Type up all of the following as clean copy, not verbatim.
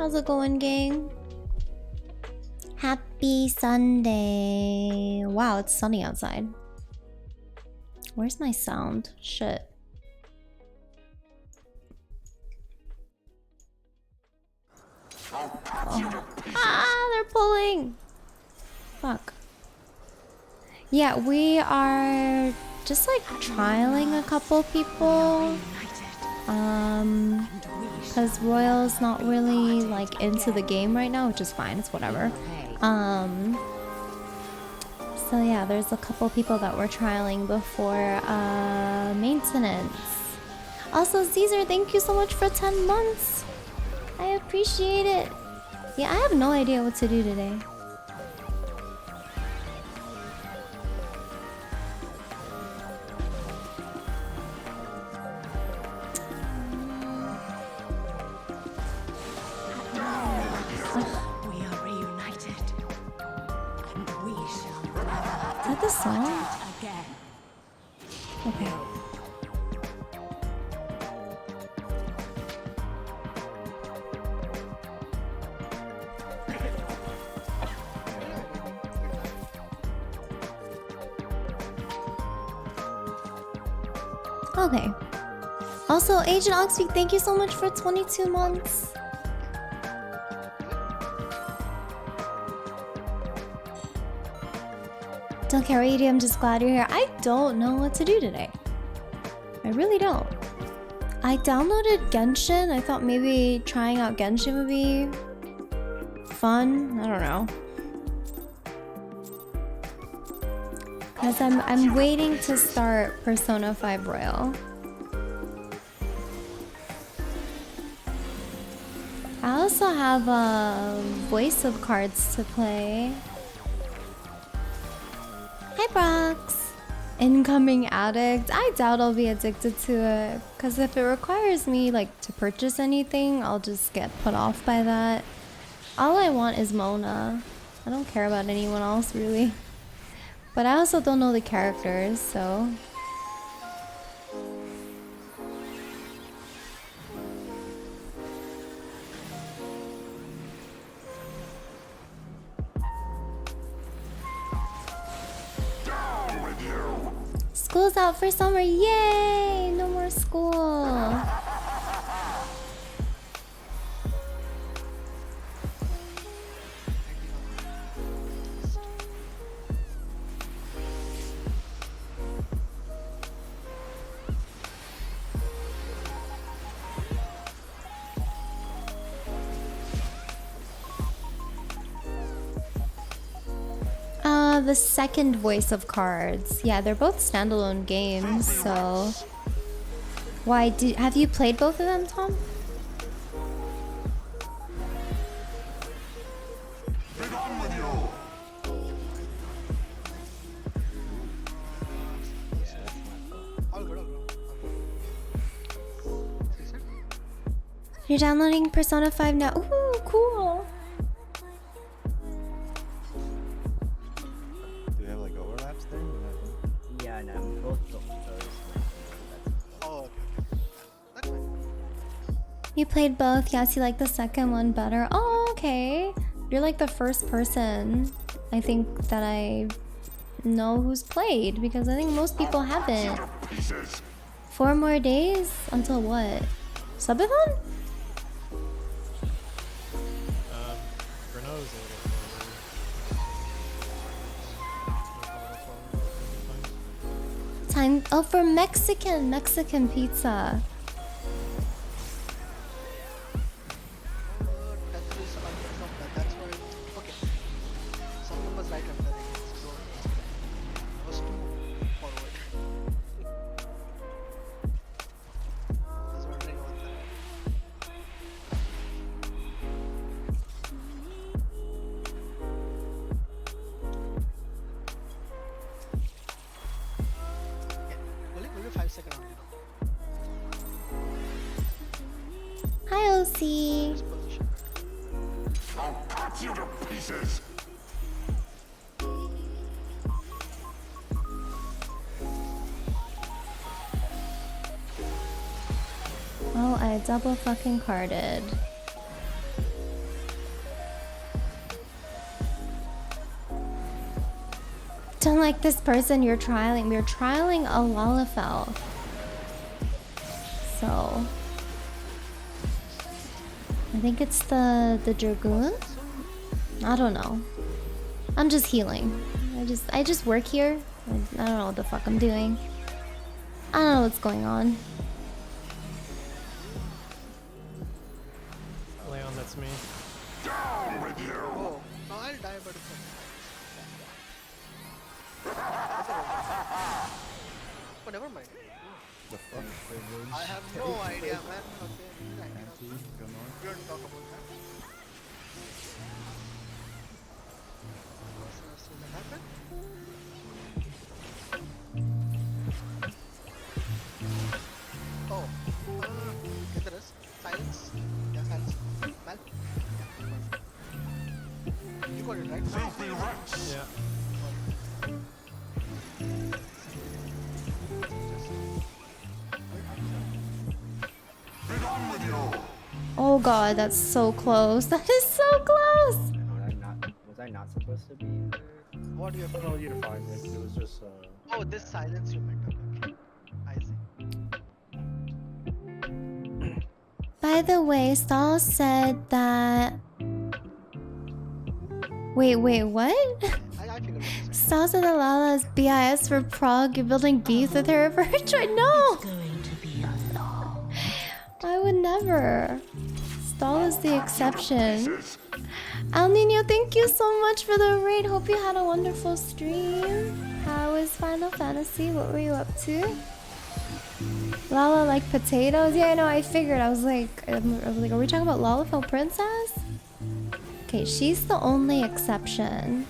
How's it going, gang? Happy Sunday. Wow, it's sunny outside. Where's my sound? Shit. Oh. Ah, they're pulling. Fuck. Yeah, we are just like trialing a couple people. Because Royal's not really like into the game right now, which is fine, it's whatever. So yeah, there's a couple people that we're trialing before maintenance. Also, Caesar, thank you so much for 10 months. I appreciate it. Yeah, I have no idea what to do today. Is that the song? Okay. Okay. Also, Agent Oxpeak, thank you so much for 22 months. Don't care, AD, I'm just glad you're here. I don't know what to do today. I really don't. I downloaded Genshin. I thought maybe trying out Genshin would be fun. I don't know. Because I'm waiting to start Persona 5 Royal. I also have voice of cards to play. Hi, Brox. Incoming addict. I doubt I'll be addicted to it. Because if it requires me like to purchase anything, I'll just get put off by that. All I want is Mona. I don't care about anyone else really. But I also don't know the characters, so... School's out for summer, yay! No more school. The second voice of cards. Yeah, they're both standalone games, so... Why, have you played both of them, Tom? You're downloading Persona 5 now? Ooh, cool! You played both? Yes, you like the second one better. Oh, okay. You're like the first person I think that I know who's played, because I think most people haven't. 4 more days? Until what? Subathon? Time. Oh, for Mexican pizza. Hi, OC. I'll cut you to pieces. Oh, I double fucking carded. don't like this person you're trialing. We're trialing a Lalafell. So I think it's the Dragoon? I don't know. I'm just healing. I just work here. I don't know what the fuck I'm doing. I don't know what's going on. Leon, that's me. Down with you! Oh, no, I'll die, but it's okay. Oh, never mind. The fuck? I have no idea, man. Okay, we don't talk about that. What's that happen? Oh, get the rest. Silence. Yeah, silence. Mal. You got it, right? Filthy rats! Yeah. Get on with you! Oh god, that's so close. That is so close. Was I not supposed to be? What do you have to No, you're fine. It was just Oh, this silence you meant. Okay. I see. By the way, Stahl said that. Wait, what? I figured it. Stahl said that Lala is BIS for Prague. You're building beef with her for her choice. No! Going to be a long. I would never. Stahl is the exception. El Nino, thank you so much for the raid. Hope you had a wonderful stream. How was Final Fantasy? What were you up to? Lala like potatoes? Yeah, I know. I figured. I was like, are we talking about Lalafell Princess? Okay, she's the only exception.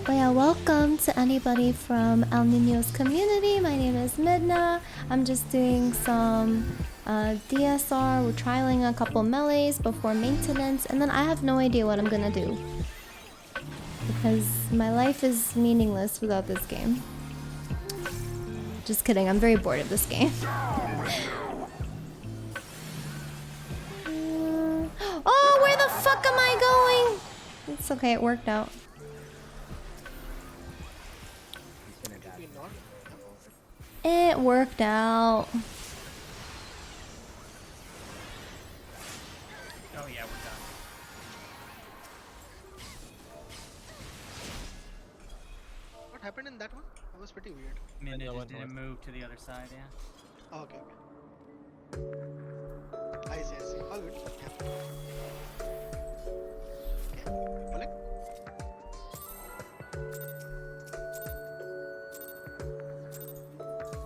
But yeah, welcome to anybody from El Nino's community. My name is Midna. I'm just doing some DSR. We're trialing a couple melees before maintenance, and then I have no idea what I'm gonna do. Because my life is meaningless without this game. Just kidding, I'm very bored of this game. Oh, where the fuck am I going? It's okay, it worked out. It worked out. Oh yeah, we're done. What happened in that one? That was pretty weird. Minda just didn't move to the other side, yeah. Oh, okay. I see. All good. Yeah. Okay. Pulling.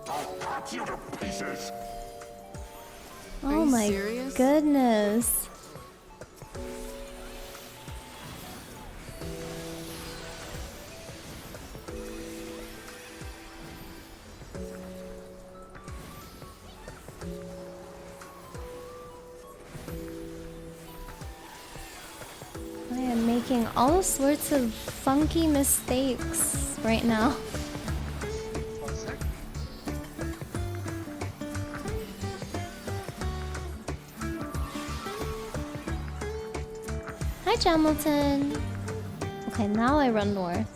I'll cut you to pieces! Oh my goodness. I am making all sorts of funky mistakes right now. What's that? Hi, Jamilton. Okay, now I run north.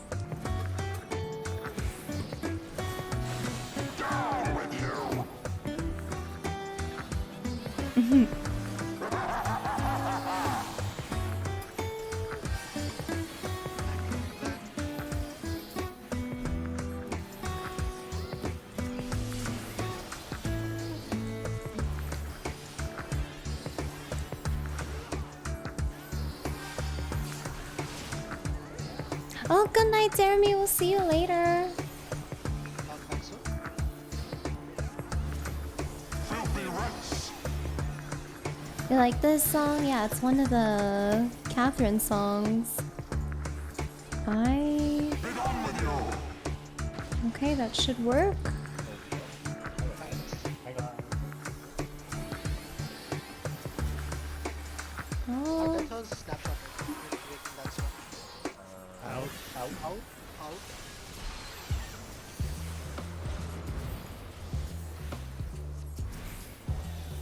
Down with you! Oh, good night, Jeremy. We'll see you later. Filthy rats! You like this song? Yeah, it's one of the Catherine songs. Get on with you! Okay, that should work. Oh. That was snapshot. That's one. Out. Out.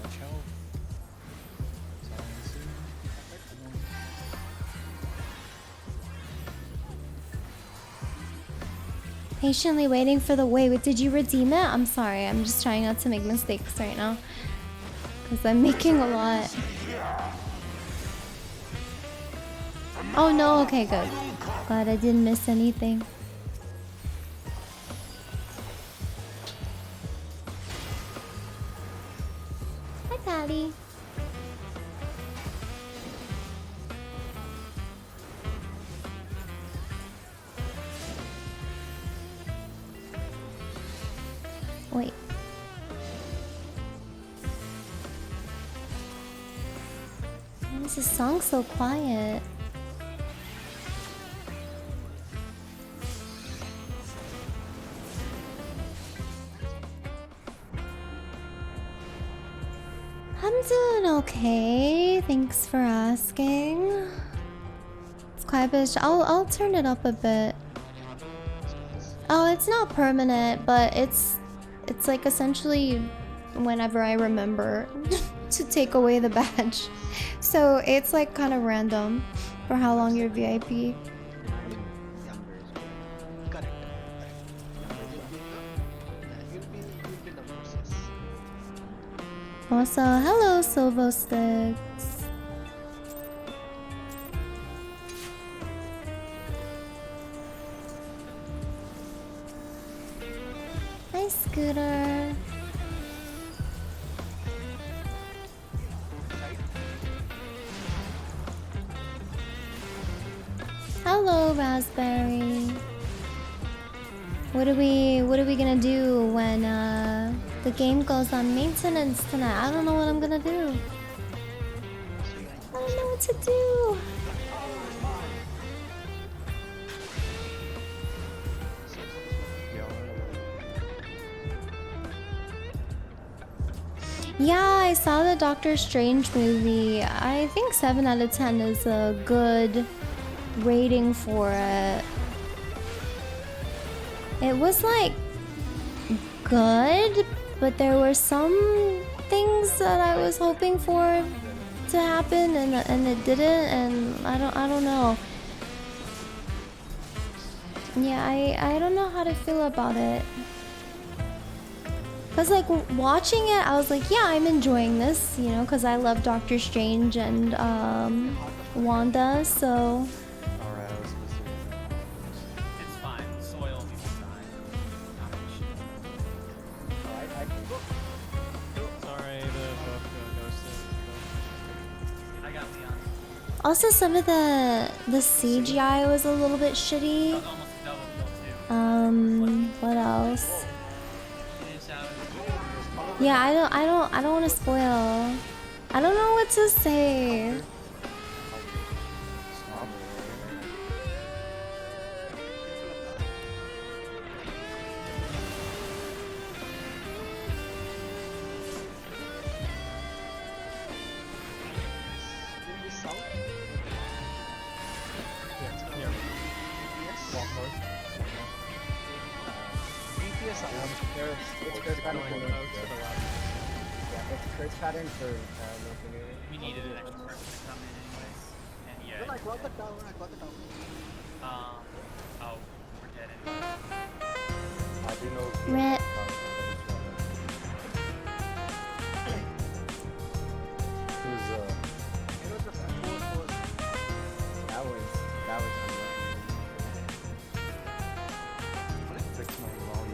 Watch out. Patiently waiting for the wait. Did you redeem it? I'm sorry. I'm just trying not to make mistakes right now. Because I'm making a lot. Oh no, okay, good. Glad I didn't miss anything. Hi, Patty. Wait. Why is this song so quiet? I'm doing okay. Thanks for asking. It's quite a bit. I'll turn it up a bit. Oh, it's not permanent, but it's like essentially whenever I remember to take away the badge. So it's like kind of random for how long you're VIP. Correct. You'll be numbers, yes. Also, hello, Silvo Sticks. Hi, Scooter. Hello, Raspberry. What are we gonna do when the game goes on maintenance tonight? I don't know what I'm gonna do. I don't know what to do. Yeah, I saw the Doctor Strange movie. I think 7 out of 10 is a good rating for it. It was like good, but there were some things that I was hoping for to happen and it didn't, and I don't know. Yeah, I don't know how to feel about it. Cause like watching it, I was like, yeah, I'm enjoying this, you know, cause I love Doctor Strange and Wanda, so. Alright, I was It's fine. Soil will be fine. Not an issue. I can go. sorry, the book ghosted. I got Leon. Also, some of the CGI was a little bit shitty. That was almost a double kill too. What else? Finish out. Yeah, I don't want to spoil. I don't know what to say. In the south, BTS It's curse pattern for yeah, it's curse pattern for We needed an extra person to come in anyways. And yeah. I got the tower, Oh, we're dead anyway. I do know. Rip. Who's You know the fourth was that was unlucky. 6 months long?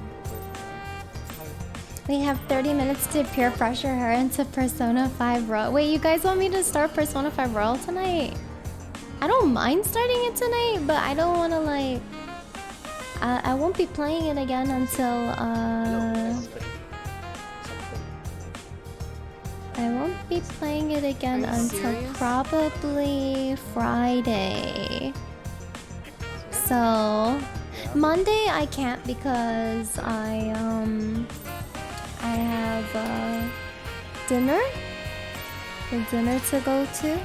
We have 30 minutes to peer pressure her into Persona 5 Royal. Wait, you guys want me to start Persona 5 Royal tonight? I don't mind starting it tonight, but I don't want to like... I won't be playing it again until... I won't be playing it again Are you until serious? probably Friday. So... Monday I can't because I have dinner to go to.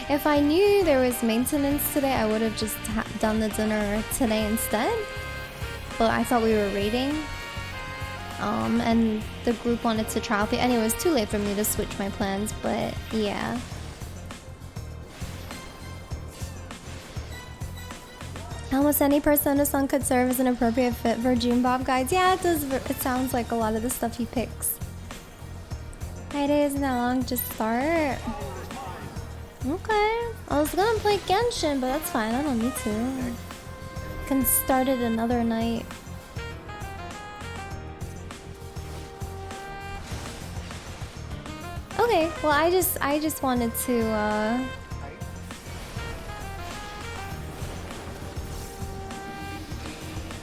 If I knew there was maintenance today, I would have just done the dinner today instead. But I thought we were raiding. And the group wanted to try out the... Anyway, it was too late for me to switch my plans, but yeah. Almost any Persona song could serve as an appropriate fit for June Bob guides. Yeah, it does. It sounds like a lot of the stuff he picks. Friday isn't that long. Just start. Okay. I was gonna play Genshin, but that's fine. I don't need to. Can start it another night. Okay. Well, I just wanted to.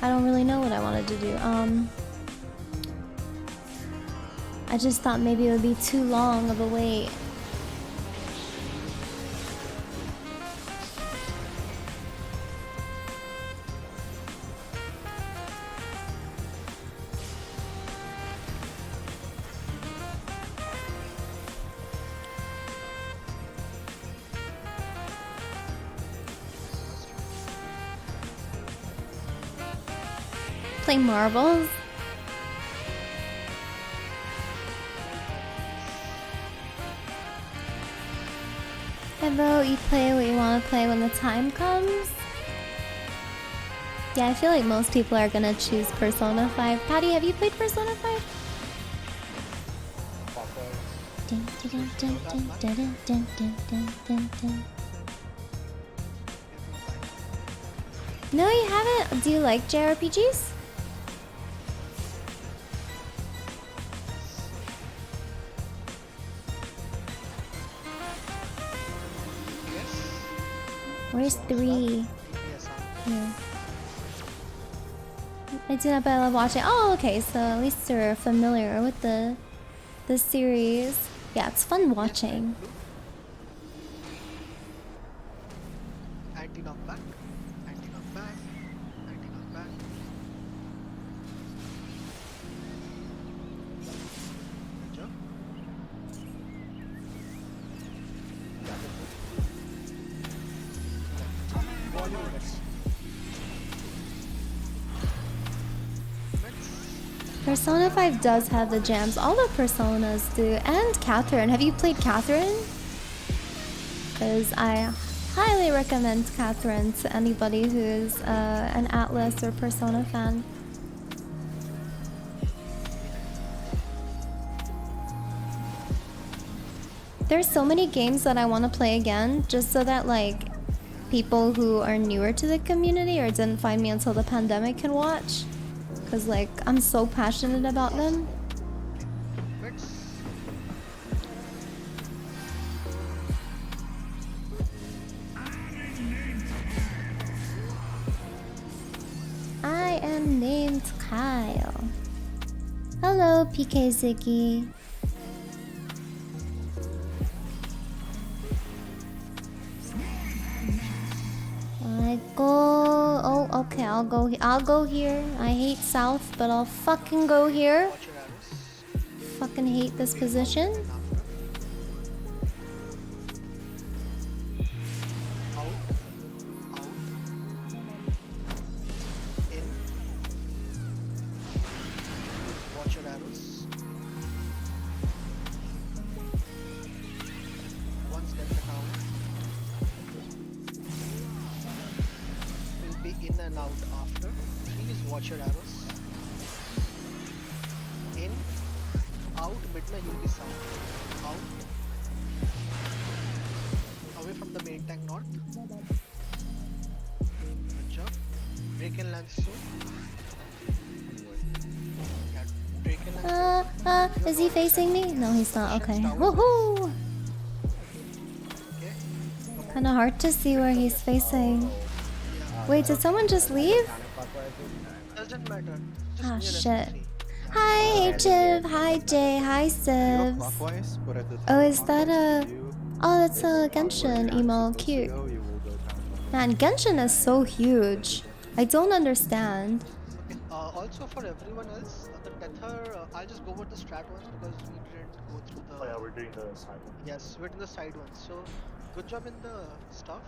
I don't really know what I wanted to do. I just thought maybe it would be too long of a wait. Play marbles? Evo, you play what you want to play when the time comes? Yeah, I feel like most people are gonna choose Persona 5. Patty, have you played Persona 5? No, you haven't? Do you like JRPGs? Where's 3? Here. I do not, but I love watching. Oh, okay, so at least you're familiar with the series. Yeah, it's fun watching. Anti-knockback. Anti-knockback. Anti-knockback. Good job. Persona 5 does have the jams. All the Personas do. And Catherine. Have you played Catherine? Because I highly recommend Catherine to anybody who is an Atlas or Persona fan. There's so many games that I want to play again, just so that like people who are newer to the community or didn't find me until the pandemic can watch. Cause like I'm so passionate about them. I am named Kyle. Hello, PK Ziggy. I go. Oh, okay. I'll go. I'll go here. I hate south, but I'll fucking go here. Fucking hate this position. Watch your arrows. One step down. Will be in and out after. Please watch your arrows. In, out, midna you'll be south. Out. Away from the main tank north. Good job. Break and land soon. Is he facing me? No, he's not. Okay. Woohoo! Kinda hard to see where he's facing. Wait, did someone just leave? Doesn't matter. Ah, shit. Hi, Chiv. Hi, Jay. Hi, Sibs. Oh, is that a... Oh, that's a Genshin emo. Cute. Man, Genshin is so huge. I don't understand. Also for everyone else, the Tether, I'll just go over the strat ones because we didn't go through the... Oh yeah, we're doing the side one. Yes, we're doing the side ones. So, good job in the stuff.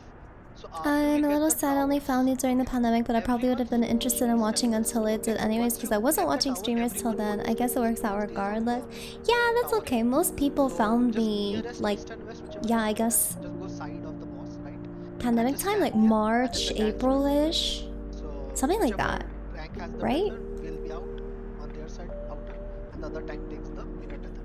So I'm a little sad I only found it during the pandemic, but I probably would have been interested in watching until it did anyways, because I wasn't watching streamers till then. I guess it works out regardless. Yeah, that's okay. Most people found me, like, yeah, I guess, just go side of the boss, right? pandemic time, like March, April-ish. Something like Whichever that. rank has the right? tether will be out on their side, outer, and the other tank takes the inner tether.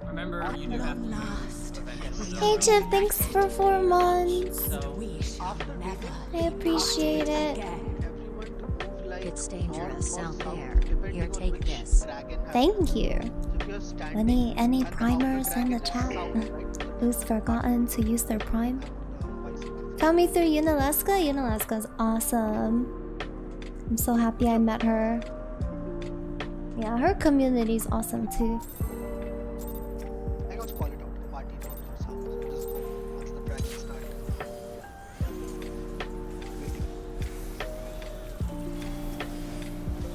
Remember, you do have to move eventually. Hey Chip, thanks for 4 months. So, After meeting, I appreciate it. everyone to move like It's dangerous north or out south, there. depending Here, on take which this. dragon has Thank it. you. So if you're standing Any and the outer primers in dragon the is chat south, right, who's forgotten to use their prime? vice versa. Tell me through Unalaska. Unalaska's awesome. I'm so happy I met her. Yeah, her community's awesome too. I can also call it out. The party north or south. So just go once the dragon starts.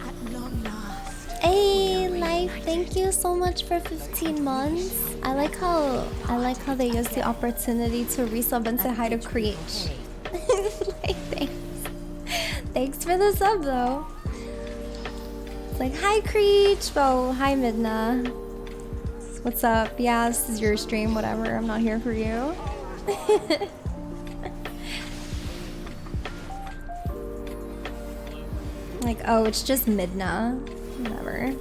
At long last. Hey, Life, thank you so much for 15 months. I like how they use the opportunity to resub and say hi to Creech. Like, thanks. Thanks for the sub though. It's like, hi Creech. Oh, hi Midna. What's up? Yeah, this is your stream, whatever. I'm not here for you. Like, oh, it's just Midna. Whatever.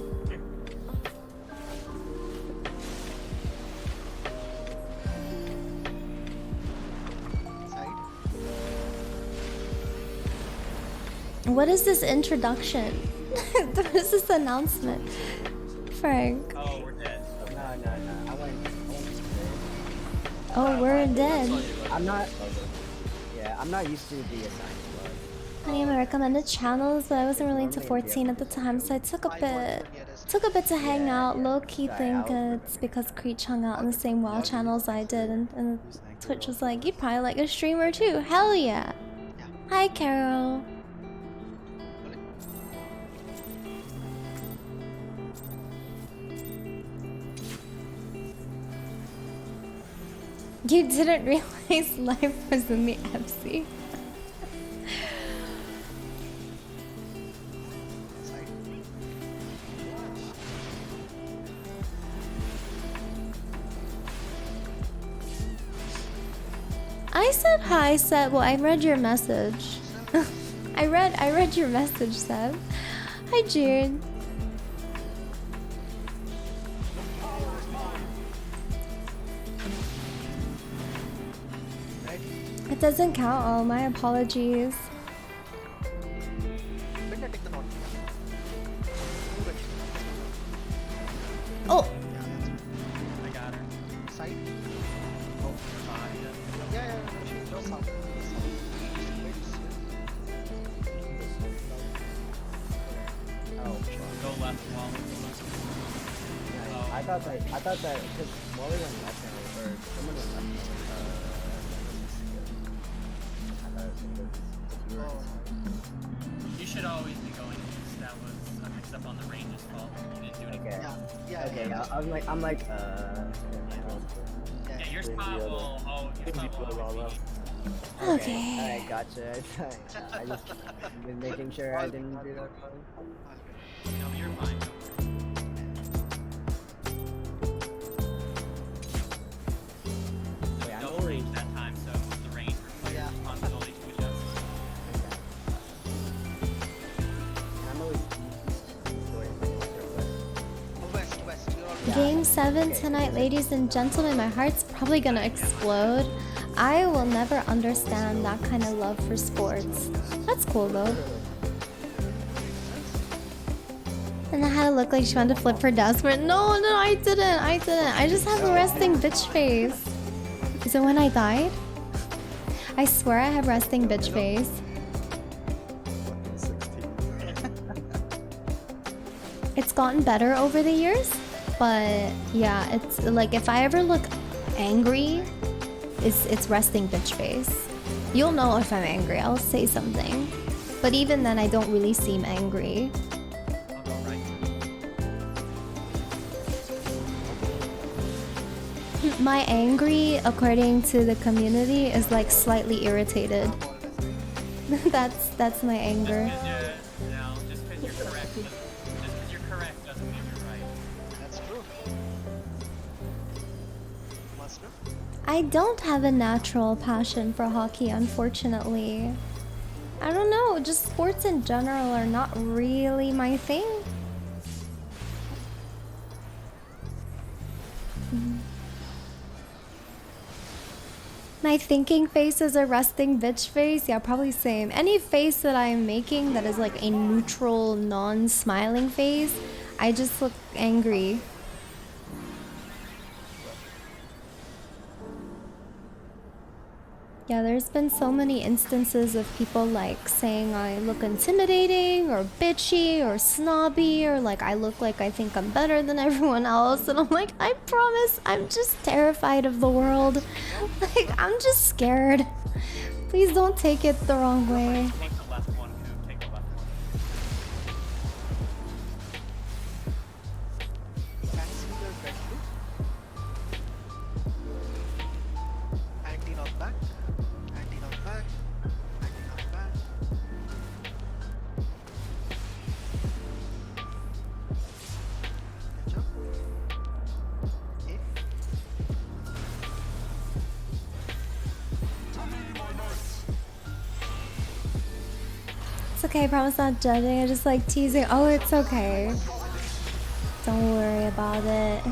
Side. What is this introduction? What is this announcement? Frank. oh, we're dead. No. I went Oh, we're dead. I'm not. Yeah, I'm not used to the assigned blood. Many of my recommended channels, but I wasn't really into 14 at the time, so I took a bit to hang out. Low key think it's because Creech hung out in the same WoW channels I did, and Twitch was like, you'd probably like a streamer too. Hell yeah. Hi, Carol. You didn't realize life was in the FC. Side. I said hi, Seb. Well, I read your message. I read your message, Seb. Hi, Jude. It doesn't count. Oh, my apologies. Better take the north. Move it. Oh, Yeah, I got her. that's side. Oh, fine. Yeah, she's no south. Oh, Go left, Wally. Go left. I thought that because Wally went left now, or someone went left now. I thought it was you were- You should always be going east. That was mixed up on the range's fault. You didn't do anything. Okay. Yeah. Okay. I'm like. Yeah, your spot will. Oh, your spot will always be. okay. Alright, gotcha. I just been making sure I didn't do that. No, you're fine. Yeah, Double range that time, so the range requires Yeah. responsibility to adjust. I'm always West. You're all Game 7 tonight, ladies and gentlemen. My heart's probably gonna explode. I will never understand that kind of love for sports. That's cool though. And I had to look like she wanted to flip her desk, but no, I didn't. I just have a resting bitch face. Is it when I died? I swear I have resting bitch face. It's gotten better over the years, but yeah, it's like if I ever look angry, it's resting bitch face. You'll know if I'm angry, I'll say something. But even then, I don't really seem angry. I'll go right. My angry, according to the community, is like slightly irritated. That's my anger. Just because you're correct doesn't mean you're right. That's true. Must know. I don't have a natural passion for hockey, unfortunately. I don't know, just sports in general are not really my thing. My thinking face is a resting bitch face? Yeah, probably same. Any face that I'm making that is like a neutral, non-smiling face, I just look angry. Yeah, there's been so many instances of people like saying I look intimidating or bitchy or snobby or like I look like I think I'm better than everyone else, and I'm like, I promise I'm just terrified of the world. Like, I'm just scared. Please don't take it the wrong way. Take the left one, Coop. Take the left one. Can you see your bed too? Anti-knock back. Anti-knock back. Anti-knock back. Good job. Okay. It's okay, I promise not judging. I just like teasing. Oh, it's okay. Don't worry about it.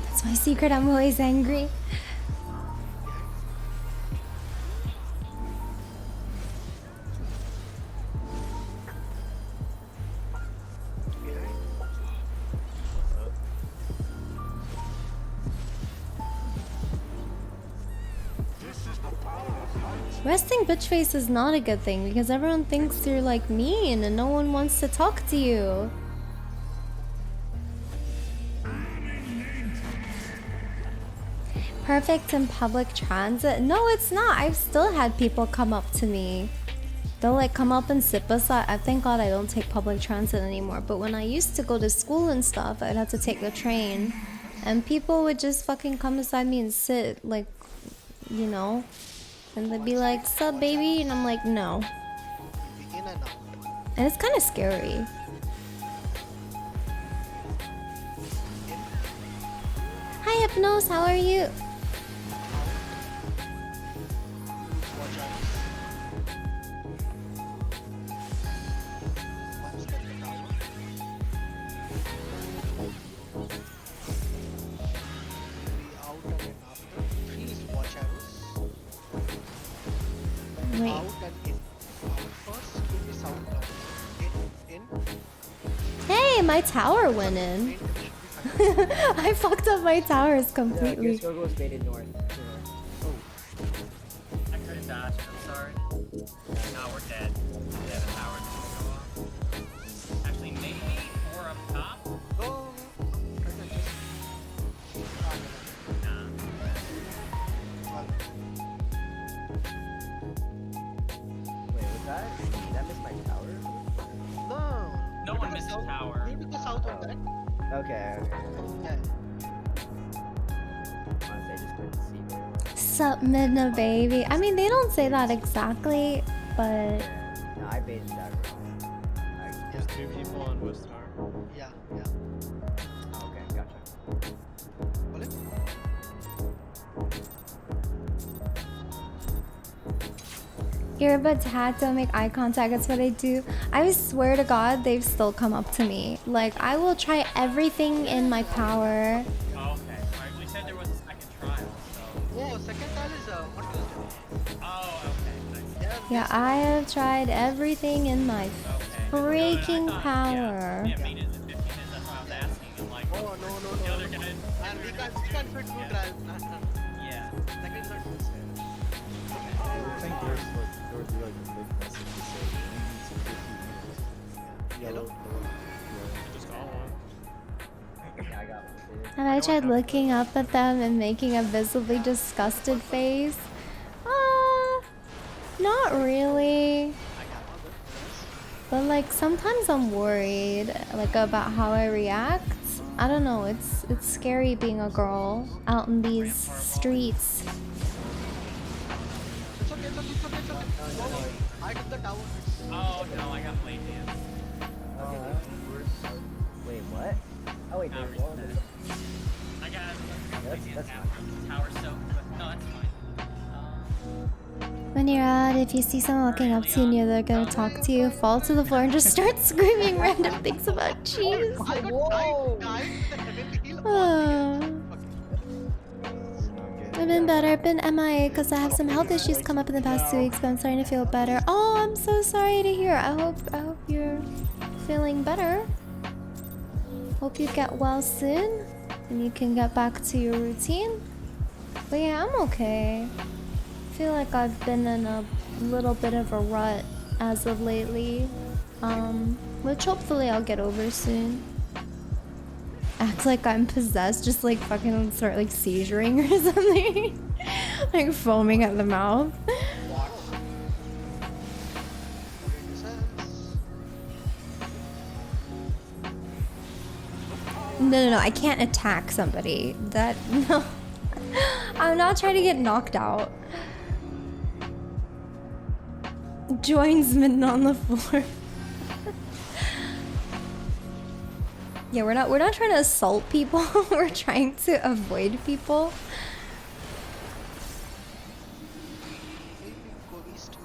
That's my secret. I'm always angry. Resting bitch face is not a good thing because everyone thinks you're like mean and no one wants to talk to you. Perfect in public transit? No, it's not. I've still had people come up to me. They'll like come up and sit beside. I thank God I don't take public transit anymore. But when I used to go to school and stuff, I'd have to take the train, and people would just fucking come beside me and sit, like, you know, and they'd be like, "Sup, baby?" And I'm like, "No." In and out. And it's kind of scary. Hi, Hypnos. How are you? Watch out. Once get the tower. Be out and in after. Please watch arrows. Wait. Out and in. Out first, give me sound down. In. Hey, my tower went in. I fucked up my towers completely. Go faded north. I couldn't dodge it, I'm sorry. No, we're dead. Yeah, the tower's gonna go off. Actually, maybe four up top? Go. Nah. Wait, was that? Did I miss my tower? No. No one missed the tower. Maybe the south one, correct? Okay. Yeah. Honestly, I just couldn't see there. Sup, Midna baby. I mean, they don't say that exactly, but No, I baited that wrong. There's two people on West Tower. Yeah. Yeah. Okay, gotcha. Bullet. earbuds had to make eye contact. That's what I do. I swear to God, they've still come up to me. Like, I will try everything in my power. Oh, okay. Alright, we said there was a second trial, so. Oh, second trial is on Tuesday. Oh, okay. Nice. Yeah, I have tried everything in my Okay. freaking I thought- power. Yeah, maintenance at 15 minutes, that's why I was asking. I'm like, Oh, no. you know, they're gonna. And we can't fit two Yeah. trials. Yeah. Second trial. I think there would be like a big message to say we need some 50 meters. Yellow. Yeah. Just got one. Yeah, I got one too. Have I tried looking up at them and making a visibly disgusted face? Not really. But like sometimes I'm worried like about how I react. I don't know, it's scary being a girl out in these streets. It's okay. Go. I took the tower. Oh, no, I got blade dance. Wait, what? Oh wait, Not there's recent. one. I That's tower soaked, but no, that's fine. When you're out, if you see someone walking up to you and they're gonna talk to you, fall to the floor and just start screaming random things about cheese. I got died with the heavenly heal on the I've been better. I've been MIA because I have some health issues come up in the past 2 weeks, but I'm starting to feel better. Oh, I'm so sorry to hear. I hope you're feeling better. Hope you get well soon and you can get back to your routine. But yeah, I'm okay. I feel like I've been in a little bit of a rut as of lately, which hopefully I'll get over soon. Act like I'm possessed, just like fucking start like seizuring or something. Like foaming at the mouth. No, I can't attack somebody. No. I'm not trying to get knocked out. Joins midden on the floor. Yeah, we're not trying to assault people. We're trying to avoid people. Maybe go east.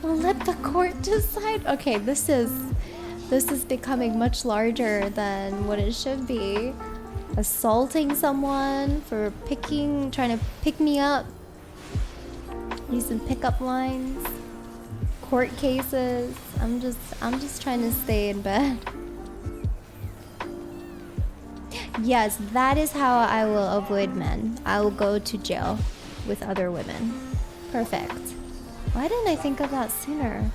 Let the court decide. Okay, this is becoming much larger than what it should be. Assaulting someone for trying to pick me up. Using pickup lines. Court cases. I'm just trying to stay in bed. Yes, that is how I will avoid men. I will go to jail with other women. Perfect. Why didn't I think of that sooner?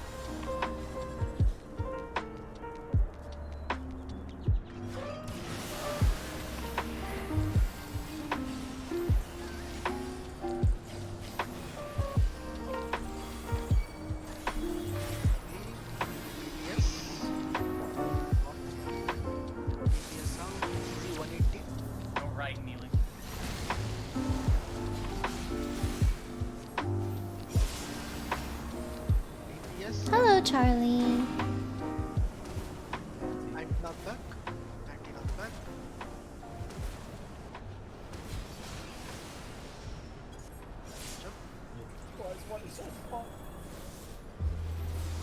Go right, kneeling. Hello, Charlie. Anti-knockback. Anti-knockback. Jump.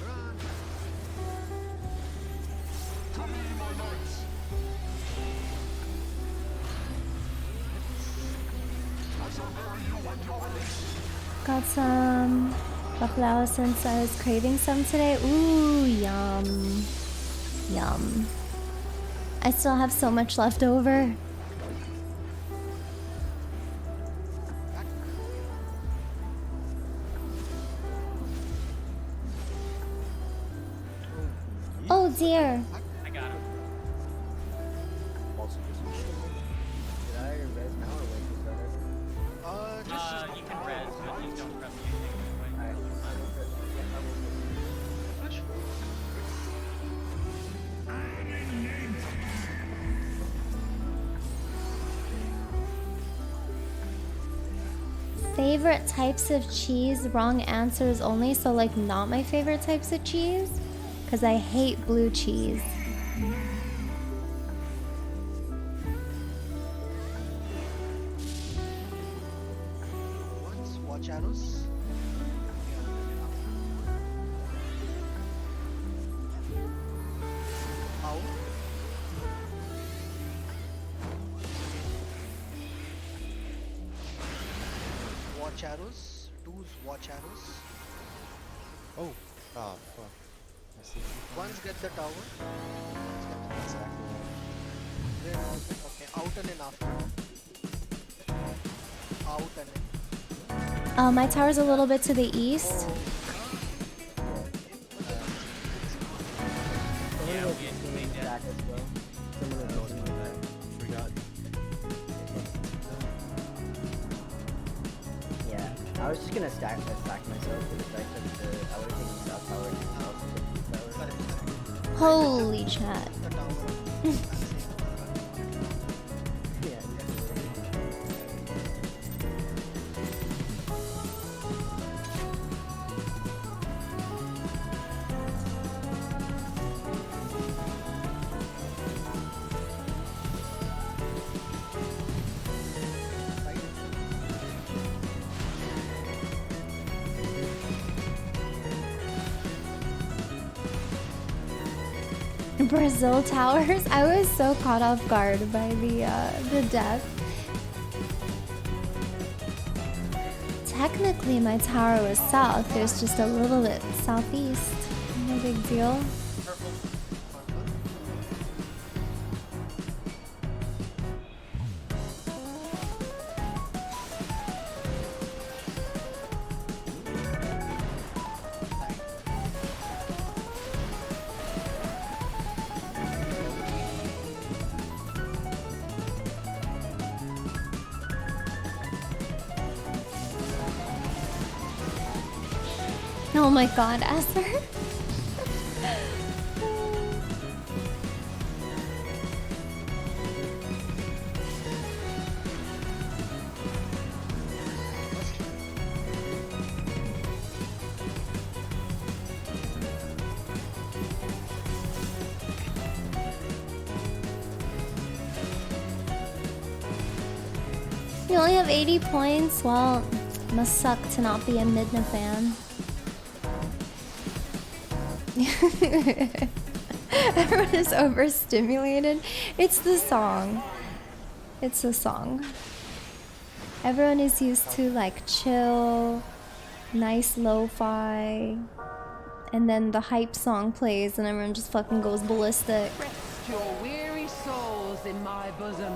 Run. Come in, my knights. I shall bury you and your race. Got some baklava since I was craving some today. Ooh, yum. Yum. I still have so much left over. Oh dear. I got him. Also, just did I res now or wait for better? You can res, but you don't press anything. Push. Favorite types of cheese, wrong answers only, so like not my favorite types of cheese? Because I hate blue cheese. Once, watch arrows. Out. Watch arrows. Twos, watch arrows. Oh, fuck. I see. Once get the tower. Exactly. Then, okay, out and in after. Out and in. My tower's a little bit to the east. Yeah, we made that. Forgot. Yeah, I was just gonna stack myself for the fact that I would have taken South Tower and South Tower. Holy chat. The tower. Yeah. Brazil towers. I was so caught off guard by the death. Technically, my tower was south. It was just a little bit southeast. No big deal. Purple. Oh my god, Asper. You only have 80 points? Well, must suck to not be a Midna fan. Everyone is overstimulated. It's the song. It's the song. Everyone is used to like chill, nice lo-fi, and then the hype song plays and everyone just fucking goes ballistic. Rest your weary souls in my bosom.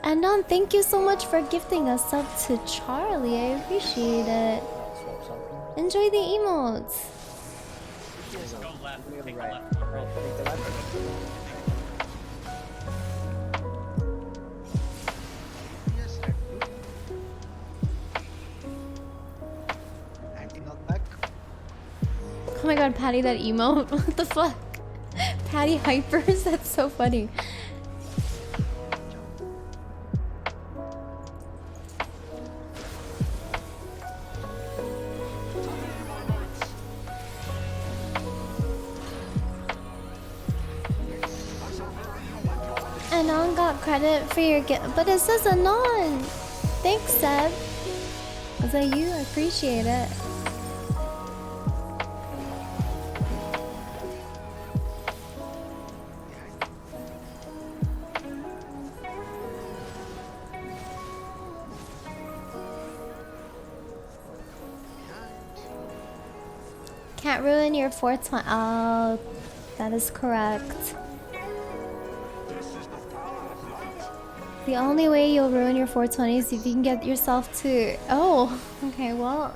And thank you so much for gifting a sub to Charlie. I appreciate it. Swap something. Enjoy the emotes. Go left. Take Take the the right. left. Right. Take the left. Yes, red blue. Anti-knockback. Oh my god, Patty, that emote. What the fuck? Patty hypers? That's so funny. Anon got credit for your gift, but it says Anon. Thanks, Seb. Was that you? I appreciate it. Can't ruin your 420. Oh, that is correct. The only way you'll ruin your 420 is if you can get yourself to... Oh, okay, well...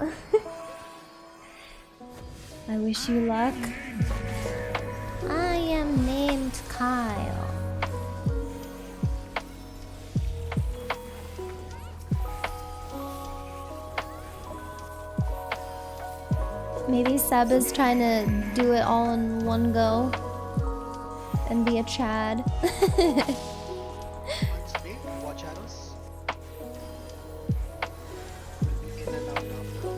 I wish you luck. I am named Kyle. Maybe Seb is trying to do it all in one go and be a Chad. Speed, watch arrows. In and out after.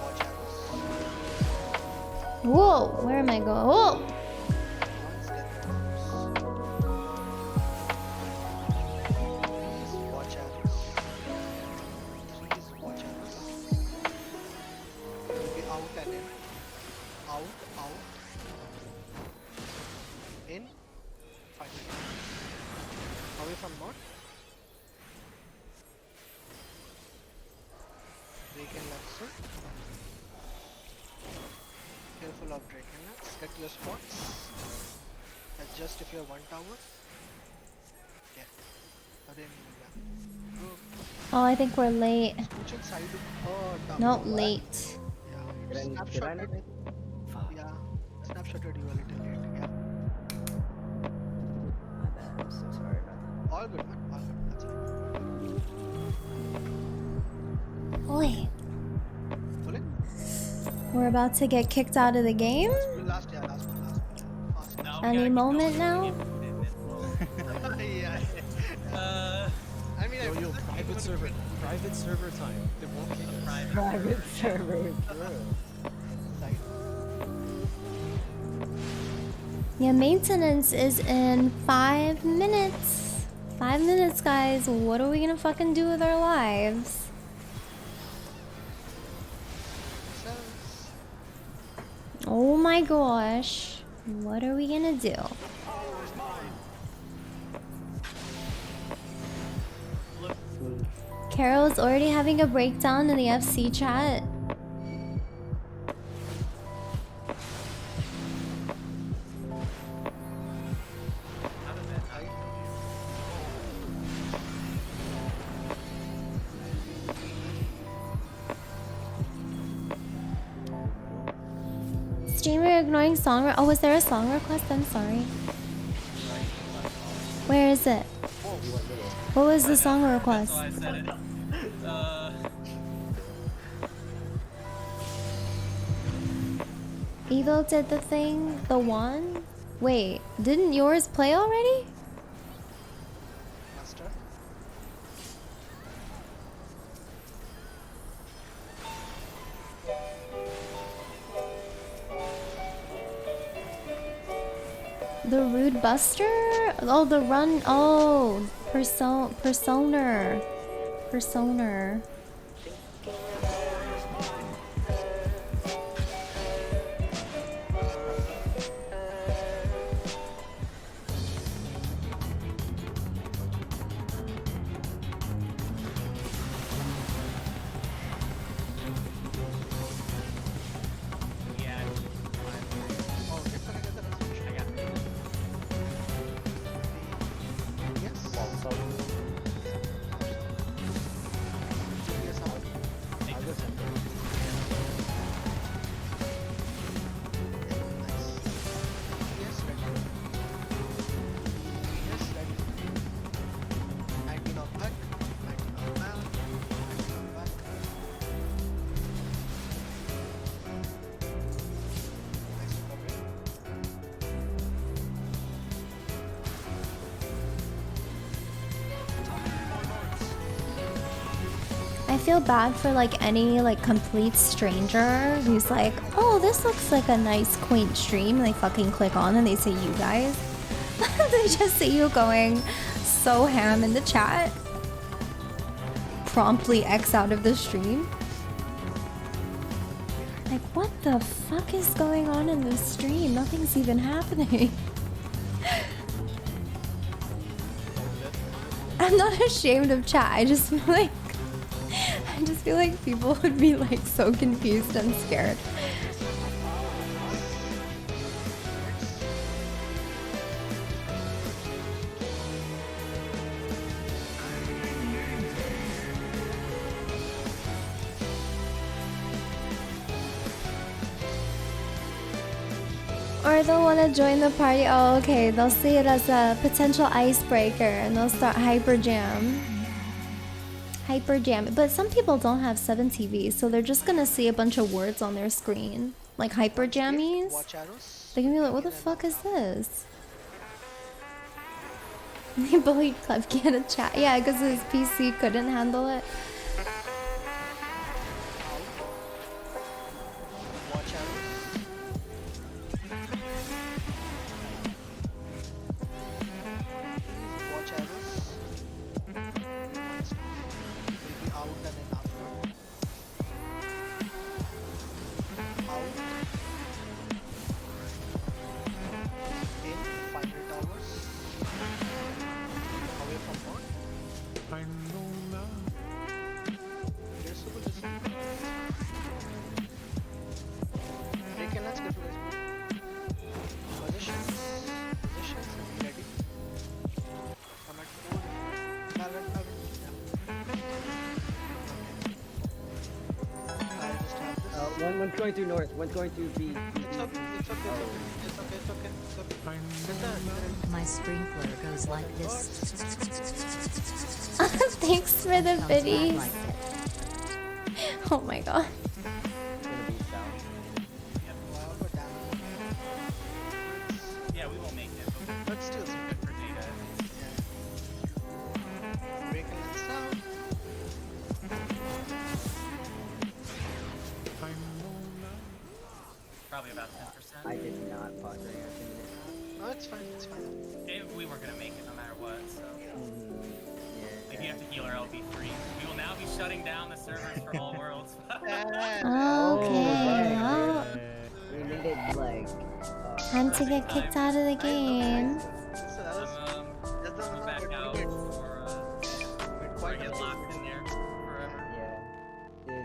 Watch arrows. Whoa, where am I going? Whoa! Once get arrows. Please watch arrows. Please watch arrows. Will be out and in. Out, out. In. 5 seconds. Away from north. Break and left sir. Careful of break and left. Get your spots. Adjust if you have one tower. Yeah. Then yeah. Go. Oh, I think we're late. Which one side? Oh, down. Not late. Yeah. Did I Snapshotted need it. Yeah. Snapshotted you a little late. Yeah. My bad. I'm so sorry about that. All good, man. All good. That's fine. Oi, Pull it. we're about to get kicked out of the game? Last one. Fast. No, we Any gotta keep moment going. now? Yeah. Uh, I mean, Yo, private server time. They won't kick us. Private server. Side. Yeah, maintenance is in 5 minutes. 5 minutes, guys. What are we gonna fucking do with our lives? Cells. Oh my gosh. What are we gonna do? Carol's already having a breakdown in the FC chat. Streamer ignoring song. Oh, was there a song request? I'm sorry. Where is it? What was the song request? that's why I said it. Evo did the thing, the one. Wait, didn't yours play already? Master. The Rude Buster? Oh, the run. Oh, Persona. Yeah. Oh, okay. So I get the resolution. I got it. Yes. So, Yes, how? I guess I'm good. Nice. Yes, ready. Yes, ready. 19 on back. 19 on down. 19 on back. Nice recovery. I feel bad for like any like complete stranger who's like, oh, this looks like a nice quaint stream. They fucking click on and they say you guys. They just see you going so ham in the chat. Promptly X out of the stream. Like, what the fuck is going on in this stream? Nothing's even happening. I'm not ashamed of chat. I just feel like people would be like so confused and scared. Or they'll want to join the party. Oh, okay. They'll see it as a potential icebreaker and they'll start hyper jam. Hyper jam. But some people don't have 7 TVs, so they're just gonna see a bunch of words on their screen. Like hyper jammies. Watch arrows. They're gonna be like, what the fuck is this? They bullied Klevki in a chat. Yeah, because his PC couldn't handle it. Watch arrows. Watch arrows. Will be out and then after. Out. In 500 towers. Away from board. I know now One's going through north. One's going through B. It's okay. It's okay. It's okay. It's okay. It's okay. It's okay. My sprinkler goes like this. Thanks for the Sounds bad biddies. like it. Oh my god. It's gonna be south. Wow, but damn. Yeah, we won't make it, but But still, it's good for data. breaking it south. Probably about 10%. I did not pause during our 2 minutes. No, it's fine. It's fine. We were gonna make it no matter what, so. Yeah. If you have to heal or LB free, we will now be shutting down the servers for all worlds. Okay, Oh, well, We needed like. time to get kicked out of the game. So that was just the I'm one back that out we did. before I get locked in there forever. Yeah.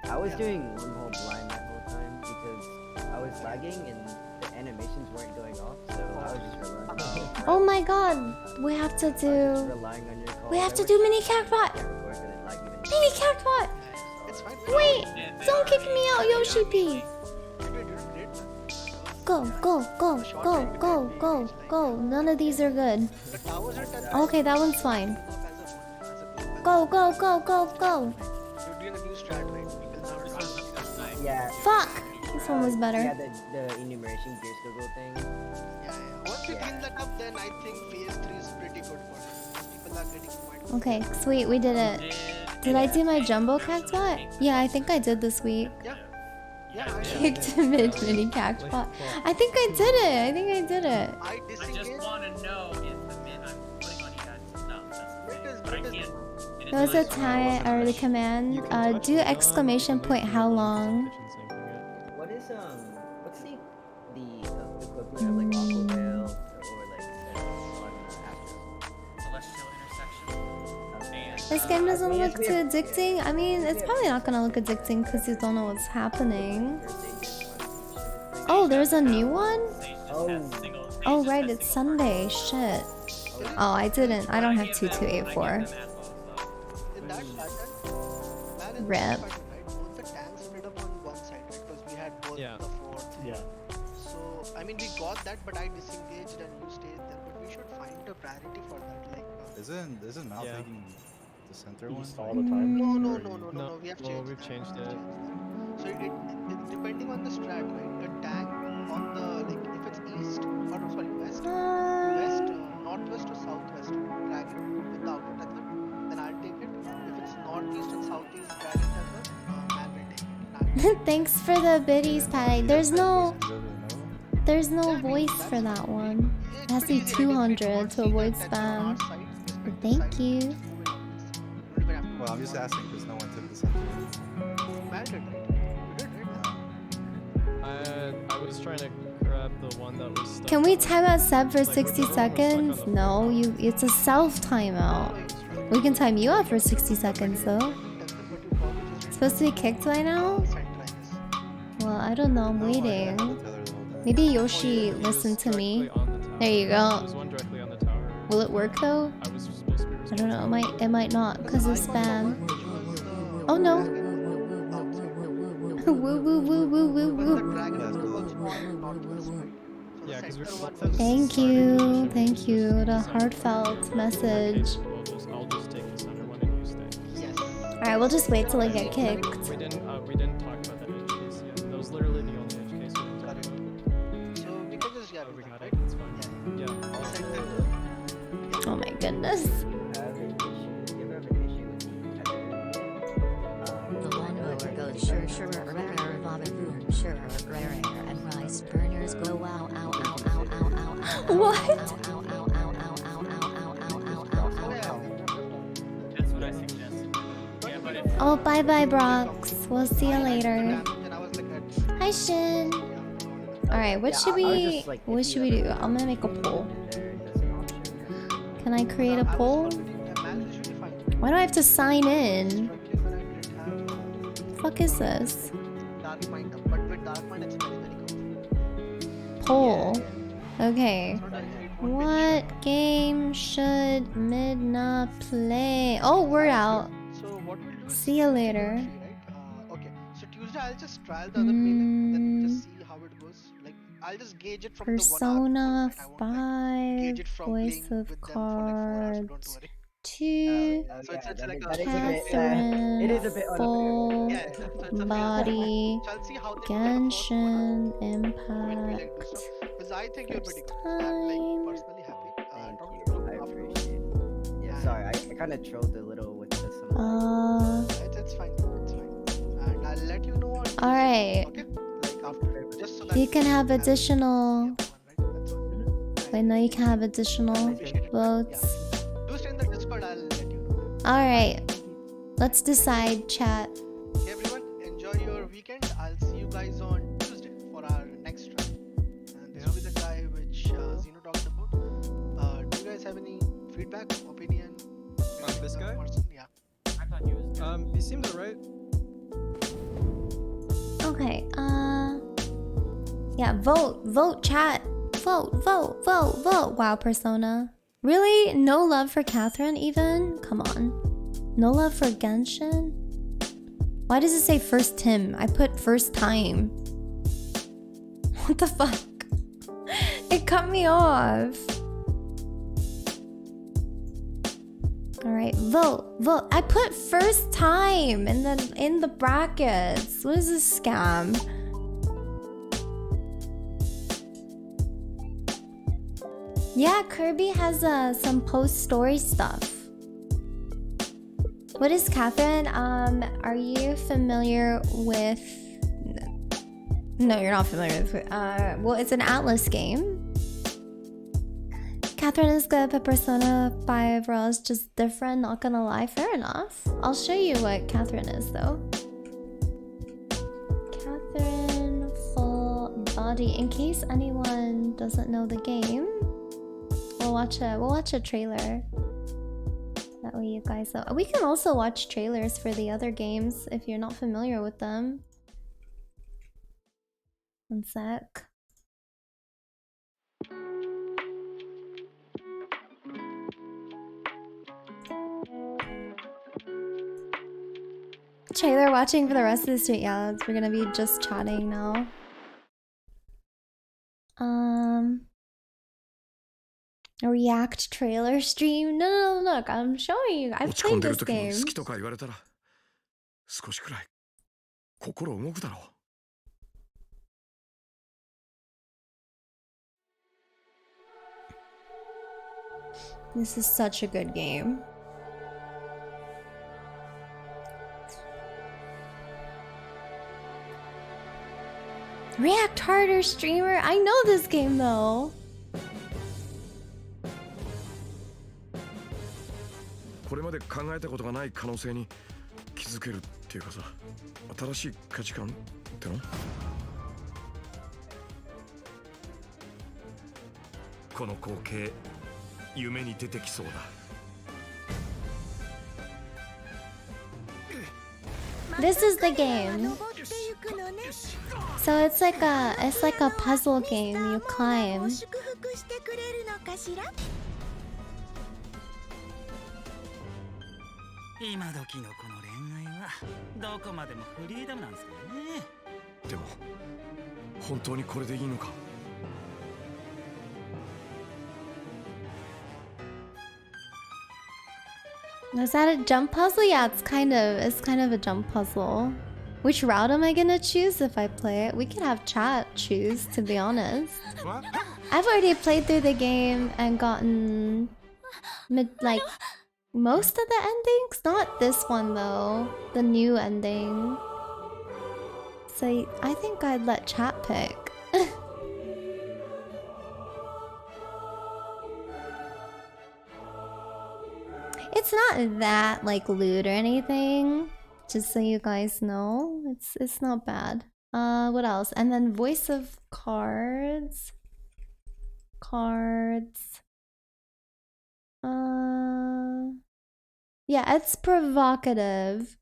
Dude, I was doing wormhole blind that whole time because I was lagging and the animations weren't going off, so I was just relying on Oh my god, we have to do. relying on your call. We have to do mini cactbot. Mini cactbot. It's fine. Wait, don't kick me out, Yoshi P. You did great, man. Go, go, go, go, go, go, go. None of these are good. The towers are touching. Okay, that one's fine. As a Go, go, go, go, go. You're doing a new strat, right? People now This one's the best night. Yeah. Fuck. This one was Yeah, better. the enumeration gear squiggle thing. Yeah. Once you clean that up, then I think phase 3 is pretty good for it. People are getting quite. Okay, sweet, we did it. Did I do my jumbo cactbot? Yeah, I think I did this week. Yeah. Yeah, I Kicked mid mini cactbot. I think I did it. I think I did it. I I just disengaged. want to know if the min I'm putting on you guys stuff. That's the thing. But I It is- can't. It That was a is tie or the command. Do exclamation point how long? What is what's the equivalent of like Aqua Veil or like on Astro? celestial intersection. And This game doesn't look we too have- addicting. I mean, it's probably not gonna look addicting because you don't know what's happening. Oh, there's a new one? Sage just has single. Sage Oh, just right, has it's single- Sunday. Shit. Oh, I didn't. I don't have 2284. In that pattern, man is Rip. right? Both the tanks split up on one side, right? Because we had both Yeah. the fourth. Yeah. So, I mean, we got that, but I disengaged and you stayed there. But we should find a priority for that. Like, Isn't Mal Yeah. taking the center one? East all the time. no, no, Or no, no, no, No, no. We have well, changed. we've that. changed We have it. changed that. So it depending on the strat, right? A tank on the like if it's east or sorry west, northwest or southwest, drag it without it. That's it. Then I'll take it. If it's northeast and southeast, drag it. That's it. Man will take it. Thanks for the biddies, Patty. There's no Yeah, voice that's for that one. It has to be 200 to avoid spam. Thank you. Well, I'm just asking because no one took the center one. Man did, right? You did, right? I was trying to grab the one that was stuck. Can we on- time out Seb for like, 60 the one was stuck on seconds? the No, floor. it's a self timeout. We can time you out for 60 seconds though. It's supposed to be kicked by now? Well, I don't know, I'm waiting. Maybe Yoshi It was listened to me. directly on the tower. There you go. There's one directly on the tower. Will it work though? I was supposed to be I don't know, it might not because of spam. Oh no. Woo woo woo woo woo woo. Yeah, because we're Thank you, thank you. The heartfelt message. I'll just take the center one and you stay. Yes. Alright, we'll just wait till I get kicked. We didn't talk about that edge case yet. That was literally the only edge case we talked about. So we can just Oh, we got right? it. It's fine. Yeah. Oh my goodness. The lawnmower goes sure, and rice burners go wow, ow, ow, ow, ow, ow, ow. What? Ow, ow, ow, ow, ow, ow, ow, ow, ow, ow, ow. That's what I suggested. Yeah, but if Oh, bye bye, Brox. We'll see you later. And I was like, Hi, Shin. Alright, what should we do? I'm gonna make a poll. Can I create a poll? Why do I have to sign in? Fuck is this? Dark Mind, but with Dark Mind it's very, very good. Poll. Okay. So that it would be What game should Midna play? Oh, we're out. So what we'll do is See you later. right? Okay. So Tuesday Tuesday I'll just trial the other main and then just see how it goes. Like I'll just gauge it from the 1 hour before, Persona right? I won't like 5, gauge it from Voice playing of with them for like 4 hours, so don't Cards worry. 2, So it's that like is, a that is a bit, Catherine, it is a bit unfair. Full yeah, so it's a fair thing. Body, So I'll see how they do in the first 1 hour Genshin, when we like do Impact, stuff. Because I think you're pretty First good. So I'm like Time. personally happy. I'll Thank probably you. look I after you. appreciate it. Yeah, sorry, I kind of trolled a little with this. It's fine. It's fine. And I'll let you know on Tuesday. Alright. Okay? Like after, just so that You can have we additional. That's fine. Wait, no, you can have additional Appreciate it. votes. Do stay in the Discord. I'll let you know. Alright. Let's decide, chat. Okay, everyone, enjoy your weekend. I'll see you guys on Tuesday for our next try. And this will be the guy which Zeno talked about. Do you guys have any feedback, opinion? This guy? Person? Yeah. I thought he was. He seemed alright. Okay, yeah, vote, chat. Vote. Wow, Persona. Really? No love for Catherine, even? Come on. No love for Genshin? Why does it say first Tim? I put first time. What the fuck? It cut me off. Alright, vote. I put first time and then in the brackets. What is this scam? Yeah, Kirby has some post-story stuff. What is Catherine? Are you familiar with... No, you're not familiar with... well, it's an Atlas game. Catherine is good, but Persona 5 Raw is just different, not gonna lie. Fair enough. I'll show you what Catherine is, though. Catherine Full Body. In case anyone doesn't know the game, we'll watch a trailer. That way you guys know. We can also watch trailers for the other games if you're not familiar with them. One sec. Trailer watching for the rest of the street. Yeah, we're gonna be just chatting now. A React trailer stream? No, look, I'm showing you. I've played this game. This is such a good game. React Harder streamer? I know this game though. これまで考えたことがない可能性に気づけるっていうかさ、新しい価値観っての？この光景、夢に出てきそうだ。This is the game. So it's like a puzzle game. You climb. 今時のこの恋愛はどこまでもフリーダムなんですかね。でも本当にこれでいいのか？ Is that a jump puzzle? Yeah, it's kind of a jump puzzle. Which route am I gonna choose if I play it? We could have chat choose, to be honest. I've already played through the game and gotten like most of the endings. Not this one though, the new ending. So I think I'd let chat pick. It's not that like lewd or anything. Just so you guys know, it's not bad. What else? And then voice of cards. Yeah, it's provocative.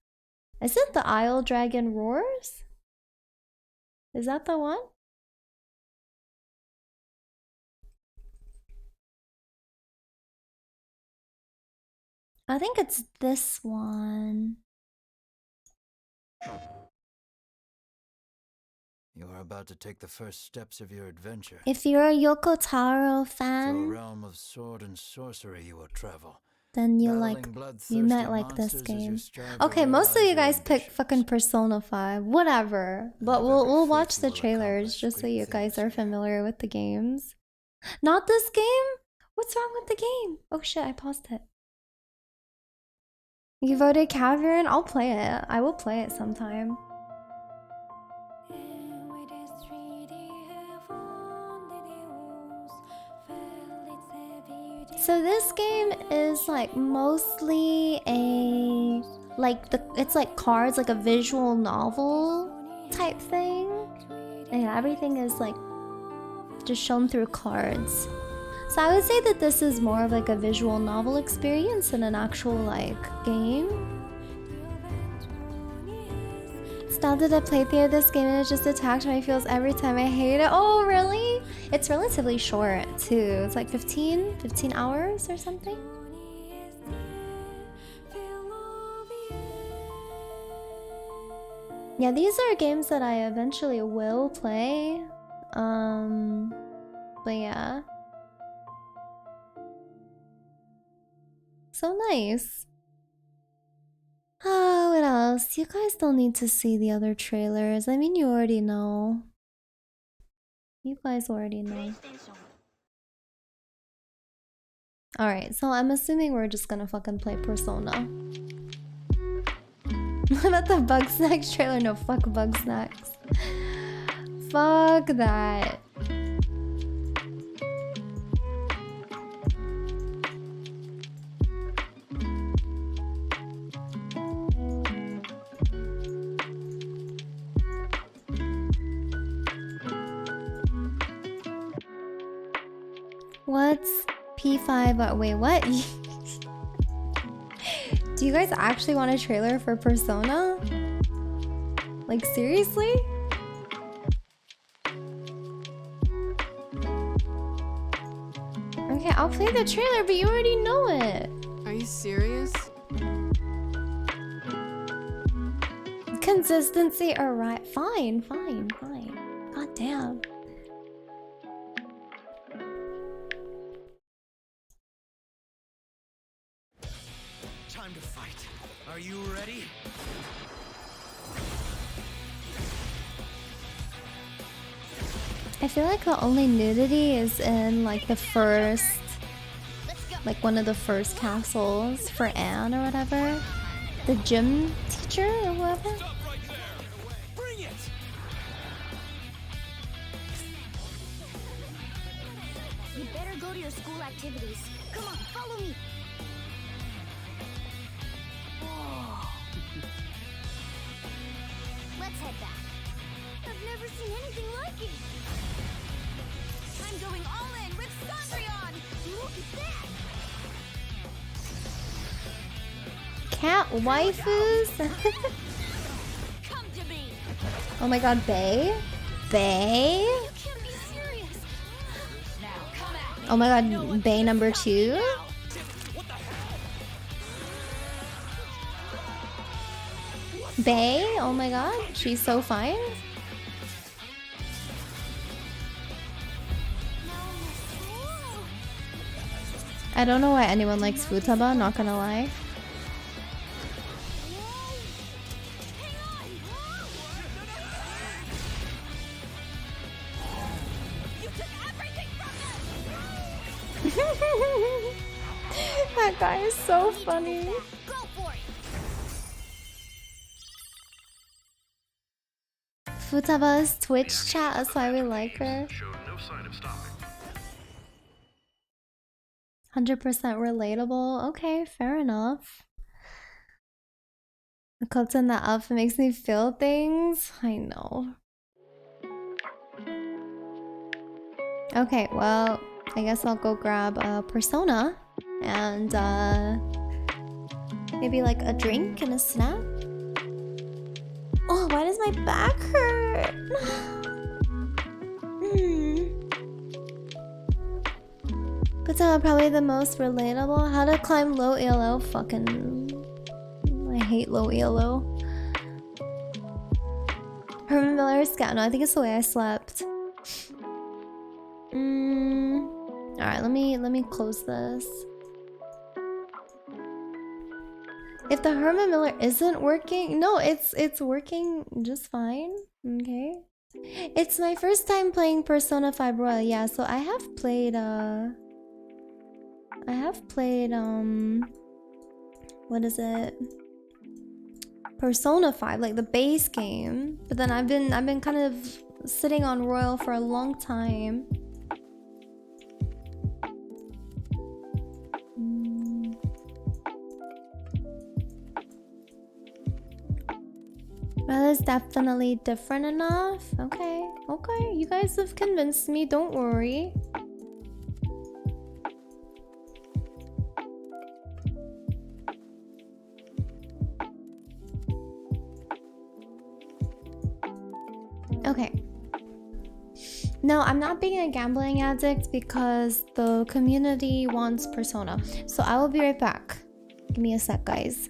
Is it the Isle Dragon Roars? Is that the one? I think it's this one. are about to take the first steps of your adventure. If you're a Yoko Taro To a fan, realm of sword and sorcery you will travel. then you Battling bloodthirsty might like this monsters as you game. strive to Okay, most of realize you your guys picked ambitions. fucking Persona 5. Whatever. But Not we'll every watch faithful the will trailers accomplish just so great you guys things are here. familiar with the games. Not this game? What's wrong with the game? Oh shit, I paused it. You voted Cavern? I'll play it. I will play it sometime. So this game is like mostly a it's like cards, like a visual novel type thing. And yeah, everything is like just shown through cards. So I would say that this is more of like a visual novel experience than an actual like game. Started a playthrough this game and it just attacks my feels every time. I hate it. Oh really? It's relatively short too. It's like 15 hours or something. Yeah, these are games that I eventually will play. But yeah. So nice. Oh, what else? You guys don't need to see the other trailers. I mean, you already know. You guys already know. Alright, so I'm assuming we're just gonna fucking play Persona. What about the Bugsnax trailer? No, fuck Bugsnax. Fuck that. What's P5? Wait, what? Do you guys actually want a trailer for Persona? Like, seriously? Okay, I'll play the trailer, but you already know it. Are you serious? Consistency, alright. Fine. God damn. Time to fight. Are you ready? I feel like the only nudity is in like the first, like one of the first castles for Anne or whatever. The gym teacher or whoever. Bring it! You better go to your school activities. Come on, follow me. Let's head back. I've never seen anything like it. I'm going all in with Cendrillon. Look at that. Cat waifus? Come to me. Oh my god, Bae? Bae? You can't be serious. Now come at me. Oh my god, Bae number 2? Bae? Oh my god, she's so fine. I don't know why anyone likes Futaba, not gonna lie. That guy is so funny. Go for it. Futaba's Twitch chat, that's why we like her. 100% relatable. Okay, fair enough. The coats in that outfit makes me feel things. I know. Okay, well, I guess I'll go grab a Persona and maybe like a drink and a snack. Oh, why does my back hurt? But probably the most relatable. How to climb low ELO? Fucking, I hate low ELO. Herman Miller scout. No, I think it's the way I slept. Alright, let me close this. If the Herman Miller isn't working, no, it's working just fine. Okay. It's my first time playing Persona 5 Royal. Yeah, so I have played what is it? Persona 5, like the base game. But then I've been kind of sitting on Royal for a long time. Well, it's definitely different enough. Okay, okay. You guys have convinced me, don't worry. Okay. No, I'm not being a gambling addict because the community wants Persona. So I will be right back. Give me a sec, guys.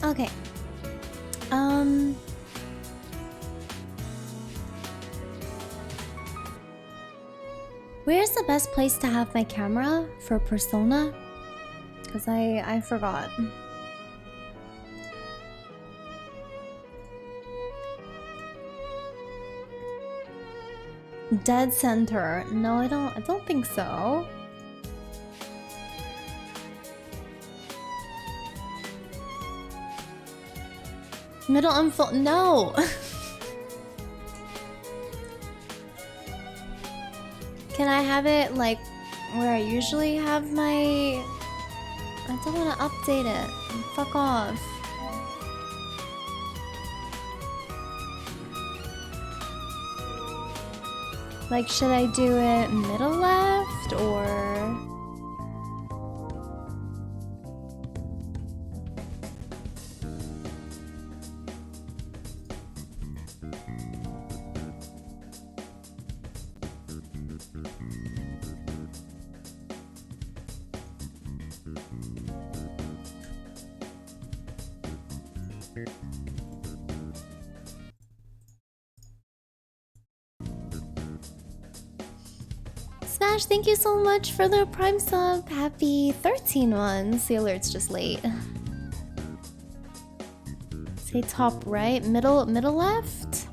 Okay. Where's the best place to have my camera for Persona? Because I forgot. Dead center. No, I don't think so. Middle unfold. No. Can I have it like where I usually have my... I don't want to update it. Fuck off. Like, should I do it middle left or... Smash, thank you so much for the Prime sub. Happy 13 ones. The alert's just late. Say top right, middle left?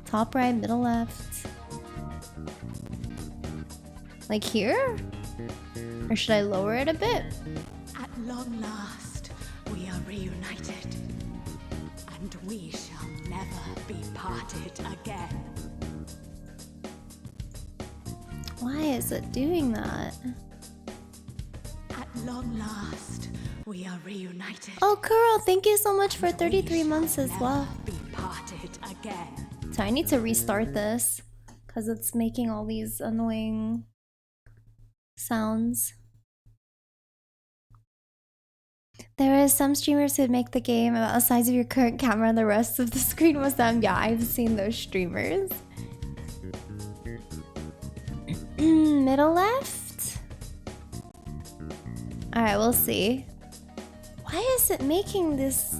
Top right, middle left. Like here? Or should I lower it a bit? At long last, we are reunited. And we shall never be parted again. Why is it doing that? At long last, we are reunited. Oh, Kuro, thank you so much for 33 months as well. Be parted again. So I need to restart this because it's making all these annoying sounds. There is some streamers who make the game about the size of your current camera and the rest of the screen was down. Yeah, I've seen those streamers. Middle left? Alright, we'll see. Why is it making this...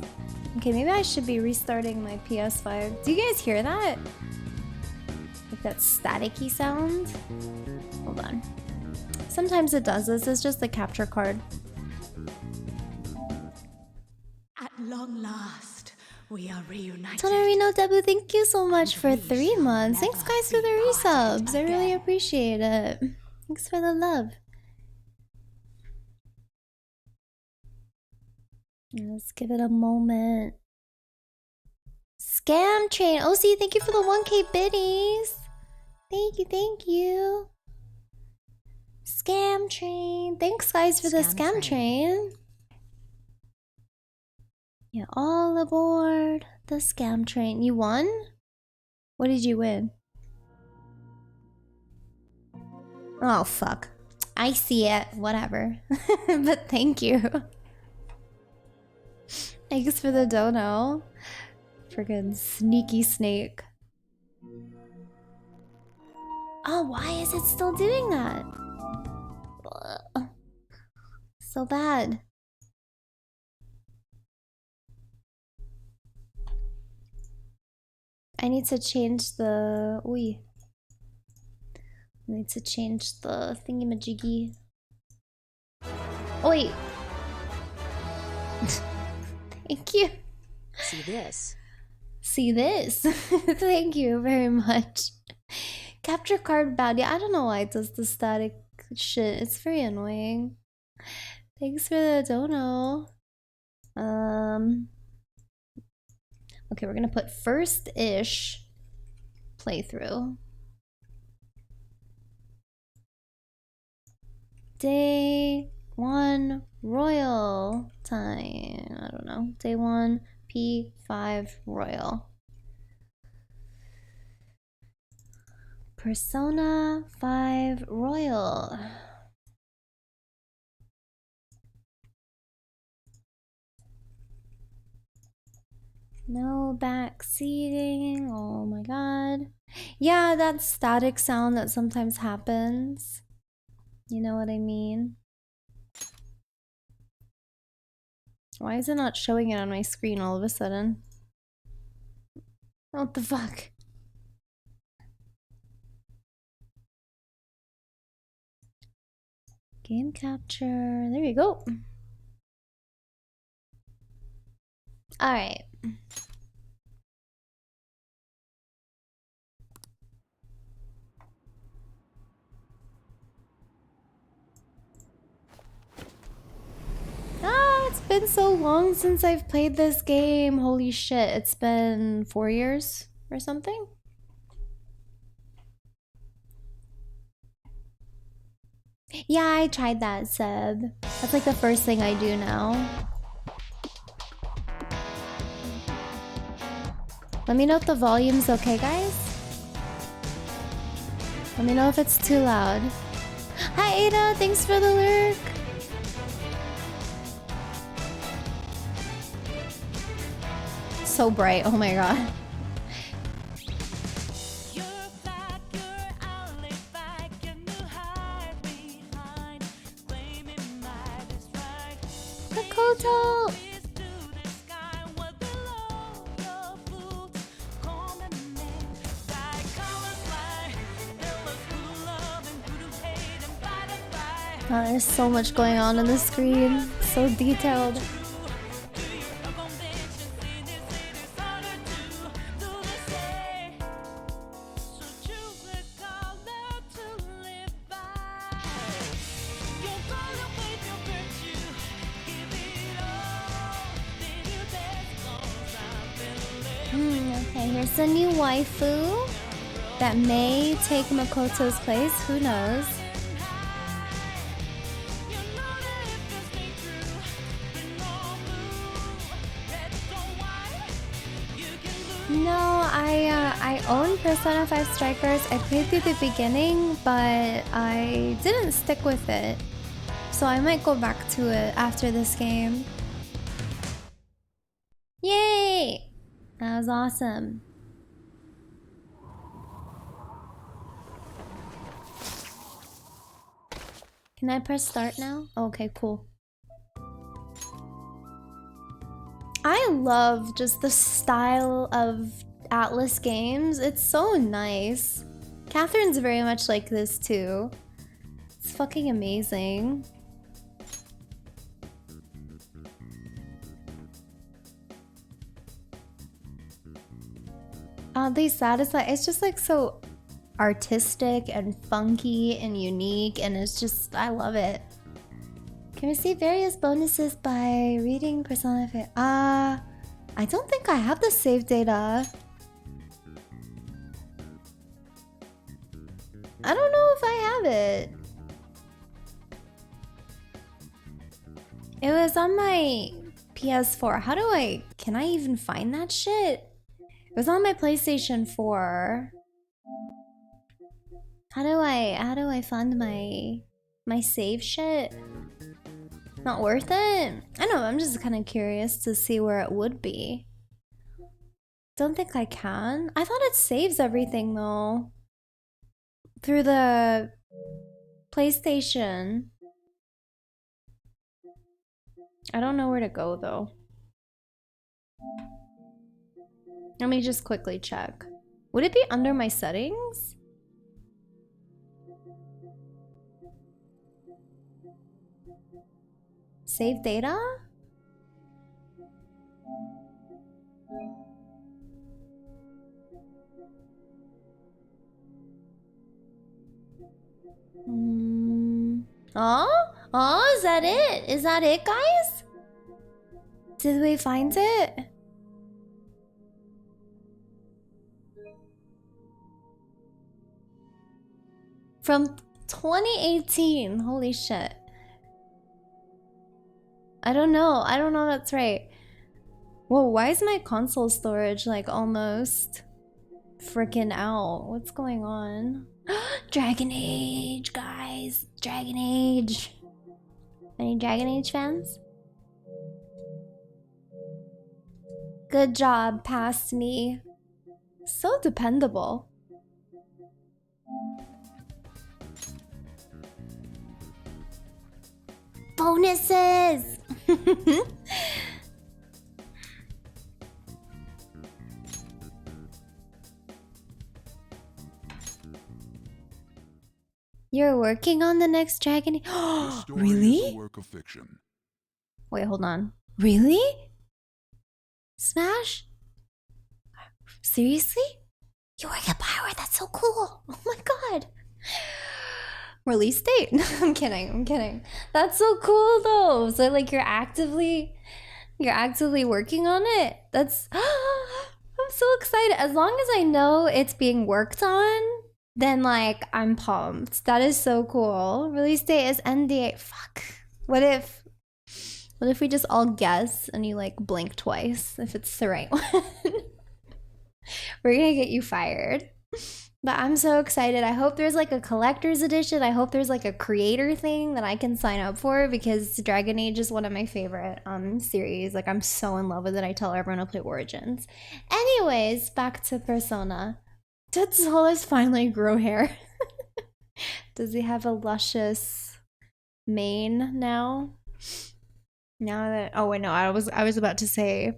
Okay, maybe I should be restarting my PS5. Do you guys hear that? Like that staticky sound? Hold on. Sometimes it does. This is just the capture card. At long last, we are reunited. Tonarino Debu, thank you so much for 3 months. Thanks guys for the resubs. I really appreciate it. Thanks for the love. Let's give it a moment. Scam Train. OC, thank you for the 1K biddies. Thank you. Scam Train. Thanks guys for the Scam Train. Yeah, all aboard the Scam Train. You won? What did you win? Oh, fuck. I see it. Whatever. But thank you. Thanks for the dono. Friggin' sneaky snake. Oh, why is it still doing that? Ugh. So bad. I need to change the... Oi. I need to change the thingy-majiggy. Oh, wait. Thank you. See this? See this? Thank you very much. Capture card bad. Yeah, I don't know why it does the static shit. It's very annoying. Thanks for the dono. Okay, we're gonna put first-ish playthrough. Day 1 Royal time. I don't know. Day 1 P5 Royal. Persona 5 Royal. No back seating. Oh my god. Yeah, that static sound that sometimes happens. You know what I mean? Why is it not showing it on my screen all of a sudden? What the fuck? Game capture. There you go. Alright. Ah, it's been so long since I've played this game. Holy shit, it's been 4 years or something? Yeah, I tried that, Seb. That's like the first thing I do now. Let me know if the volume's okay, guys. Let me know if it's too loud. Hi, Ada. Thanks for the lurk. So bright. Oh my god. Makoto! Oh, there's so much going on the screen. So detailed. Okay, here's a new waifu that may take Makoto's place. Who knows? No, I own Persona 5 Strikers. I played through the beginning, but I didn't stick with it. So I might go back to it after this game. Yay! That was awesome. Can I press start now? Okay, cool. I love just the style of Atlas games. It's so nice. Catherine's very much like this too. It's fucking amazing. Oddly satisfying. It's just like so artistic and funky and unique, and it's just, I love it. Can receive various bonuses by reading Persona 5. I don't think I have the save data. I don't know if I have it. It was on my PS4. How do I... Can I even find that shit? It was on my PlayStation 4. How do I fund my save shit? Not worth it? I know, I'm just kind of curious to see where it would be. Don't think I can. I thought it saves everything though. Through the PlayStation. I don't know where to go though. Let me just quickly check. Would it be under my settings? Save data? Oh, is that it? Is that it, guys? Did we find it? From 2018. Holy shit. I don't know. I don't know that's right. Whoa, why is my console storage like almost freaking out? What's going on? Dragon Age, guys. Dragon Age. Any Dragon Age fans? Good job, past me. So dependable. Bonuses! You're working on the next Dragon Age? This story Really? is a work of fiction. Wait, hold on. Really? Smash? Seriously? You work at Bioware? That's so cool. Oh my god. Release date? I'm kidding. That's so cool though. So like you're actively working on it. That's I'm so excited. As long as I know it's being worked on, then like I'm pumped. That is so cool. Release date is NDA. Fuck. What if we just all guess and you like blink twice if it's the right one? We're gonna get you fired. But I'm so excited. I hope there's like a collector's edition. I hope there's like a creator thing that I can sign up for because Dragon Age is one of my favorite series. Like I'm so in love with it. I tell everyone to play Origins. Anyways, back to Persona. Tetsuo's finally grow hair. Does he have a luscious mane now? Now that oh wait no, I was about to say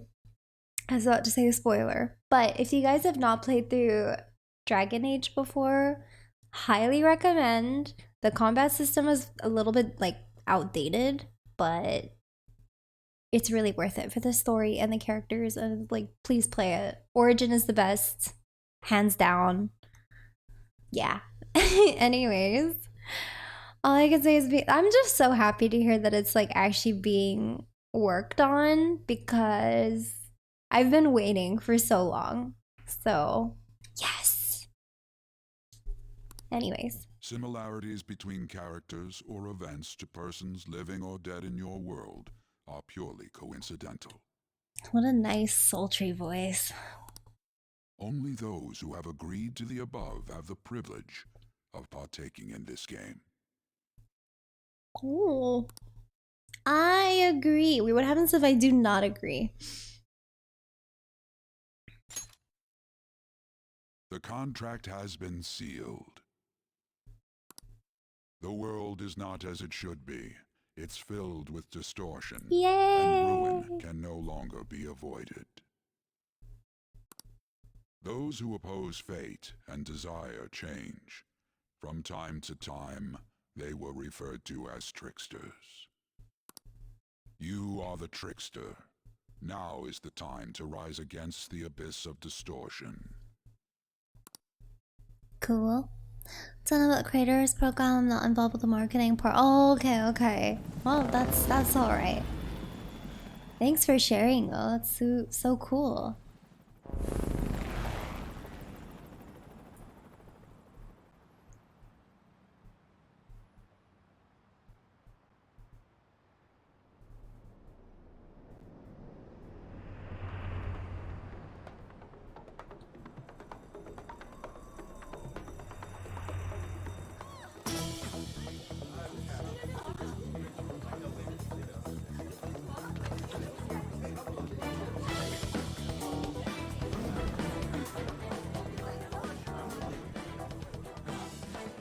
a spoiler. But if you guys have not played through Dragon Age before, highly recommend. The combat system is a little bit like outdated, but it's really worth it for the story and the characters, and like please play it. Origin is the best, hands down. Yeah. Anyways, all I can say is I'm just so happy to hear that it's like actually being worked on because I've been waiting for so long. So yes. Anyways. Similarities between characters or events to persons living or dead in your world are purely coincidental. What a nice, sultry voice. Only those who have agreed to the above have the privilege of partaking in this game. Cool. I agree. Wait, what happens if I do not agree? The contract has been sealed. The world is not as it should be. It's filled with distortion. Yay! And ruin can no longer be avoided. Those who oppose fate and desire change. From time to time, they were referred to as tricksters. You are the trickster. Now is the time to rise against the abyss of distortion. Cool. Don't know about the creators program. I'm not involved with the marketing part. Oh, okay. Well, that's all right. Thanks for sharing, though. That's so cool.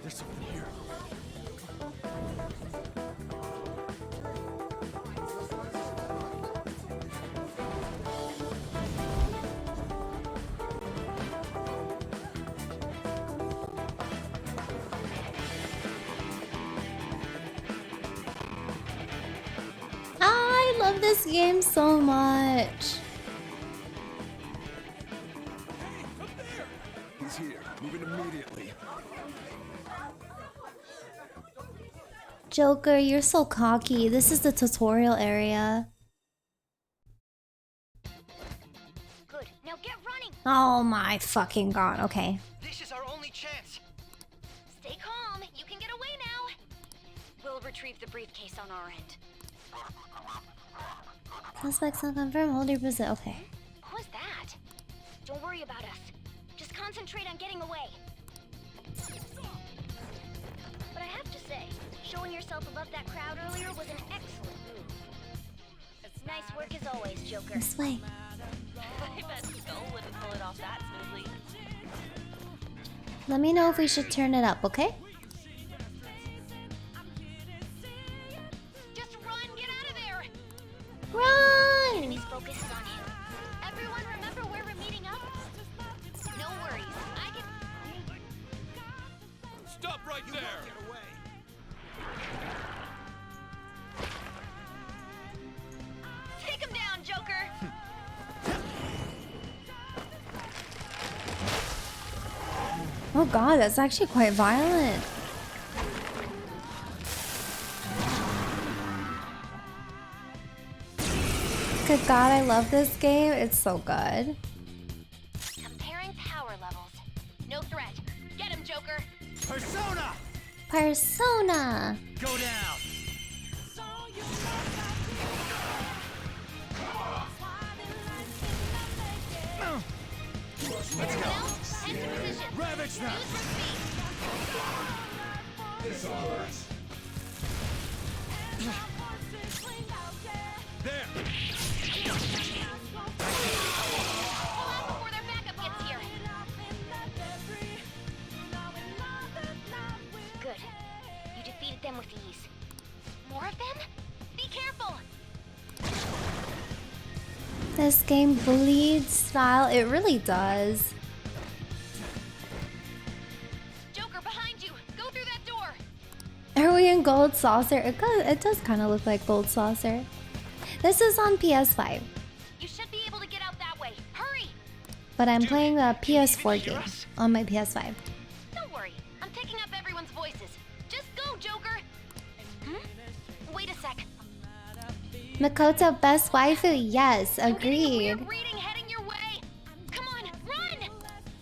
There's something here. I love this game so much. He's here. Moving immediately. Joker, you're so cocky. This is the tutorial area. Good. Now get running. Oh my fucking god. Okay. This is our only chance. Stay calm. You can get away now. We'll retrieve the briefcase on our end. Suspects not confirmed. Hold your position. Okay. What was that? Don't worry about us. Just concentrate on getting away. But I have to say, showing yourself above that crowd earlier was an excellent move. Nice work as always, Joker. This way. I bet Skull wouldn't pull it off that smoothly. Let me know if we should turn it up, okay? Just run! Get out of there! Run! Enemy's focus is on him. Everyone remember where we're meeting up? No worries. I can... Stop right there! Oh god, that's actually quite violent. Good god, I love this game. It's so good. Comparing power levels. No threat. Get him, Joker. Persona! Persona! Go down! Let's go! Ravage them! This hurts. There! Before their backup gets here. Good. You defeated them with ease. More of them? Be careful! This game bleeds style. It really does. Joker, behind you! Go through that door! Are we in Gold Saucer? It does kind of look like Gold Saucer. This is on PS5. You should be able to get out that way. Hurry! But I'm playing the PS4 game on my PS5. Don't worry. I'm picking up everyone's voices. Just go, Joker! Wait a sec. Makoto best waifu? Yes, agreed. Reading heading your way. Come on, run!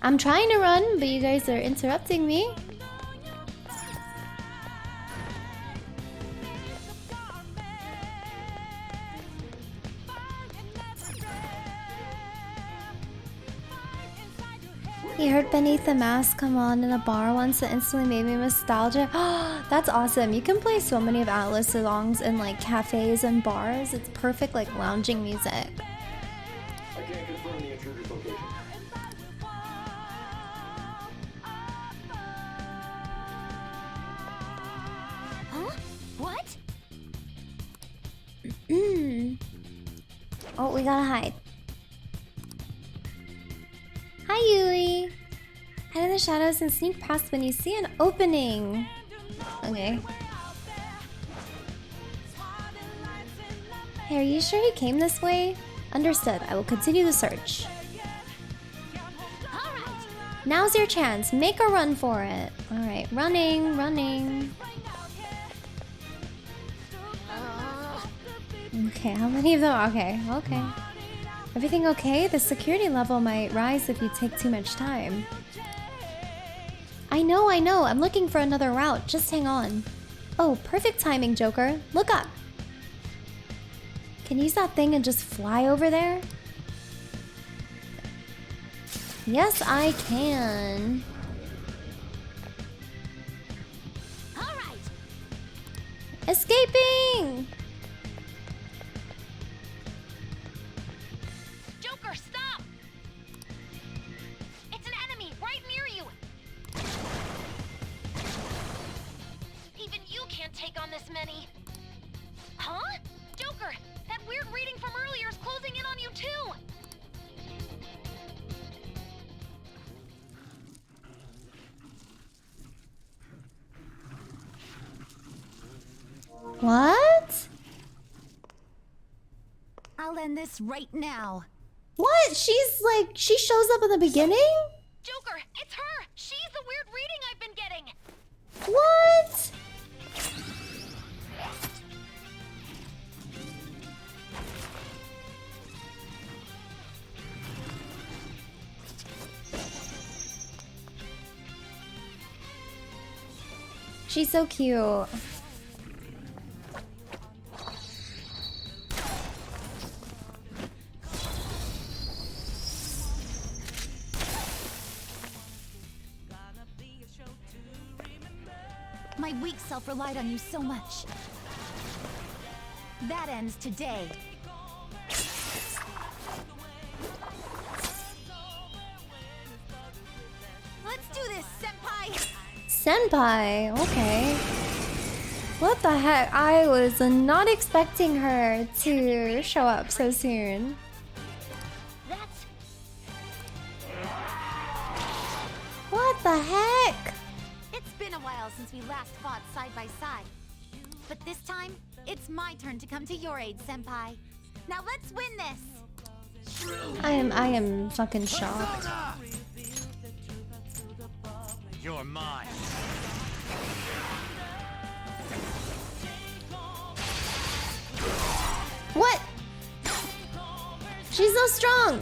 I'm trying to run, but you guys are interrupting me. He heard Beneath the Mask come on in a bar once that instantly made me nostalgic. That's awesome. You can play so many of Atlas songs in like cafes and bars. It's perfect like lounging music. I can't confirm the intruder's location. Huh? What? Oh, we gotta hide. Hi, Yui. Hide in the shadows and sneak past when you see an opening. Okay. Hey, are you sure he came this way? Understood. I will continue the search. Now's your chance. Make a run for it. Alright, running, running. Okay, how many of them? Okay, okay. Everything okay? The security level might rise if you take too much time. I know. I'm looking for another route. Just hang on. Oh, perfect timing, Joker. Look up. Can you use that thing and just fly over there? Yes, I can. All right. Escaping! Joker, stop! It's an enemy right near you. Even you can't take on this many. Huh? Joker, that weird reading from earlier is closing in on you too. What? I'll end this right now. What? She's like, she shows up in the beginning? Joker, it's her! She's the weird reading I've been getting! What? She's so cute. My weak self relied on you so much. That ends today. Let's do this, Senpai! Senpai, okay. What the heck? I was not expecting her to show up so soon. That's... What the heck? It's been a while since we last fought side by side. But this time, it's my turn to come to your aid, Senpai. Now let's win this! I am fucking shocked. You're mine. What? She's so strong.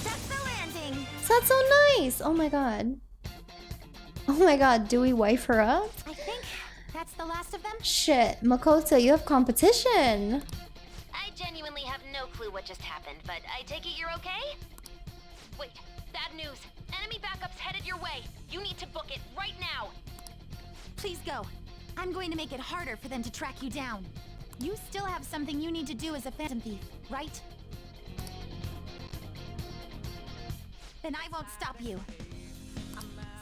That's the landing. That's so nice. Oh my god. Oh my god, do we wife her up? I think that's the last of them. Shit, Makoto, you have competition. I genuinely have no clue what just happened, but I take it you're okay? Wait, bad news. Enemy backup's headed your way. You need to book it right now. Please go. I'm going to make it harder for them to track you down. You still have something you need to do as a Phantom Thief, right? Then I won't stop you.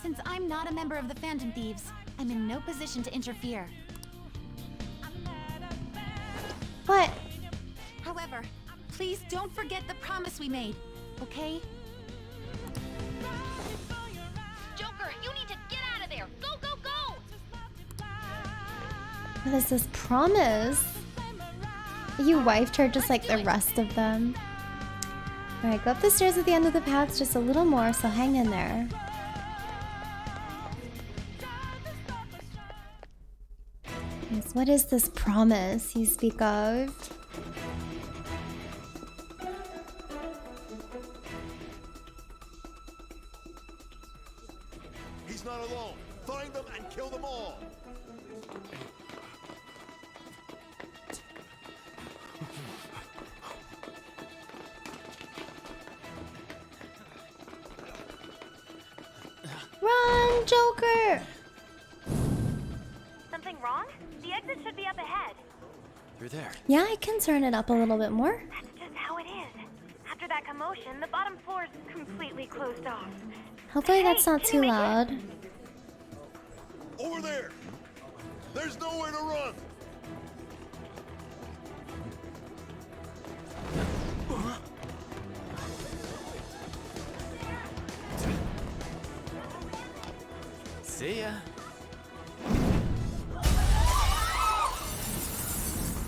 Since I'm not a member of the Phantom Thieves, I'm in no position to interfere. What? However, please don't forget the promise we made, okay? Joker, you need to get out of there. Go, go, go! What is this promise? You wifed her just like the rest of them. Alright, go up the stairs at the end of the path just a little more, so hang in there. Yes, what is this promise you speak of? He's not alone. Find them and kill them all. Run, Joker! Something wrong? The exit should be up ahead. You're there. Yeah, I can turn it up a little bit more. That's just how it is. After that commotion, the bottom floor's completely closed off. Hopefully that's not too loud. Over there. There's nowhere to run. See ya.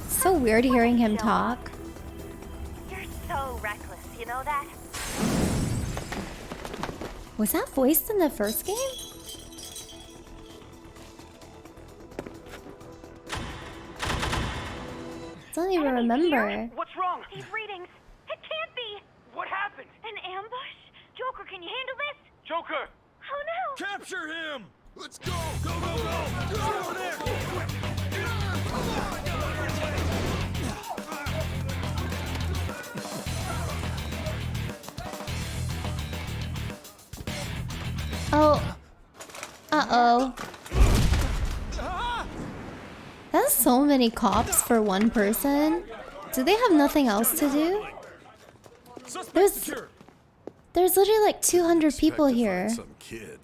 So weird hearing him talk. You're so reckless, you know that? Was that voiced in the first game? I don't even remember. What's wrong? These readings. It can't be. What happened? An ambush? Joker, can you handle this? Joker! Oh no! Capture him. Let's go. Go, go, go. Go over there. Oh. Uh-oh. That's so many cops for one person. Do they have nothing else to do? There's literally like 200 people here. Some kid.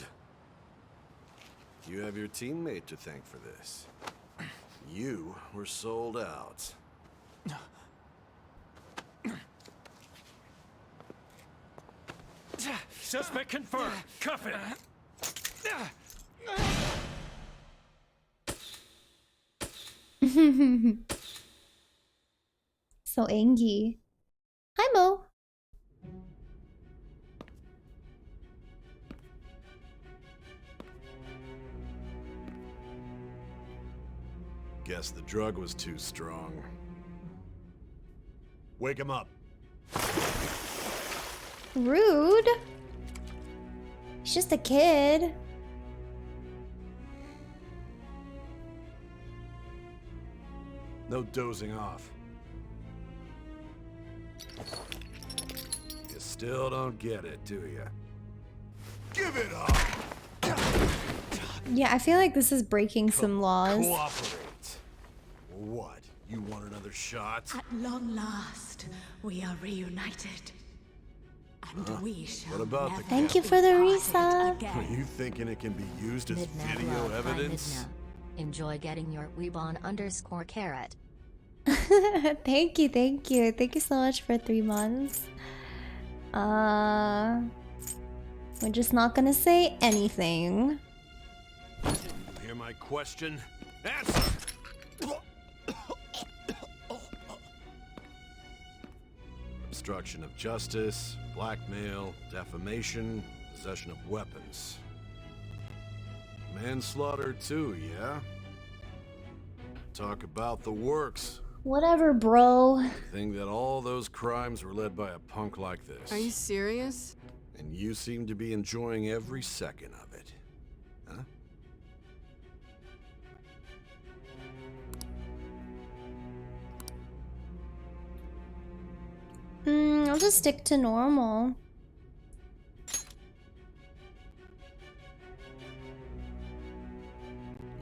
You have your teammate to thank for this. You were sold out. Suspect confirmed. Cuff it. So angry. Hi, Mo. Guess the drug was too strong. Wake him up. Rude. He's just a kid. No dozing off. You still don't get it, do you? Give it up! Yeah, I feel like this is breaking some laws. Cooperate. What? You want another shot? At long last, we are reunited. And we shall What about the Thank you for the resub. Are you thinking it can be used as Midnight video love by evidence? Midna. Enjoy getting your Weebon_carrot. Thank you, thank you. Thank you so much for 3 months. We're just not gonna say anything. Hear my question? Answer! obstruction of justice, blackmail, defamation, possession of weapons. Manslaughter too, yeah? Talk about the works. Whatever, bro. Think that all those crimes were led by a punk like this. Are you serious? And you seem to be enjoying every second of it. Huh? I'll just stick to normal.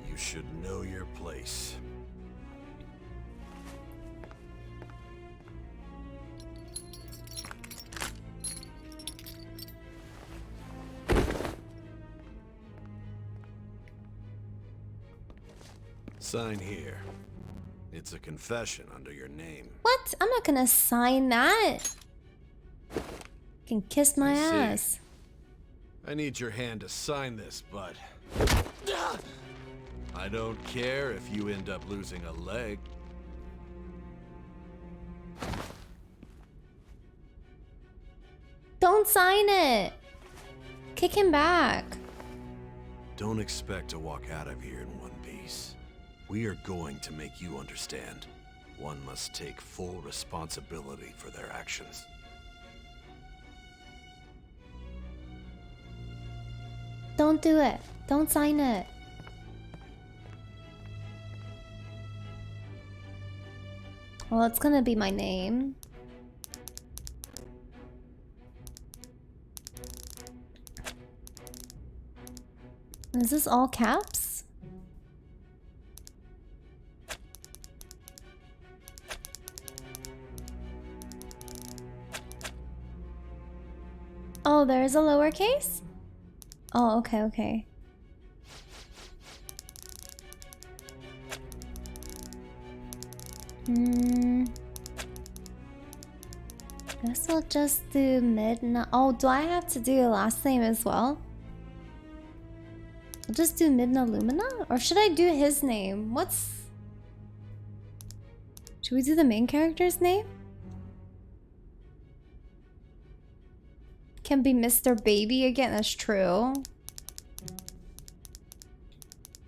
You should know your place. Sign here. It's a confession under your name. What? I'm not gonna sign that. You can kiss my I see. ass. I need your hand to sign this, but I don't care if you end up losing a leg. Don't sign it. Kick him back. Don't expect to walk out of here in one piece. We are going to make you understand. One must take full responsibility for their actions. Don't do it. Don't sign it. Well, it's gonna be my name. Is this all caps? Oh, there's a lowercase? Oh, okay, okay. Guess we'll just do midnight. Oh, do I have to do a last name as well? I'll just do Midna Lumina? Or should I do his name? Should we do the main character's name? Can be Mr. Baby again, that's true.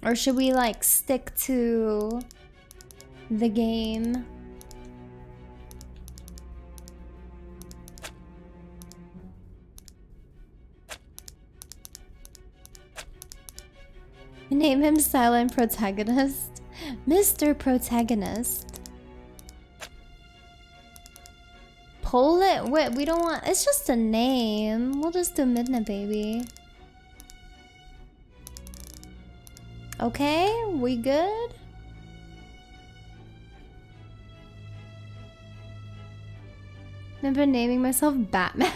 Or should we like stick to the game? Name him Silent Protagonist. Mr. Protagonist. Pull it? Wait, we don't want... It's just a name. We'll just do Midna Baby. Okay, we good? Never naming myself Batman.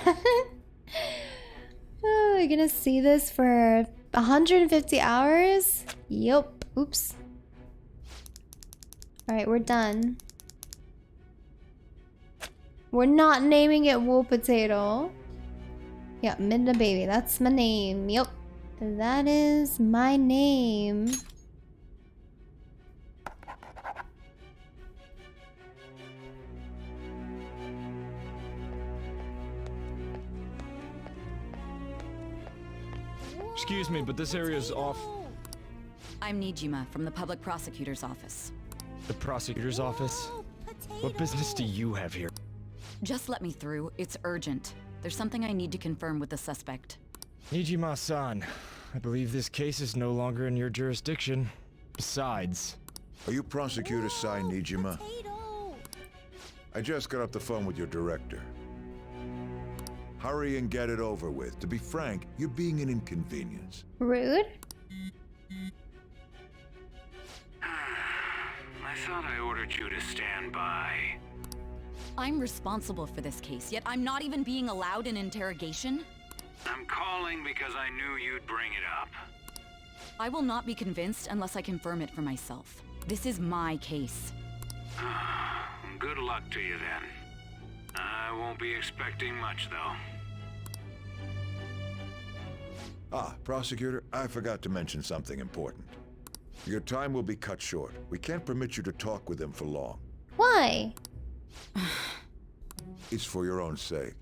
Oh, you're gonna see this for 150 hours? Yup. Oops. Alright, we're done. We're not naming it Wool Potato. Yep, Midna Baby. That's my name. Yup. That is my name. Excuse me, but this area is off. I'm Nijima from the public prosecutor's office. The prosecutor's office? What business do you have here? Just let me through. It's urgent. There's something I need to confirm with the suspect. Nijima-san, I believe this case is no longer in your jurisdiction. Besides... Are you Prosecutor Sai Nijima? I just got off the phone with your director. Hurry and get it over with. To be frank, you're being an inconvenience. Rude. I thought I ordered you to stand by. I'm responsible for this case, yet I'm not even being allowed an interrogation? I'm calling because I knew you'd bring it up. I will not be convinced unless I confirm it for myself. This is my case. Good luck to you then. I won't be expecting much, though. Ah, Prosecutor, I forgot to mention something important. Your time will be cut short. We can't permit you to talk with him for long. Why? It's for your own sake.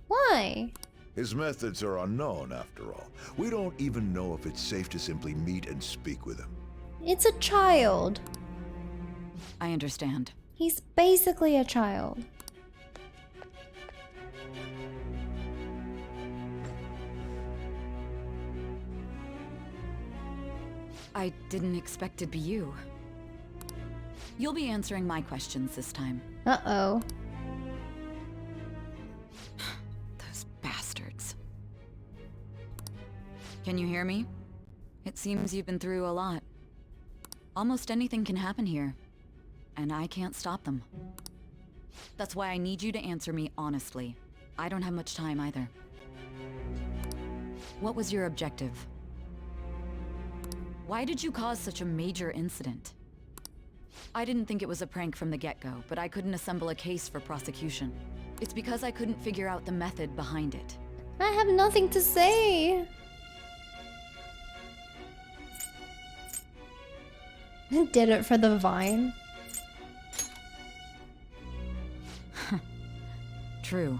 Why? His methods are unknown, after all. We don't even know if it's safe to simply meet and speak with him. It's a child. I understand. He's basically a child. I didn't expect it'd be you. You'll be answering my questions this time. Uh-oh. Those bastards. Can you hear me? It seems you've been through a lot. Almost anything can happen here, and I can't stop them. That's why I need you to answer me honestly. I don't have much time either. What was your objective? Why did you cause such a major incident? I didn't think it was a prank from the get-go, but I couldn't assemble a case for prosecution. It's because I couldn't figure out the method behind it. I have nothing to say. Did it for the Vine. True.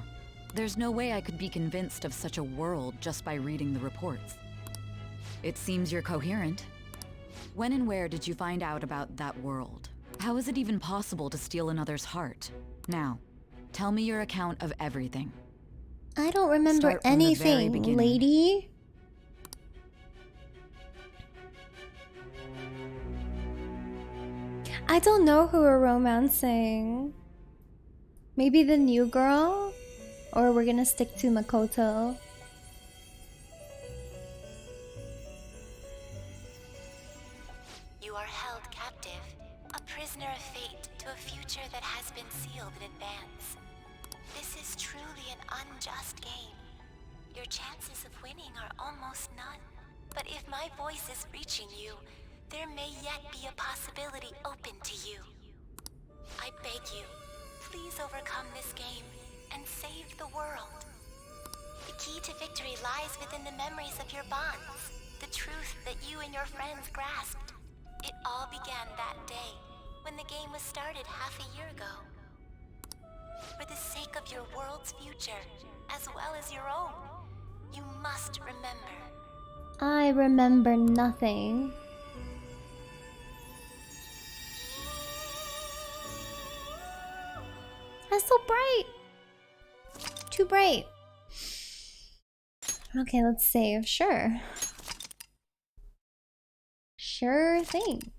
There's no way I could be convinced of such a world just by reading the reports. It seems you're coherent. When and where did you find out about that world? How is it even possible to steal another's heart? Now, tell me your account of everything. I don't remember Start from the very anything, beginning. lady. I don't know who we're romancing. Maybe the new girl? Or we're gonna stick to Makoto. You are held captive, a prisoner of fate to a future that has been sealed in advance. This is truly an unjust game. Your chances of winning are almost none. But if my voice is reaching you, there may yet be a possibility open to you. I beg you, please overcome this game and save the world. The key to victory lies within the memories of your bonds, the truth that you and your friends grasped. It all began that day, when the game was started half a year ago. For the sake of your world's future, as well as your own, you must remember. I remember nothing. That's so bright. Too bright. Okay, let's save. Sure. Sure thing.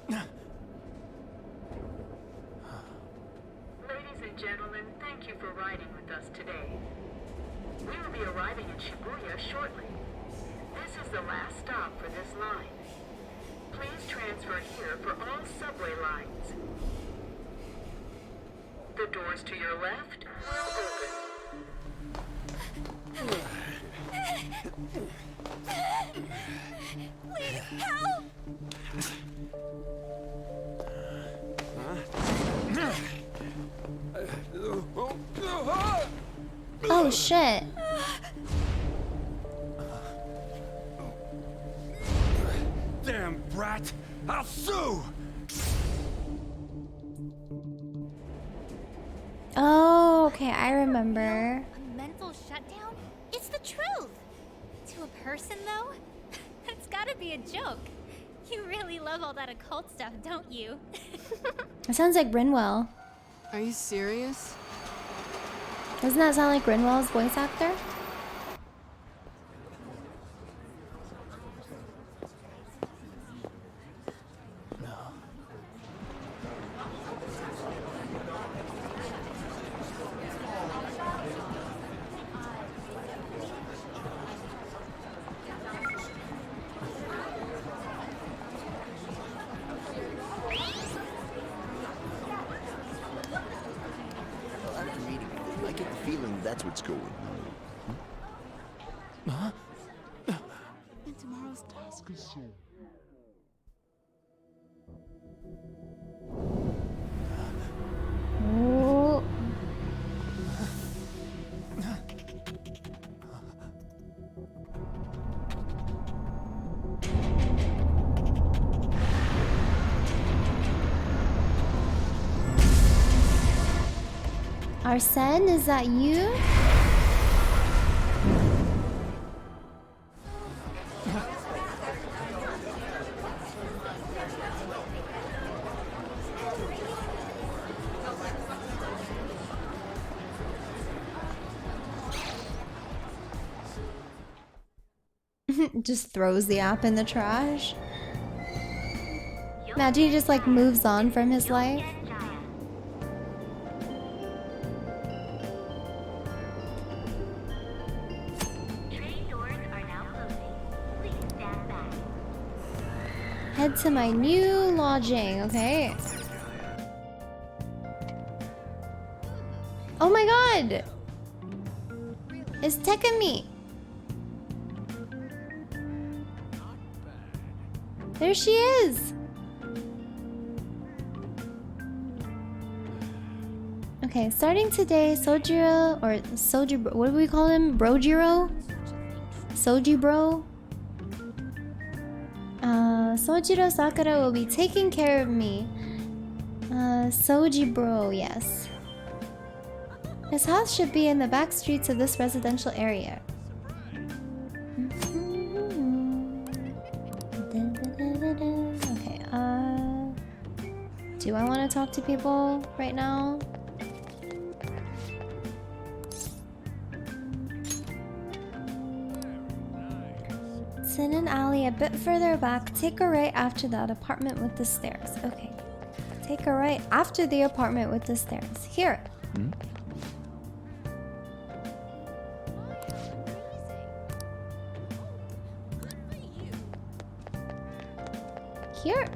Ladies and gentlemen, thank you for riding with us today. We will be arriving in Shibuya shortly. This is the last stop for this line. Please transfer here for all subway lines. The doors to your left will open. Please help! Oh shit. Damn brat! I'll sue! Oh, okay, I remember. A mental shutdown? It's the truth! To a person, though? That's gotta be a joke. You really love all that occult stuff, don't you? It sounds like Rinwell. Are you serious? Doesn't that sound like Rinwell's voice actor? After meeting you, I get the feeling that's what's going on. Huh? And tomorrow's task is so... Oh. Arsene, is that you? Just throws the app in the trash. Imagine he just like moves on from his life. Head to my new lodging, okay? Oh my god! It's taking me. There she is! Okay, starting today, Sojiro, or Soji, what do we call him? Brojiro? Soji bro? Sojiro Sakura will be taking care of me. Soji bro, yes. His house should be in the back streets of this residential area. Okay, do I want to talk to people right now? It's in an alley a bit further back. Take a right after that apartment with the stairs. Okay. Take a right after the apartment with the stairs. Here. Here.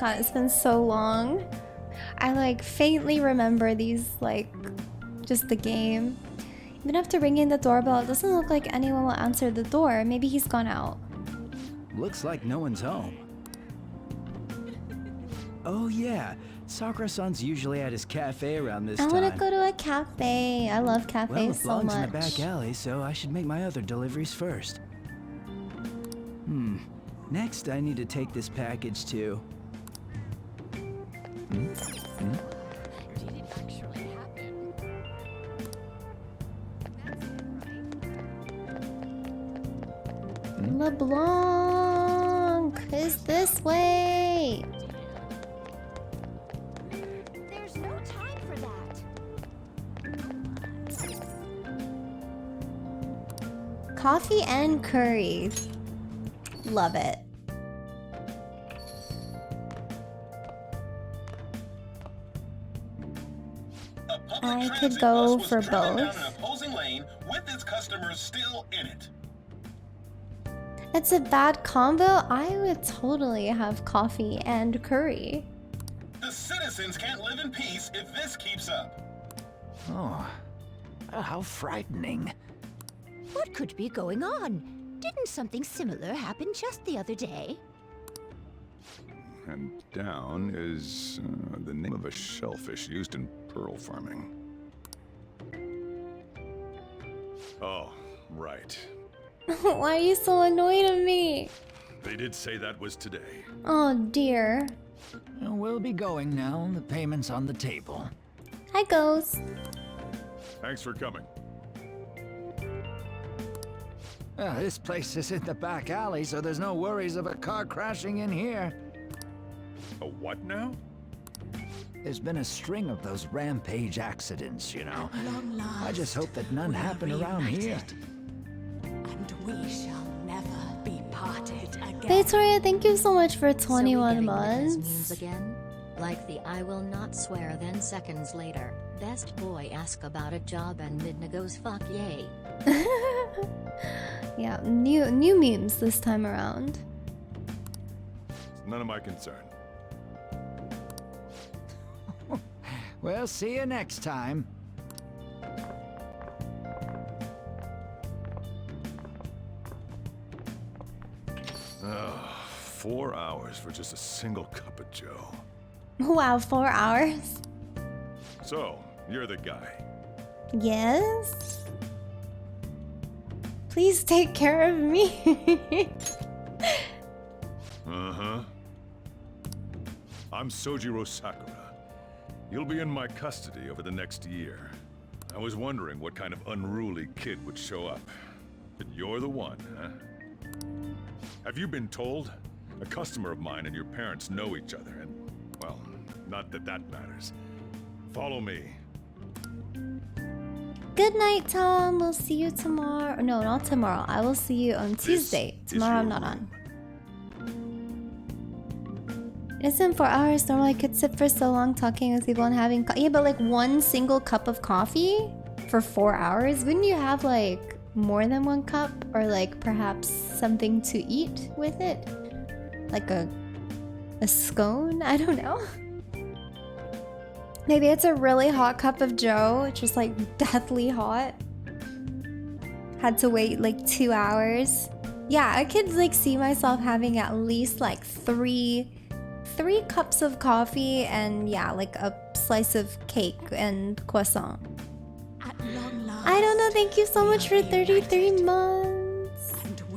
God, it's been so long. I like faintly remember these, like, just the game. Even after ringing the doorbell, it doesn't look like anyone will answer the door. Maybe he's gone out. Looks like no one's home. Oh yeah, Sakura-san's usually at his cafe around this time. I want to go to a cafe. I love cafes Well, it so belongs much. in the back alley, so I should make my other deliveries first. Next, I need to take this package to... LeBlanc is this way. There's no time for that. Coffee and curry. Love it. I could go for both. With its customers still in it. It's a bad combo. I would totally have coffee and curry. The citizens can't live in peace if this keeps up. Oh, how frightening. What could be going on? Didn't something similar happen just the other day? And down is the name of a shellfish used in pearl farming. Oh, right. Why are you so annoyed at me? They did say that was today. Oh dear. We'll be going now. The payment's on the table. Hi, Ghost. Thanks for coming. This place is in the back alley, so there's no worries of a car crashing in here. A what now? There's been a string of those rampage accidents, you know. At long last, I just hope that none we are happen around here. And we shall never be parted again. Victoria, thank you so much for So we 21 getting the months. best memes again? Like the I will not swear then seconds later, best boy ask about a job and Midna goes fuck yay. Yeah, new memes this time around. None of my concern. We'll see you next time. Oh, 4 hours for just a single cup of joe. Wow, 4 hours? So, you're the guy. Yes? Please take care of me. Uh-huh. I'm Sojiro Sakura. You'll be in my custody over the next year. I was wondering what kind of unruly kid would show up. But you're the one, huh? Have you been told? A customer of mine and your parents know each other, and, well, not that that matters. Follow me. Good night, Tom. We'll see you tomorrow. No, not tomorrow. I will see you on Tuesday. Tomorrow I'm not on. Isn't 4 hours normal? I could sit for so long talking with people and having yeah, but like one single cup of coffee for 4 hours? Wouldn't you have like more than one cup, or like perhaps something to eat with it? Like a scone? I don't know. Maybe it's a really hot cup of joe, just like deathly hot. Had to wait like 2 hours. Yeah, I could like see myself having at least like three cups of coffee and yeah, like a slice of cake and croissant. I don't know, thank you so much for 33 months.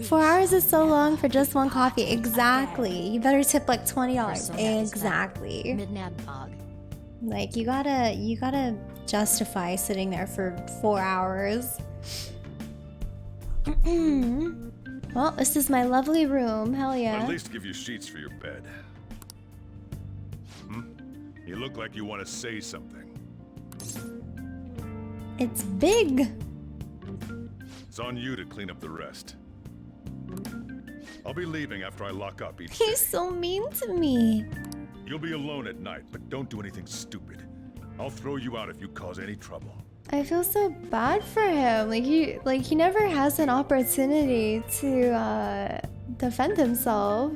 4 hours is so long for just one coffee. Exactly. You better tip like $20. Exactly. Like you gotta justify sitting there for 4 hours. Well, this is my lovely room. Hell yeah. Or at least give you sheets for your bed. You look like you want to say something. It's big. It's on you to clean up the rest. I'll be leaving after I lock up each He's day. so mean to me. You'll be alone at night, but don't do anything stupid. I'll throw you out if you cause any trouble. I feel so bad for him. Like he never has an opportunity to defend himself.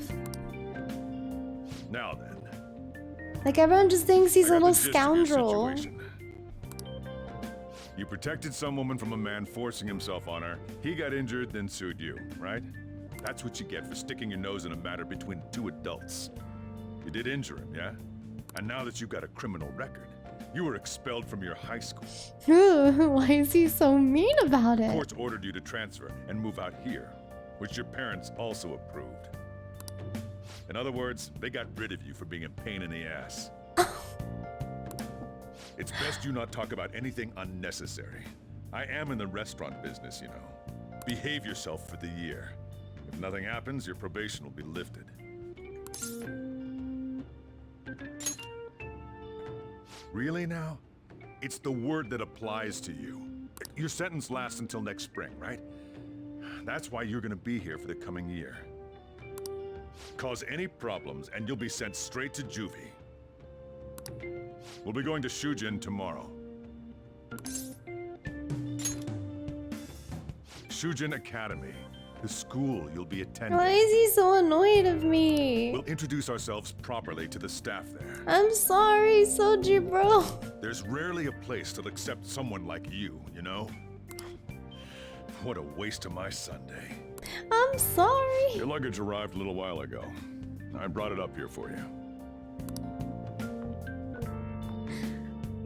Now then. Like everyone just thinks he's a little The gist of your scoundrel. situation. You protected some woman from a man forcing himself on her. He got injured, then sued you, right? That's what you get for sticking your nose in a matter between two adults. You did injure him, yeah? And now that you've got a criminal record, you were expelled from your high school. Why is he so mean about it? Courts ordered you to transfer and move out here, which your parents also approved. In other words, they got rid of you for being a pain in the ass. It's best you not talk about anything unnecessary. I am in the restaurant business, you know. Behave yourself for the year. If nothing happens, your probation will be lifted. Really now? It's the word that applies to you. Your sentence lasts until next spring, right? That's why you're gonna be here for the coming year. Cause any problems and you'll be sent straight to juvie. We'll be going to Shujin tomorrow. Shujin Academy, the school you'll be attending. Why is he so annoyed of me? We'll introduce ourselves properly to the staff there. I'm sorry, Soji bro. There's rarely a place that'll accept someone like you, you know? What a waste of my Sunday. I'm sorry. Your luggage arrived a little while ago. I brought it up here for you.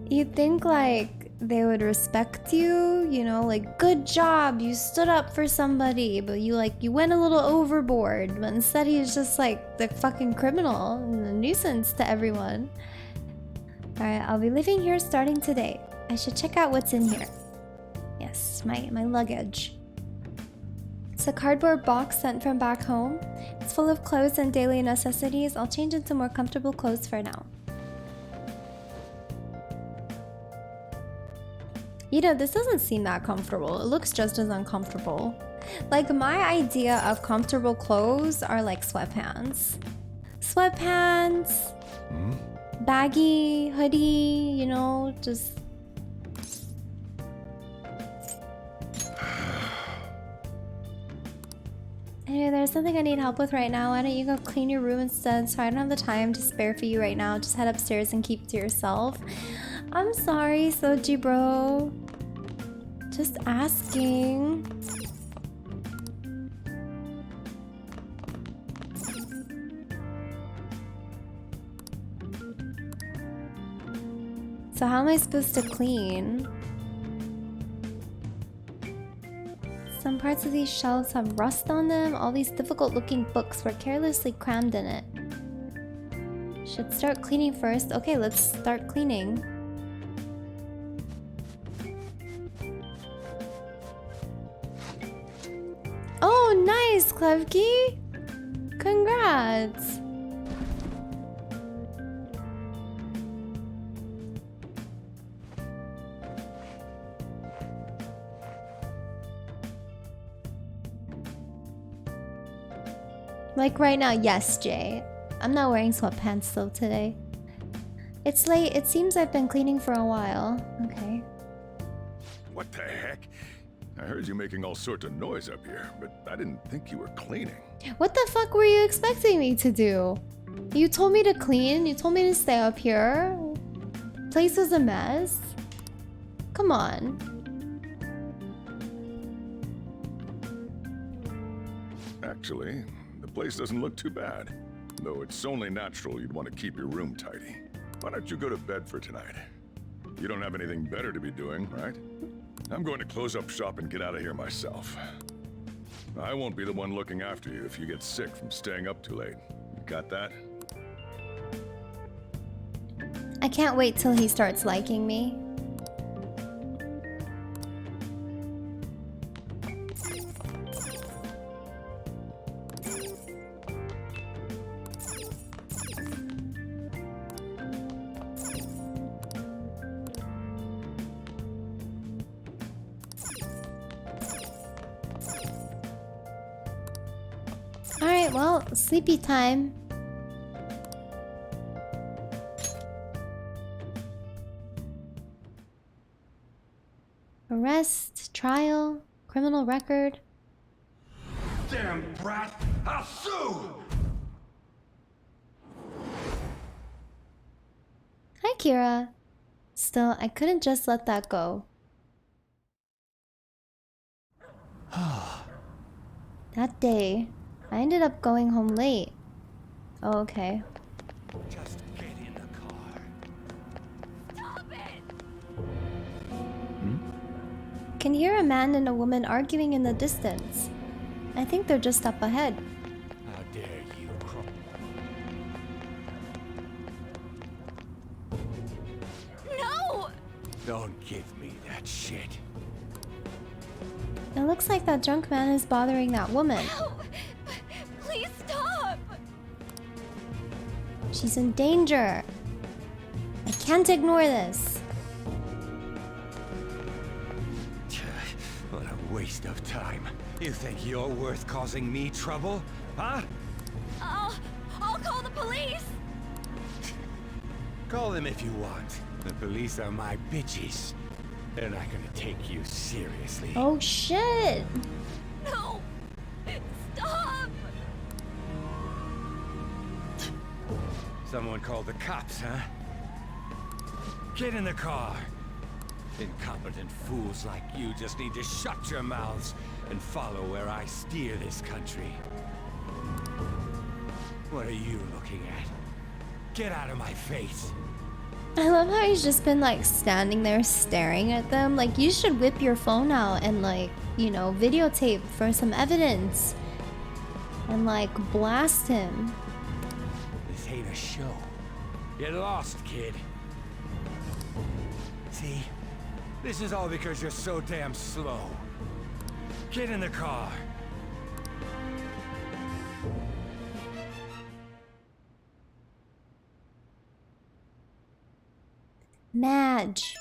You'd think like they would respect you, you know, like good job, you stood up for somebody, but you went a little overboard. But instead he's just like the fucking criminal and a nuisance to everyone. Alright, I'll be living here starting today. I should check out what's in here. Yes, my luggage. It's a cardboard box sent from back home. It's full of clothes and daily necessities. I'll change into more comfortable clothes for now. You know, this doesn't seem that comfortable. It looks just as uncomfortable. Like, my idea of comfortable clothes are like sweatpants. Sweatpants, baggy, hoodie, you know, just... Anyway, there's something I need help with right now. Why don't you go clean your room instead? So I don't have the time to spare for you right now. Just head upstairs and keep to yourself. I'm sorry, Soji bro. Just asking. So how am I supposed to clean? Some parts of these shelves have rust on them. All these difficult looking books were carelessly crammed in it. Should start cleaning first. Okay, let's start cleaning. Oh, nice, Klevki! Congrats! Like right now, yes, Jay. I'm not wearing sweatpants though today. It's late. It seems I've been cleaning for a while. Okay. What the heck? I heard you making all sorts of noise up here, but I didn't think you were cleaning. What the fuck were you expecting me to do? You told me to clean. You told me to stay up here. Place was a mess. Come on. Actually, the place doesn't look too bad. Though it's only natural you'd want to keep your room tidy. Why don't you go to bed for tonight? You don't have anything better to be doing, right? I'm going to close up shop and get out of here myself. I won't be the one looking after you if you get sick from staying up too late. You got that? I can't wait till he starts liking me. Alright, well, sleepy time. Arrest, trial, criminal record. Damn brat! I'll sue! Hi, Kira. Still, I couldn't just let that go. That day, I ended up going home late. Oh, okay. Just get in the car. Stop it! Can hear a man and a woman arguing in the distance. I think they're just up ahead. How dare you, No! Don't give me that shit. It looks like that drunk man is bothering that woman. No! Please stop! She's in danger. I can't ignore this. What a waste of time. You think you're worth causing me trouble? Huh? I'll call the police! Call them if you want. The police are my bitches. They're not gonna take you seriously. Oh shit! No! Stop! Someone called the cops, huh? Get in the car. Incompetent fools like you just need to shut your mouths and follow where I steer this country. What are you looking at? Get out of my face. I love how he's just been like standing there staring at them. Like, you should whip your phone out and like, you know, videotape for some evidence. And like blast him. This ain't a show. Get lost, kid. See? This is all because you're so damn slow. Get in the car. Madge.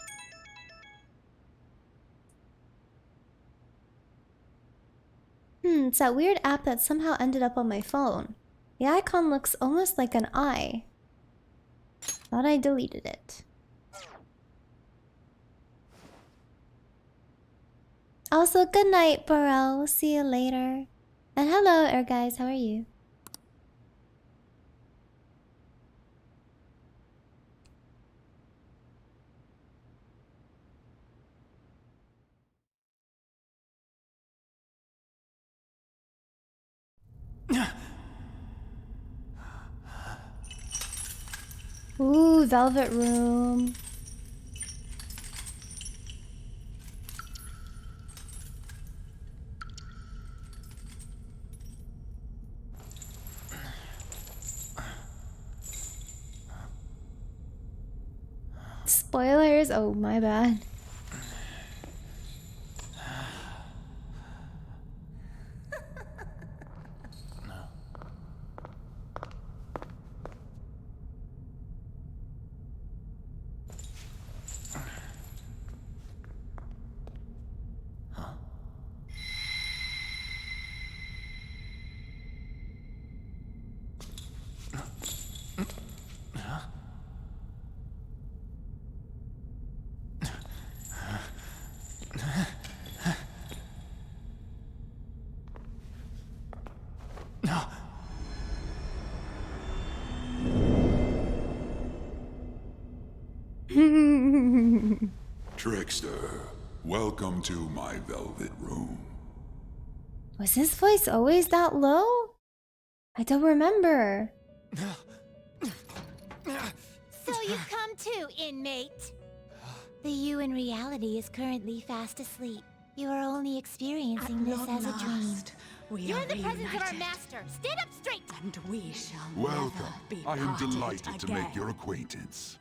It's that weird app that somehow ended up on my phone. The icon looks almost like an eye. Thought I deleted it. Also, good night, Burrell. We'll see you later. And hello, guys. How are you? Ooh, velvet room. Spoilers. Oh, my bad. Trickster, welcome to my velvet room. Was his voice always that low? I don't remember. So you've come too, inmate. The you in reality is currently fast asleep. You are only experiencing this as a dream. You're in the presence of our master. Stand up straight. And we shall Welcome. never be I am parted delighted to again. make your acquaintance.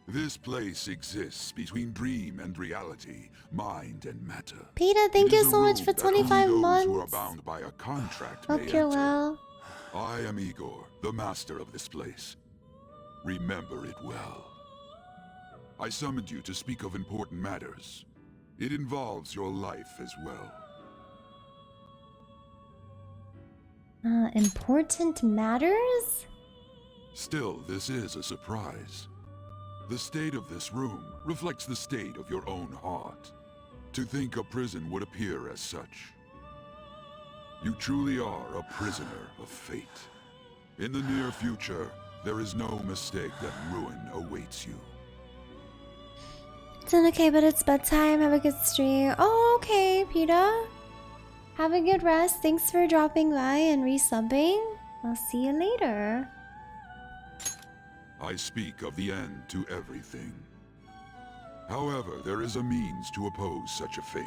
This place exists between dream and reality, mind and matter. Peter, thank It you is a so much room for that only 25 those months. who are bound by a contract Hope may you're enter. well. I am Igor, the master of this place. Remember it well. I summoned you to speak of important matters. It involves your life as well. Important matters? Still, this is a surprise. The state of this room reflects the state of your own heart. To think a prison would appear as such. You truly are a prisoner of fate. In the near future, there is no mistake that ruin awaits you. It's okay, but it's bedtime. Have a good stream. Oh, okay, Peter. Have a good rest. Thanks for dropping by and resubbing. I'll see you later. I speak of the end to everything. However, there is a means to oppose such a fate.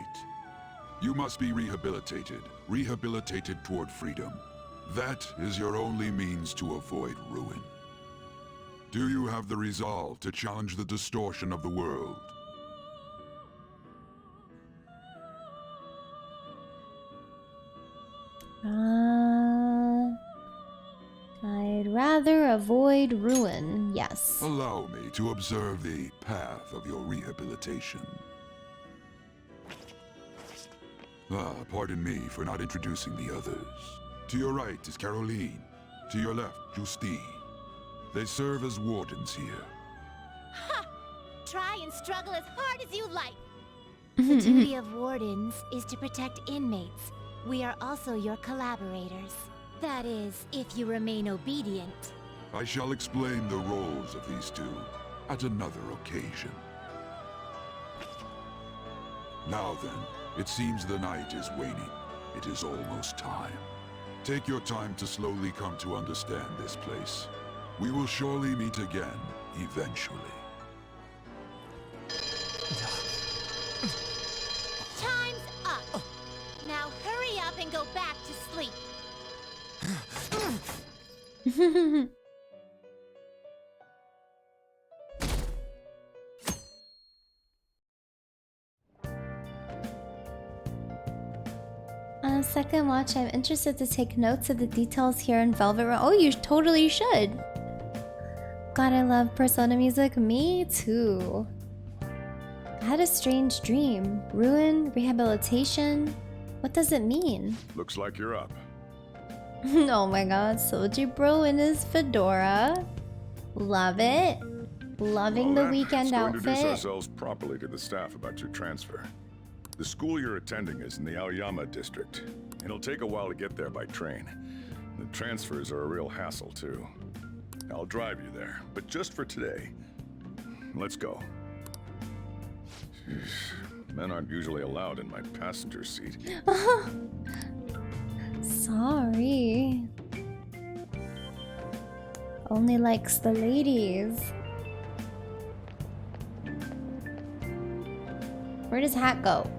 You must be rehabilitated toward freedom. That is your only means to avoid ruin. Do you have the resolve to challenge the distortion of the world? I'd rather avoid ruin, yes. Allow me to observe the path of your rehabilitation. Pardon me for not introducing the others. To your right is Caroline. To your left, Justine. They serve as wardens here. Ha! Try and struggle as hard as you like. The duty of wardens is to protect inmates. We are also your collaborators. That is, if you remain obedient. I shall explain the roles of these two at another occasion. Now then, it seems the night is waning. It is almost time. Take your time to slowly come to understand this place. We will surely meet again, eventually. Time's up. Now hurry up and go back to sleep. On a second watch, I'm interested to take notes of the details here in Velvet Room. Oh, you totally should. God, I love Persona music. Me too. I had a strange dream. Ruin, rehabilitation. What does it mean? Looks like you're up. Oh my god, Soji Bro in his fedora. Love it. Loving the weekend Let's go introduce outfit. ourselves properly to the staff about your transfer. The school you're attending is in the Aoyama district. It'll take a while to get there by train. The transfers are a real hassle, too. I'll drive you there, but just for today. Let's go. Men aren't usually allowed in my passenger seat. Sorry. Only likes the ladies. Where does Hat go?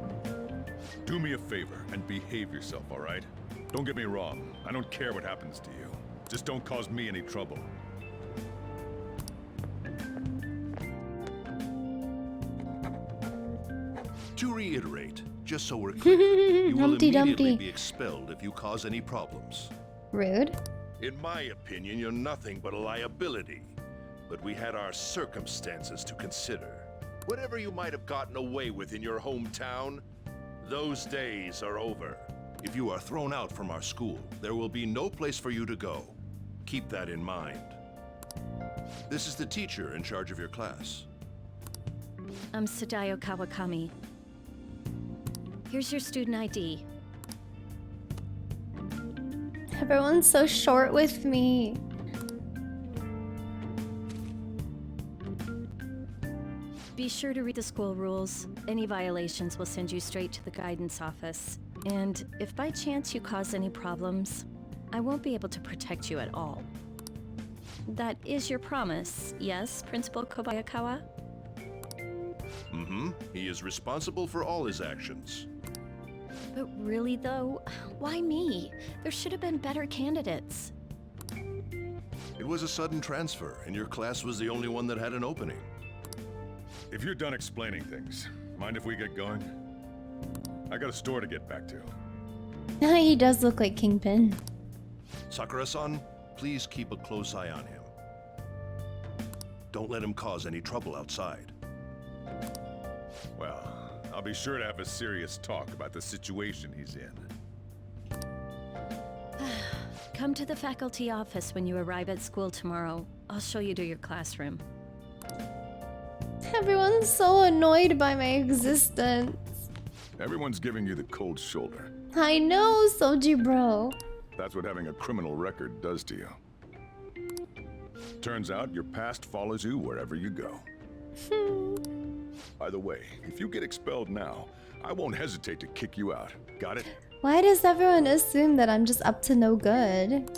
Do me a favor and behave yourself, all right? Don't get me wrong. I don't care what happens to you. Just don't cause me any trouble. To reiterate, just so we're clear, you will Humpty immediately Dumpty. be expelled if you cause any problems. Rude. In my opinion, you're nothing but a liability. But we had our circumstances to consider. Whatever you might have gotten away with in your hometown, those days are over. If you are thrown out from our school, there will be no place for you to go. Keep that in mind. This is the teacher in charge of your class. I'm Sadayo Kawakami. Here's your student ID. Everyone's so short with me. Be sure to read the school rules. Any violations will send you straight to the guidance office. And if by chance you cause any problems, I won't be able to protect you at all. That is your promise, yes, Principal Kobayakawa? Mm-hmm. He is responsible for all his actions. But really though, why me? There should have been better candidates. It was a sudden transfer, and your class was the only one that had an opening. If you're done explaining things, mind if we get going? I got a store to get back to. He does look like Kingpin. Sakura-san, please keep a close eye on him. Don't let him cause any trouble outside. Well, I'll be sure to have a serious talk about the situation he's in. Come to the faculty office when you arrive at school tomorrow. I'll show you to your classroom. Everyone's so annoyed by my existence. Everyone's giving you the cold shoulder. I know, Soji bro. That's what having a criminal record does to you. Turns out your past follows you wherever you go. By the way, if you get expelled now, I won't hesitate to kick you out. Got it? Why does everyone assume that I'm just up to no good?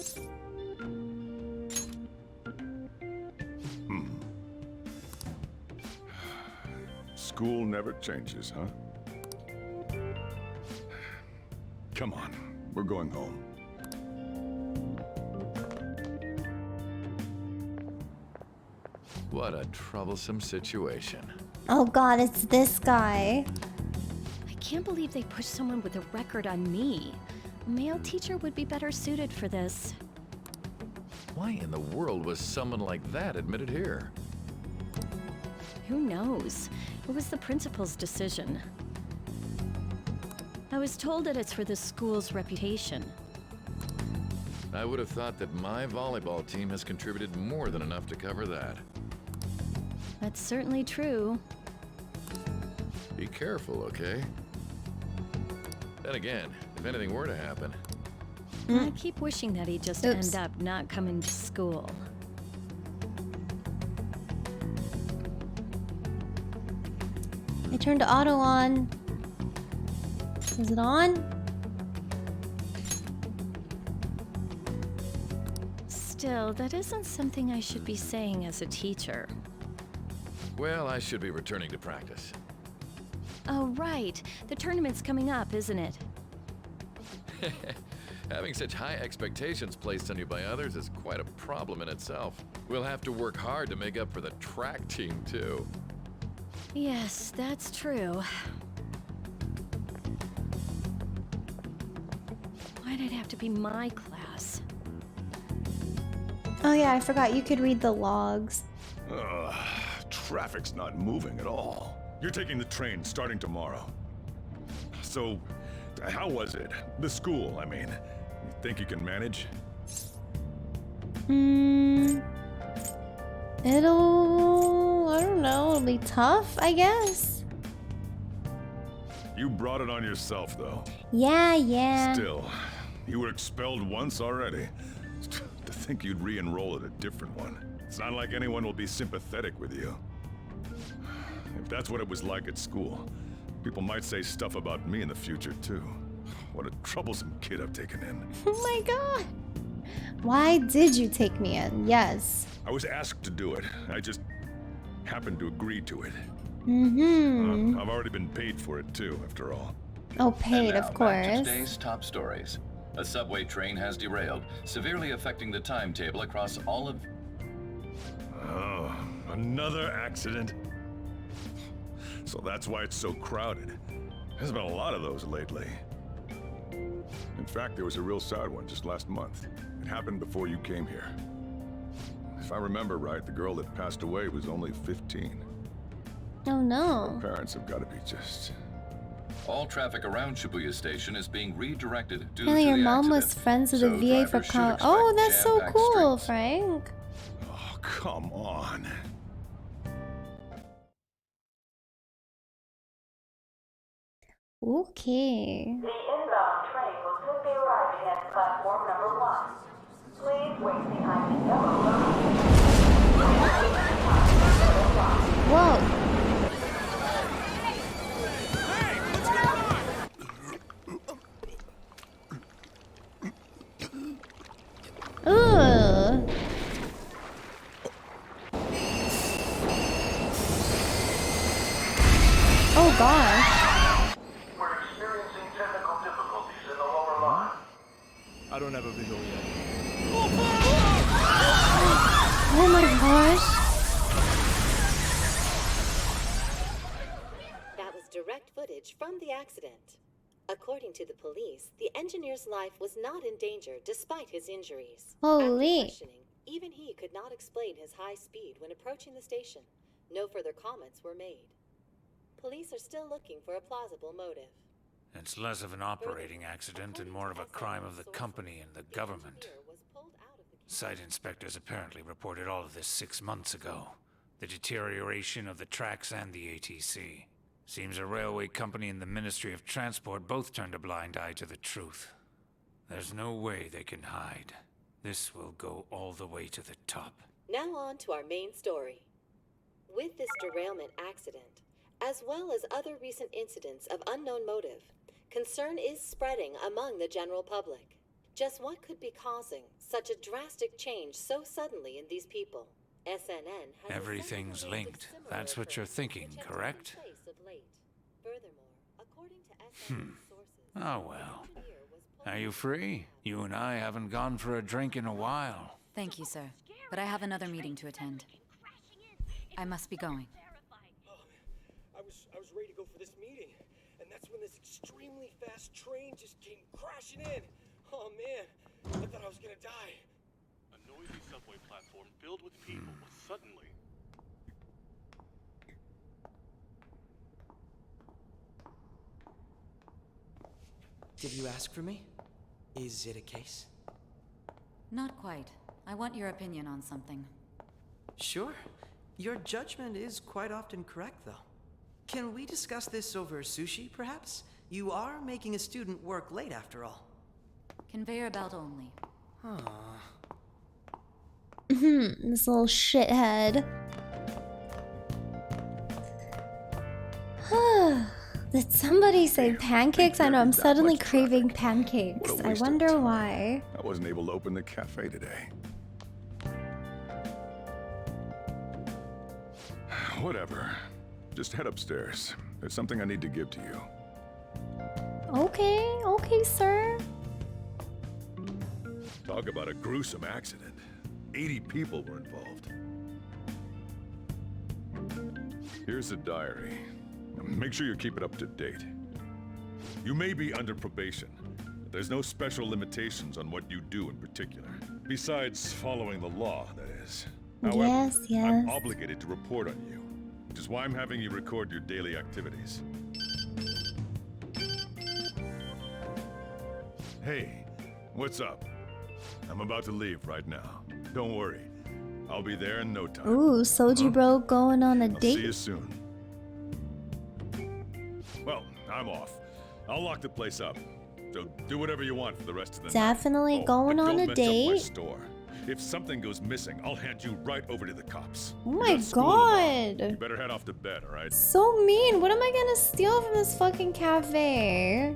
School never changes, huh? Come on, we're going home. What a troublesome situation. Oh god, it's this guy. I can't believe they pushed someone with a record on me. A male teacher would be better suited for this. Why in the world was someone like that admitted here? Who knows? It was the principal's decision. I was told that it's for the school's reputation. I would have thought that my volleyball team has contributed more than enough to cover that. That's certainly true. Be careful, okay? Then again, if anything were to happen... I keep wishing that he'd just end up not coming to school. I turned the auto on. Is it on? Still, that isn't something I should be saying as a teacher. Well, I should be returning to practice. Oh, right. The tournament's coming up, isn't it? Having such high expectations placed on you by others is quite a problem in itself. We'll have to work hard to make up for the track team, too. Yes, that's true. Why'd it have to be my class? Oh yeah, I forgot you could read the logs. Ugh, traffic's not moving at all. You're taking the train starting tomorrow. So, how was it? The school, I mean. You think you can manage? I don't know, it'll be tough, I guess. You brought it on yourself, though. Yeah. Still, you were expelled once already. To think you'd re-enroll at a different one. It's not like anyone will be sympathetic with you. If that's what it was like at school, people might say stuff about me in the future, too. What a troublesome kid I've taken in. Oh my god. Why did you take me in? Yes. I was asked to do it. I just happened to agree to it. I've already been paid for it, too, after all. Oh, paid, And now, of back to course. today's top stories. A subway train has derailed, severely affecting the timetable across all of... Oh, another accident? So that's why it's so crowded. There's been a lot of those lately. In fact, there was a real sad one just last month. It happened before you came here. If I remember right, the girl that passed away was only 15. Oh no. Her parents have got to be just... All traffic around Shibuya Station is being redirected due Really, to your the mom accident. was friends with the So VA for drivers should college. expect Oh, that's so jam-packed cool, streets. Frank. Oh, come on. Okay. The inbound train will soon be arriving at platform number 1. Please wait behind the yellow line. Whoa. Ugh. Oh gosh. We're experiencing technical difficulties in the lower line. I don't have a visual yet. Oh my gosh. That was direct footage from the accident. According to the police, the engineer's life was not in danger despite his injuries. Holy. After questioning, even he could not explain his high speed when approaching the station. No further comments were made. Police are still looking for a plausible motive. It's less of an operating accident and more of a crime of the company and the government. Site inspectors apparently reported all of this 6 months ago. The deterioration of the tracks and the ATC. Seems a railway company and the Ministry of Transport both turned a blind eye to the truth. There's no way they can hide. This will go all the way to the top. Now on to our main story. With this derailment accident, as well as other recent incidents of unknown motive, concern is spreading among the general public. Just what could be causing such a drastic change so suddenly in these people? SNN has Everything's linked. That's what you're thinking, correct? Oh well. Are you free? You and I haven't gone for a drink in a while. Thank you, sir. But I have another meeting to attend. I must be going. I was ready to go for this meeting, and that's when this extremely fast train just came crashing in. Oh man, I thought I was gonna die. A noisy subway platform filled with people was suddenly... Did you ask for me? Is it a case? Not quite. I want your opinion on something. Sure. Your judgment is quite often correct, though. Can we discuss this over sushi, perhaps? You are making a student work late, after all. Conveyor belt only. This little shithead. Did somebody say pancakes? I know, I'm suddenly craving pancakes. I wonder why. I wasn't able to open the cafe today. Whatever. Just head upstairs. There's something I need to give to you. Okay, sir. Talk about a gruesome accident. 80 people were involved. Here's the diary. Make sure you keep it up to date. You may be under probation, but there's no special limitations on what you do in particular. Besides following the law, that is. However, Yes. I'm obligated to report on you, which is why I'm having you record your daily activities. Hey, what's up? I'm about to leave right now. Don't worry. I'll be there in no time. Ooh, Soji bro going on a I'll see you date. soon. Well, I'm off. I'll lock the place up. So do whatever you want for the rest of the Definitely night. going but on don't a mess up my date. store. If something goes missing, I'll hand you right over to the cops. Oh You my got school tomorrow. god. You better head off to bed, all right? So mean. What am I gonna steal from this fucking cafe?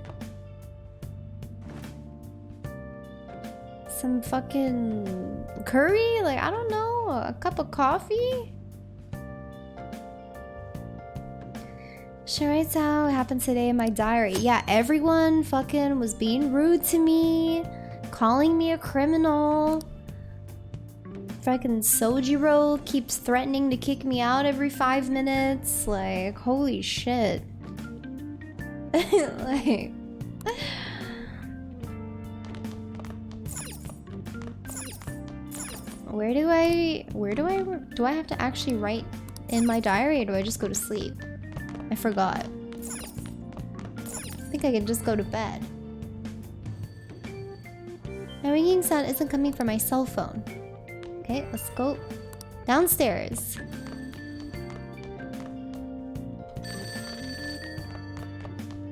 Some fucking curry? Like, I don't know. A cup of coffee? She writes out what happened today in my diary. Yeah, everyone fucking was being rude to me, calling me a criminal. freaking Sojiro keeps threatening to kick me out every 5 minutes. Like, holy shit. Like... Do I have to actually write in my diary, or do I just go to sleep? I forgot. I think I can just go to bed. My ringing sound isn't coming from my cell phone. Okay, let's go downstairs.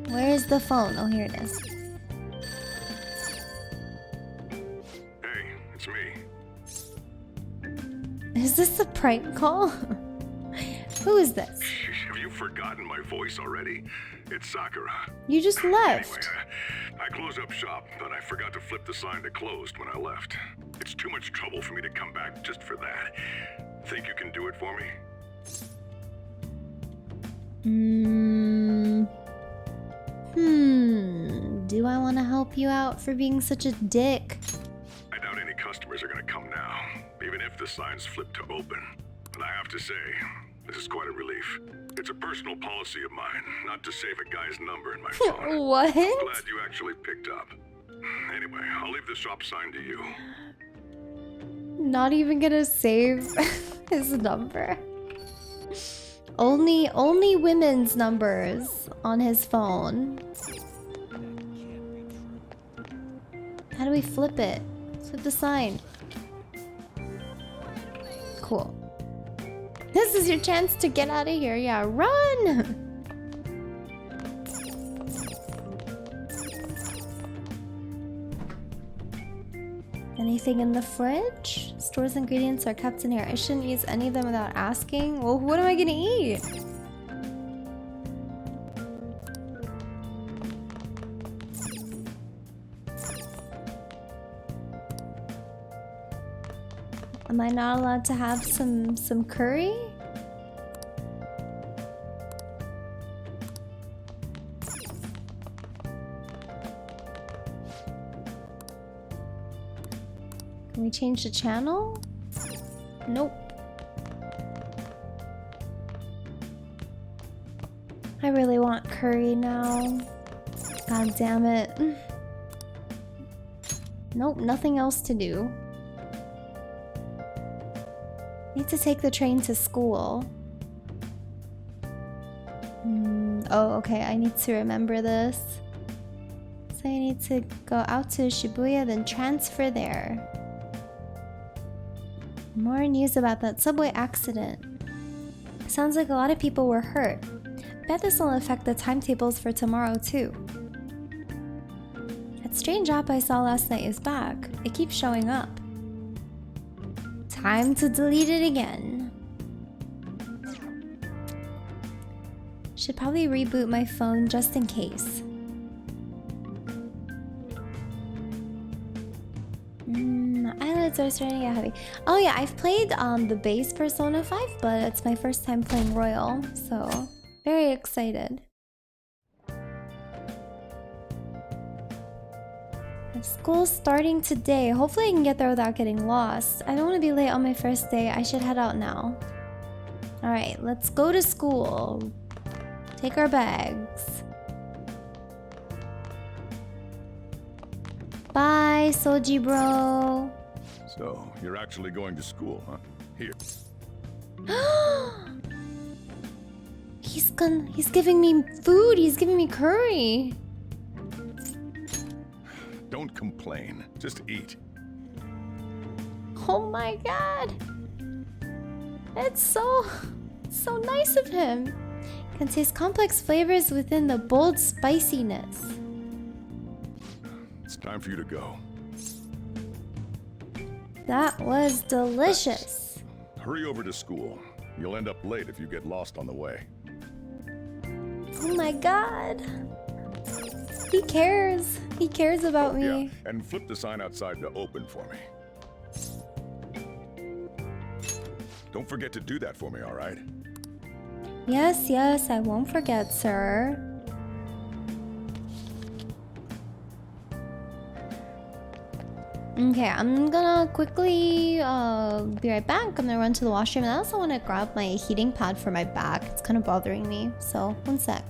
Where is the phone? Oh, here it is. Hey, it's me. Is this a prank call? Who is this? Have you forgotten my voice already? It's Sakura. You just left. Anyway, I closed up shop, but I forgot to flip the sign to closed when I left. It's too much trouble for me to come back just for that. Think you can do it for me? Do I want to help you out for being such a dick? I doubt any customers are gonna come now, even if the sign's flipped to open. And I have to say, this is quite a relief. It's a personal policy of mine, not to save a guy's number in my phone. What? Glad you actually picked up. Anyway, I'll leave the shop sign to you. Not even gonna save his number. Only women's numbers on his phone. How do we flip it? Flip the sign. Cool. This is your chance to get out of here. Yeah, run! Anything in the fridge? Store's ingredients are kept in here. I shouldn't use any of them without asking. Well, what am I gonna eat? Am I not allowed to have some curry? Can we change the channel? Nope. I really want curry now. God damn it. Nope, nothing else to do. Need to take the train to school. Oh, okay, I need to remember this. So I need to go out to Shibuya, then transfer there. More news about that subway accident. Sounds like a lot of people were hurt. Bet this will affect the timetables for tomorrow too. That strange app I saw last night is back. It keeps showing up. Time to delete it again. Should probably reboot my phone just in case. Eyelids are starting to get heavy. Oh yeah, I've played the base Persona 5, but it's my first time playing Royal, so very excited. School's starting today. Hopefully I can get there without getting lost. I don't want to be late on my first day. I should head out now. Alright, let's go to school. Take our bags. Bye, Soji bro. So, you're actually going to school, huh? Here. He's giving me food. He's giving me curry. Don't complain. Just eat. Oh my god. It's so nice of him. Contains complex flavors within the bold spiciness. It's time for you to go. That was delicious. Hurry over to school. You'll end up late if you get lost on the way. Oh my god. He cares. He cares about me. Yeah, and flip the sign outside to open for me. Don't forget to do that for me, all right? Yes, I won't forget, sir. Okay, I'm gonna quickly be right back. I'm gonna run to the washroom, and I also want to grab my heating pad for my back. It's kind of bothering me, so one sec.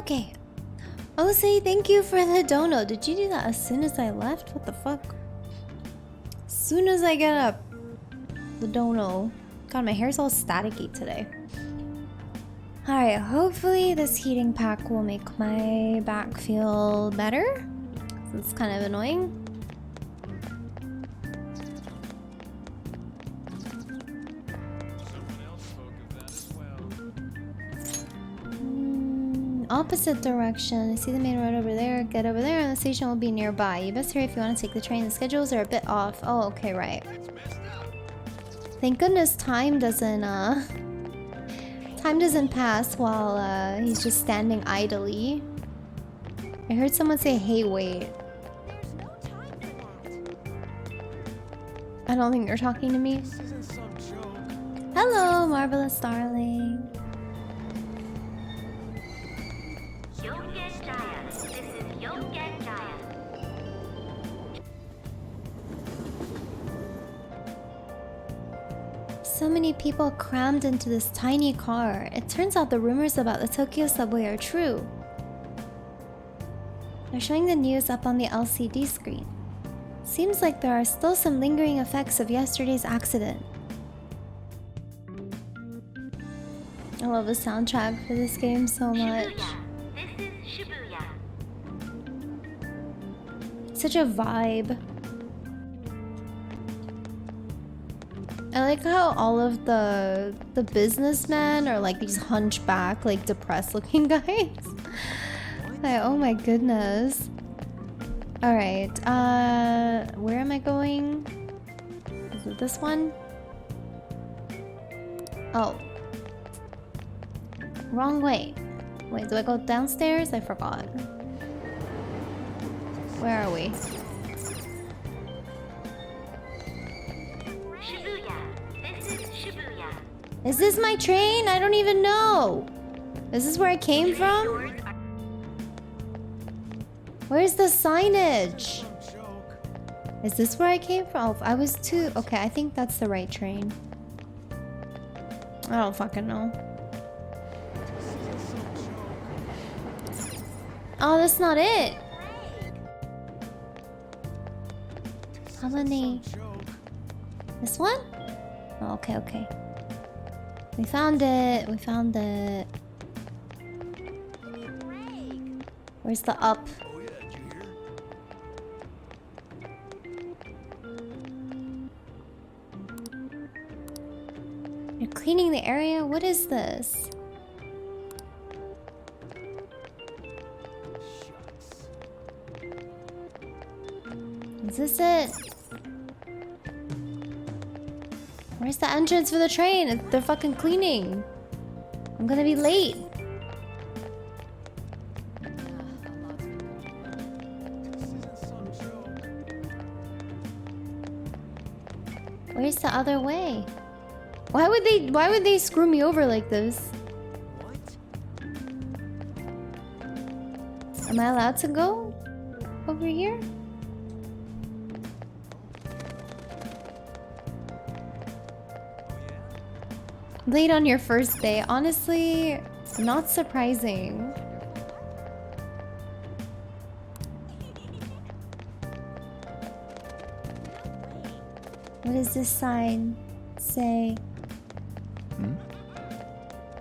Okay. Oh, say thank you for the dono. Did you do that as soon as I left? What the fuck? As soon as I get up. The dono. God, my hair's all staticky today. Alright, hopefully this heating pack will make my back feel better. It's kind of annoying. Opposite direction. I see the main road over there. Get over there and the station will be nearby. You best hurry if you want to take the train. The schedules are a bit off. Oh, okay, right. Thank goodness time doesn't pass while he's just standing idly. I heard someone say, hey, wait. I don't think they're talking to me. Hello, marvelous darling. So many people crammed into this tiny car. It turns out the rumors about the Tokyo subway are true. They're showing the news up on the LCD screen. Seems like there are still some lingering effects of yesterday's accident. I love the soundtrack for this game so much. Such a vibe. I like how all of the businessmen are like these hunchback, like depressed looking guys. Like, oh my goodness. Alright, where am I going? Is it this one? Oh. Wrong way. Wait, do I go downstairs? I forgot. Where are we? Is this my train? I don't even know. Is this where I came from? Where's the signage? Is this where I came from? Oh, I was too... Okay, I think that's the right train. I don't fucking know. Oh, that's not it. How many? This one? Oh, okay, okay. We found it. We found it. Where's the up? You're cleaning the area? What is this? Is this it? Where's the entrance for the train? They're fucking cleaning. I'm gonna be late. Where's the other way? Why would they screw me over like this? Am I allowed to go over here? Late on your first day. Honestly, not surprising. What does this sign say? Hmm?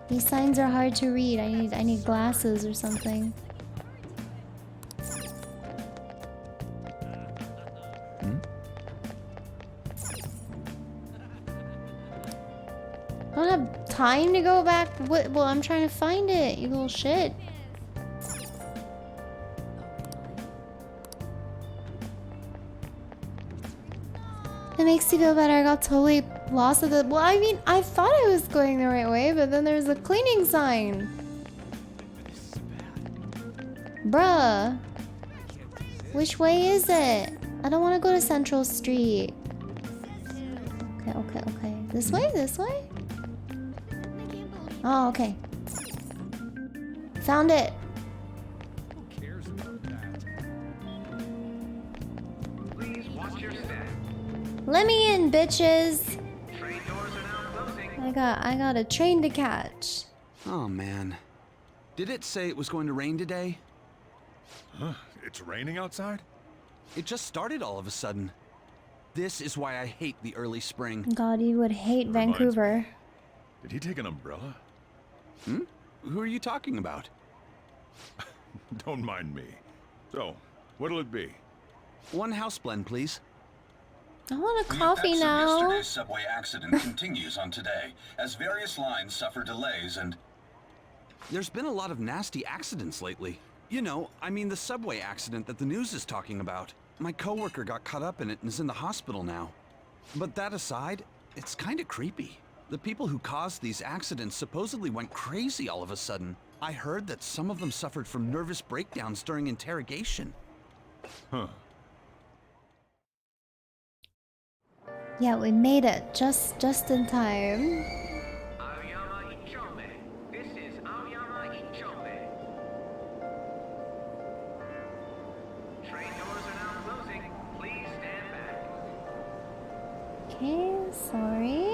These signs are hard to read. I need glasses or something. I don't have time to go back. What? Well, I'm trying to find it, you little shit. It makes you feel better. I got totally lost at the... Well, I mean, I thought I was going the right way, but then there's a cleaning sign. Bruh. Which way is it? I don't want to go to Central Street. Okay, okay, okay. This way? This way? Oh, okay. Found it. Who cares about that? Please watch your step. Let me in, bitches. Train doors are now closing. I got a train to catch. Oh man. Did it say it was going to rain today? Huh? It's raining outside? It just started all of a sudden. This is why I hate the early spring. God, you would hate Vancouver. Did he take an umbrella? Hmm? Who are you talking about? Don't mind me. So, what'll it be? One house blend, please. I want a The coffee effects now. of yesterday's subway accident continues on today, as various lines suffer delays and... There's been a lot of nasty accidents lately. You know, I mean the subway accident that the news is talking about. My coworker got caught up in it and is in the hospital now. But that aside, it's kind of creepy. The people who caused these accidents supposedly went crazy all of a sudden. I heard that some of them suffered from nervous breakdowns during interrogation. Huh. Yeah, we made it just in time. Aoyama Ichome. This is Aoyama Ichome. Train doors are now closing. Please stand back. Okay, sorry.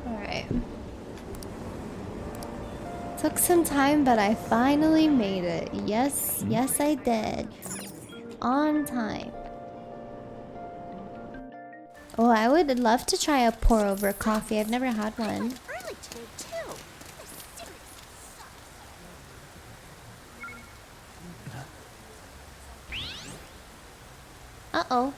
Alright. Took some time, but I finally made it. Yes, yes I did. On time. Oh, I would love to try a pour over coffee. I've never had one. Uh-oh.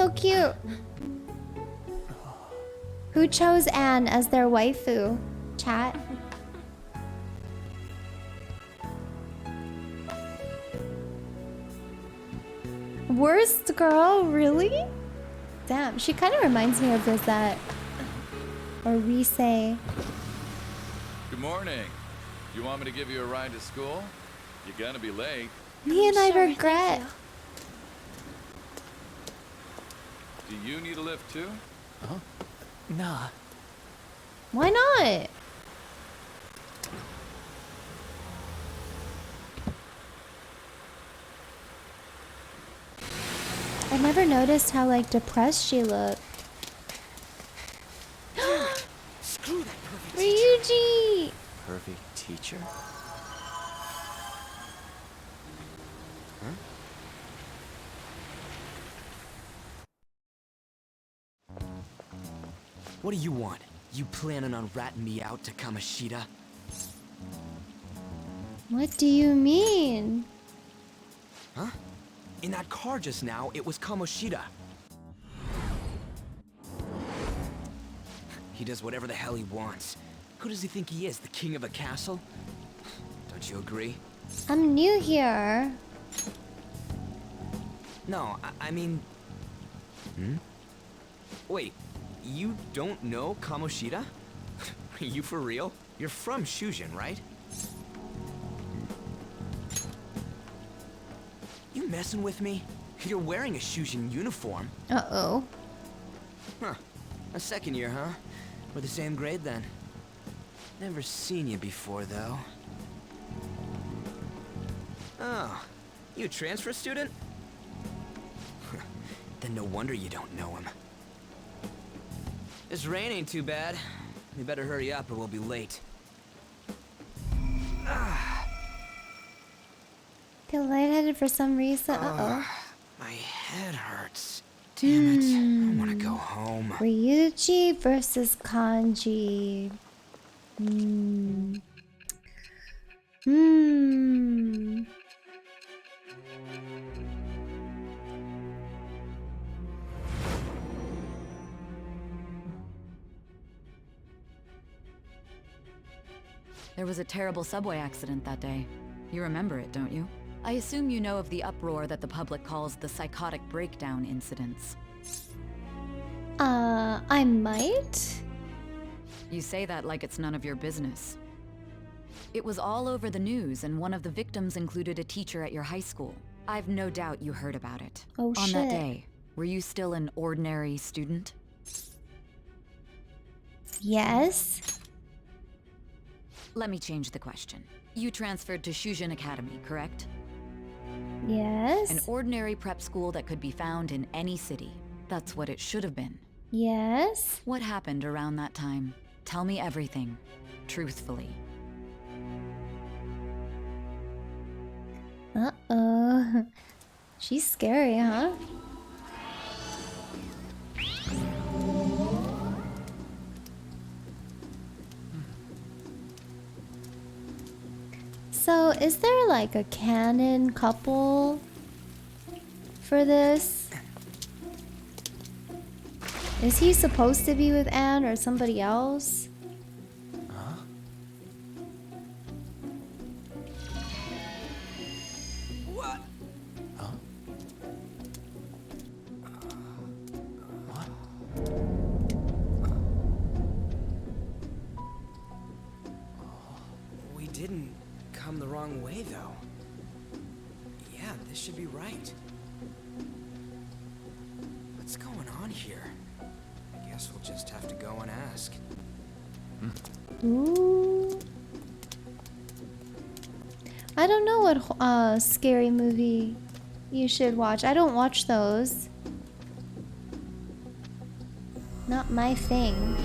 so cute. Who chose Anne as their waifu? Chat. Worst girl, really? Damn, she kind of reminds me of Rosette. Or Rise. Good morning. You want me to give you a ride to school? You're gonna be late. Me and I regret. Do you need a lift too? Huh? Nah. Why not? I never noticed how like depressed she looked. Screw that perfect Ryuji! Perfect teacher? Huh? What do you want? You planning on ratting me out to Kamoshida? What do you mean? Huh? In that car just now, it was Kamoshida. He does whatever the hell he wants. Who does he think he is, the king of a castle? Don't you agree? I'm new here. No, I mean... Hmm? Wait, you don't know Kamoshida? Are you for real? You're from Shujin, right? You messing with me? You're wearing a Shujin uniform. Uh-oh. Huh. A second year, huh? We're the same grade then. Never seen you before, though. Oh, you a transfer student? Then no wonder you don't know him. This rain ain't too bad. We better hurry up or we'll be late. Feel lightheaded for some reason. Uh-oh. My head hurts. Damn it. I want to go home. Ryuji versus Kanji. There was a terrible subway accident that day. You remember it, don't you? I assume you know of the uproar that the public calls the psychotic breakdown incidents. I might? You say that like it's none of your business. It was all over the news, and one of the victims included a teacher at your high school. I've no doubt you heard about it. Oh, On shit. that day, were you still an ordinary student? Yes. Let me change the question. You transferred to Shujin Academy, correct? Yes. An ordinary prep school that could be found in any city. That's what it should have been. Yes. What happened around that time? Tell me everything, truthfully. Uh-oh. She's scary, huh? So, is there like a canon couple for this? Is he supposed to be with Anne or somebody else? Huh? What? Huh? What? We didn't come the wrong way, though. Yeah, this should be right. What's going on here? I guess we'll just have to go and ask. Ooh. I don't know what scary movie you should watch. I don't watch those. Not my thing.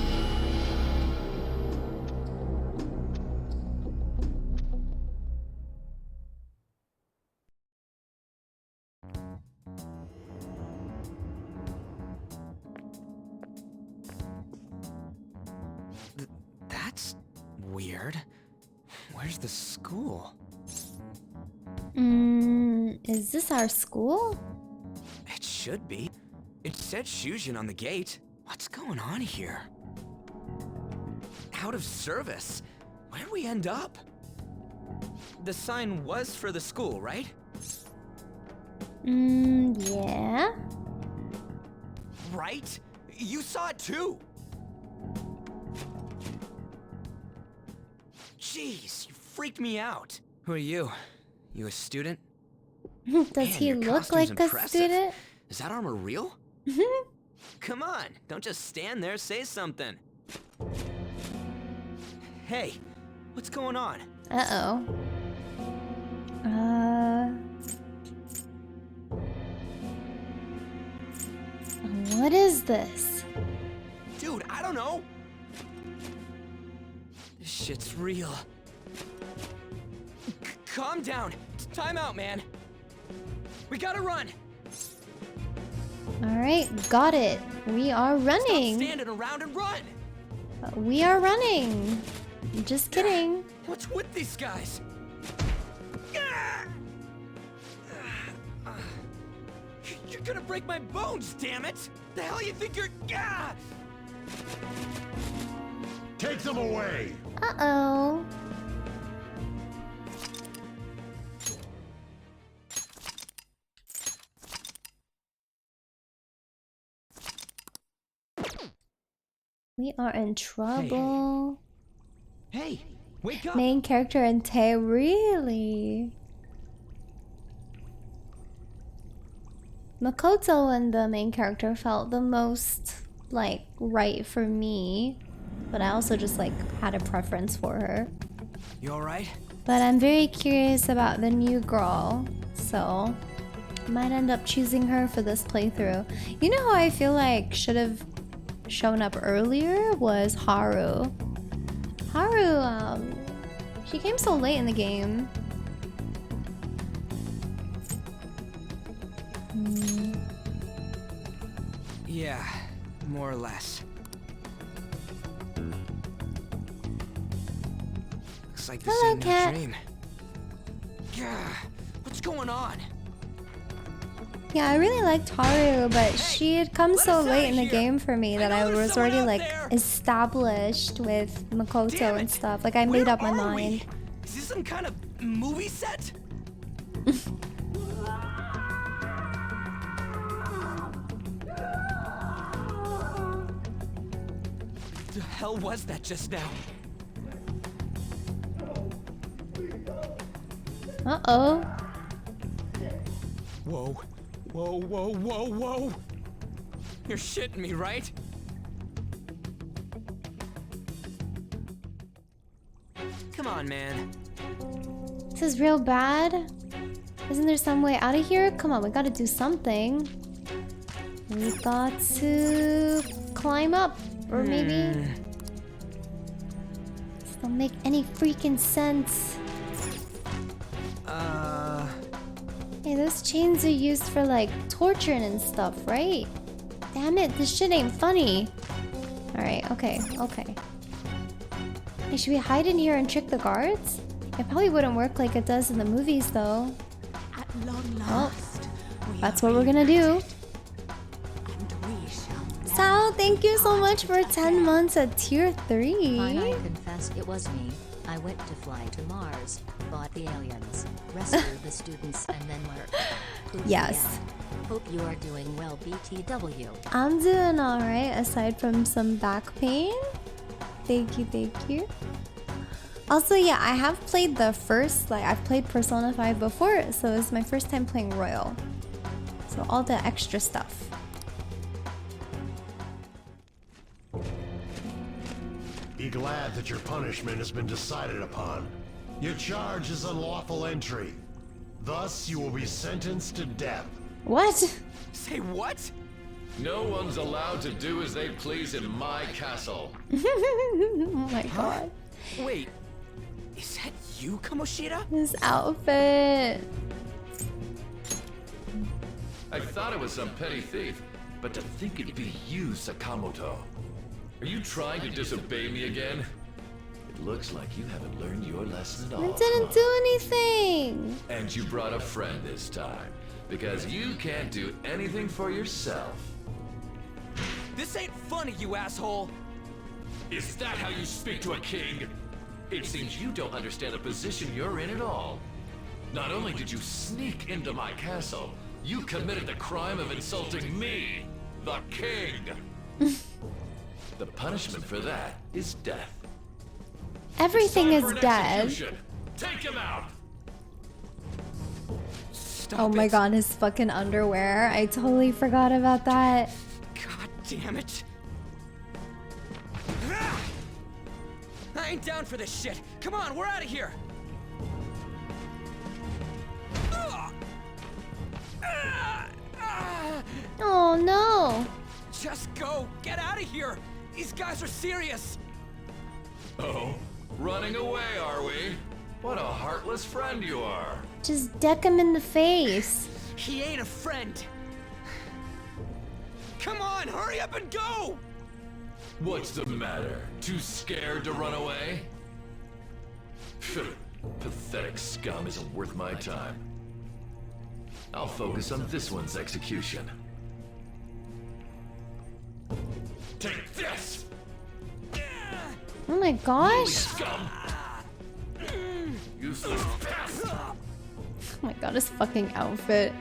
That's weird. Where's the school? Is this our school? It should be. It's said Shujin on the gate. What's going on here? Out of service? Where'd we end up? The sign was for the school, right? Yeah. Right? You saw it too! Jeez, you freaked me out. Who are you? You a student? Does Man, he your look costume's like a impressive. student? Is that armor real? Come on, don't just stand there, say something. Hey, what's going on? Uh-oh. What is this? Dude, I don't know. This shit's real. Calm down. Time out, man. We gotta run. Alright, got it. We are running. Stop standing around and run. We are running. Just kidding. What's with these guys? You're gonna break my bones, damn it! The hell you think you're... Take them away! Uh-oh. We are in trouble. Hey, wake up! Main character and Tay, really? Makoto and the main character felt the most, like, right for me. But I also just, like, had a preference for her. You alright? But I'm very curious about the new girl. So, I might end up choosing her for this playthrough. You know who I feel like should have shown up earlier was Haru. Haru, she came so late in the game. Yeah, more or less. Looks like this Hello, ain't cat. no dream. Yeah, what's going on? Yeah, I really liked Haru, but she had come so late in the game for me that I was already like established with Makoto and stuff. Like I made up my mind. Is this some kind of movie set? The hell was that just now? Uh-oh. Whoa. Whoa, whoa, whoa, whoa! You're shitting me, right? Come on, man. This is real bad. Isn't there some way out of here? Come on, we gotta do something. We got to climb up. Or maybe... This don't make any freaking sense. Hey, those chains are used for like torturing and stuff, right? Damn it, this shit ain't funny. Alright, okay. Hey, should we hide in here and trick the guards? It probably wouldn't work like it does in the movies though. At long last, That's what we're gonna do. Sal, thank you so much for 10 months at tier 3. Fine, I confess it was me. I went to fly to Mars, fought the aliens, rescued the students, and then lurked. Yes. Hope you are doing well, BTW. I'm doing alright aside from some back pain. Thank you. Also, yeah, I have played the first, like I've played Persona 5 before, so it's my first time playing Royal. So all the extra stuff. Be glad that your punishment has been decided upon. Your charge is unlawful entry. Thus, you will be sentenced to death. What? Say what? No one's allowed to do as they please in my castle. Oh my god. Wait, is that you, Kamoshida? This outfit. I thought it was some petty thief, but to think it'd be you, Sakamoto. Are you trying to disobey me again? It looks like you haven't learned your lesson at all. I didn't do anything. And you brought a friend this time, because you can't do anything for yourself. This ain't funny, you asshole! Is that how you speak to a king? It seems you don't understand the position you're in at all. Not only did you sneak into my castle, you committed the crime of insulting me, the king. The punishment for that is death. Everything is dead. Execution. Take him out. Oh my god, his fucking underwear. I totally forgot about that. God damn it. I ain't down for this shit. Come on, we're out of here. Oh no. Just go. Get out of here. These guys are serious. Oh, running away, are we? What a heartless friend you are. Just deck him in the face. He ain't a friend. Come on, hurry up and go! What's the matter? Too scared to run away? Pathetic scum isn't worth my time. I'll focus on this one's execution. Take this! Oh my gosh. Scum! Useless pest! Oh my god, his fucking outfit.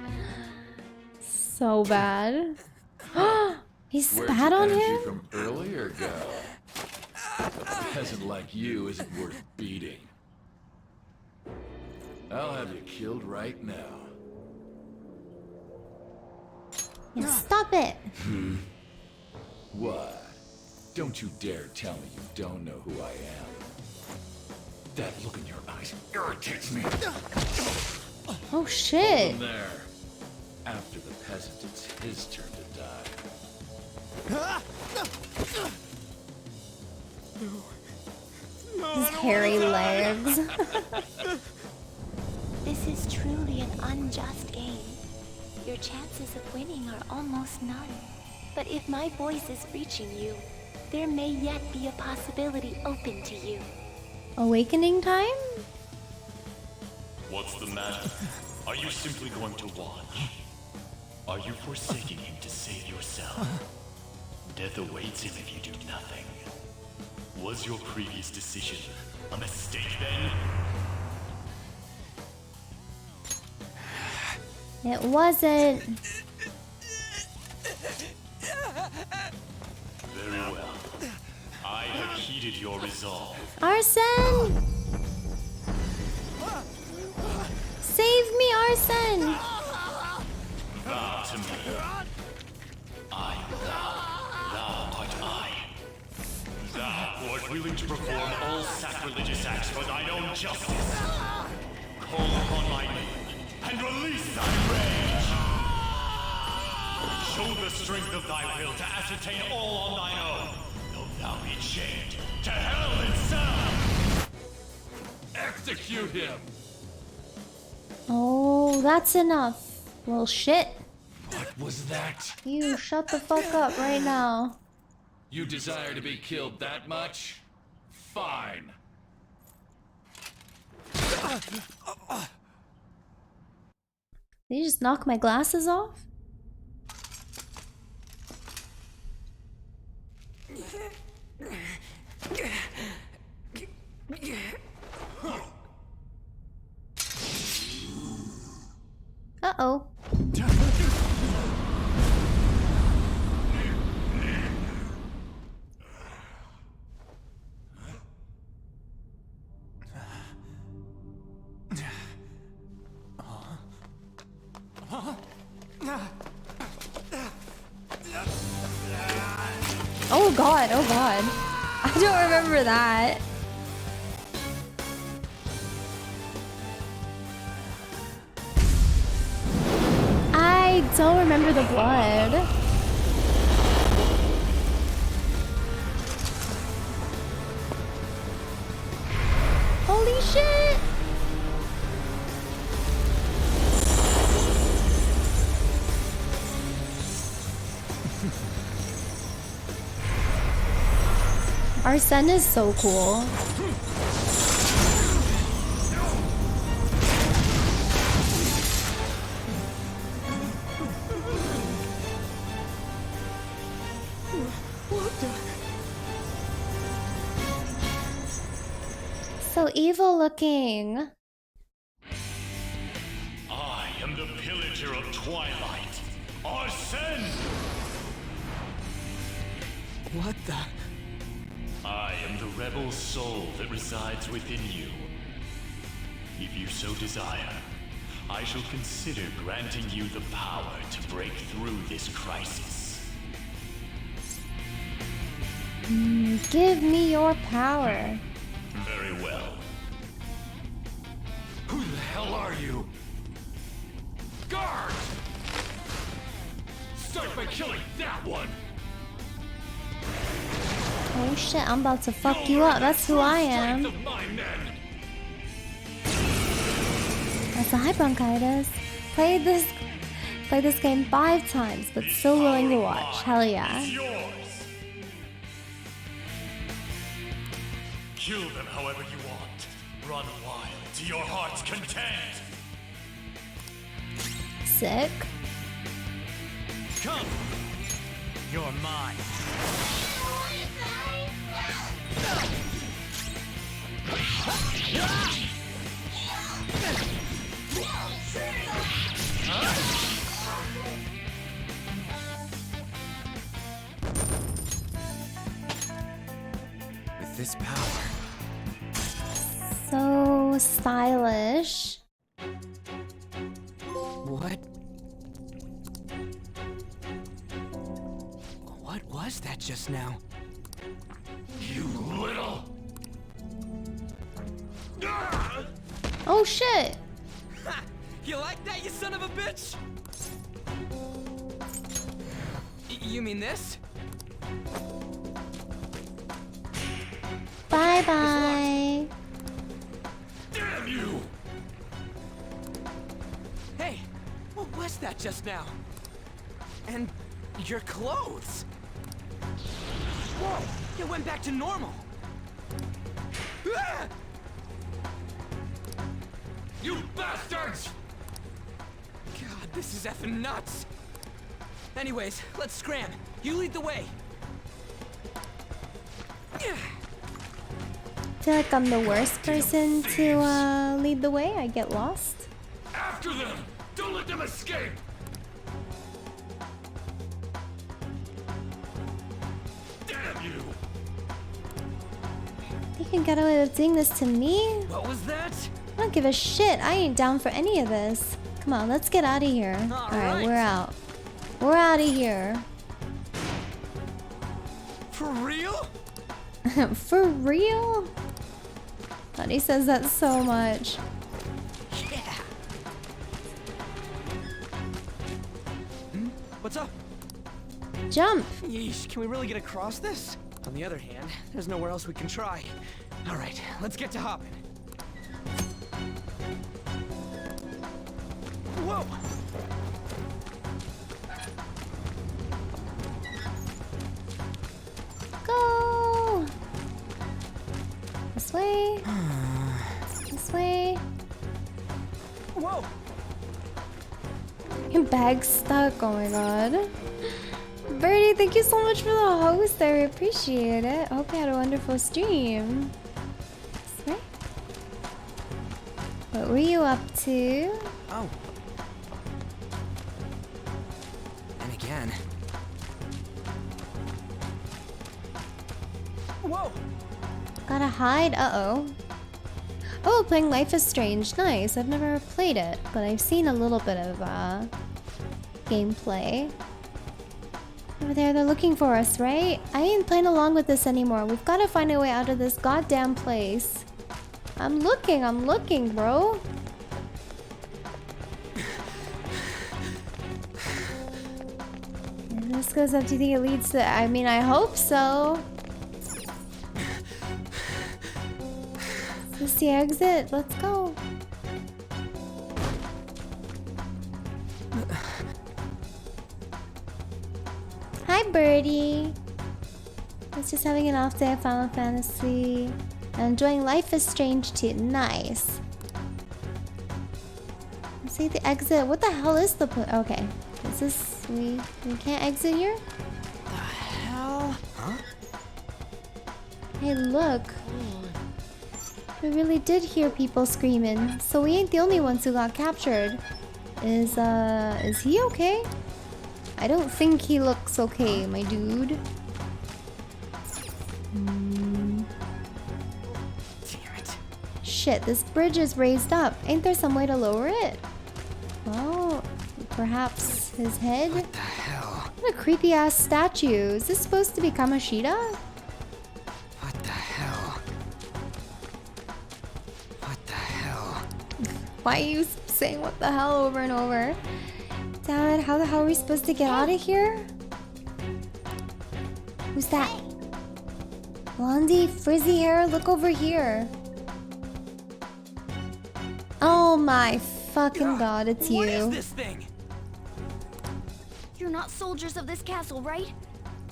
So bad. He spat on him? From earlier, girl. A peasant like you isn't worth beating. I'll have you killed right now. Yeah, stop it. What? Don't you dare tell me you don't know who I am. That look in your eyes irritates me. Oh shit. Hold him there. After the peasant, it's his turn to die. His hairy legs. This is truly an unjust game. Your chances of winning are almost none. But if my voice is reaching you, there may yet be a possibility open to you. Awakening time? What's the matter? Are you simply going to watch? Are you forsaking him to save yourself? Death awaits him if you do nothing. Was your previous decision a mistake then? It wasn't. Very well. I have heeded your resolve. Arson! Save me, Arson! Vow to me. I thou art I. Thou art willing to perform all sacrilegious acts for thine own justice. Call upon my name and release thy rage. Show the strength of thy will to ascertain all on thine own, though thou be chained to hell itself. Execute him! Oh, that's enough. Well, shit. What was that? You shut the fuck up right now. You desire to be killed that much? Fine. Did you just knock my glasses off? Uh-oh. Oh god, oh god. I don't remember that. I don't remember the blood. Holy shit! Arsene is so cool. So evil looking. I am the pillager of Twilight, Arsene! What the? I am the rebel soul that resides within you. If you so desire, I shall consider granting you the power to break through this crisis. Give me your power. Very well. Who the hell are you? Guard! Start by killing that one! Oh shit, I'm about to fuck you up. That's who I am. That's a high bronchitis. Played this game 5 times, but still willing to watch. Hell yeah. Kill them however you want. Run wild to your heart's content. Sick. Come. You're mine. With this power. So stylish. What? What was that just now? You little... Oh shit! Ha! You like that, you son of a bitch? You mean this? Bye bye. Damn you! Hey, what was that just now? And your clothes. Whoa, it went back to normal. Ah! You bastards! God, this is effing nuts. Anyways, let's scram. You lead the way. I feel like I'm the worst person to lead the way. I get lost. After them! Don't let them escape! Damn you! You can get away with doing this to me? What was that? I don't give a shit. I ain't down for any of this. Come on, let's get out of here. Alright, we're out. We're out of here. For real? For real? God, he says that so much. Yeah. What's up? Jump. Yeesh, can we really get across this? On the other hand, there's nowhere else we can try. All right, let's get to hopping. Whoa! Go! This way. This way. Whoa! Your bag's stuck. Oh my god. Birdie, thank you so much for the host. I appreciate it. I hope you had a wonderful stream. This way. What were you up to? Oh. And again. Whoa! Gotta hide. Uh-oh. Oh, playing Life is Strange. Nice. I've never played it, but I've seen a little bit of gameplay. Over there, they're looking for us, right? I ain't playing along with this anymore. We've got to find a way out of this goddamn place. I'm looking, bro. And this goes up. Do you think it leads to... I mean, I hope so. Is this the exit? Let's go. Hi, Birdie. I was just having an off day at Final Fantasy. And enjoying Life is Strange too. Nice. Let's see the exit. What the hell is the okay. Is this... We can't exit here? The hell? Huh? Hey, look. We really did hear people screaming, so we ain't the only ones who got captured. Is he okay? I don't think he looks okay, my dude. Damn it. Shit, this bridge is raised up. Ain't there some way to lower it? Well, perhaps his head? What the hell? What a creepy ass statue. Is this supposed to be Kamoshida? What the hell? What the hell? Why are you saying what the hell over and over? Dad, how the hell are we supposed to get out of here? Who's that? Blondie, frizzy hair, look over here. Oh my fucking god, it's you. What is this thing? You're not soldiers of this castle, right?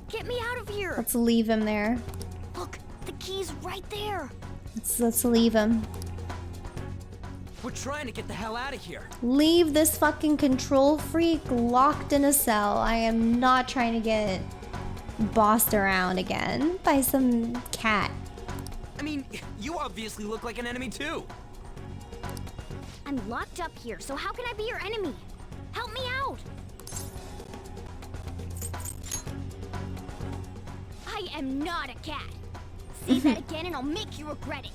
Get me out of here. Let's leave him there. Look, the key's right there. Let's leave him. We're trying to get the hell out of here. Leave this fucking control freak locked in a cell. I am not trying to get bossed around again by some cat. I mean, you obviously look like an enemy too. I'm locked up here, so how can I be your enemy? Help me out. I am not a cat. Say that again and I'll make you regret it.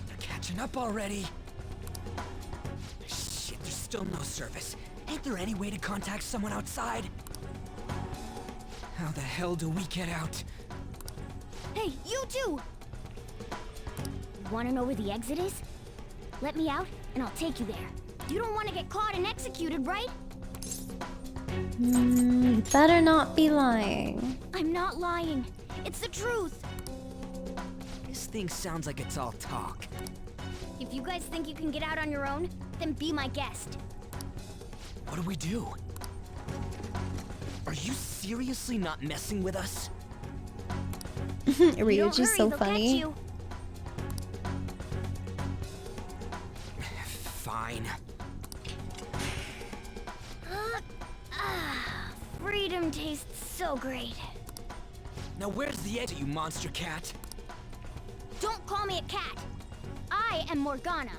They're catching up already. Shit, there's still no service. Ain't there any way to contact someone outside? How the hell do we get out? Hey, you too! Want to know where the exit is? Let me out, and I'll take you there. You don't want to get caught and executed, right? You better not be lying. I'm not lying. It's the truth. This thing sounds like it's all talk. If you guys think you can get out on your own, then be my guest. What do we do? Are you seriously not messing with us? Ryuji's so funny. Fine. Freedom tastes so great. Now where's the exit, you monster cat? Don't call me a cat. I am Morgana.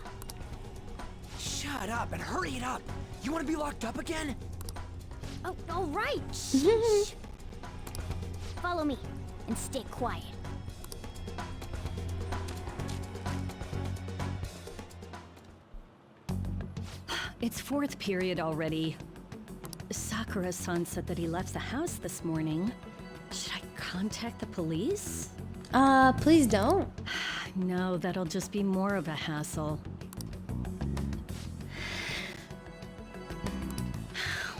Shut up and hurry it up. You want to be locked up again? Oh, all right. Shh. Follow me and stay quiet. It's fourth period already. Sakura-san said that he left the house this morning. Should I contact the police? Please don't. No, that'll just be more of a hassle.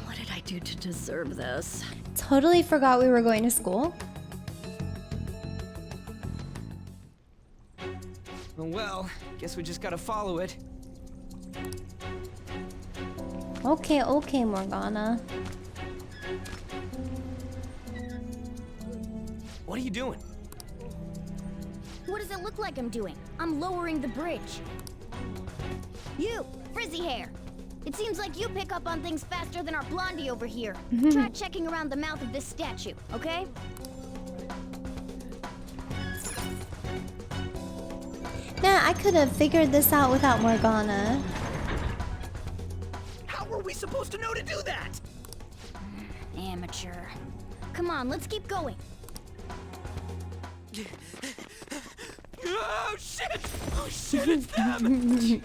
What did I do to deserve this? Totally forgot we were going to school. Well, guess we just gotta follow it. Okay, Morgana. What are you doing? What does it look like I'm doing? I'm lowering the bridge. You, frizzy hair. It seems like you pick up on things faster than our blondie over here. Try checking around the mouth of this statue, okay? Nah, I could have figured this out without Morgana. How were we supposed to know to do that? Amateur. Come on, let's keep going. Oh shit! Oh shit, it's them! You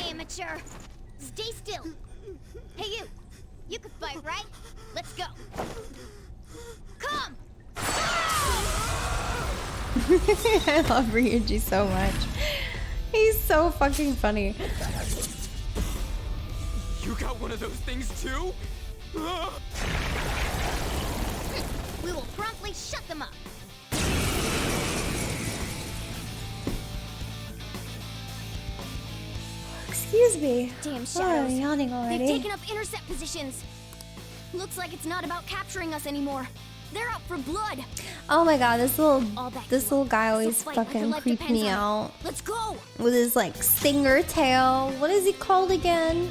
amateur! Stay still. Hey you! You can fight, right? Let's go. Come! I love Ryuji so much. He's so fucking funny. You got one of those things too? We will promptly shut them up. Excuse me. Damn Oh, shadows. I'm yawning already. They've taken up intercept positions. Looks like it's not about capturing us anymore. They're out for blood. Oh my god, this little guy always fucking creeped me out. Let's go. With his like stinger tail. What is he called again?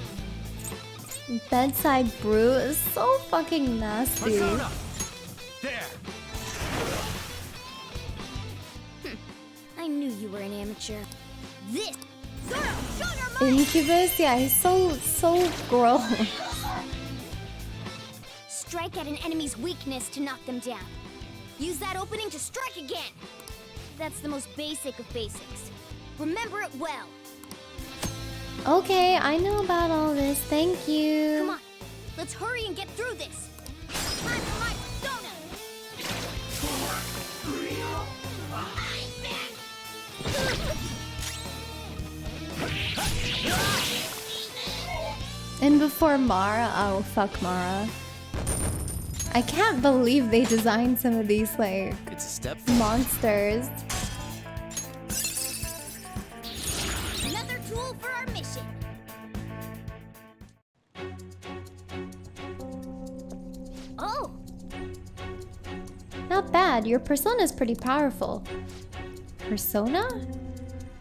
Bedside brew is so fucking nasty. There. knew you were an amateur. This. Incubus? Yeah, he's so gross. Strike at an enemy's weakness to knock them down. Use that opening to strike again. That's the most basic of basics. Remember it well. Okay, I know about all this. Thank you. Come on, let's hurry and get through this. Time for my persona. And before Mara, oh fuck Mara. I can't believe they designed some of these like It's a step monsters. Another tool for our mission. Oh, Not bad. Your persona's pretty powerful. Persona?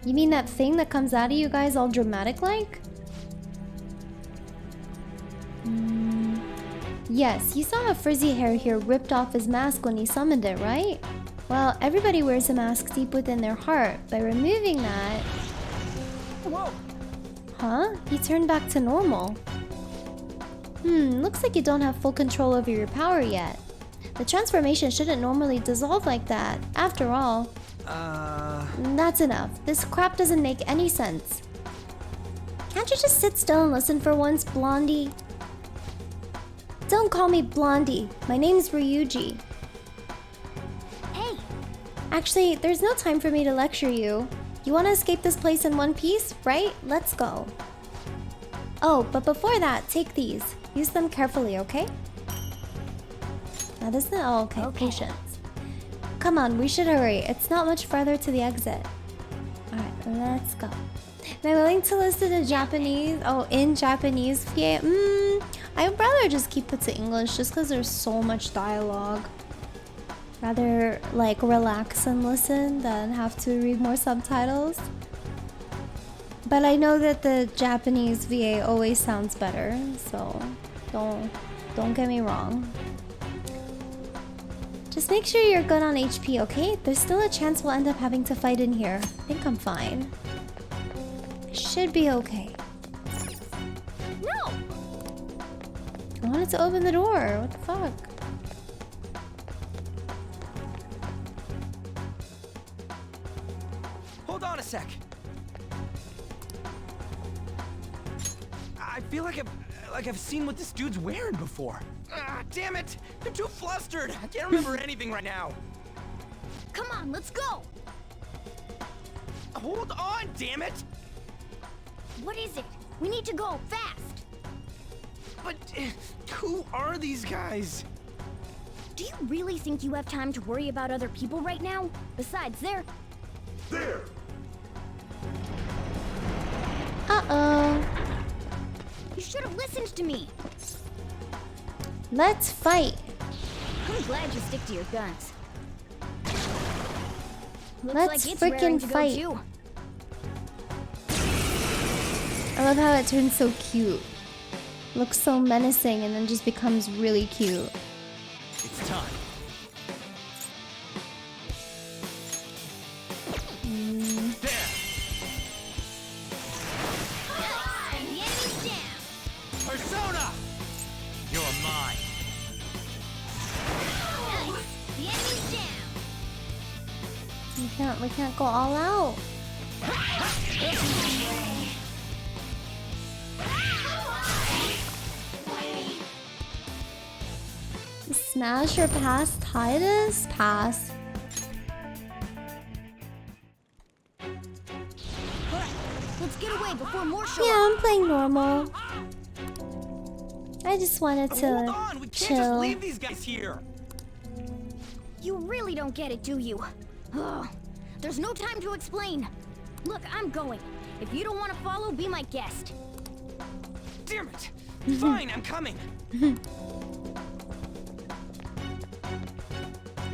You mean that thing that comes out of you guys all dramatic like? Yes, you saw how Frizzy Hair here ripped off his mask when he summoned it, right? Well, everybody wears a mask deep within their heart. By removing that... Whoa! Huh? He turned back to normal. Looks like you don't have full control over your power yet. The transformation shouldn't normally dissolve like that. After all... That's enough. This crap doesn't make any sense. Can't you just sit still and listen for once, Blondie? Don't call me Blondie. My name's Ryuji. Hey! Actually, there's no time for me to lecture you. You want to escape this place in one piece, right? Let's go. Oh, but before that, take these. Use them carefully, okay? That isn't... Oh, okay. Patience. Come on, we should hurry. It's not much farther to the exit. Alright, let's go. Am I willing to listen to Japanese? Oh, in Japanese? Yeah, I'd rather just keep it to English just because there's so much dialogue. Rather, like, relax and listen than have to read more subtitles. But I know that the Japanese VA always sounds better, so don't get me wrong. Just make sure you're good on HP, okay? There's still a chance we'll end up having to fight in here. I think I'm fine. Should be okay. No! I wanted to open the door. What the fuck? Hold on a sec. I feel like I've seen what this dude's wearing before. Ah, damn it! I'm too flustered. I can't remember anything right now. Come on, let's go! Hold on, damn it! What is it? We need to go, fast! But who are these guys? Do you really think you have time to worry about other people right now? Besides, they're... There! Uh-oh. You should have listened to me! Let's fight. I'm glad you stick to your guns. Looks Let's like it's raring freaking to go fight. too. I love how it turns so cute. Looks so menacing and then just becomes really cute. It's time. The enemy's down! Persona! You're mine. Nice! The enemy's down! We can't go all out. Smash or pass Titus? Pass. Let's get away before more show Yeah, I'm playing normal. I just wanted Hold to on, we can't just chill. leave these guys here. You really don't get it, do you? Ugh. There's no time to explain. Look, I'm going. If you don't want to follow, be my guest. Damn it! Fine, I'm coming.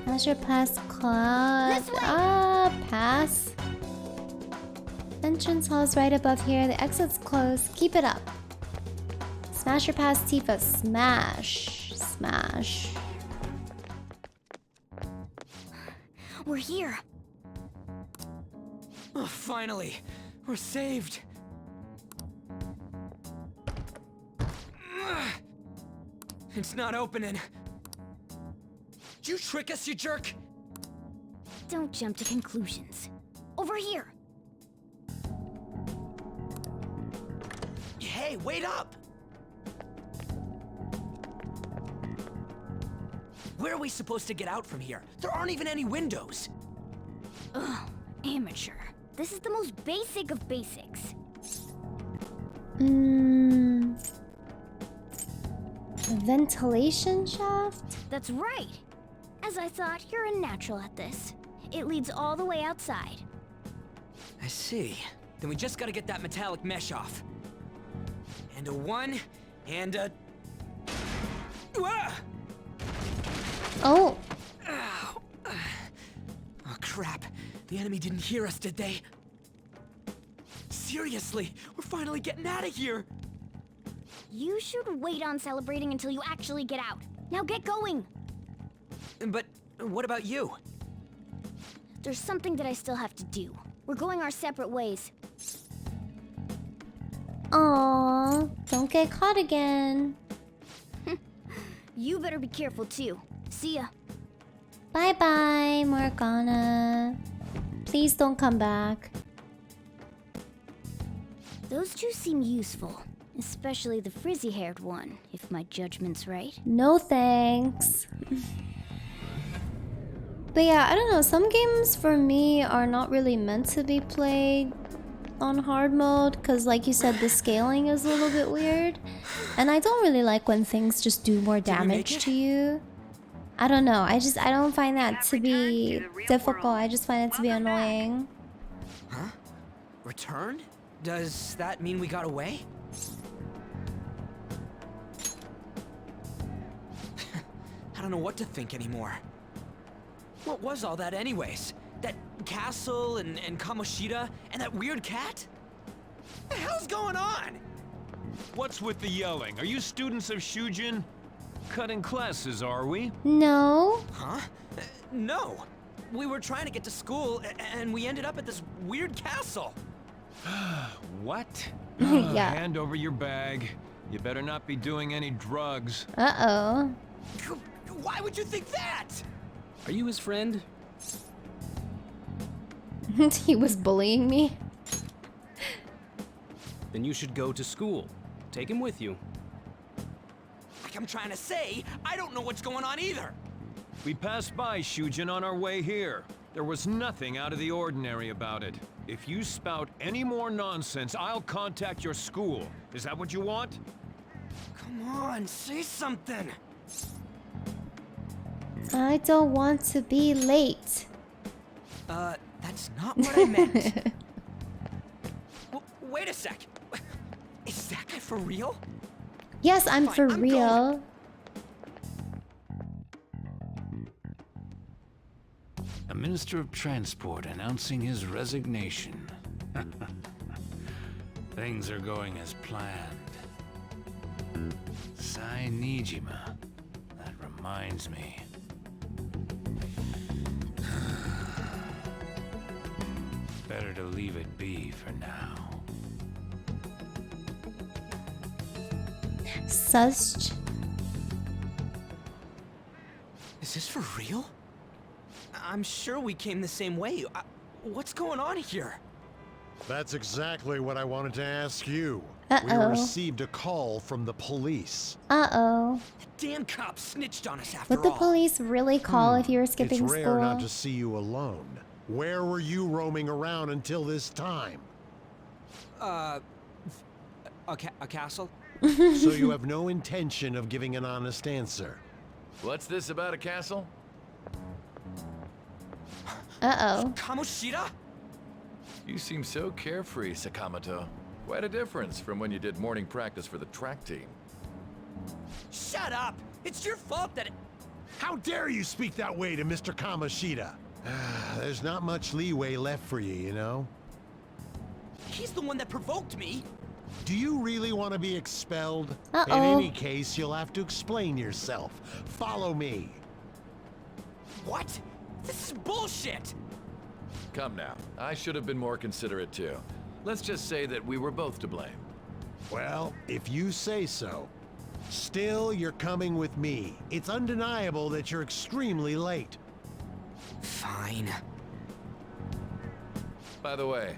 Smash or pass Cloud. Ah, pass. Entrance hall's right above here. The exit's closed. Keep it up. Smash or pass Tifa. Smash. Smash. We're here. Oh, finally! We're saved! It's not opening. Did you trick us, you jerk? Don't jump to conclusions. Over here! Hey, wait up! Where are we supposed to get out from here? There aren't even any windows. Ugh, amateur. This is the most basic of basics. A ventilation shaft? That's right. As I thought, you're a natural at this. It leads all the way outside. I see. Then we just gotta get that metallic mesh off. And a 1, and a... Ah! Oh! Ow. Oh, crap. The enemy didn't hear us, did they? Seriously, we're finally getting out of here! You should wait on celebrating until you actually get out. Now get going! But what about you? There's something that I still have to do. We're going our separate ways. Aww, don't get caught again. You better be careful too. See ya. Bye-bye, Morgana. Please don't come back. Those two seem useful. Especially the frizzy-haired one, if my judgment's right. No thanks. But yeah, I don't know. Some games for me are not really meant to be played on hard mode because, like you said, the scaling is a little bit weird. And I don't really like when things just do more damage to you. I don't know. I don't find that to be difficult. I just find it to be annoying. Huh? Returned? Does that mean we got away? I don't know what to think anymore. What was all that anyways? That castle and Kamoshida and that weird cat? What the hell's going on? What's with the yelling? Are you students of Shujin? Cutting classes, are we? No. Huh? No. We were trying to get to school and we ended up at this weird castle. What? Yeah. Hand over your bag. You better not be doing any drugs. Uh-oh. Why would you think that? Are you his friend? He was bullying me. Then you should go to school. Take him with you. Like I'm trying to say, I don't know what's going on either. We passed by Shujin on our way here. There was nothing out of the ordinary about it. If you spout any more nonsense, I'll contact your school. Is that what you want? Come on, say something. I don't want to be late. That's not what I meant. Wait a sec. Is that guy for real? Yes, I'm for real. Going. A Minister of Transport announcing his resignation. Things are going as planned. Sai Nijima. That reminds me. Better to leave it be for now. Such. Is this for real? I'm sure we came the same way. What's going on here? That's exactly what I wanted to ask you. Uh-oh. We received a call from the police. Uh-oh. The damn cops snitched on us after all. Would the police really call if you were skipping It's rare school? not to see you alone. Where were you roaming around until this time? A castle? So you have no intention of giving an honest answer. What's this about a castle? Uh-oh. Kamoshida? You seem so carefree, Sakamoto. Quite a difference from when you did morning practice for the track team. Shut up! It's your fault that How dare you speak that way to Mr. Kamoshida? There's not much leeway left for you, you know? He's the one that provoked me. Do you really want to be expelled? Uh-oh. In any case, you'll have to explain yourself. Follow me. What? This is bullshit! Come now. I should have been more considerate too. Let's just say that we were both to blame. Well, if you say so. Still, you're coming with me. It's undeniable that you're extremely late. Fine. By the way,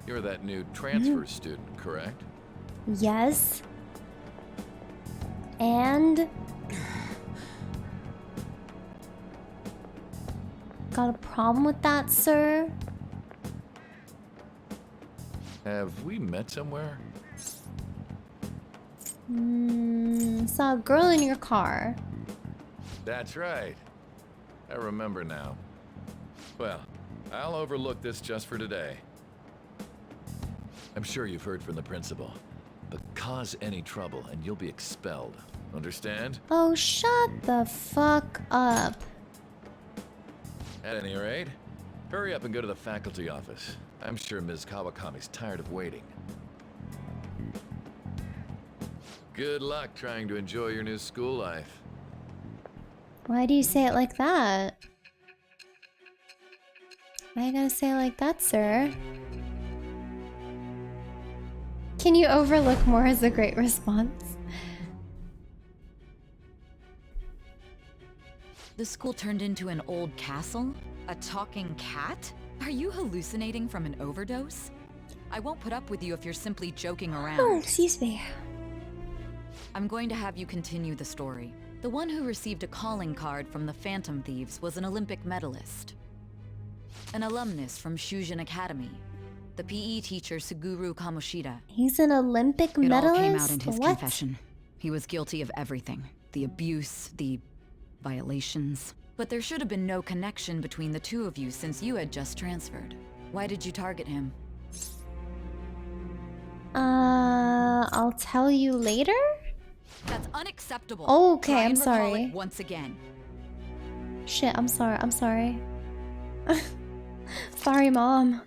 you're that new transfer student, correct? Yes. And got a problem with that, sir? Have we met somewhere? Saw a girl in your car. That's right. I remember now. Well, I'll overlook this just for today. I'm sure you've heard from the principal, but cause any trouble and you'll be expelled. Understand? Oh, shut the fuck up. At any rate, hurry up and go to the faculty office. I'm sure Ms. Kawakami's tired of waiting. Good luck trying to enjoy your new school life. Why do you say it like that? Why you gotta say it like that, sir? Can you overlook more as a great response? The school turned into an old castle? A talking cat? Are you hallucinating from an overdose? I won't put up with you if you're simply joking around. Oh, excuse me. I'm going to have you continue the story. The one who received a calling card from the Phantom Thieves was an Olympic medalist. An alumnus from Shujin Academy. The PE teacher Suguru Kamoshida. He's an Olympic medalist? It all came out in his What? confession. He was guilty of everything. The abuse, the violations. But there should have been no connection between the two of you since you had just transferred. Why did you target him? I'll tell you later? That's unacceptable. Okay, Try I'm and recall sorry. it once again. Shit, I'm sorry. I'm sorry. Sorry, Mom.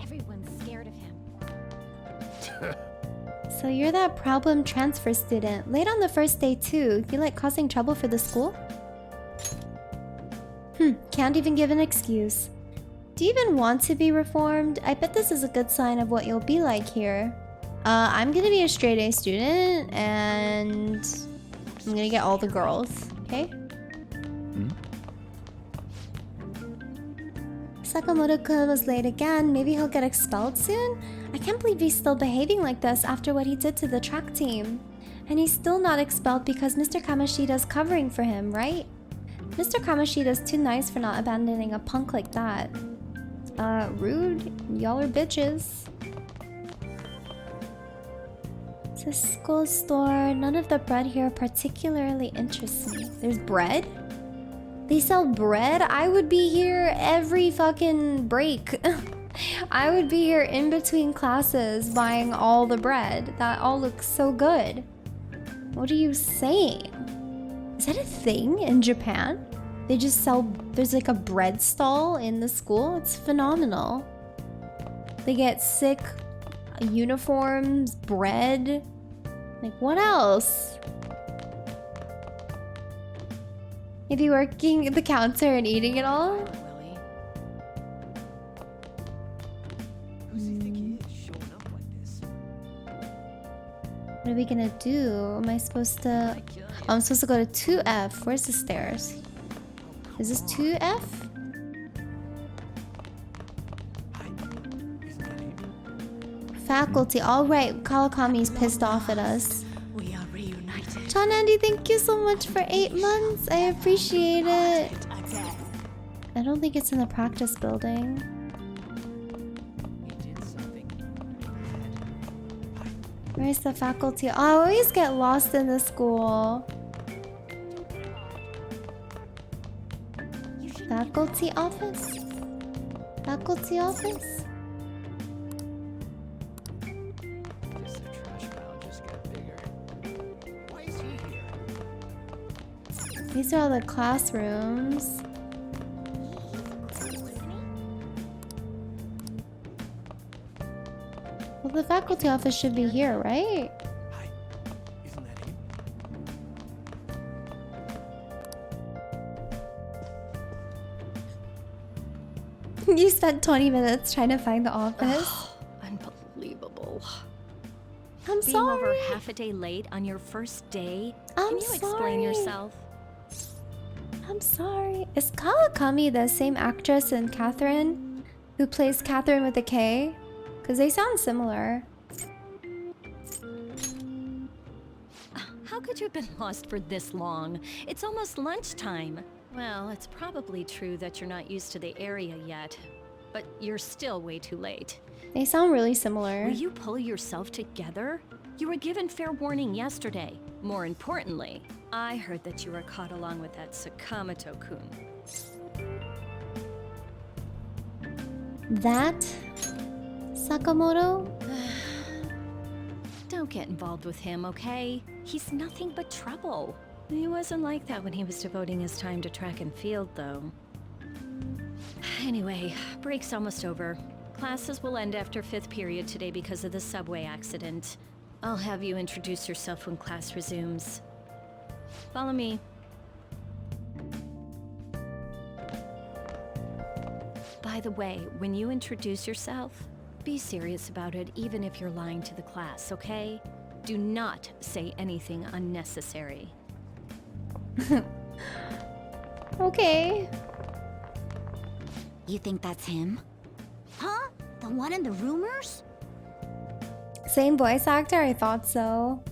Everyone's scared of him. So you're that problem transfer student. Late on the first day too. You like causing trouble for the school? Can't even give an excuse. Do you even want to be reformed? I bet this is a good sign of what you'll be like here. I'm gonna be a straight A student and I'm gonna get all the girls, okay? Sakamoto-kun was late again. Maybe he'll get expelled soon? I can't believe he's still behaving like this after what he did to the track team. And he's still not expelled because Mr. Kamoshida's covering for him, right? Mr. Kamoshida's too nice for not abandoning a punk like that. Rude. Y'all are bitches. It's a school store. None of the bread here particularly interests me. There's bread? They sell bread? I would be here every fucking break. I would be here in between classes buying all the bread. That all looks so good. What are you saying? Is that a thing in Japan? They just sell, there's like a bread stall in the school? It's phenomenal. They get sick uniforms, bread. Like, what else? Maybe working at the counter and eating it all? What are we gonna do? Am I supposed to... Oh, I'm supposed to go to 2F. Where's the stairs? Is this 2F? Faculty. Alright, Kawakami's pissed off at us. We are reunited. John Andy, thank you so much for 8 months. I appreciate it. I don't think it's in the practice building. Where's the faculty? Oh, I always get lost in the school. Faculty office? Faculty office? These are all the classrooms. Well, the faculty office should be here, right? Isn't that him? You spent 20 minutes trying to find the office. Unbelievable. I'm Being sorry. over half a day late on your first day. I'm Can you explain sorry. yourself? I'm sorry. Is Kawakami the same actress in Catherine? Who plays Catherine with a K? Because they sound similar. How could you have been lost for this long? It's almost lunchtime. Well, it's probably true that you're not used to the area yet, but you're still way too late. They sound really similar. Will you pull yourself together? You were given fair warning yesterday. More importantly, I heard that you were caught along with that Sakamoto-kun. That Sakamoto? Don't get involved with him, okay? He's nothing but trouble. He wasn't like that when he was devoting his time to track and field, though. Anyway, break's almost over. Classes will end after 5th period today because of the subway accident. I'll have you introduce yourself when class resumes. Follow me. By the way, when you introduce yourself, be serious about it even if you're lying to the class, okay? Do not say anything unnecessary. Okay. You think that's him? Huh? The one in the rumors? Same voice actor? I thought so.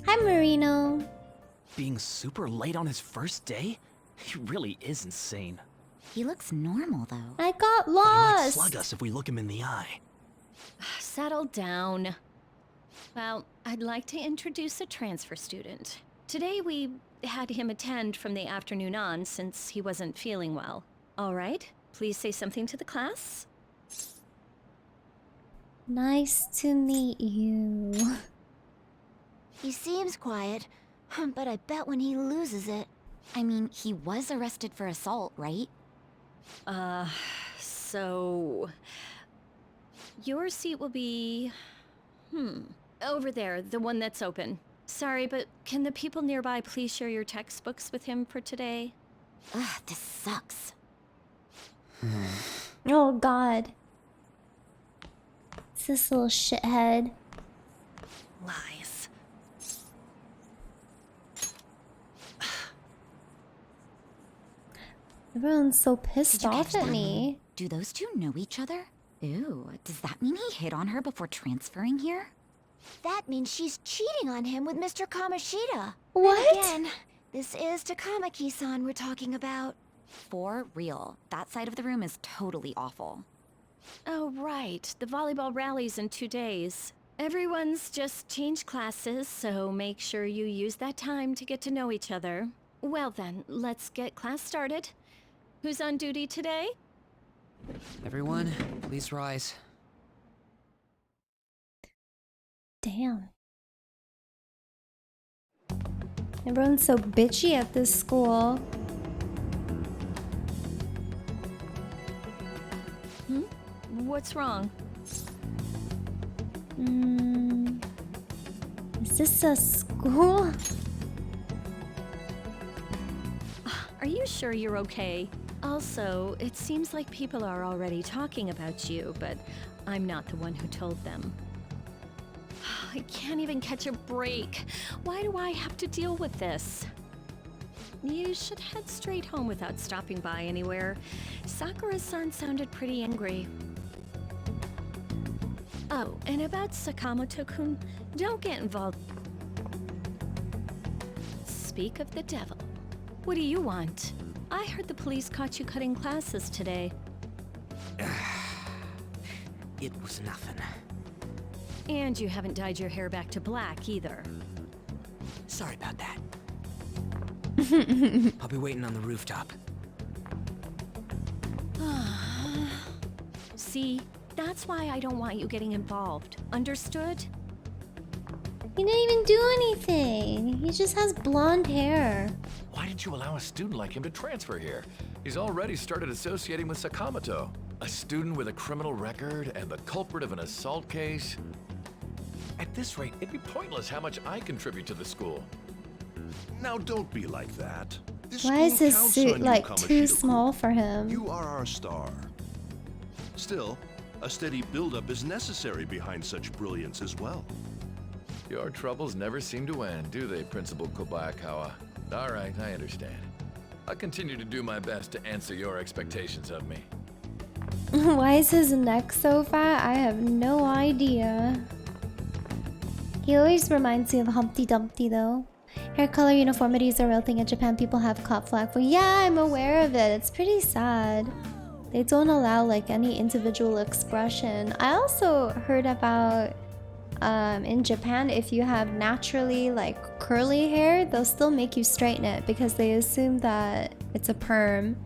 Hi, Marino. Being super late on his first day? He really is insane. He looks normal, though. I got But he might lost. slug us if we look him in the eye. Settle down. Well, I'd like to introduce a transfer student. Today we had him attend from the afternoon on since he wasn't feeling well. All right, please say something to the class. Nice to meet you. He seems quiet, but I bet when he loses it... I mean, he was arrested for assault, right? So... Your seat will be... over there, the one that's open. Sorry, but can the people nearby please share your textbooks with him for today? Ugh, this sucks. Oh, God. It's this little shithead. Lies. Everyone's so pissed Did you off catch at that? me. Do those two know each other? Ooh, does that mean he hit on her before transferring here? That means she's cheating on him with Mr. Kamoshida. What? And again, this is Takamaki-san we're talking about. For real. That side of the room is totally awful. Oh, right. The volleyball rally's in 2 days. Everyone's just changed classes, so make sure you use that time to get to know each other. Well then, let's get class started. Who's on duty today? Everyone, please rise. Damn. Everyone's so bitchy at this school. What's wrong? Is this a school? Are you sure you're okay? Also, it seems like people are already talking about you, but I'm not the one who told them. I can't even catch a break. Why do I have to deal with this? You should head straight home without stopping by anywhere. Sakura-san sounded pretty angry. Oh, and about Sakamoto-kun, don't get involved. Speak of the devil. What do you want? I heard the police caught you cutting classes today. It was nothing. And you haven't dyed your hair back to black either. Sorry about that. I'll be waiting on the rooftop. See, that's why I don't want you getting involved. Understood? He didn't even do anything. He just has blonde hair. Why did you allow a student like him to transfer here? He's already started associating with Sakamoto. A student with a criminal record and the culprit of an assault case? At this rate, it'd be pointless how much I contribute to the school. Now don't be like that. This Why is school his counts suit on you, like too Kamoshida-kun. small for him? You are our star. Still, a steady buildup is necessary behind such brilliance as well. Your troubles never seem to end, do they, Principal Kobayakawa? All right, I understand. I'll continue to do my best to answer your expectations of me. Why is his neck so fat? I have no idea. He always reminds me of Humpty Dumpty though. Hair color uniformity is a real thing in Japan. People have caught flack for. Yeah, I'm aware of it. It's pretty sad. They don't allow like any individual expression. I also heard about in Japan, if you have naturally like curly hair, they'll still make you straighten it because they assume that it's a perm,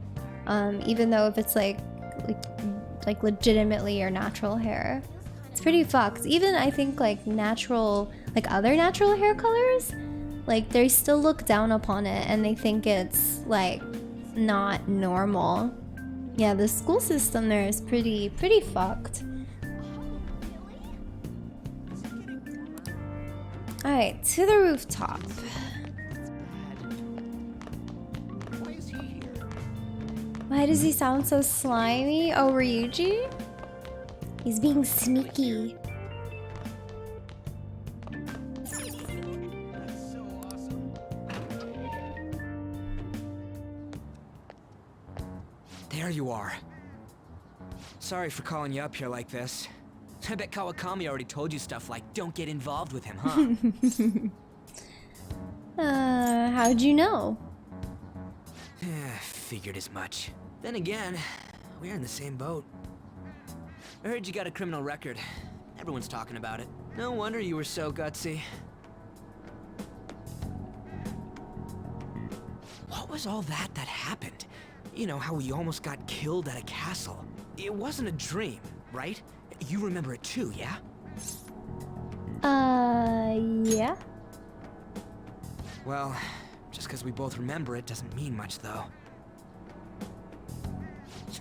even though if it's like legitimately your natural hair. It's pretty fucked. Even I think like natural, like other natural hair colors, like they still look down upon it and they think it's like not normal. Yeah, the school system there is pretty fucked. Alright, to the rooftop. Why does he sound so slimy? Oh, Ryuji? He's being sneaky. There you are. Sorry for calling you up here like this. I bet Kawakami already told you stuff like, don't get involved with him, huh? How'd you know? Figured as much. Then again, we're in the same boat. I heard you got a criminal record. Everyone's talking about it. No wonder you were so gutsy. What was all that happened? You know, how we almost got killed at a castle. It wasn't a dream, right? You remember it too, yeah? Yeah. Well, just because we both remember it doesn't mean much, though.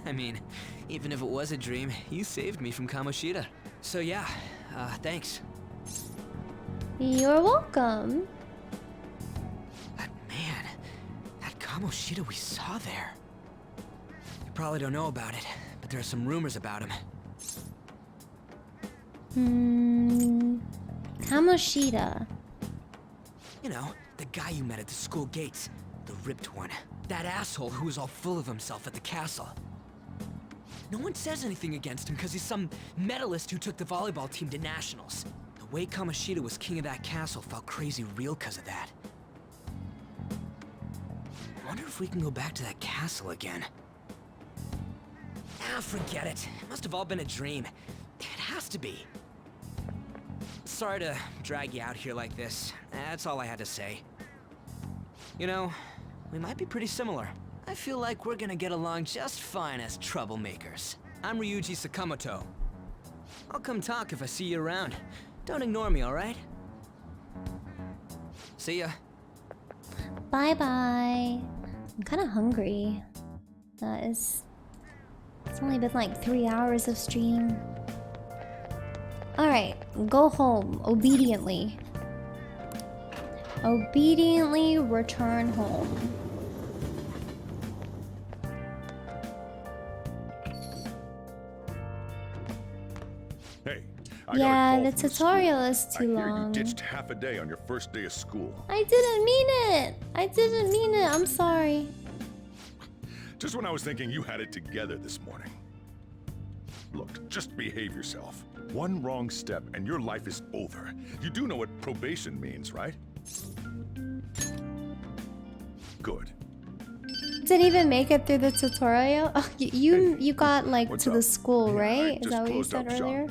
I mean, even if it was a dream, you saved me from Kamoshida. So yeah, thanks. You're welcome. But man, that Kamoshida we saw there. You probably don't know about it, but there are some rumors about him. Kamoshida. You know, the guy you met at the school gates. The ripped one. That asshole who was all full of himself at the castle. No one says anything against him because he's some medalist who took the volleyball team to nationals. The way Kamoshida was king of that castle felt crazy real because of that. I wonder if we can go back to that castle again. Ah, forget it. It must have all been a dream. It has to be. Sorry to drag you out here like this. That's all I had to say. You know, we might be pretty similar. I feel like we're gonna get along just fine as troublemakers. I'm Ryuji Sakamoto. I'll come talk if I see you around. Don't ignore me, alright? See ya. Bye-bye. I'm kind of hungry. It's only been like 3 hours of stream. Alright, go home obediently. Obediently return home. Hey, Yeah, the tutorial is too long. You ditched half a day on your first day of school. I didn't mean it. I didn't mean it. I'm sorry. Just when I was thinking you had it together this morning. Look, just behave yourself. One wrong step and your life is over. You do know what probation means, right? Good. Didn't even make it through the tutorial. Oh, you got like What's to up? the school, Yeah, I right? Is just that what you closed said up shop. earlier?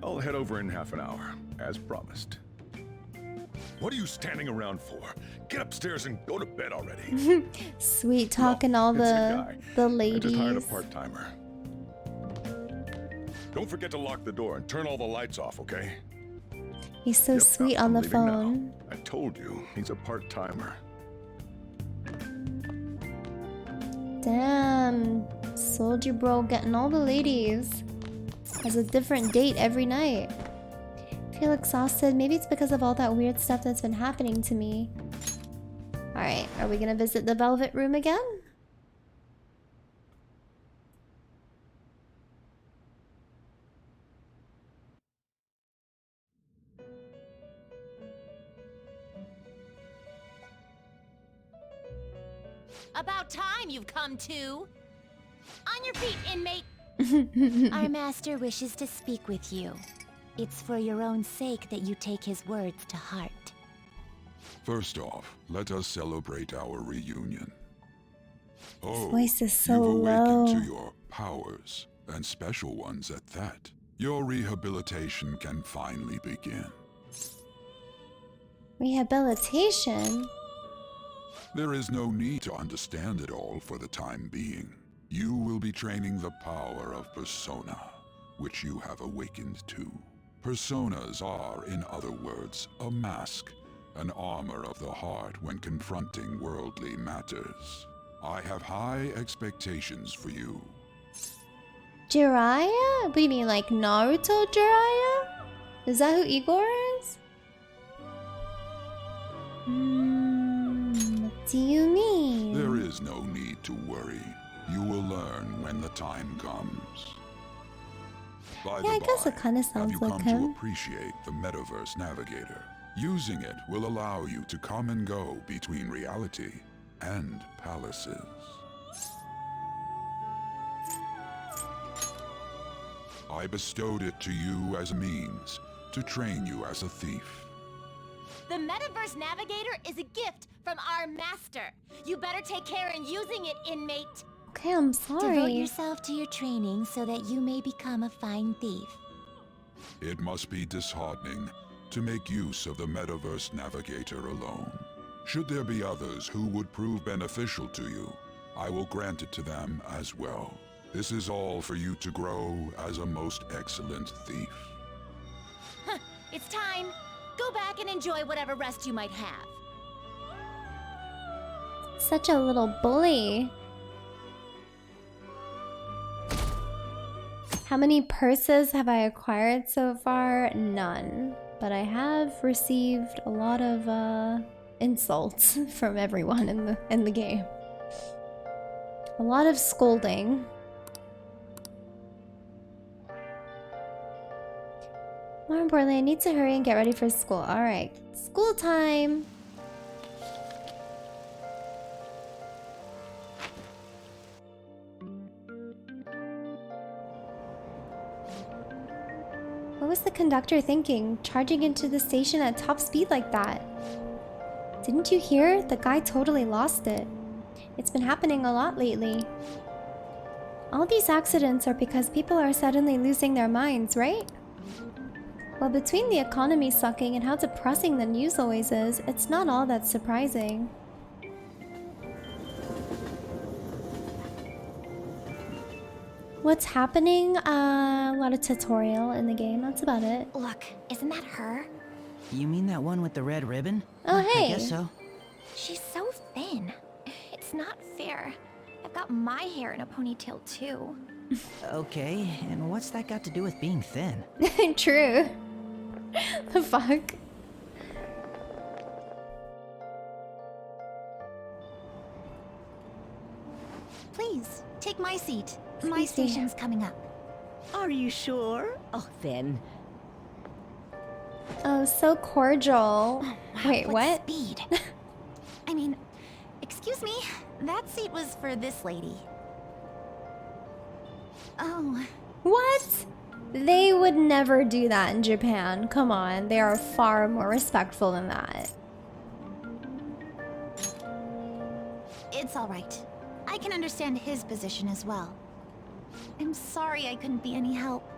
I'll head over in half an hour, as promised. What are you standing around for? Get upstairs and go to bed already. Sweet talking all it's a the guy. I just hired a ladies. part-timer. Don't forget to lock the door and turn all the lights off, okay? He's so sweet on I'm the leaving now. phone. I told you, he's a part-timer. Damn. Soldier bro getting all the ladies. Has a different date every night. Feel exhausted. Maybe it's because of all that weird stuff that's been happening to me. Alright, are we gonna visit the Velvet Room again? About time you've come to. On your feet, inmate. Our master wishes to speak with you. It's for your own sake that you take his words to heart. First off, let us celebrate our reunion. Oh, voice is so you've awakened low. to your powers, and special ones at that. Your rehabilitation can finally begin. Rehabilitation? There is no need to understand it all for the time being. You will be training the power of persona, which you have awakened to. Personas are, in other words, a mask, an armor of the heart when confronting worldly matters. I have high expectations for you. Jiraiya? What do you mean, like Naruto Jiraiya? Is that who Igor is? What do you mean? There is no need to worry. You will learn when the time comes. By Yeah, I guess it kind of have sounds you like come him. to appreciate the Metaverse Navigator? Using it will allow you to come and go between reality and palaces. I bestowed it to you as a means to train you as a thief. The Metaverse Navigator is a gift from our master. You better take care in using it, inmate. Okay, I'm Devote sorry. yourself to your training so that you may become a fine thief. It must be disheartening to make use of the Metaverse Navigator alone. Should there be others who would prove beneficial to you, I will grant it to them as well. This is all for you to grow as a most excellent thief. Huh, it's time. Go back and enjoy whatever rest you might have. Such a little bully. How many purses have I acquired so far? None. But I have received a lot of insults from everyone in the game. A lot of scolding. More importantly, I need to hurry and get ready for school. Alright, school time! What was the conductor thinking, charging into the station at top speed like that? Didn't you hear? The guy totally lost it. It's been happening a lot lately. All these accidents are because people are suddenly losing their minds, right? Well, between the economy sucking and how depressing the news always is, it's not all that surprising. What's happening? A lot of tutorial in the game, that's about it. Look, isn't that her? You mean that one with the red ribbon? Oh, hey. I guess so. She's so thin. It's not fair. I've got my hair in a ponytail too. Okay, and what's that got to do with being thin? True. The fuck? Please, take my seat. My station's coming up. Are you sure? Oh, then. Oh, so cordial. Wait, what? Speed. I mean, excuse me. That seat was for this lady. Oh. What? They would never do that in Japan. Come on, they are far more respectful than that. It's all right. I can understand his position as well. I'm sorry I couldn't be any help.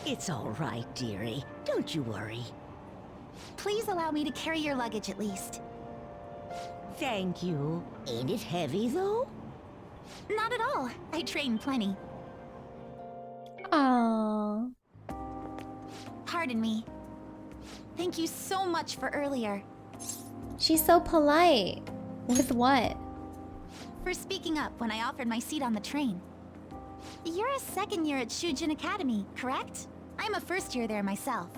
It's all right, dearie. Don't you worry. Please allow me to carry your luggage at least. Thank you. Ain't it heavy, though? Not at all. I train plenty. Aww. Pardon me. Thank you so much for earlier. She's so polite. With what? For speaking up when I offered my seat on the train. You're a second year at Shujin Academy, correct? I'm a first year there myself.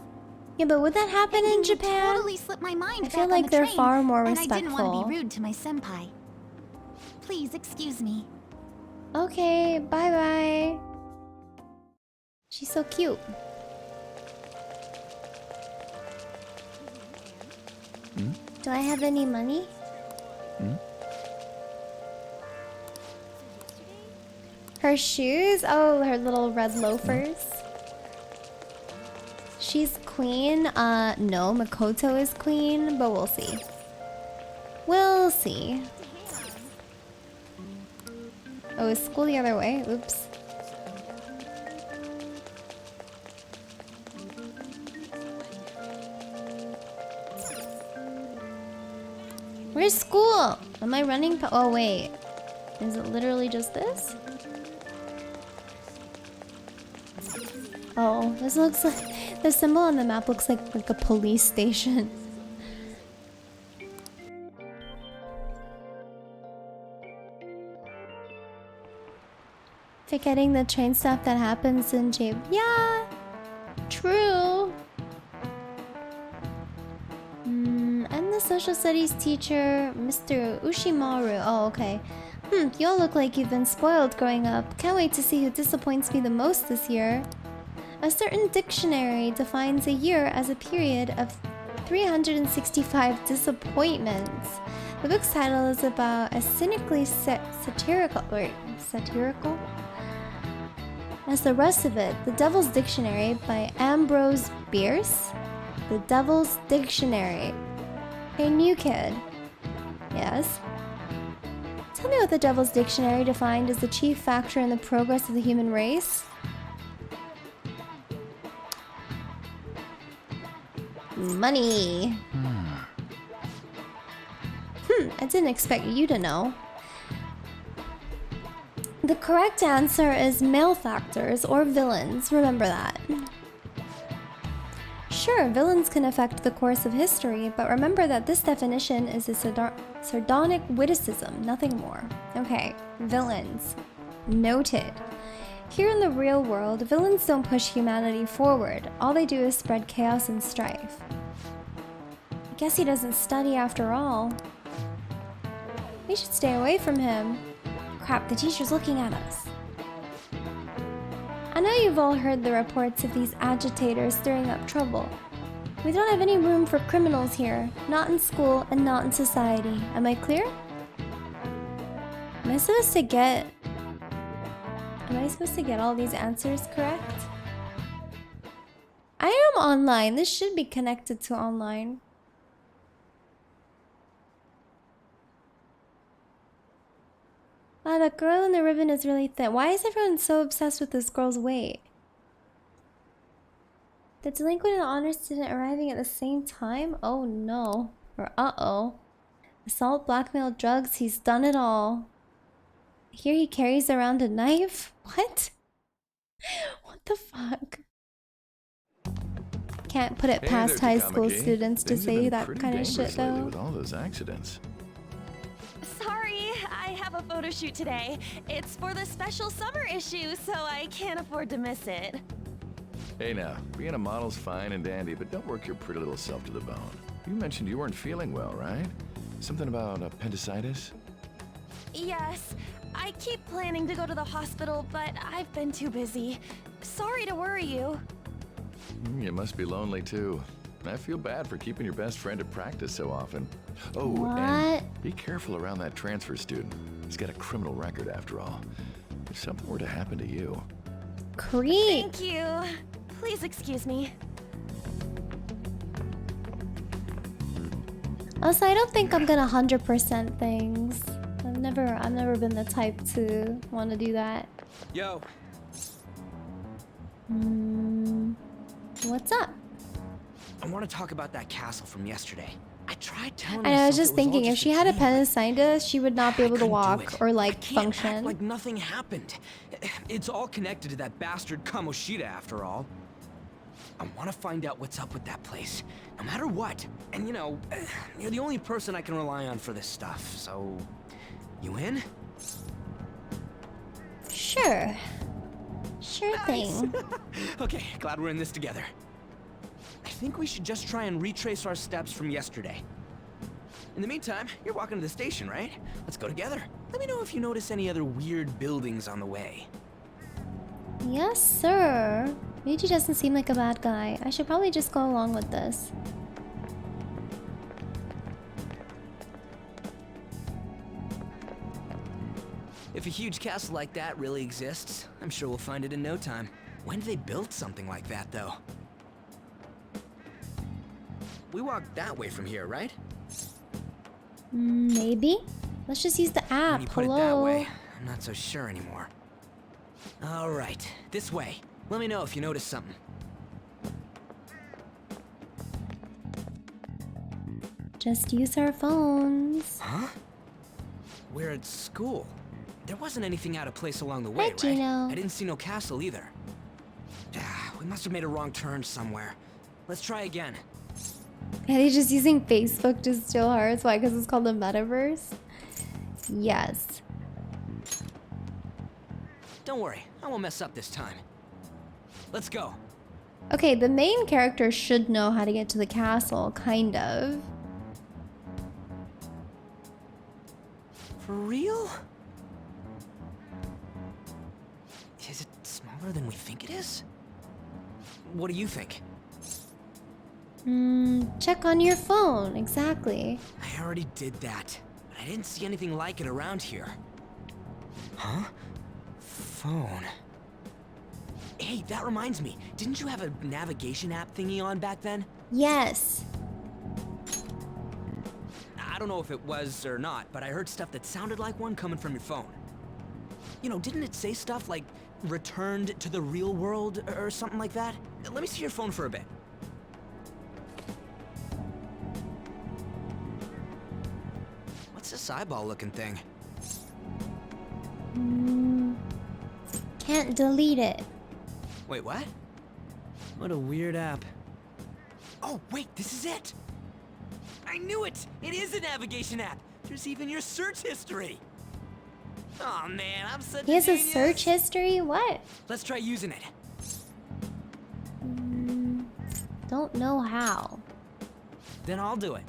Yeah, but would that happen in Japan? Totally slipped my mind I feel back on like the they're train, far more and I didn't want to respectful. be rude to my senpai. Please excuse me. Okay, bye bye. She's so cute. Do I have any money? Her shoes? Oh, her little red loafers. She's queen. No, Makoto is queen, but we'll see. We'll see. Oh, is school the other way? Oops. Where's school? Am I running? Oh, wait. Is it literally just this? Oh, this looks like... The symbol on the map looks like a police station. Forgetting the train stuff that happens in Japan. Yeah, true. I'm the social studies teacher, Mr. Ushimaru. Oh, okay. You all look like you've been spoiled growing up. Can't wait to see who disappoints me the most this year. A certain dictionary defines a year as a period of 365 disappointments. The book's title is about a cynically satirical... Wait, satirical? As the rest of it, The Devil's Dictionary by Ambrose Bierce. The Devil's Dictionary. Hey, new kid. Yes? Tell me what the Devil's Dictionary defined as the chief factor in the progress of the human race. Money. I didn't expect you to know. The correct answer is malefactors or villains. Remember that. Sure, villains can affect the course of history, but remember that this definition is a sardonic witticism, nothing more. Okay, villains. Noted. Here in the real world, villains don't push humanity forward. All they do is spread chaos and strife. I guess he doesn't study after all. We should stay away from him. Crap, the teacher's looking at us. I know you've all heard the reports of these agitators stirring up trouble. We don't have any room for criminals here. Not in school and not in society. Am I clear? Am I supposed to get all these answers correct? I am online. This should be connected to online. Wow, that girl in the ribbon is really thin. Why is everyone so obsessed with this girl's weight? The delinquent and honor student arriving at the same time? Oh no. Or uh-oh. Assault, blackmail, drugs, he's done it all. Here he carries around a knife? What? What the fuck? Can't put it past high school students to say that kind of shit though. With all those accidents. Sorry, I have a photo shoot today. It's for the special summer issue, so I can't afford to miss it. Hey now, being a model's fine and dandy, but don't work your pretty little self to the bone. You mentioned you weren't feeling well, right? Something about appendicitis? Yes, I keep planning to go to the hospital, but I've been too busy. Sorry to worry you. You must be lonely too. I feel bad for keeping your best friend at practice so often. Oh, what? And be careful around that transfer student. He's got a criminal record after all. If something were to happen to you. Creep. Thank you. Please excuse me. Also, I don't think I'm gonna 100% things. I've never been the type to want to do that. Yo. What's up? I want to talk about that castle from yesterday. I tried telling And I was myself just it thinking, all if she had a dream. appendicitis, she would not be able to walk or like function. Act like nothing happened. It's all connected to that bastard Kamoshida after all. I want to find out what's up with that place, no matter what. And you know, you're the only person I can rely on for this stuff, so... You in? Sure. Sure thing. Okay, glad we're in this together. I think we should just try and retrace our steps from yesterday. In the meantime, you're walking to the station, right? Let's go together. Let me know if you notice any other weird buildings on the way. Yes, sir. Ryuji doesn't seem like a bad guy. I should probably just go along with this. If a huge castle like that really exists, I'm sure we'll find it in no time. When did they build something like that, though? We walked that way from here, right? Maybe. Let's just use the app. When you put Hello. it that way, I'm not so sure anymore. All right, this way. Let me know if you notice something. Just use our phones. Huh? We're at school. There wasn't anything out of place along the way, right? Gino. I didn't see no castle either. We must have made a wrong turn somewhere. Let's try again. Are they just using Facebook to steal hearts? Why? Because it's called the metaverse? Yes. Don't worry, I won't mess up this time. Let's go. Okay, the main character should know how to get to the castle, kind of. For real? Is it smaller than we think it is? What do you think? Check on your phone, exactly. I already did that, but I didn't see anything like it around here. Huh? Phone. Hey, that reminds me. Didn't you have a navigation app thingy on back then? Yes. I don't know if it was or not, but I heard stuff that sounded like one coming from your phone. You know, didn't it say stuff like returned to the real world or something like that? Let me see your phone for a bit. What's this eyeball-looking thing? Can't delete it. Wait, what? What a weird app. Oh, wait, this is it! I knew it! It is a navigation app! There's even your search history! Oh man, I'm such He has a genius. search history? What? Let's try using it. Don't know how. Then I'll do it.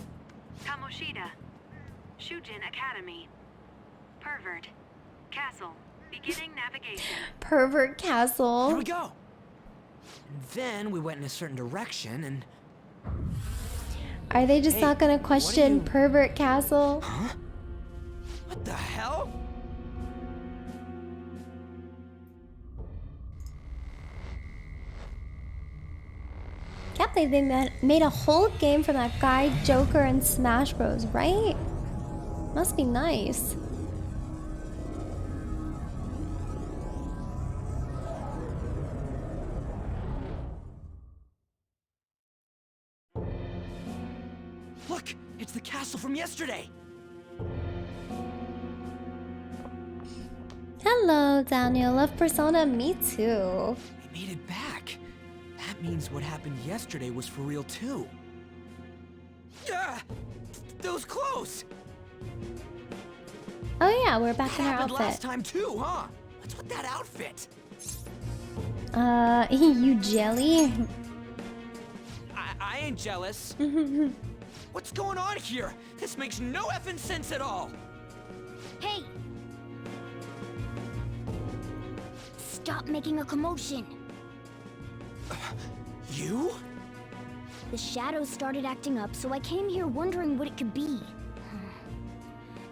Kamoshida. Shujin Academy. Pervert. Castle. Beginning navigation. Pervert castle. Here we go! And then we went in a certain direction and... Are they just not gonna question pervert castle? Huh? What the hell? Can't believe they made a whole game from that guy, Joker, and Smash Bros, right? Must be nice. Look! It's the castle from yesterday! Hello, Daniel. Love Persona. Me too. We made it back. That means what happened yesterday was for real too. Yeah! That was close! Oh yeah, we're back in our Happened outfit. last time too, huh? What's with that outfit? You jelly? I ain't jealous. What's going on here? This makes no effing sense at all. Hey! Stop making a commotion. You? The shadows started acting up, so I came here wondering what it could be.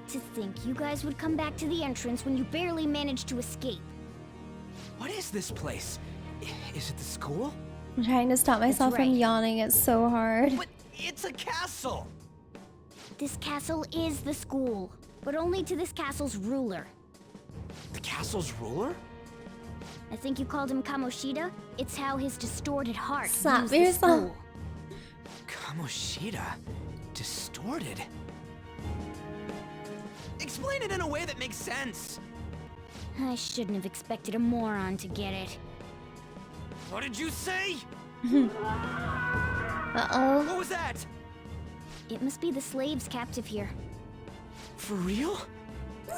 To think you guys would come back to the entrance when you barely managed to escape. What is this place? Is it the school? I'm trying to stop myself from yawning. It's so hard. But it's a castle! This castle is the school, but only to this castle's ruler. The castle's ruler? I think you called him Kamoshida. It's how his distorted heart Slap views the yourself. school. Kamoshida? Distorted? Explain it in a way that makes sense. I shouldn't have expected a moron to get it. What did you say? Uh-oh. What was that? It must be the slaves captive here. For real?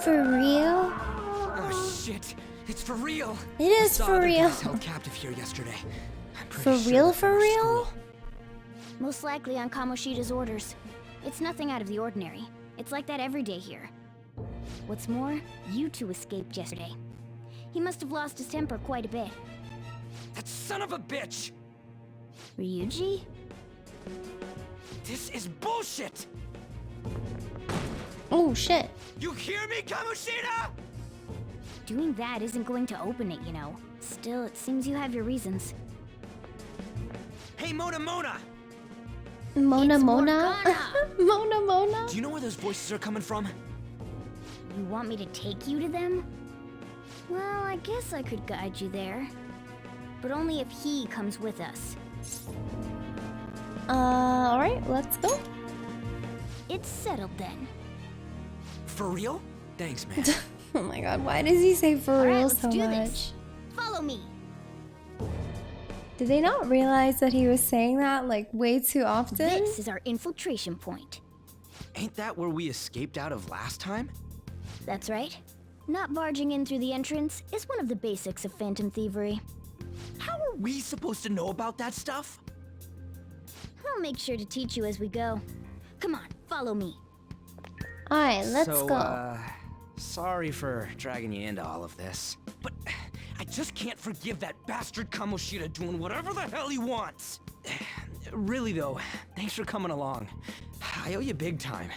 For real? Oh shit. It's for real. It is I saw for other real. guys held captive here yesterday. I'm For pretty sure real, they're for from our real? school. Most likely on Kamoshida's orders. It's nothing out of the ordinary. It's like that every day here. What's more, you two escaped yesterday. He must have lost his temper quite a bit. That son of a bitch! Ryuji? This is bullshit! Oh shit. You hear me, Kamoshida? Doing that isn't going to open it, you know. Still, it seems you have your reasons. Hey, Mona! Mona It's Mona? Morgana. Mona Mona? Do you know where those voices are coming from? You want me to take you to them? Well, I guess I could guide you there. But only if he comes with us. Alright, let's go. It's settled then. For real? Thanks, man. Oh my god, why does he say for All right, real let's so do much? this. Follow me. Did they not realize that he was saying that like way too often? This is our infiltration point. Ain't that where we escaped out of last time? That's right. Not barging in through the entrance is one of the basics of phantom thievery. How are we supposed to know about that stuff? I'll make sure to teach you as we go. Come on, follow me. Alright, let's go. Sorry for dragging you into all of this. But I just can't forgive that bastard Kamoshida doing whatever the hell he wants. Really though, thanks for coming along. I owe you big time.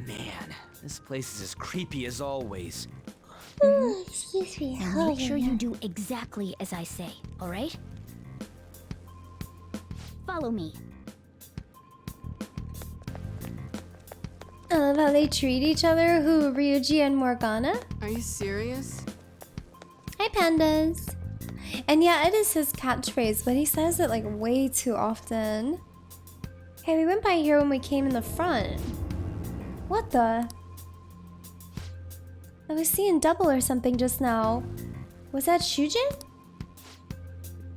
Man, this place is as creepy as always. Excuse me. Now make sure you do exactly as I say, alright? Follow me. I love how they treat each other. Who, Ryuji and Morgana? Are you serious? Hi, pandas. And yeah, it is his catchphrase, but he says it like way too often. Hey, we went by here when we came in the front. What the? I was seeing double or something just now. Was that Shujin?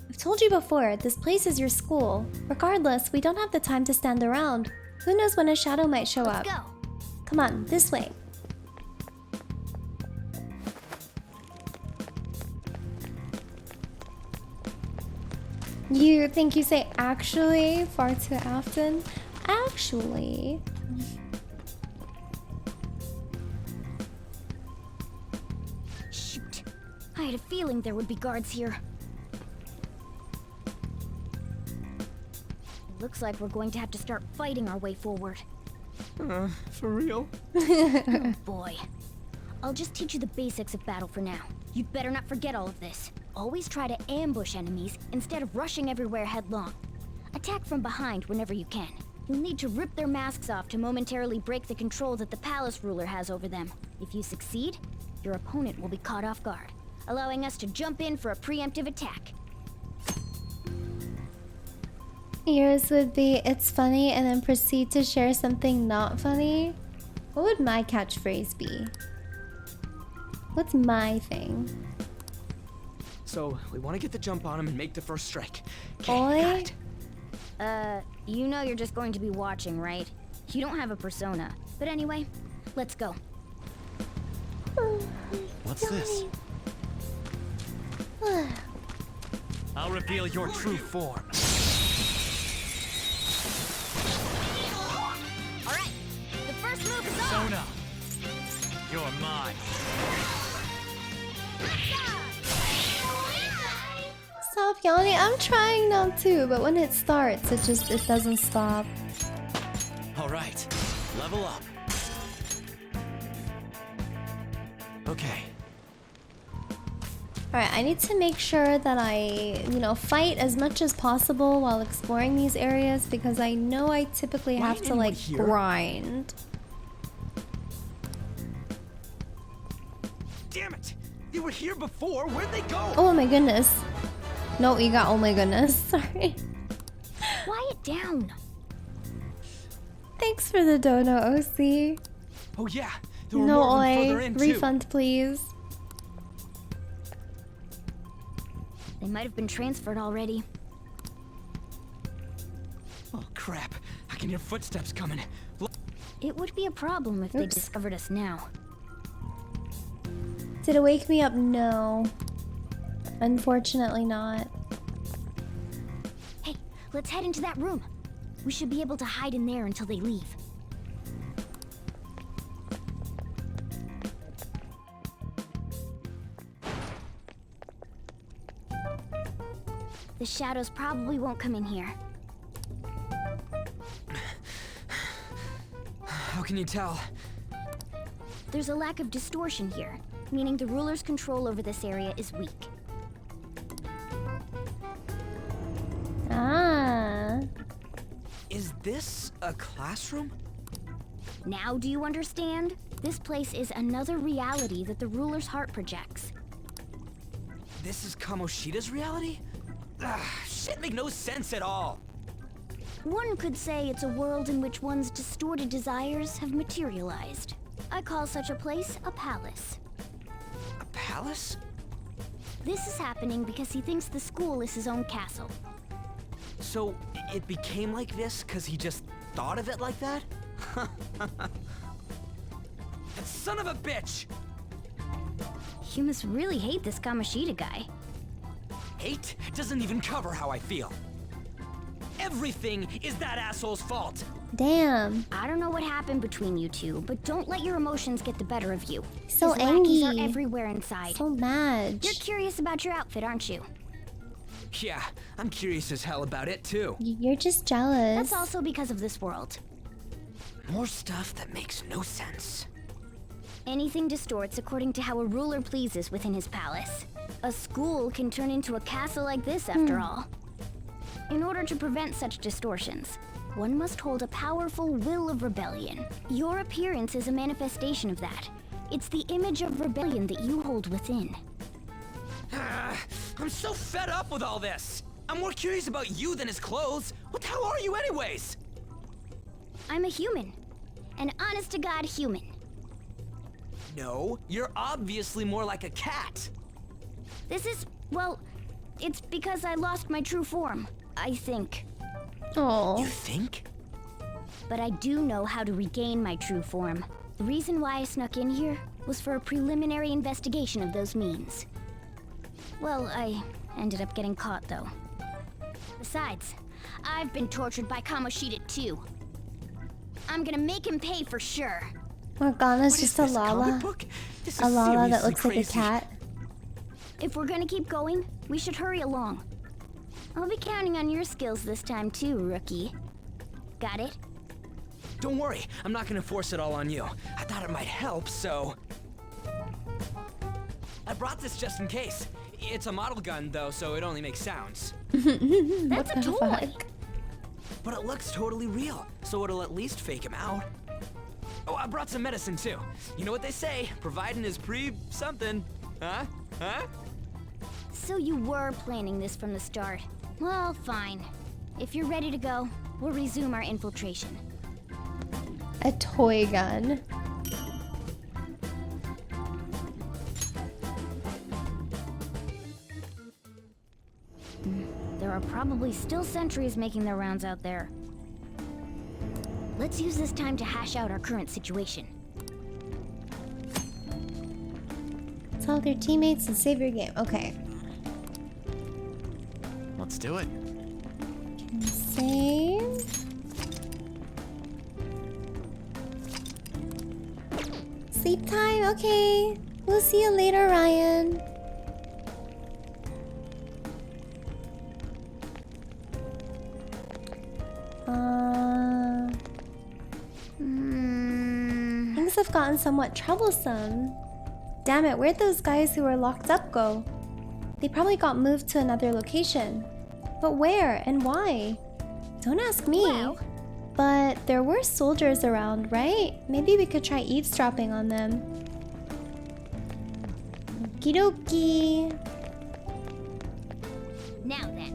I've told you before, this place is your school. Regardless, we don't have the time to stand around. Who knows when a shadow might show up? Let's go. Come on, this way. You think you say actually far too often? Actually. Shoot. I had a feeling there would be guards here. It looks like we're going to have to start fighting our way forward. For real? Oh boy. I'll just teach you the basics of battle for now. You'd better not forget all of this. Always try to ambush enemies instead of rushing everywhere headlong. Attack from behind whenever you can. You'll need to rip their masks off to momentarily break the control that the palace ruler has over them. If you succeed, your opponent will be caught off guard, allowing us to jump in for a preemptive attack. Yours would be, it's funny, and then proceed to share something not funny. What would my catchphrase be? What's my thing? So, we want to get the jump on him and make the first strike. Boy? You know you're just going to be watching, right? You don't have a persona. But anyway, let's go. What's this? I'll reveal your true form. Alright, the first move is on! Sona, you're mine. Stop yawning. I'm trying not to, but when it starts, it doesn't stop. All right, level up. Okay. Alright, I need to make sure that I, fight as much as possible while exploring these areas because I know I typically have to, like, grind. Damn it! They were here before. Where'd they go? Oh my goodness. No, you got oh my goodness. Sorry. Quiet down. Thanks for the dono, OC. Oh yeah, there were No, more of them further in too. refund, please. They might have been transferred already. Oh crap! I I can hear footsteps coming. It would be a problem if they discovered us now. Did it wake me up? No. Unfortunately not. Hey, let's head into that room. We should be able to hide in there until they leave. The shadows probably won't come in here. How can you tell? There's a lack of distortion here, meaning the ruler's control over this area is weak. Ah. Is this a classroom? Now do you understand? This place is another reality that the ruler's heart projects. This is Kamoshida's reality? Shit make no sense at all. One could say it's a world in which one's distorted desires have materialized. I call such a place a palace. A palace? This is happening because he thinks the school is his own castle. So, it became like this because he just thought of it like that? That son of a bitch! You must really hate this Kamoshida guy. Hate doesn't even cover how I feel. Everything is that asshole's fault. Damn. I don't know what happened between you two, but don't let your emotions get the better of you. So His lackeys angry. are everywhere inside. So mad. You're curious about your outfit, aren't you? Yeah, I'm curious as hell about it too. You're just jealous. That's also because of this world. More stuff that makes no sense. Anything distorts according to how a ruler pleases within his palace. A school can turn into a castle like this after all. In order to prevent such distortions, one must hold a powerful will of rebellion. Your appearance is a manifestation of that. It's the image of rebellion that you hold within. I'm so fed up with all this. I'm more curious about you than his clothes. What the hell are you anyways? I'm a human. An honest-to-God human. No, you're obviously more like a cat. This is, well, it's because I lost my true form, I think. Oh. You think? But I do know how to regain my true form. The reason why I snuck in here was for a preliminary investigation of those means. Well, I ended up getting caught, though. Besides, I've been tortured by Kamoshida, too. I'm gonna make him pay for sure. Morgana's just a Lala. A Lala that looks like a cat. If we're gonna keep going, we should hurry along. I'll be counting on your skills this time too, rookie. Got it? Don't worry, I'm not gonna force it all on you. I thought it might help, so... I brought this just in case. It's a model gun, though, so it only makes sounds. That's a toy! But it looks totally real, so it'll at least fake him out. Oh, I brought some medicine, too. You know what they say, providing is something. Huh? Huh? So you were planning this from the start. Well, fine. If you're ready to go, we'll resume our infiltration. A toy gun. There are probably still sentries making their rounds out there. Let's use this time to hash out our current situation. Tell their teammates and save your game. Okay. Let's do it. Save. Sleep time? Okay. We'll see you later, Ryan. Things have gotten somewhat troublesome. Damn it, where'd those guys who were locked up go? They probably got moved to another location. But where and why? Don't ask me. Well, but there were soldiers around, right? Maybe we could try eavesdropping on them. Okie dokie. now then.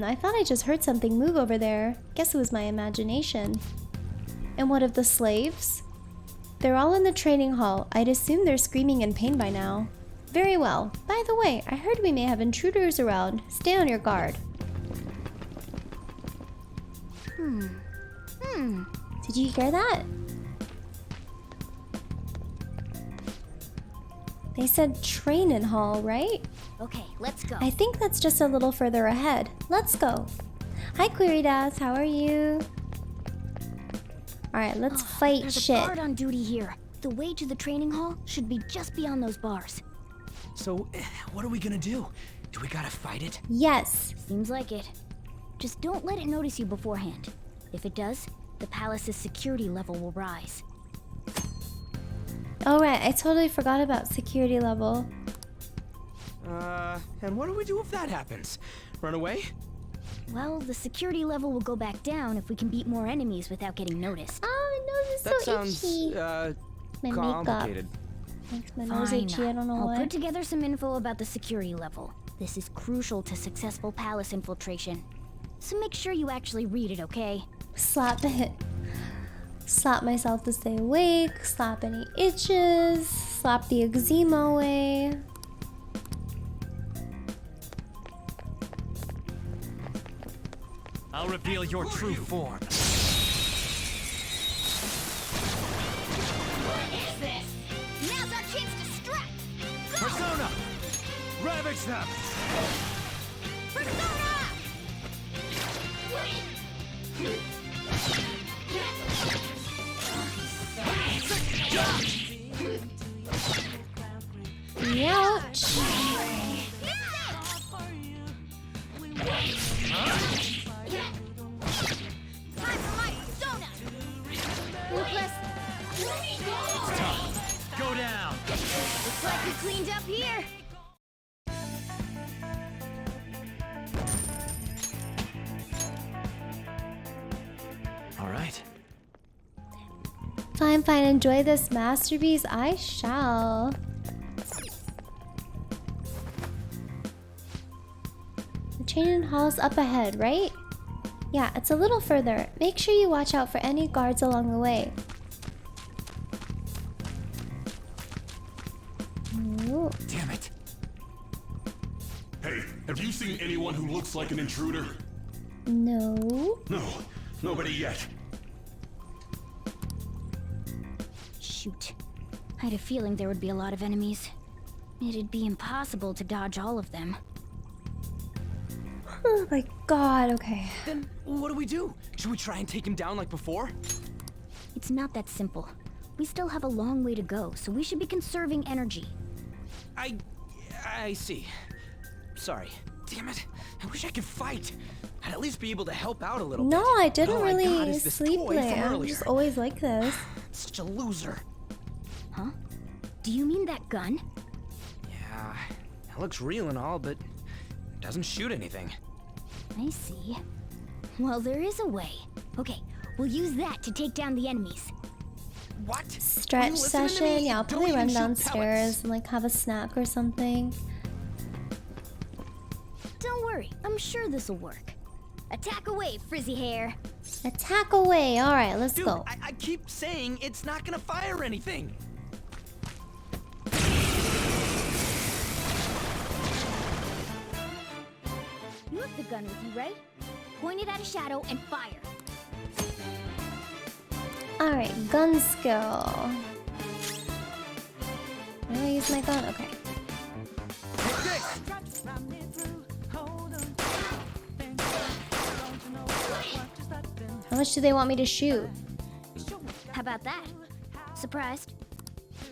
I thought I just heard something move over there. Guess it was my imagination. And what of the slaves? They're all in the training hall. I'd assume they're screaming in pain by now. Very well. By the way, I heard we may have intruders around. Stay on your guard. Did you hear that? They said training hall, right? Okay, let's go. I think that's just a little further ahead. Let's go. Hi, Queridas. How are you? Alright, let's fight There's shit. a guard on duty here. The way to the training hall should be just beyond those bars. So, what are we gonna do? Do we gotta fight it? Yes. Seems like it. Just don't let it notice you beforehand. If it does, the palace's security level will rise. Oh right, I totally forgot about security level. And what do we do if that happens? Run away? Well, the security level will go back down if we can beat more enemies without getting noticed. Oh, my nose is That so sounds, itchy. My complicated. Makes my nose Fine. itchy, I don't know I'll why. put together some info about the security level. This is crucial to successful palace infiltration. So make sure you actually read it, okay? Slap it. Slap myself to stay awake. Slap any itches. Slap the eczema away. I'll reveal your true form. What is this? Now's our chance to strike! Go! Persona! Ravage them! Persona! Ouch. Time for my persona! Ruthless! Go down! Looks like we cleaned up here! Alright. Fine, fine. Enjoy this masterpiece. I shall. The training hall's up ahead, right? Yeah, it's a little further. Make sure you watch out for any guards along the way. Ooh. Damn it. Hey, have you seen anyone who looks like an intruder? No. No, nobody yet. Shoot. I had a feeling there would be a lot of enemies. It'd be impossible to dodge all of them. Oh my god, okay. Then what do we do? Should we try and take him down like before? It's not that simple. We still have a long way to go, so we should be conserving energy. I see. Sorry. Damn it. I wish I could fight. I'd at least be able to help out a little bit. No, I didn't All I got really is this sleep toy late. from I'm earlier. just always like this. Such a loser. Huh? Do you mean that gun? Yeah, it looks real and all, but it doesn't shoot anything. I see. Well, there is a way. Okay, we'll use that to take down the enemies. What? Stretch session? Yeah, I'll probably run downstairs and like have a snack or something. Don't worry, I'm sure this'll work. Attack away, frizzy hair. Attack away. Alright, let's go. I keep saying it's not gonna fire anything. You have the gun with you, right? Point it at a shadow and fire. Alright, gun skill. Where do I use my gun? Okay. How much do they want me to shoot? How about that? Surprised?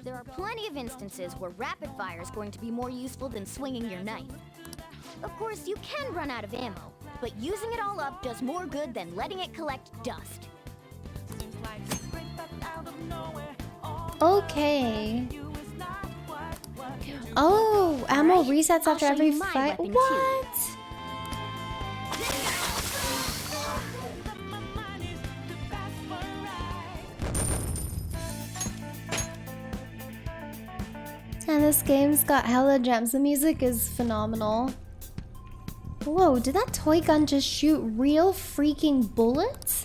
There are plenty of instances where rapid fire is going to be more useful than swinging your knife. Of course, you can run out of ammo, but using it all up does more good than letting it collect dust. Okay. Oh, ammo resets after every fight. What? And this game's got hella gems. The music is phenomenal. Whoa, did that toy gun just shoot real freaking bullets?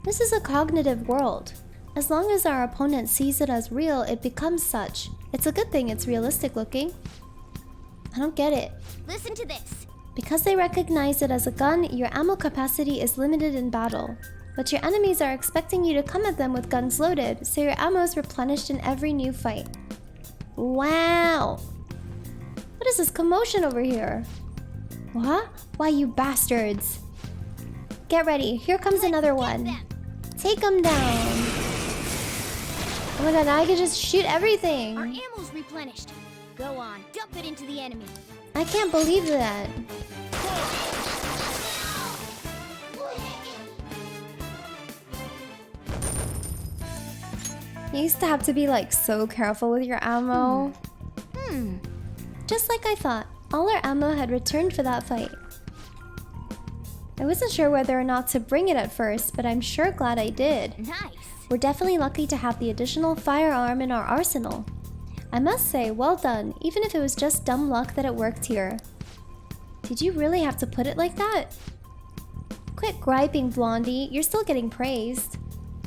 This is a cognitive world. As long as our opponent sees it as real, it becomes such. It's a good thing it's realistic looking. I don't get it. Listen to this. Because they recognize it as a gun, your ammo capacity is limited in battle. But your enemies are expecting you to come at them with guns loaded, so your ammo is replenished in every new fight. Wow! What is this commotion over here? What? Why, you bastards! Get ready, here comes another one. Take them down. Oh my god, now I can just shoot everything. Our ammo's replenished. Go on, dump it into the enemy. I can't believe that. You used to have to be like so careful with your ammo. Just like I thought, all our ammo had returned for that fight. I wasn't sure whether or not to bring it at first, but I'm sure glad I did. Nice. We're definitely lucky to have the additional firearm in our arsenal. I must say, well done, even if it was just dumb luck that it worked here. Did you really have to put it like that? Quit griping, Blondie, you're still getting praised.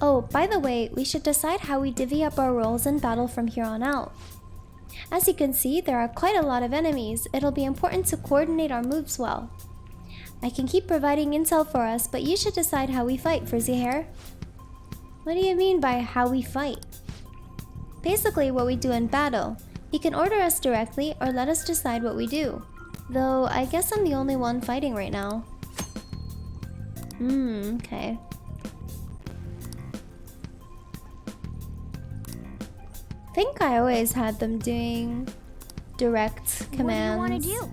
Oh, by the way, we should decide how we divvy up our roles in battle from here on out. As you can see, there are quite a lot of enemies. It'll be important to coordinate our moves well. I can keep providing intel for us, but you should decide how we fight, Frizzy Hair. What do you mean by how we fight? Basically what we do in battle. You can order us directly or let us decide what we do. Though, I guess I'm the only one fighting right now. Okay. I think I always had them doing direct commands. What do you want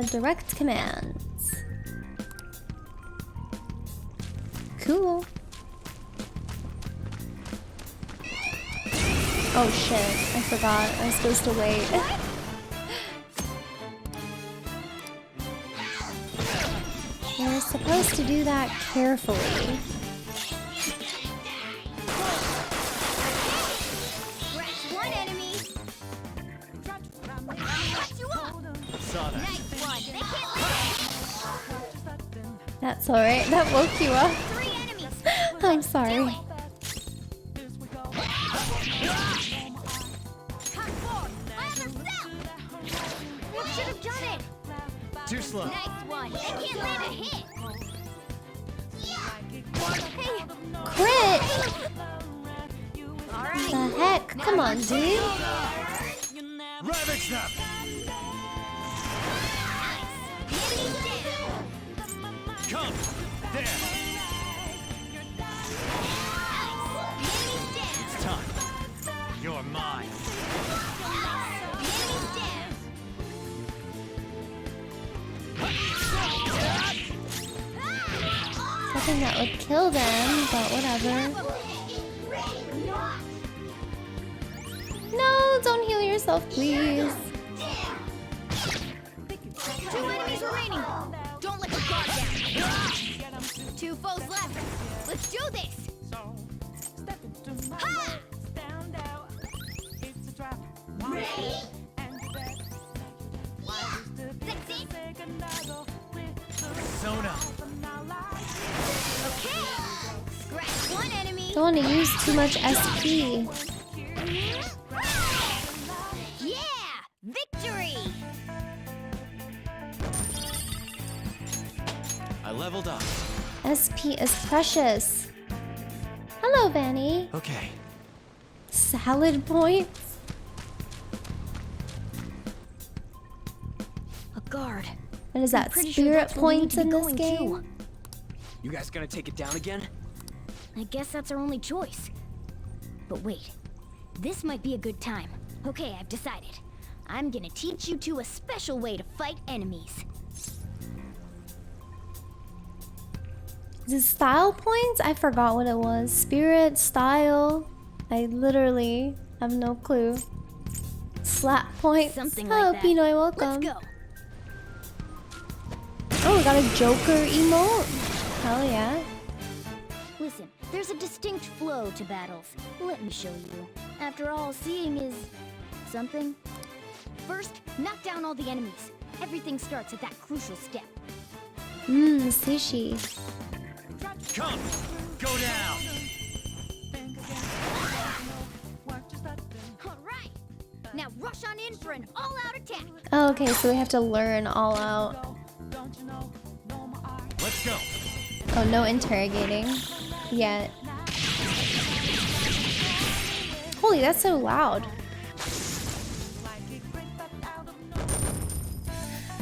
to do? Direct commands. Cool. Oh shit, I forgot. I was supposed to wait. You're supposed to do that carefully. One enemy. Cut you up. Nice one. They can't live. That's alright, that woke you up. 3 enemies. I'm sorry. Should have done it. Too slow. Nice one. They can't land a hit. Hey. Crit! All right. The heck? Come on, dude. Ravage them. Come there. It's time. You're mine. Something that would kill them, but whatever. No, don't heal yourself, please. 2 enemies remaining. Don't let your guard down. 2 foes left. Let's do this. Ha! Ready? That's it. Persona. Okay. Scratch 1 enemy. Don't want to use too much SP. Yeah! Victory! I leveled up. SP is precious. Hello, Vanny. Okay. Salad points? A guard. What is that, I'm pretty sure spirit that's where we need points to be in this going game? to. You guys gonna take it down again? I guess that's our only choice. But wait, this might be a good time. Okay, I've decided. I'm gonna teach you two a special way to fight enemies. Is it style points? I forgot what it was. Spirit, style. I literally have no clue. Slap points. Something oh, like that. Pinoy, welcome. Let's go. Oh, we got a Joker emote. Hell yeah. Listen, there's a distinct flow to battles. Let me show you. After all, seeing is something. First, knock down all the enemies. Everything starts at that crucial step. Sushi. Come, go down. All right. Now rush on in for an all-out attack. Oh, okay, so we have to learn all out. Let's go. Oh, no interrogating yet. Holy, that's so loud.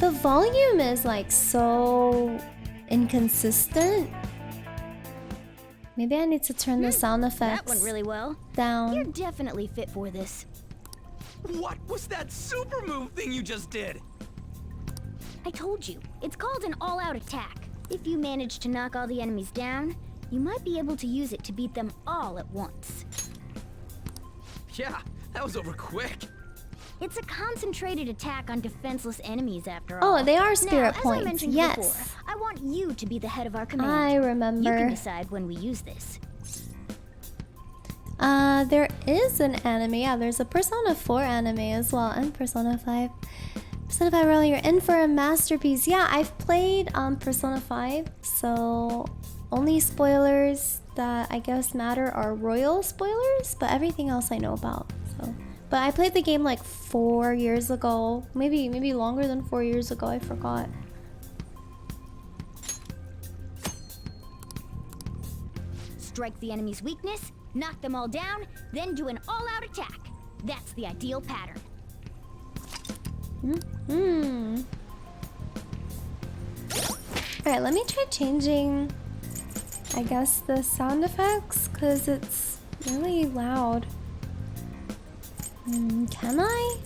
The volume is like so inconsistent. Maybe I need to turn the sound effects That went really well. down. You're definitely fit for this. What was that super move thing you just did? I told you, it's called an all-out attack. If you manage to knock all the enemies down, you might be able to use it to beat them all at once. Yeah, that was over quick. It's a concentrated attack on defenseless enemies after all. Oh, they are spirit now, points. As I mentioned yes. before, I want you to be the head of our command. I remember. You can decide when we use this. There is an anime. Yeah, there's a Persona 4 anime as well, and Persona 5. Persona 5 really, you're in for a masterpiece. Yeah, I've played Persona 5, so only spoilers that I guess matter are royal spoilers, but everything else I know about. So, but I played the game like 4 years ago, maybe longer than 4 years ago. I forgot. Strike the enemy's weakness, knock them all down, then do an all-out attack. That's the ideal pattern. Alright, let me try changing, I guess, the sound effects, because it's really loud. Can I?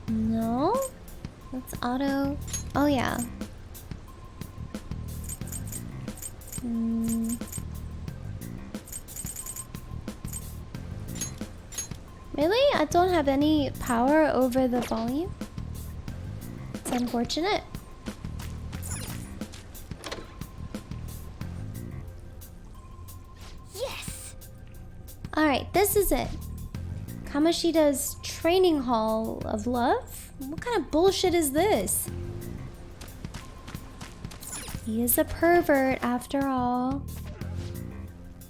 No? Let's auto. Oh, yeah. Really? I don't have any power over the volume? It's unfortunate. Yes! Alright, this is it. Kamoshida's training hall of love? What kind of bullshit is this? He is a pervert after all.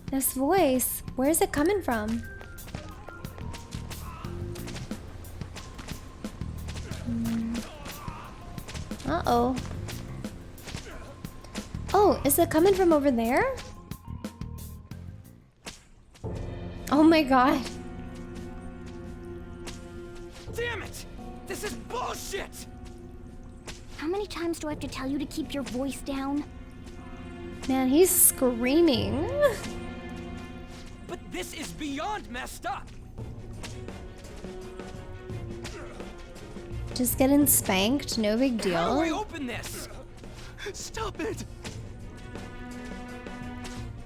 This voice, where is it coming from? Uh-oh. Oh, is it coming from over there? Oh my god. Damn it! This is bullshit! How many times do I have to tell you to keep your voice down? Man, he's screaming. But this is beyond messed up! Just getting spanked, no big deal. How do I open this? Stop it!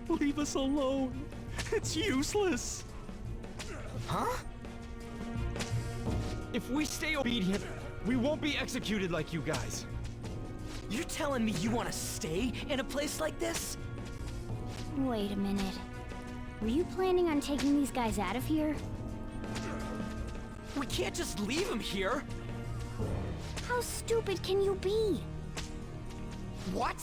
Leave us alone. It's useless. Huh? If we stay obedient, we won't be executed like you guys. You're telling me you want to stay in a place like this? Wait a minute. Were you planning on taking these guys out of here? We can't just leave them here. How stupid can you be? What?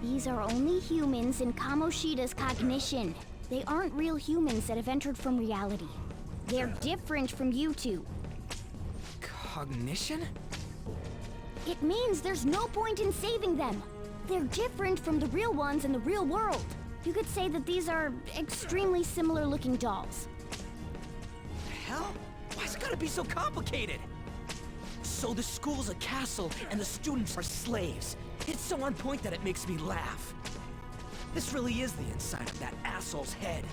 These are only humans in Kamoshida's cognition. They aren't real humans that have entered from reality. They're different from you two. Cognition? It means there's no point in saving them. They're different from the real ones in the real world. You could say that these are extremely similar looking dolls. The hell? Why's it gotta be so complicated? So the school's a castle and the students are slaves. It's so on point that it makes me laugh. This really is the inside of that asshole's head.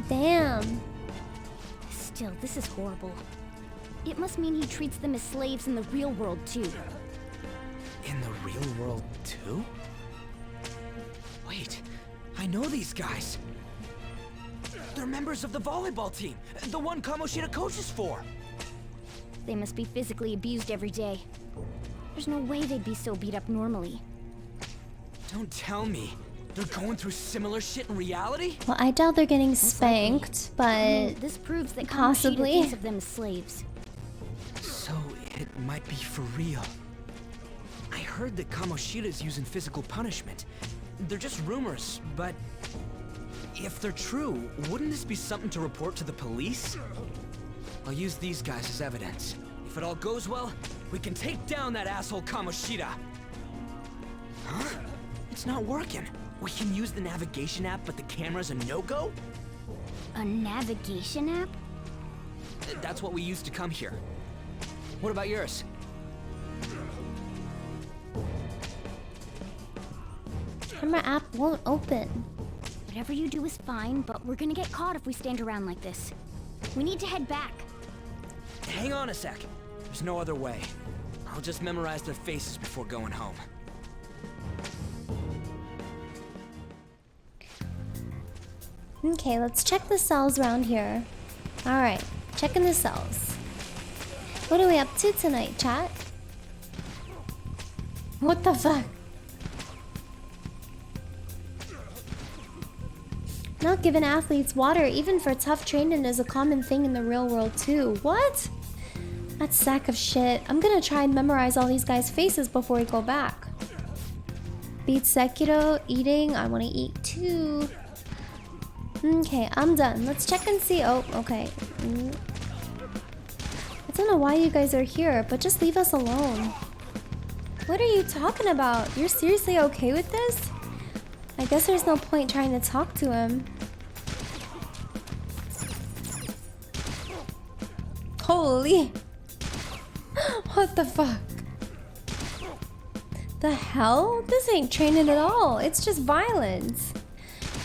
Damn. Still, this is horrible. It must mean he treats them as slaves in the real world, too. In the real world, too? Wait, I know these guys. They're members of the volleyball team, the one Kamoshida coaches for. They must be physically abused every day. There's no way they'd be so beat up normally. Don't tell me. They're going through similar shit in reality? Well, I doubt they're getting spanked, but this proves that Kamoshida possibly. thinks of them as slaves. So it might be for real. I heard that Kamoshida's using physical punishment. They're just rumors, but If they're true, wouldn't this be something to report to the police? I'll use these guys as evidence. If it all goes well, we can take down that asshole Kamoshida. Huh? It's not working. We can use the navigation app, but the camera's a no-go? A navigation app? That's what we used to come here. What about yours? Camera app won't open. Whatever you do is fine, but we're gonna get caught if we stand around like this. We need to head back. Hang on a sec. There's no other way. I'll just memorize their faces before going home. Okay, let's check the cells around here. Alright, checking the cells. What are we up to tonight, chat? What the fuck? Not giving athletes water, even for tough training, is a common thing in the real world too. What? That sack of shit. I'm gonna try and memorize all these guys' faces before we go back. Beat Sekiro, eating. I wanna eat too. Okay, I'm done. Let's check and see. Oh, okay. I don't know why you guys are here, but just leave us alone. What are you talking about? You're seriously okay with this? I guess there's no point trying to talk to him. Holy! What the fuck? The hell? This ain't training at all. It's just violence.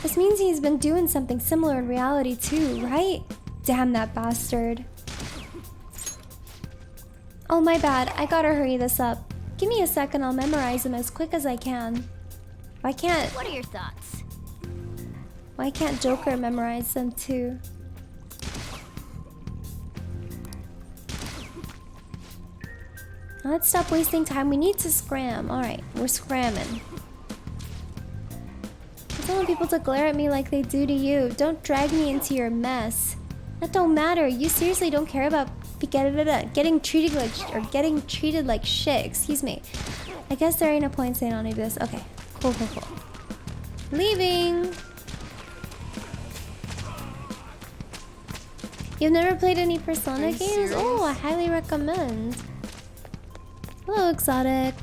This means he's been doing something similar in reality too, right? Damn that bastard. Oh, my bad. I gotta hurry this up. Give me a second, I'll memorize them as quick as I can. Why can't... What are your thoughts? Why can't Joker memorize them too? Let's stop wasting time. We need to scram. Alright, we're scramming. I don't want people to glare at me like they do to you. Don't drag me into your mess. That don't matter. You seriously don't care about getting treated like shit. Excuse me. I guess there ain't no point saying any of this. Okay. Cool. Leaving! You've never played any Persona games? serious? Oh, I highly recommend. Hello, Exotic.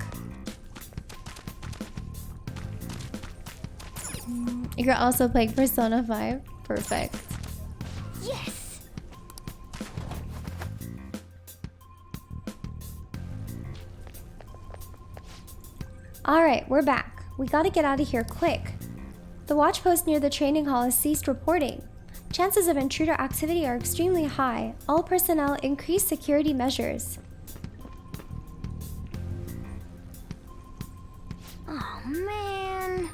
You're also playing Persona 5? Perfect. Yes! Alright, we're back. We gotta get out of here quick. The watch post near the training hall has ceased reporting. Chances of intruder activity are extremely high. All personnel increase security measures. Oh man.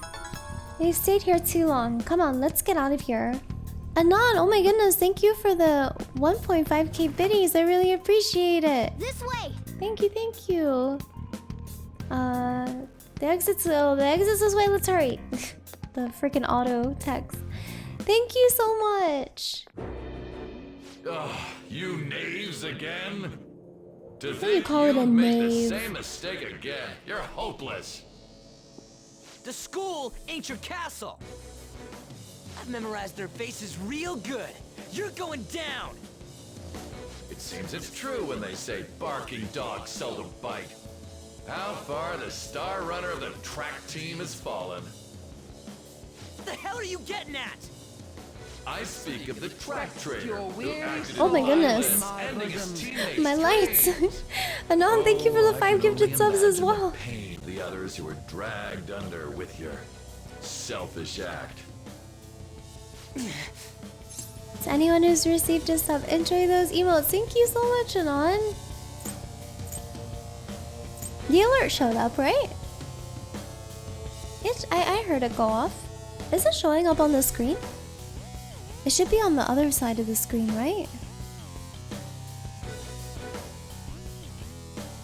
They've stayed here too long. Come on, let's get out of here. Anon, oh my goodness, thank you for the 1.5k biddies. I really appreciate it. This way! Thank you. The exit's this way, let's hurry. The freaking auto text. Thank you so much. Ugh, you knaves again? To Why do think you call it a you've made the knave? same mistake again. You're hopeless. The school ain't your castle. I've memorized their faces real good. You're going down. It seems it's true when they say barking dogs seldom bite. How far the star runner of the track team has fallen. What the hell are you getting at? I speak of the track trainer who acted Oh in my goodness. violence, ending his teammates' My lights. dreams. Anon, thank you for the 5 I can gifted only subs as imagine well. the pain of the others who were dragged under with your selfish act. To anyone who's received a sub, enjoy those emotes. Thank you so much, Anon. The alert showed up, right? I heard it go off. Is it showing up on the screen? It should be on the other side of the screen, right?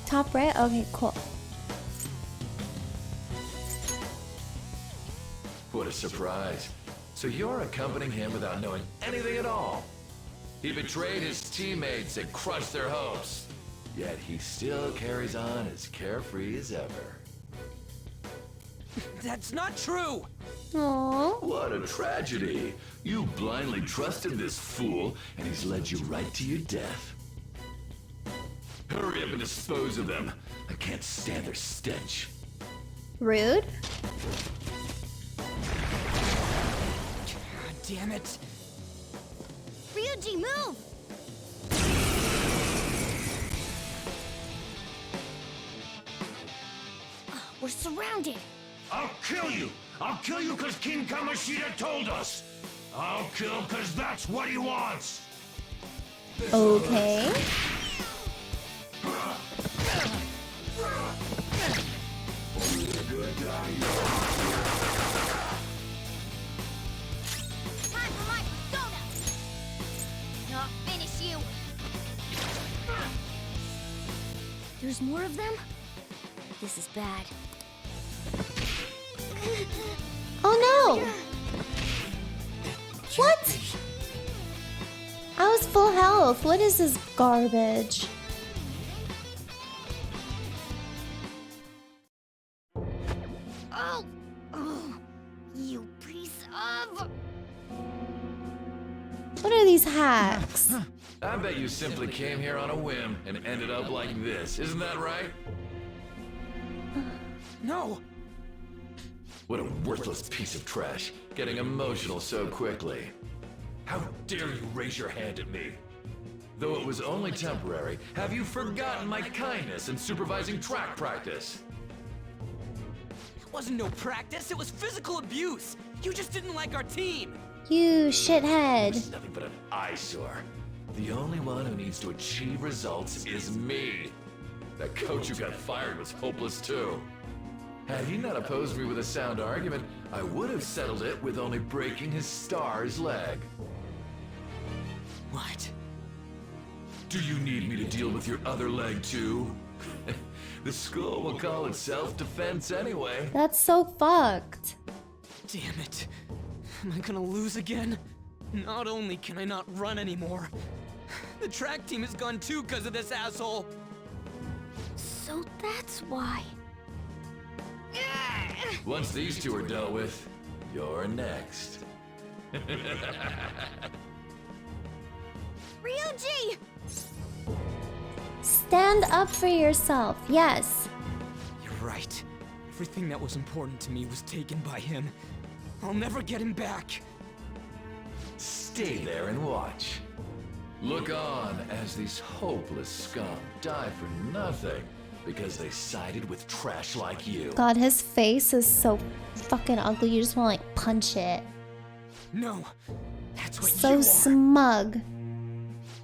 Top right? Okay, cool. What a surprise. So you're accompanying him without knowing anything at all. He betrayed his teammates and crushed their hopes. Yet he still carries on as carefree as ever. That's not true! Aww. What a tragedy. You blindly trusted this fool, and he's led you right to your death. Hurry up and dispose of them. I can't stand their stench. Rude. God damn it. Ryuji, move! We're surrounded. I'll kill you! I'll kill you because King Kamoshida told us! I'll kill because that's what he wants! Okay. Time for my persona! I'll finish you! There's more of them? This is bad. Oh no! What? I was full health. What is this garbage? Oh! Oh, you piece of... What are these hacks? I bet you simply came here on a whim and ended up like this. Isn't that right? No! What a worthless piece of trash. Getting emotional so quickly. How dare you raise your hand at me? Though it was only temporary, have you forgotten my kindness in supervising track practice? It wasn't no practice, it was physical abuse! You just didn't like our team! You shithead. It's nothing but an eyesore. The only one who needs to achieve results is me. That coach who got fired was hopeless too. Had he not opposed me with a sound argument, I would have settled it with only breaking his star's leg. What? Do you need me to deal with your other leg too? The school will call it self-defense anyway. That's so fucked. Damn it. Am I gonna lose again? Not only can I not run anymore, the track team is gone too because of this asshole. So that's why. Once these two are dealt with, you're next. Ryuji! Stand up for yourself. Yes. You're right. Everything that was important to me was taken by him. I'll never get him back. Stay there and watch. Look on as these hopeless scum die for nothing because they sided with trash like you. God, his face is so fucking ugly. You just want to like punch it. No, that's what So you are. smug.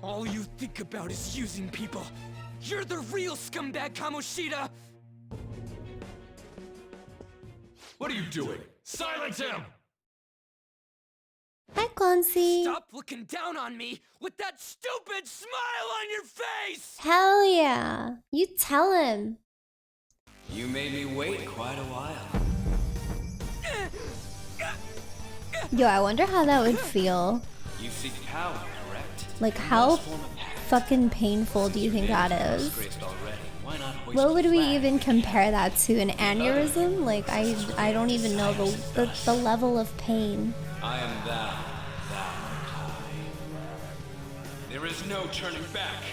All you think about is using people. You're the real scumbag, Kamoshida! What are you doing? Silence him! Hi, Clancy. Stop looking down on me with that stupid smile on your face! Hell yeah. You tell him. You made me wait quite a while. Yo, I wonder how that would feel. You seek power, correct? Like, how fucking painful do you think that is? What would we even compare that to? An aneurysm? Like, I don't even know the level of pain. I am thou high. There is no turning back.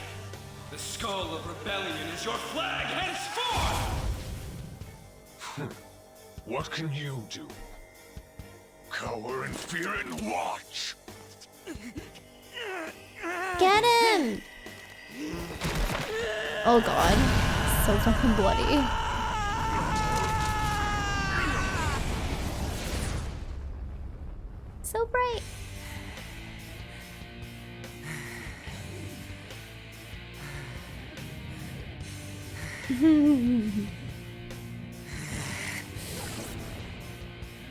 The skull of rebellion is your flag henceforth! What can you do? Cower in fear and watch! Get him! Oh god. So fucking bloody. So bright.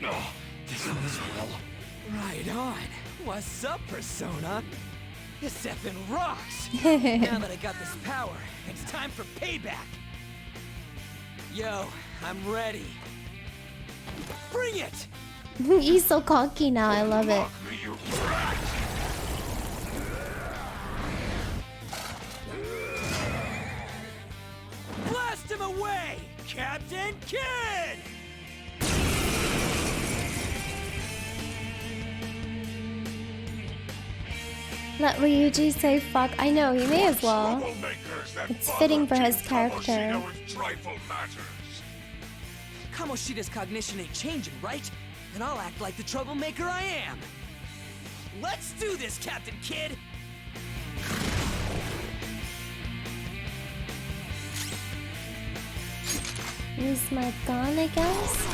Oh, this goes well. Right on. What's up, Persona? This effing rocks! Now that I got this power, it's time for payback! Yo, I'm ready. Bring it! He's so cocky now, I love it. Blast him away, Captain Kid! Let Ryuji say fuck. I know, he may as well. It's fitting for his character. Kamoshida's cognition ain't changing, right? And I'll act like the troublemaker I am. Let's do this, Captain Kid! Use my gun, I guess?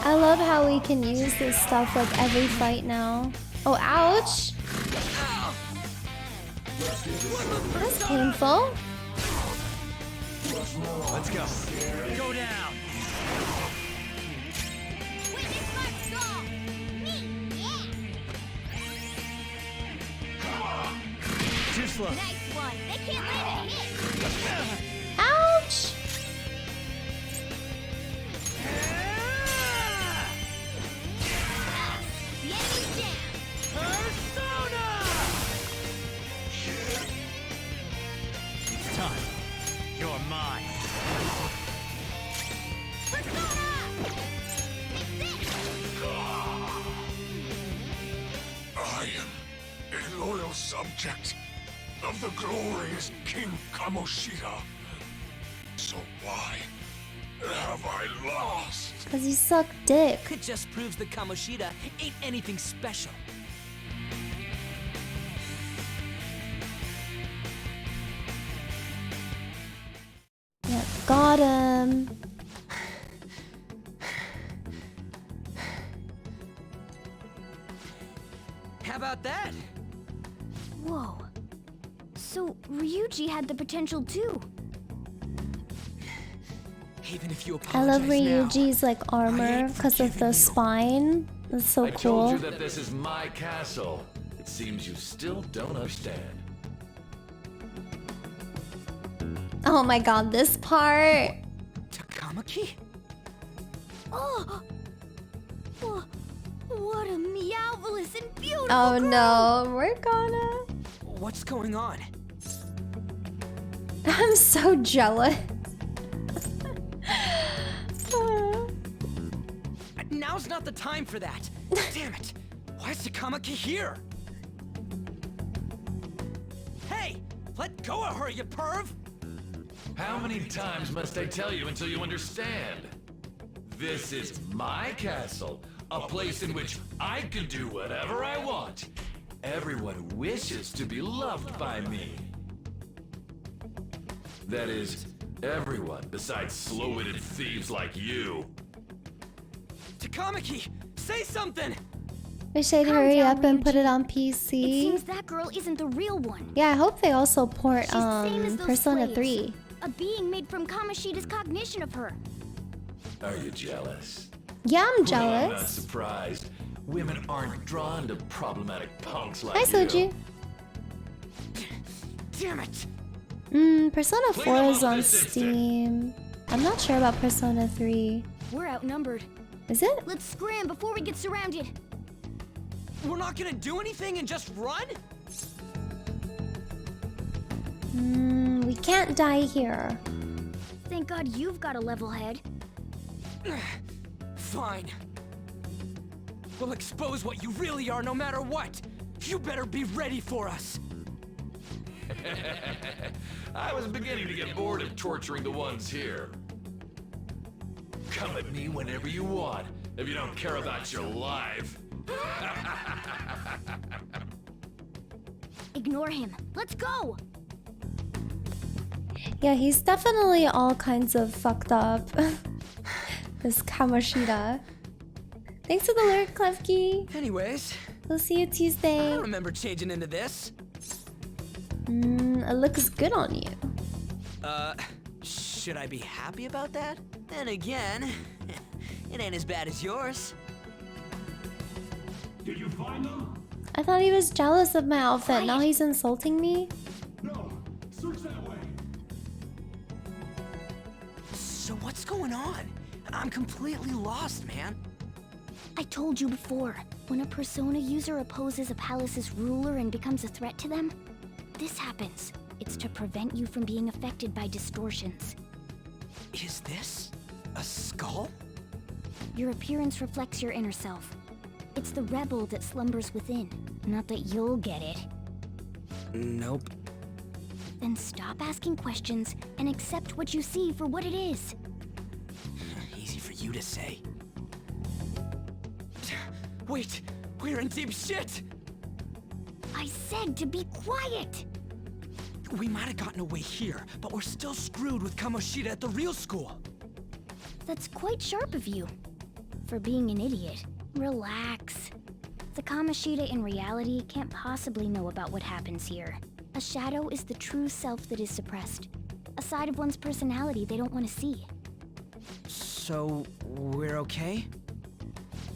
I love how we can use this stuff like every fight now. Oh, ouch! That's painful. Let's go. Go down. Too slow. Nice one. They can't land a hit. Ouch! The enemy's down. Persona! It's time. You're mine. I am a loyal subject of the glorious King Kamoshida. So why have I lost? Cause you suck dick. It just proves that Kamoshida ain't anything special. Yep, got him. How about that? Whoa. So Ryuji had the potential too. Even if you I love apologize now, Ryuji's like armor because of the spine. That's so I cool. told you that this is my castle. It seems you still don't understand. Oh my god, this part. Takamaki? Oh! What a meowvelous and beautiful Oh girl. no, we're gonna. What's going on? I'm so jealous. Now's not the time for that. Damn it! Why is Takamaki here? Hey! Let go of her, you perv! How many times must I tell you until you understand? This is my castle, a place in which I can do whatever I want. Everyone wishes to be loved by me. That is, everyone besides slow-witted thieves like you. Takamaki! Say something! Wish they'd Calm hurry down, up and put Ryuji. it on It PC. seems that girl isn't the real one. Yeah, I hope they also port She's the same as those Persona slaves. 3. A being made from Kamoshida's cognition of her. Are you jealous? Yeah, I'm Well, I'm not jealous. surprised. Women aren't drawn to problematic punks like Hi, you. Soju. Damn it! Persona 4 is on this instant. Steam. I'm not sure about Persona 3. We're outnumbered. Is it? Let's scram before we get surrounded. We're not gonna do anything and just run? We can't die here. Thank God you've got a level head. Fine. We'll expose what you really are no matter what. You better be ready for us. I was beginning to get bored of torturing the ones here. Come at me whenever you want, if you don't care about your life. Ignore him. Let's go! Yeah, he's definitely all kinds of fucked up. This Kamoshida. Thanks for the lurk, Klefki. Anyways, We'll see you I Tuesday. don't remember changing into this. It looks good on you. Should I be happy about that? Then again, it ain't as bad as yours. Did you find them? I thought he was jealous of my outfit. Now he's insulting me. No. Search that way. So what's going on? I'm completely lost, man. I told you before, when a Persona user opposes a palace's ruler and becomes a threat to them, this happens. It's to prevent you from being affected by distortions. Is this a skull? Your appearance reflects your inner self. It's the rebel that slumbers within. Not that you'll get it. Nope. Then stop asking questions and accept what you see for what it is. Easy for you to say. Wait, we're in deep shit! I said to be quiet! We might have gotten away here, but we're still screwed with Kamoshida at the real school. That's quite sharp of you. For being an idiot. Relax. The Kamoshida in reality can't possibly know about what happens here. A shadow is the true self that is suppressed. A side of one's personality they don't want to see. So, we're okay?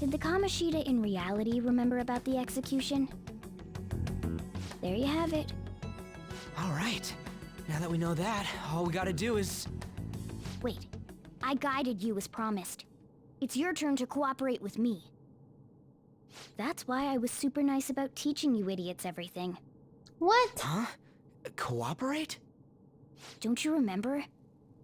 Did the Kamoshida in reality remember about the execution? There you have it. Alright. Now that we know that, all we gotta do is... Wait. I guided you as promised. It's your turn to cooperate with me. That's why I was super nice about teaching you idiots everything. What? Huh? Cooperate? Don't you remember?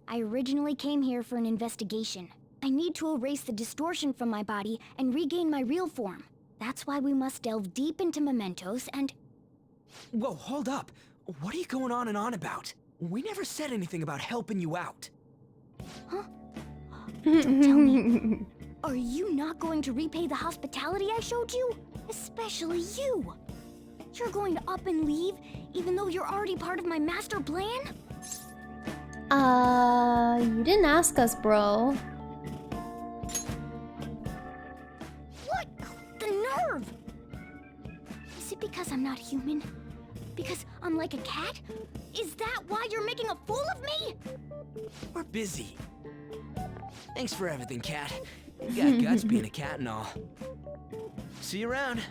I originally came here for an investigation. I need to erase the distortion from my body and regain my real form. That's why we must delve deep into mementos and... Whoa, hold up. What are you going on and on about? We never said anything about helping you out. Huh? Don't tell me. Are you not going to repay the hospitality I showed you? Especially you. You're going to up and leave, even though you're already part of my master plan? You didn't ask us, bro. What? The nerve! Is it because I'm not human? Because I'm like a cat? Is that why you're making a fool of me? We're busy. Thanks for everything, Cat. You got guts being a cat and all. See you around.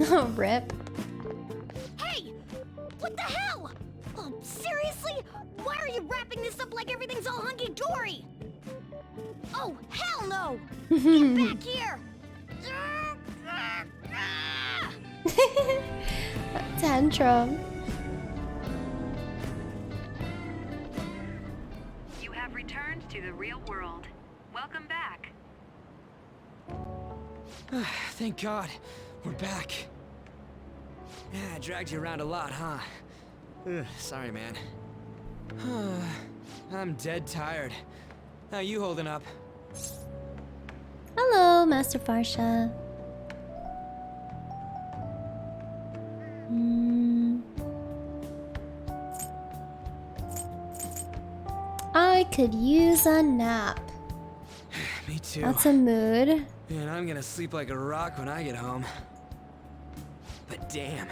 Oh, rip. Hey! What the hell? Oh, seriously? Why are you wrapping this up like everything's all hunky-dory? Oh, hell no! Get back here! Tantrum. You have returned to the real world. Welcome back. Thank God. We're back. Yeah, I dragged you around a lot, huh? Sorry, man. I'm dead tired. How you holding up? Hello, Master Farsha. I could use a nap. Me too. That's a mood. And I'm gonna sleep like a rock when I get home. But damn,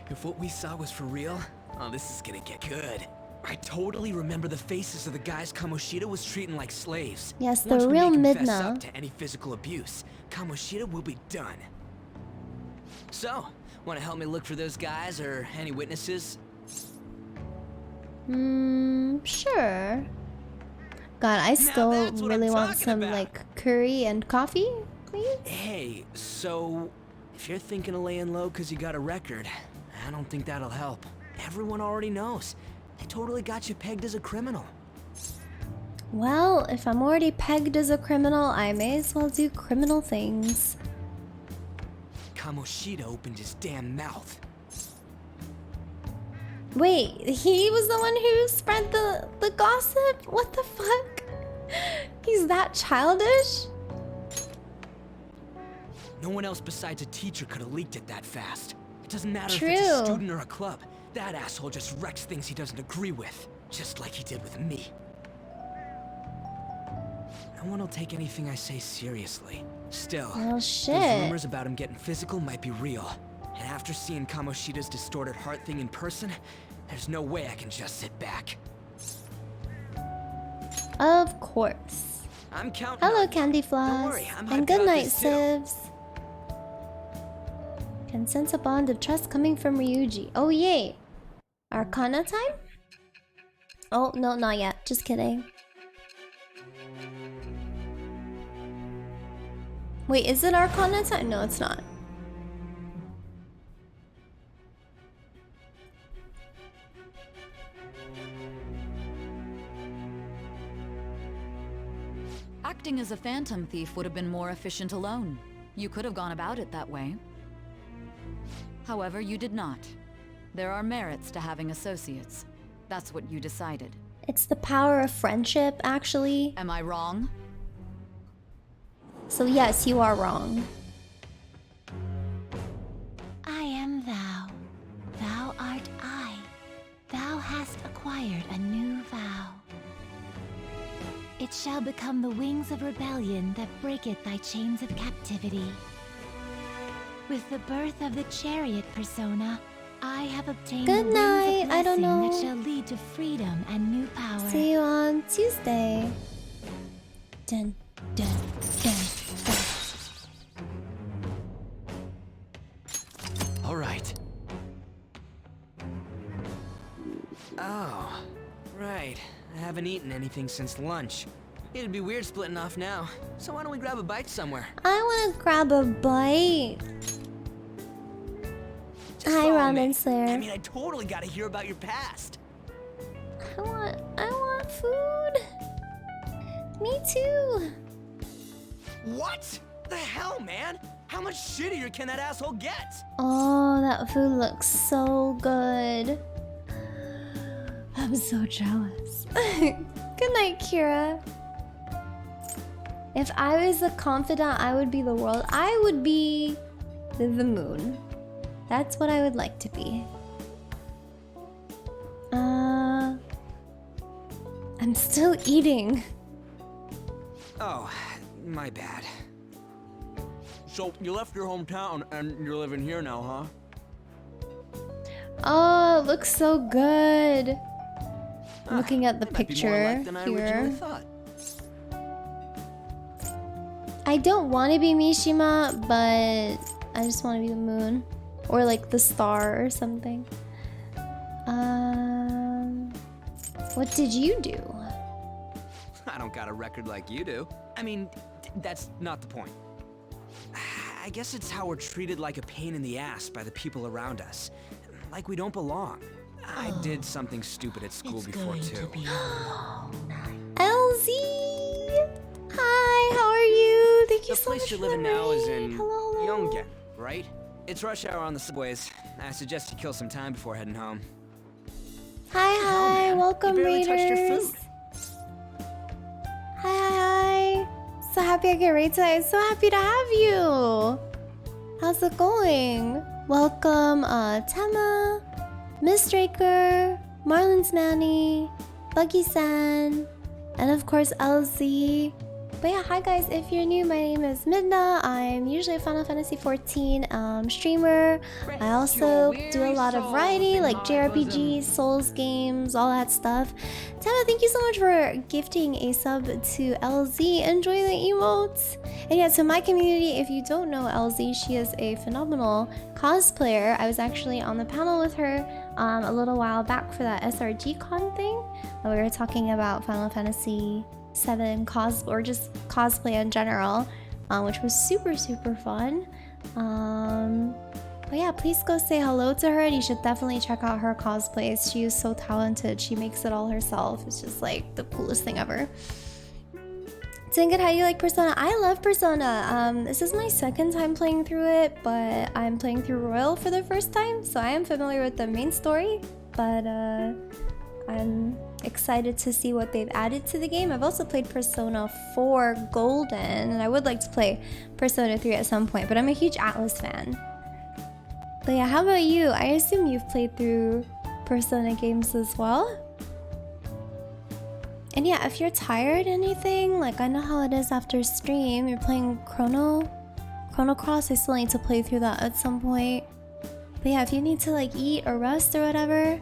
if what we saw was for real, oh, this is gonna get good. I totally remember the faces of the guys Kamoshida was treating like slaves. Yes, the Once we real make him fess Midna. up to any physical abuse, Kamoshida will be done. So, wanna help me look for those guys or any witnesses? Sure. God, I still really want some like curry and coffee, please. Hey, so if you're thinking of laying low because you got a record, I don't think that'll help. Everyone already knows. They totally got you pegged as a criminal. Well, if I'm already pegged as a criminal, I may as well do criminal things. Kamoshida opened his damn mouth. Wait, he was the one who spread the gossip? What the fuck? He's that childish? No one else besides a teacher could have leaked it that fast. It doesn't matter if True. it's a student or a club. That asshole just wrecks things he doesn't agree with, just like he did with me. No one will take anything I say seriously. Still, Well, shit. those rumors about him getting physical might be real. And after seeing Kamoshida's distorted heart thing in person, there's no way I can just sit back. Of course. I'm counting Hello, on you. Candy Don't Floss. worry, I'm And hyped good about night, this too. Sivs. Can sense a bond of trust coming from Ryuji. Oh, yay. Arcana time? Oh, no, not yet. Just kidding. Wait, is it Arcana time? No, it's not. Acting as a phantom thief would have been more efficient alone. You could have gone about it that way. However, you did not. There are merits to having associates. That's what you decided. It's the power of friendship, actually. Am I wrong? So yes, you are wrong. I am thou. Thou art I. Thou hast acquired a new vow. It shall become the wings of rebellion that breaketh thy chains of captivity. With the birth of the chariot persona, I have obtained Good the night. wings of I don't blessing know. that shall lead to freedom and new power. See you on Tuesday. Dun, dun, dun, dun. All right. Oh, right. I haven't eaten anything since lunch. It'd be weird splitting off now. So why don't we grab a bite somewhere? I want to grab a bite. Just Hi, follow Ramen me. Slayer. I mean, I totally gotta hear about your past. I want food. Me too. What? The hell, man? How much shittier can that asshole get? Oh, that food looks so good. I'm so jealous. Good night, Kira. If I was a confidant, I would be the world. I would be the moon. That's what I would like to be. I'm still eating. Oh, my bad. So, you left your hometown and you're living here now, huh? Oh, it looks so good. Looking at the That might be more picture alike than I originally here. thought. I don't want to be Mishima, but I just want to be the moon. Or like the star or something. What did you do? I don't got a record like you do. I mean, that's not the point. I guess it's how we're treated like a pain in the ass by the people around us. Like we don't belong. I did something stupid at school before, too. LZ! Hi, how are you? Thank you The so much place for you're the living now is raid. in Hello, hello. Yongen, right? It's rush hour on the subways. I suggest you kill some time before heading home. Hi, welcome, You barely Raiders. touched your food. Hi. So happy I get raid tonight. So happy to have you. How's it going? Welcome, Tema, Miss Draker, Marlon's Manny, Buggy-san, and of course LZ. But yeah, hi guys, if you're new, my name is Midna. I'm usually a Final Fantasy XIV streamer. I also do a lot of variety, like JRPGs, Souls games, all that stuff. Tana, thank you so much for gifting a sub to LZ. Enjoy the emotes. And yeah, so my community, if you don't know LZ, she is a phenomenal cosplayer. I was actually on the panel with her a little while back for that SRG con thing. We were talking about Final Fantasy XIV or just cosplay in general, which was super fun. But yeah, please go say hello to her, and you should definitely check out her cosplays. She is so talented. She makes it all herself. It's just like the coolest thing ever. Tingit, how do you like Persona? I love Persona. This is my second time playing through it, but I'm playing through Royal for the first time, so I am familiar with the main story, but I'm excited to see what they've added to the game. I've also played Persona 4 Golden, and I would like to play Persona 3 at some point, but I'm a huge Atlas fan. But yeah, how about you? I assume you've played through Persona games as well? And yeah, if you're tired or anything, like I know how it is after stream, you're playing Chrono Cross, I still need to play through that at some point. But yeah, if you need to like eat or rest or whatever.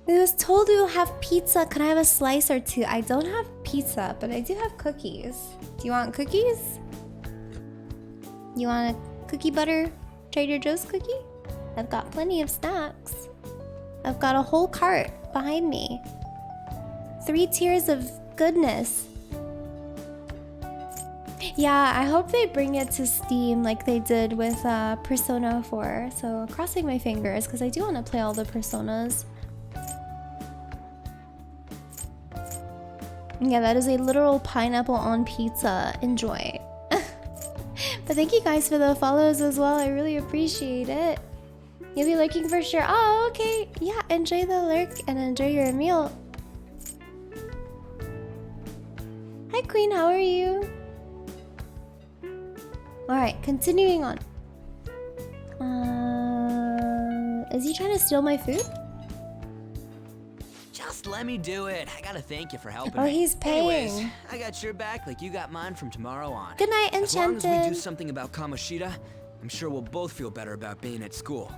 I was told we will have pizza. Can I have a slice or two? I don't have pizza, but I do have cookies. Do you want cookies? You want a cookie butter Trader Joe's cookie? I've got plenty of snacks. I've got a whole cart behind me. 3 tiers of goodness. Yeah, I hope they bring it to Steam like they did with Persona 4. So crossing my fingers because I do want to play all the Personas. Yeah, that is a literal pineapple on pizza. Enjoy. But thank you guys for the follows as well. I really appreciate it. You'll be lurking for sure. Oh, okay. Yeah, enjoy the lurk and enjoy your meal. Hi, Queen. How are you? Alright, continuing on. Is he trying to steal my food? Just let me do it. I gotta thank you for helping Oh, me. he's paying. Anyways, I got your back like you got mine from tomorrow on. Good night, As long as we do Enchanted. something about Kamoshida, I'm sure we'll both feel better about being at school.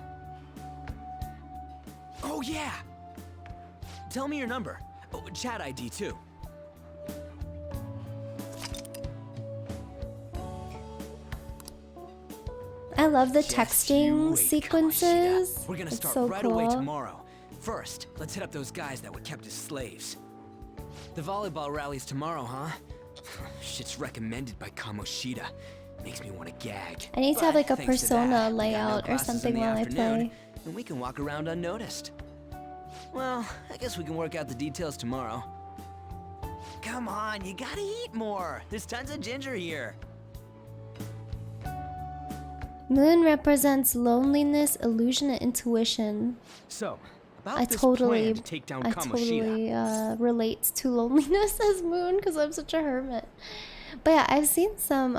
Oh yeah! Tell me your number. Oh, chat ID too. I love the Just texting you wait, sequences. We're gonna It's start so right cool. away tomorrow. First, let's hit up those guys that were kept as slaves. The volleyball rally's tomorrow, huh? Shit's recommended by Kamoshida. Makes me want to gag. I need to have like a But thanks to persona that, we got no layout or classes in something the while I afternoon, play. and we can walk around unnoticed. Well, I guess we can work out the details tomorrow. Come on, you gotta eat more. There's tons of ginger here. Moon represents loneliness, illusion, and intuition. So, about I this totally, plan to take down I Kamoshida. totally relate to loneliness as Moon because I'm such a hermit. But yeah, I've seen some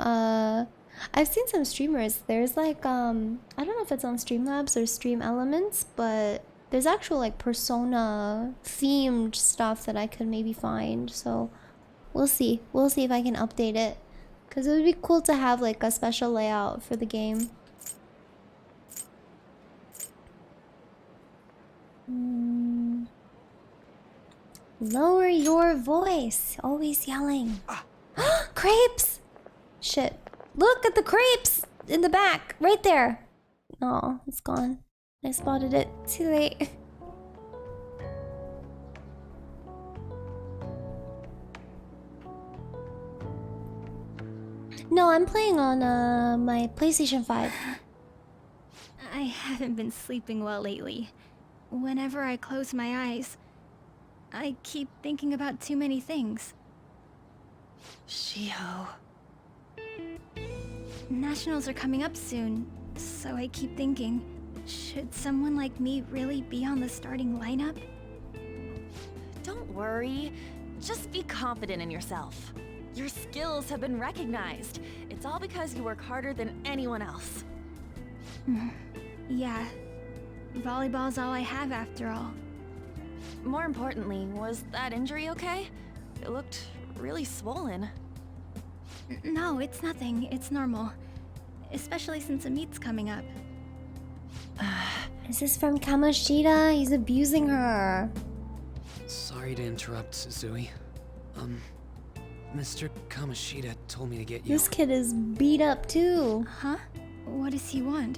streamers. There's like I don't know if it's on Streamlabs or Stream Elements, but there's actual like persona themed stuff that I could maybe find. So we'll see. We'll see if I can update it. Cause it would be cool to have like a special layout for the game. Lower your voice. Always yelling. Crepes! Shit. Look at the crepes in the back. Right there. Oh, it's gone. I spotted it. Too late. No, I'm playing on my PlayStation 5. I haven't been sleeping well lately. Whenever I close my eyes, I keep thinking about too many things. Shiho. Nationals are coming up soon, so I keep thinking, should someone like me really be on the starting lineup? Don't worry. Just be confident in yourself. Your skills have been recognized. It's all because you work harder than anyone else. Yeah. Volleyball's all I have after all. More importantly, was that injury okay? It looked really swollen. No, it's nothing. It's normal. Especially since a meet's coming up. Is this from Kamoshida? He's abusing her. Sorry to interrupt, Suzui. Mr. Kamoshida told me to get you. This kid is beat up too. Huh? What does he want?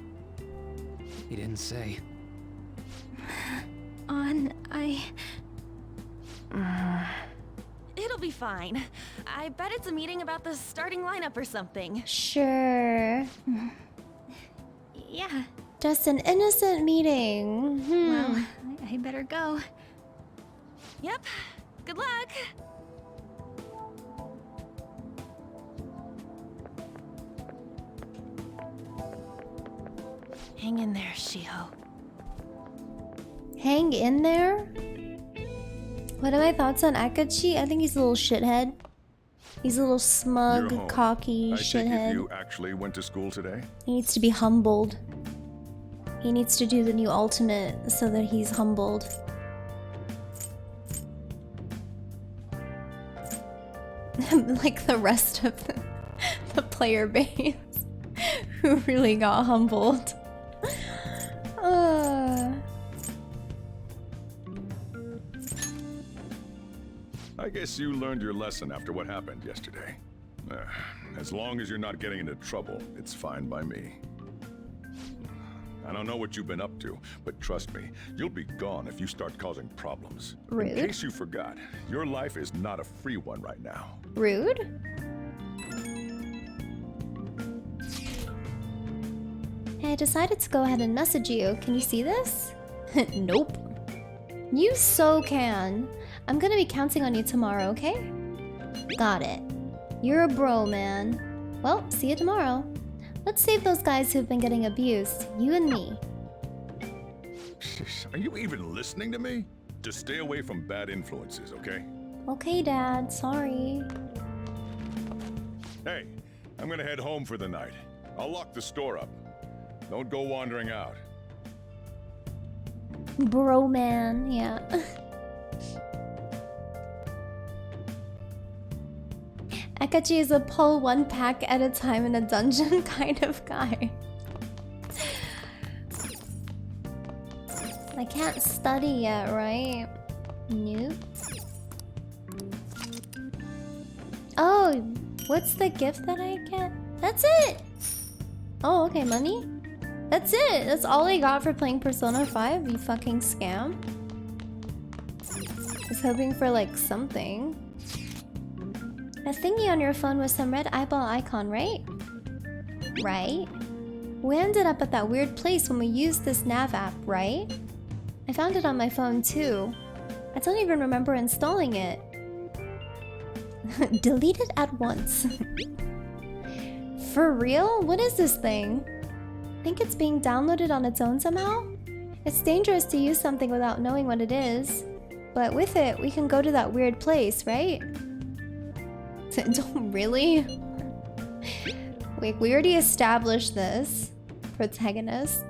He didn't say. It'll be fine. I bet it's a meeting about the starting lineup or something. Sure. Yeah. Just an innocent meeting. Well, I better go. Yep. Good luck. Hang in there, Shiho. Hang in there? What are my thoughts on Akachi? I think he's a little shithead. He's a little smug, You're home. cocky I take shithead. it you actually went to school today? He needs to be humbled. He needs to do the new ultimate so that he's humbled. Like the rest of the player base who really got humbled. I guess you learned your lesson after what happened yesterday. As long as you're not getting into trouble, it's fine by me. I don't know what you've been up to, but trust me, you'll be gone if you start causing problems. Rude. In case you forgot, your life is not a free one right now. Rude? Hey, I decided to go ahead and message you. Can you see this? Nope. You so can. I'm gonna be counting on you tomorrow, okay? Got it. You're a bro, man. Well, see you tomorrow. Let's save those guys who've been getting abused. You and me. Are you even listening to me? Just stay away from bad influences, okay? Okay, Dad. Sorry. Hey, I'm gonna head home for the night. I'll lock the store up. Don't go wandering out. Bro, man. Yeah. Akachi is a pull one pack at a time in a dungeon kind of guy. I can't study yet, right? Nope. Oh, what's the gift that I get? That's it! Oh, okay, money? That's it! That's all I got for playing Persona 5, you fucking scam. I was hoping for like something. A thingy on your phone with some red eyeball icon, right? Right? We ended up at that weird place when we used this nav app, right? I found it on my phone too. I don't even remember installing it. Delete it at once. For real? What is this thing? Think it's being downloaded on its own somehow? It's dangerous to use something without knowing what it is. But with it, we can go to that weird place, right? Don't really? Wait, we already established this. Protagonist.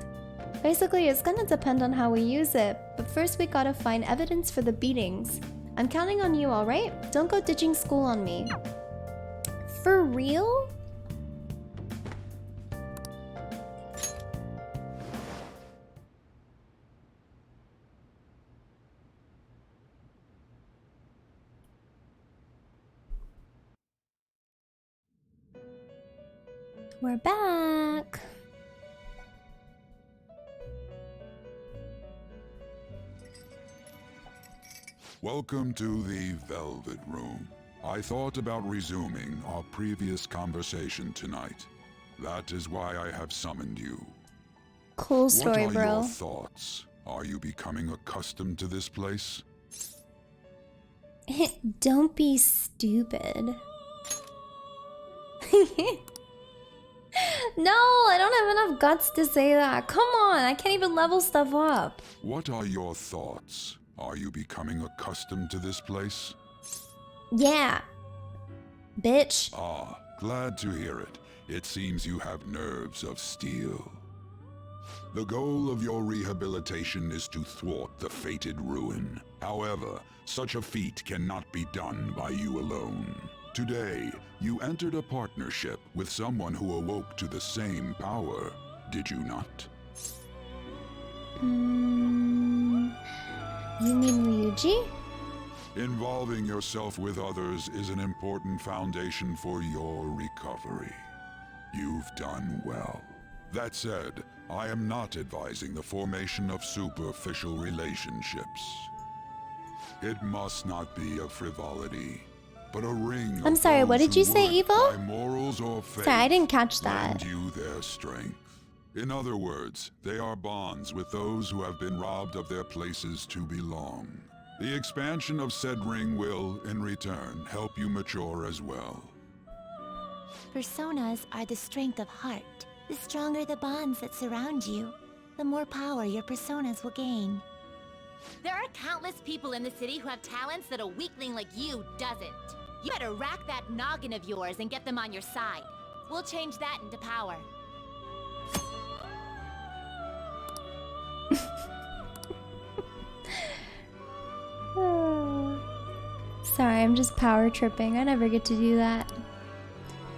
Basically, it's gonna depend on how we use it, but first we gotta find evidence for the beatings. I'm counting on you, alright? Don't go ditching school on me. For real? We're back. Welcome to the Velvet Room. I thought about resuming our previous conversation tonight. That is why I have summoned you. Cool story, what are bro. your thoughts? Are you becoming accustomed to this place? Don't be stupid. No, I don't have enough guts to say that. Come on, I can't even level stuff up. What are your thoughts? Are you becoming accustomed to this place? Yeah. Bitch. Ah, glad to hear it. It seems you have nerves of steel. The goal of your rehabilitation is to thwart the fated ruin. However, such a feat cannot be done by you alone. Today, you entered a partnership with someone who awoke to the same power, did you not? You mean Ryuji? Involving yourself with others is an important foundation for your recovery. You've done well. That said, I am not advising the formation of superficial relationships. It must not be a frivolity, but a ring. I'm sorry, what did you say, Evo? By morals or faith, sorry, I didn't catch that. lend you their strength. In other words, they are bonds with those who have been robbed of their places to belong. The expansion of said ring will, in return, help you mature as well. Personas are the strength of heart. The stronger the bonds that surround you, the more power your personas will gain. There are countless people in the city who have talents that a weakling like you doesn't. You better rack that noggin of yours and get them on your side. We'll change that into power. Sorry, I'm just power tripping. I never get to do that.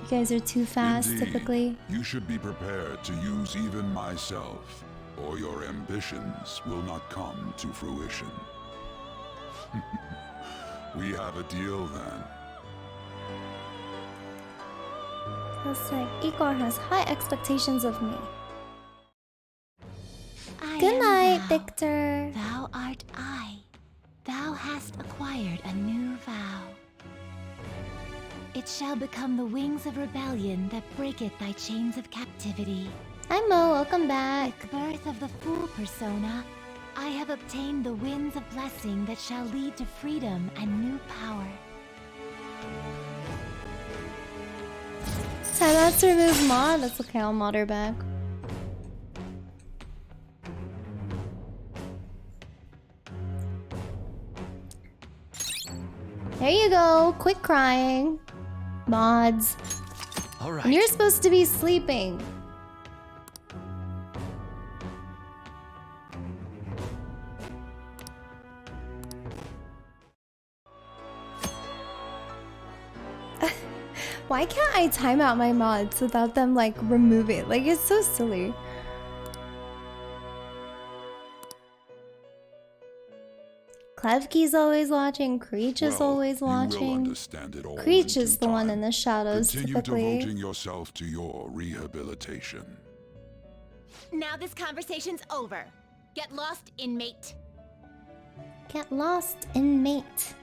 You guys are too fast, Indeed, typically. You should be prepared to use even myself, or your ambitions will not come to fruition. We have a deal then. Looks like Igor has high expectations of me. I Good am night, thou. Victor. Thou art I. Thou hast acquired a new vow. It shall become the wings of rebellion that breaketh thy chains of captivity. Hi Mo, welcome back. With birth of the Fool persona, I have obtained the winds of blessing that shall lead to freedom and new power. Timeouts remove mod. That's okay. I'll mod her back. There you go. Quit crying. Mods. All right. And you're supposed to be sleeping. Why can't I time out my mods without them like remove it? Like it's so silly. Klevki's always watching. Creech is always watching. Creech is the one in the shadows Continue typically. devoting yourself to your rehabilitation. Now this conversation's over. Get lost, inmate. Get lost, inmate.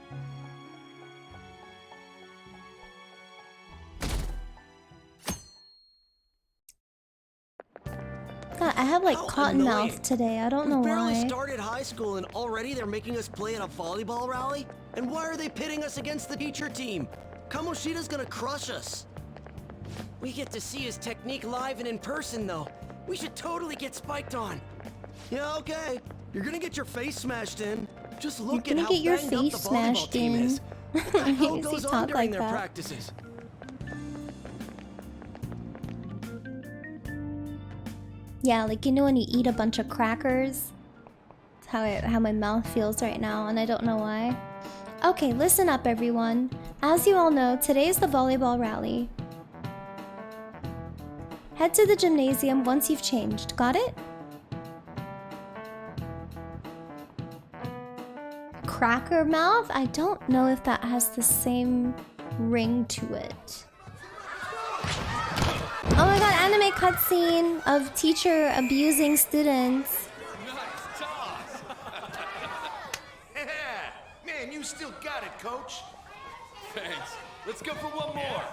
God, I have like cotton mouth today. I don't know We barely why. started high school and already they're making us play at a volleyball rally? And why are they pitting us against the teacher team? Kamoshida's gonna crush us. We get to see his technique live and in person though. We should totally get spiked on. Yeah, okay. You're gonna get your face smashed in. Just look at gonna how get your banged up face the volleyball smashed team in. is. What the hell He goes talk on during like their that. practices? Yeah, like you know when you eat a bunch of crackers? That's how my mouth feels right now, and I don't know why. Okay, listen up everyone. As you all know, today is the volleyball rally. Head to the gymnasium once you've changed. Got it? Cracker mouth? I don't know if that has the same ring to it. Oh my god, anime cutscene of teacher abusing students. Yeah, man, you still got it, coach. Thanks. Let's go for one more.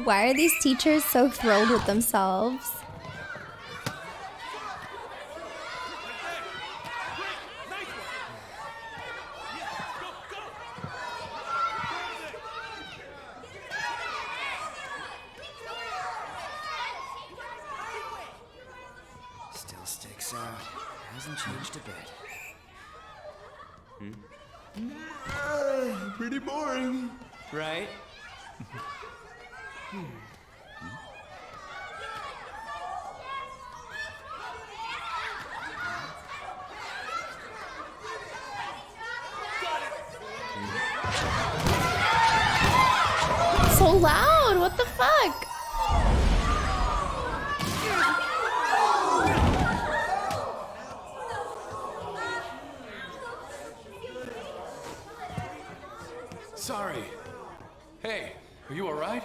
Why are these teachers so thrilled with themselves? Still sticks out. Hasn't changed a bit. Pretty boring. Right? So loud, what the fuck? Sorry. Hey, are you alright?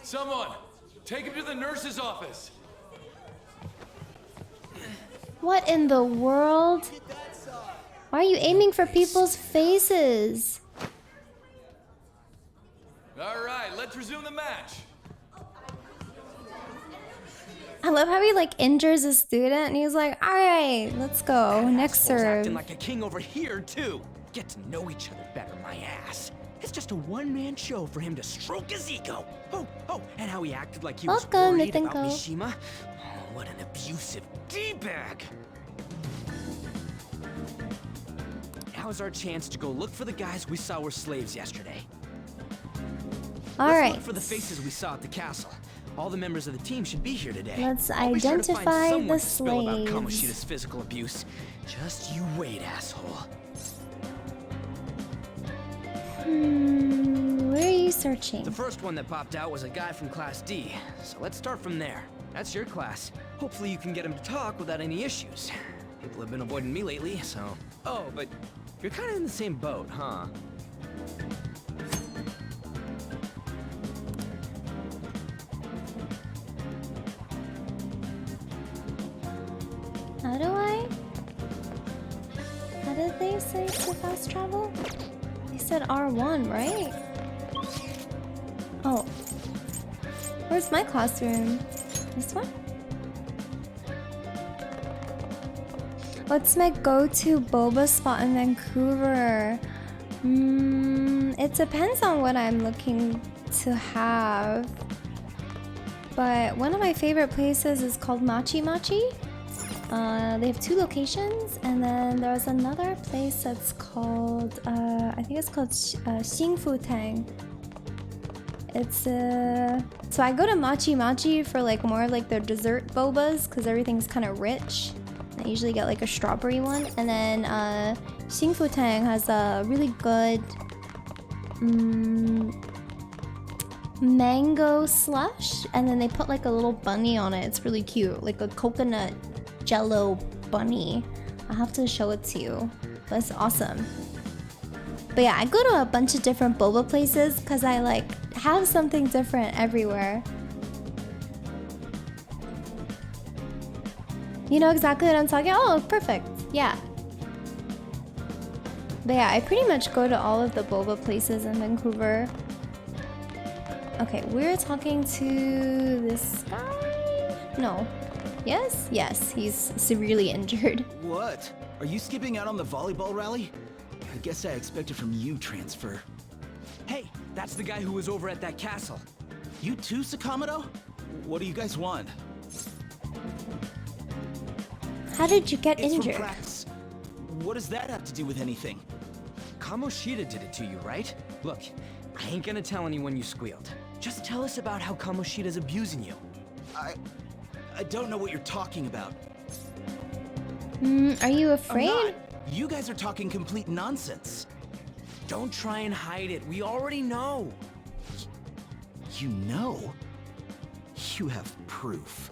Someone, take him to the nurse's office. What in the world? Why are you aiming for people's faces? Alright, let's resume the match. I love how he like injures a student and he's like, alright, let's go. Next Asshole's serve. acting like a king over here too. Get to know each other better, my ass. It's just a one-man show for him to stroke his ego. Oh, and how he acted like he was Welcome, worried about Mithenko. Mishima. Oh, what an abusive D-bag. Now's our chance to go look for the guys we saw were slaves yesterday. All Let's right. look for the faces we saw at the castle. All the members of the team should be here today. Let's I'll be sure to find identify someone the to spill about slaves. Kamoshida's physical abuse. Just you wait, asshole. Where are you searching? The first one that popped out was a guy from Class D, so let's start from there. That's your class. Hopefully you can get him to talk without any issues. People have been avoiding me lately, so... Oh, but you're kind of in the same boat, huh? How did they say to fast travel? They said R1, right? Oh. Where's my classroom? This one? What's my go-to boba spot in Vancouver? It depends on what I'm looking to have. But one of my favorite places is called Machi Machi. They have 2 locations, and then there's another place that's called, I think it's called Xingfu Tang. It's so I go to Machi Machi for like more of like their dessert bobas because everything's kind of rich. I usually get like a strawberry one, and then Xingfu Tang has a really good mango slush, and then they put like a little bunny on it. It's really cute, like a coconut jello bunny. I'll have to show it to you, but it's awesome. But yeah, I go to a bunch of different boba places because I like have something different everywhere. You know exactly what I'm talking about? Oh, perfect. Yeah. But yeah, I pretty much go to all of the boba places in Vancouver. Okay, we're talking to this guy? No. Yes? Yes, he's severely injured. What? Are you skipping out on the volleyball rally? I guess I expected from you transfer. Hey, that's the guy who was over at that castle. You too, Sakamoto? What do you guys want? How did you get It's injured? from practice. What does that have to do with anything? Kamoshida did it to you, right? Look, I ain't gonna tell anyone you squealed. Just tell us about how Kamoshida's abusing you. I don't know what you're talking about. Are you afraid? I'm not. You guys are talking complete nonsense. Don't try and hide it. We already know. You know? You have proof.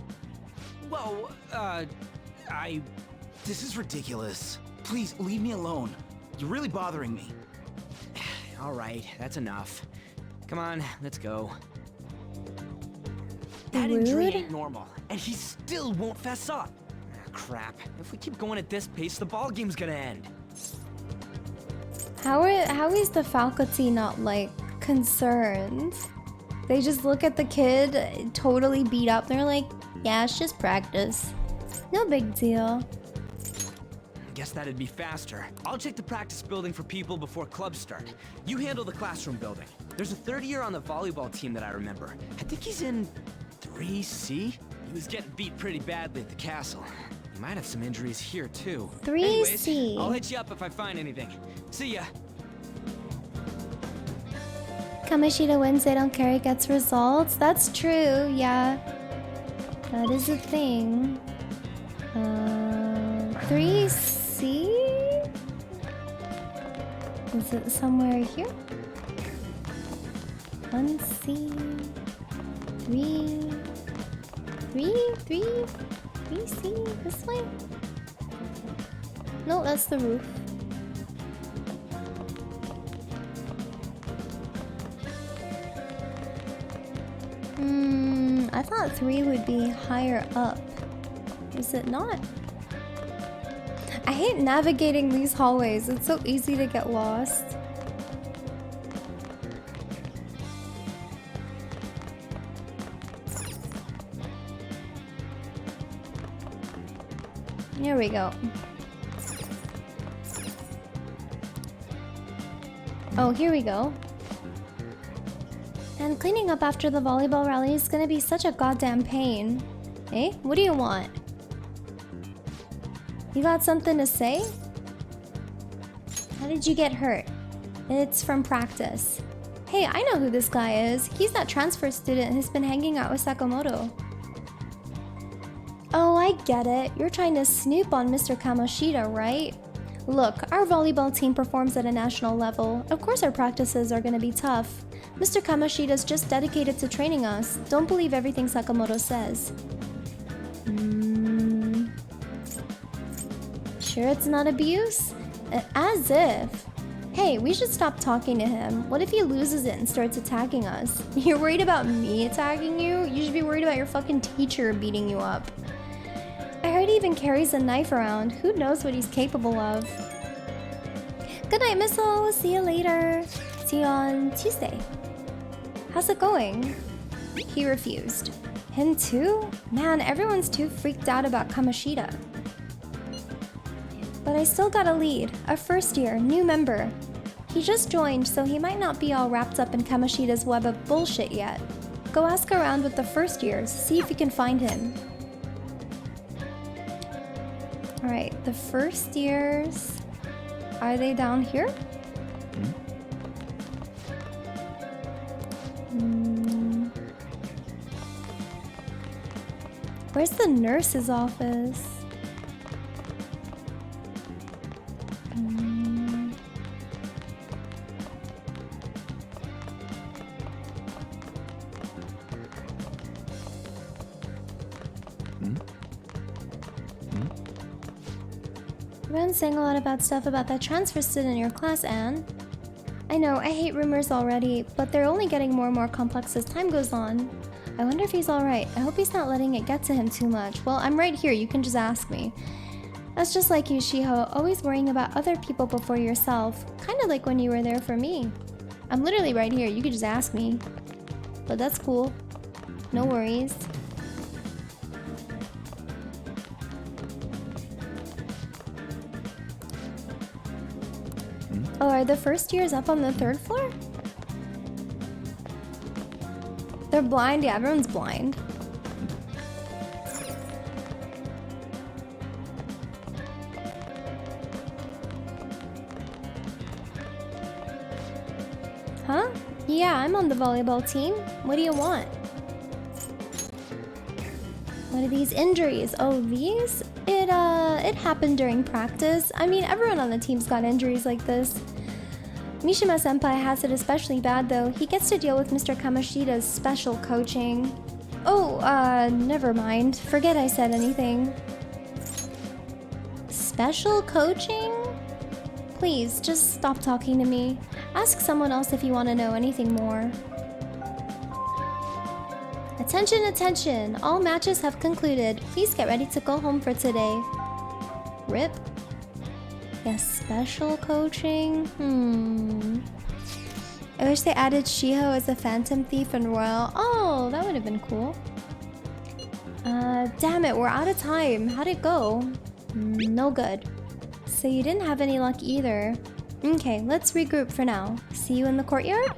Well, This is ridiculous. Please, leave me alone. You're really bothering me. All right, that's enough. Come on, let's go. That injury ain't normal, and he still won't fess up. Crap. If we keep going at this pace, the ball game's gonna end. How is the faculty not like concerned? They just look at the kid totally beat up. They're like, yeah, it's just practice. No big deal. Guess that'd be faster. I'll check the practice building for people before clubs start. You handle the classroom building. There's a third year on the volleyball team that I remember. I think he's in 3C? He was getting beat pretty badly at the castle. He might have some injuries here too. 3C. Anyways, I'll hit you up if I find anything. See ya. Kamoshida wins, they don't care, he gets results. That's true, yeah. That is a thing. 3C? Is it somewhere here? 1C. 3C? This way? No, that's the roof. I thought 3 would be higher up. Is it not? I hate navigating these hallways. It's so easy to get lost. Here we go. Oh, here we go. And cleaning up after the volleyball rally is gonna be such a goddamn pain. Eh? What do you want? You got something to say? How did you get hurt? It's from practice. Hey, I know who this guy is. He's that transfer student who's been hanging out with Sakamoto. Oh, I get it. You're trying to snoop on Mr. Kamoshida, right? Look, our volleyball team performs at a national level. Of course our practices are gonna be tough. Mr. Kamoshida's just dedicated to training us. Don't believe everything Sakamoto says. Sure it's not abuse? As if. Hey, we should stop talking to him. What if he loses it and starts attacking us? You're worried about me attacking you? You should be worried about your fucking teacher beating you up. I heard he even carries a knife around. Who knows what he's capable of? Good night, Missile. See you later. See you on Tuesday. How's it going? He refused. Him too? Man, everyone's too freaked out about Kamoshida. But I still got a lead. A first year, new member. He just joined, so he might not be all wrapped up in Kamoshida's web of bullshit yet. Go ask around with the first years, see if you can find him. Alright, the first years... Are they down here? Where's the nurse's office? You've been saying a lot of bad stuff about that transfer student in your class, Anne. I know, I hate rumors already, but they're only getting more and more complex as time goes on. I wonder if he's alright. I hope he's not letting it get to him too much. Well, I'm right here, you can just ask me. That's just like you, Shiho, always worrying about other people before yourself. Kinda like when you were there for me. I'm literally right here, you could just ask me. But that's cool. No worries. Oh, are the first years up on the 3rd floor? They're blind? Yeah, everyone's blind. Huh? Yeah, I'm on the volleyball team. What do you want? What are these injuries? Oh, these? It happened during practice. I mean, everyone on the team's got injuries like this. Mishima-senpai has it especially bad though. He gets to deal with Mr. Kamoshida's special coaching. Oh, never mind. Forget I said anything. Special coaching? Please, just stop talking to me. Ask someone else if you want to know anything more. Attention, attention! All matches have concluded. Please get ready to go home for today. RIP. Yes, special coaching? I wish they added Shiho as a phantom thief in Royal. Oh, that would have been cool. Damn it, we're out of time. How'd it go? No good. So you didn't have any luck either. Okay, let's regroup for now. See you in the courtyard?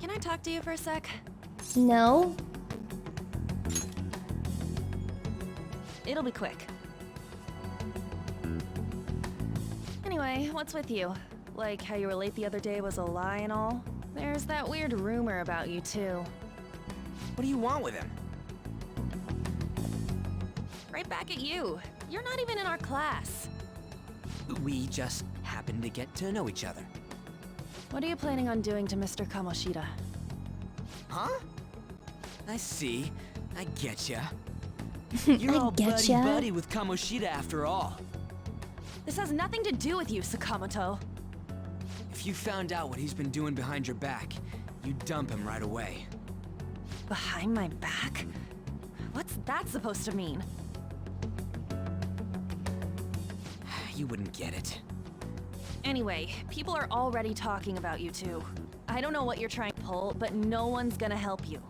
Can I talk to you for a sec? No. It'll be quick. Anyway, what's with you? Like how you were late the other day was a lie and all? There's that weird rumor about you too. What do you want with him? Right back at you. You're not even in our class. We just happened to get to know each other. What are you planning on doing to Mr. Kamoshida? Huh? I see. I getcha. You're all buddy-buddy with Kamoshida after all. This has nothing to do with you, Sakamoto. If you found out what he's been doing behind your back, you'd dump him right away. Behind my back? What's that supposed to mean? You wouldn't get it. Anyway, people are already talking about you two. I don't know what you're trying to pull, but no one's gonna help you.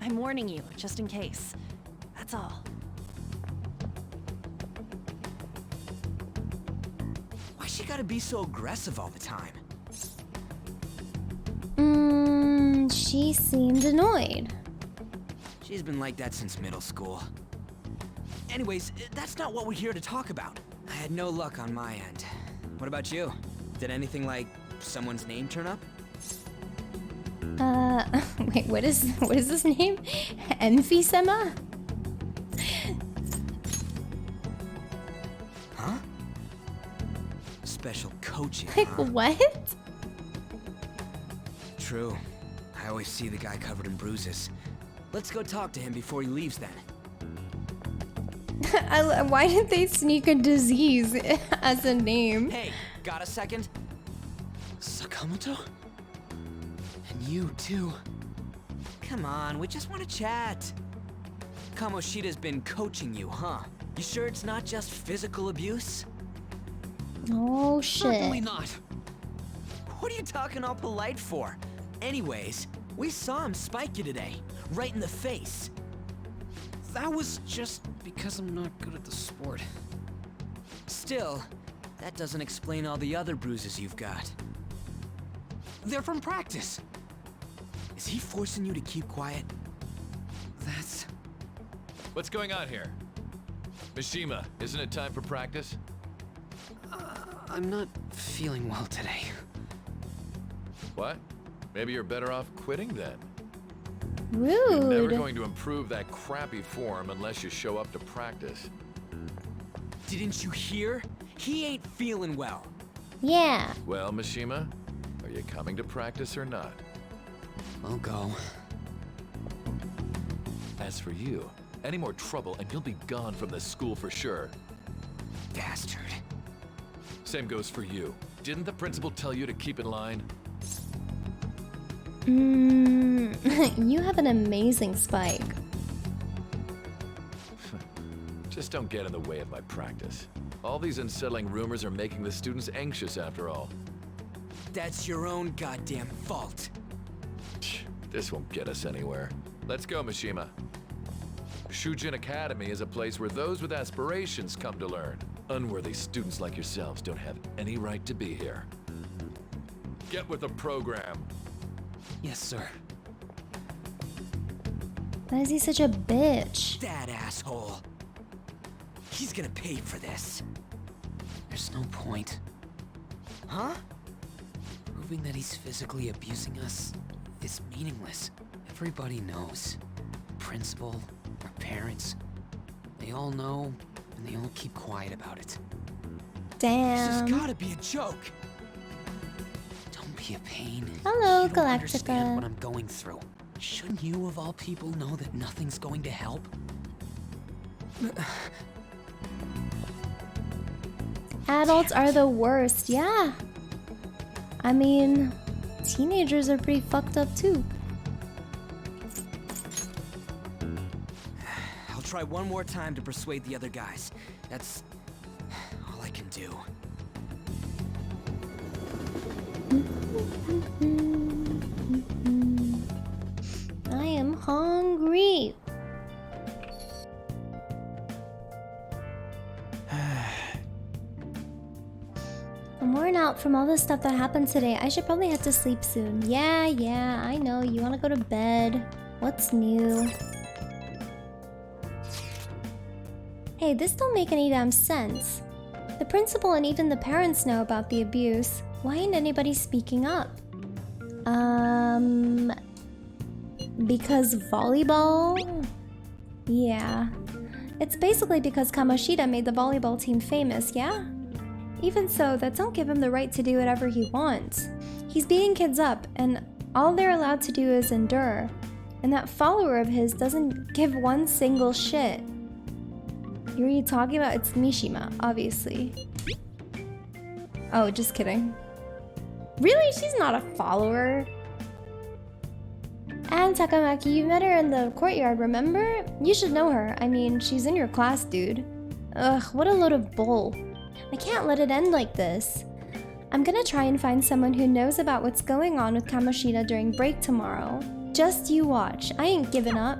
I'm warning you, just in case. That's all. Why she gotta be so aggressive all the time? She seemed annoyed. She's been like that since middle school. Anyways, that's not what we're here to talk about. I had no luck on my end. What about you? Did anything like someone's name turn up? Wait, what is this name? Emphysema? Huh? Special coaching, Like, huh? what? True. I always see the guy covered in bruises. Let's go talk to him before he leaves then. Why did they sneak a disease as a name? Hey, got a second? Sakamoto? And you too. Come on, we just want to chat. Kamoshida's been coaching you, huh? You sure it's not just physical abuse? Oh shit. Certainly not. What are you talking all polite for? Anyways, we saw him spike you today, right in the face. That was just because I'm not good at the sport. Still, that doesn't explain all the other bruises you've got. They're from practice. Is he forcing you to keep quiet? That's... What's going on here? Mishima, isn't it time for practice? I'm not feeling well today. What? Maybe you're better off quitting then. Rude. You're never going to improve that crappy form unless you show up to practice. Didn't you hear? He ain't feeling well. Yeah. Well, Mishima, are you coming to practice or not? I'll go. As for you, any more trouble and you'll be gone from this school for sure. Bastard. Same goes for you. Didn't the principal tell you to keep in line? You have an amazing spike. Just don't get in the way of my practice. All these unsettling rumors are making the students anxious after all. That's your own goddamn fault. This won't get us anywhere. Let's go, Mishima. Shujin Academy is a place where those with aspirations come to learn. Unworthy students like yourselves don't have any right to be here. Get with the program. Yes, sir. Why is he such a bitch? That asshole. He's gonna pay for this. There's no point. Huh? Proving that he's physically abusing us is meaningless. Everybody knows. Principal, our parents, they all know, and they all keep quiet about it. Damn. This has gotta be a joke. Don't be a pain. Hello, You don't understand Galactica. what I'm going through. Shouldn't you, of all people, know that nothing's going to help? Adults are the worst, yeah. I mean, teenagers are pretty fucked up too. I'll try one more time to persuade the other guys. That's all I can do. I am hungry. I'm worn out from all the stuff that happened today. I should probably head to sleep soon. Yeah, I know. You want to go to bed. What's new? Hey, this don't make any damn sense. The principal and even the parents know about the abuse. Why ain't anybody speaking up? Because volleyball? Yeah. It's basically because Kamoshida made the volleyball team famous, yeah? Even so, that don't give him the right to do whatever he wants. He's beating kids up, and all they're allowed to do is endure. And that follower of his doesn't give one single shit. Who are you talking about? It's Mishima, obviously. Oh, just kidding. Really? She's not a follower? And Takamaki, you met her in the courtyard, remember? You should know her. I mean, she's in your class, dude. Ugh, what a load of bull. I can't let it end like this. I'm gonna try and find someone who knows about what's going on with Kamoshida during break tomorrow. Just you watch. I ain't giving up.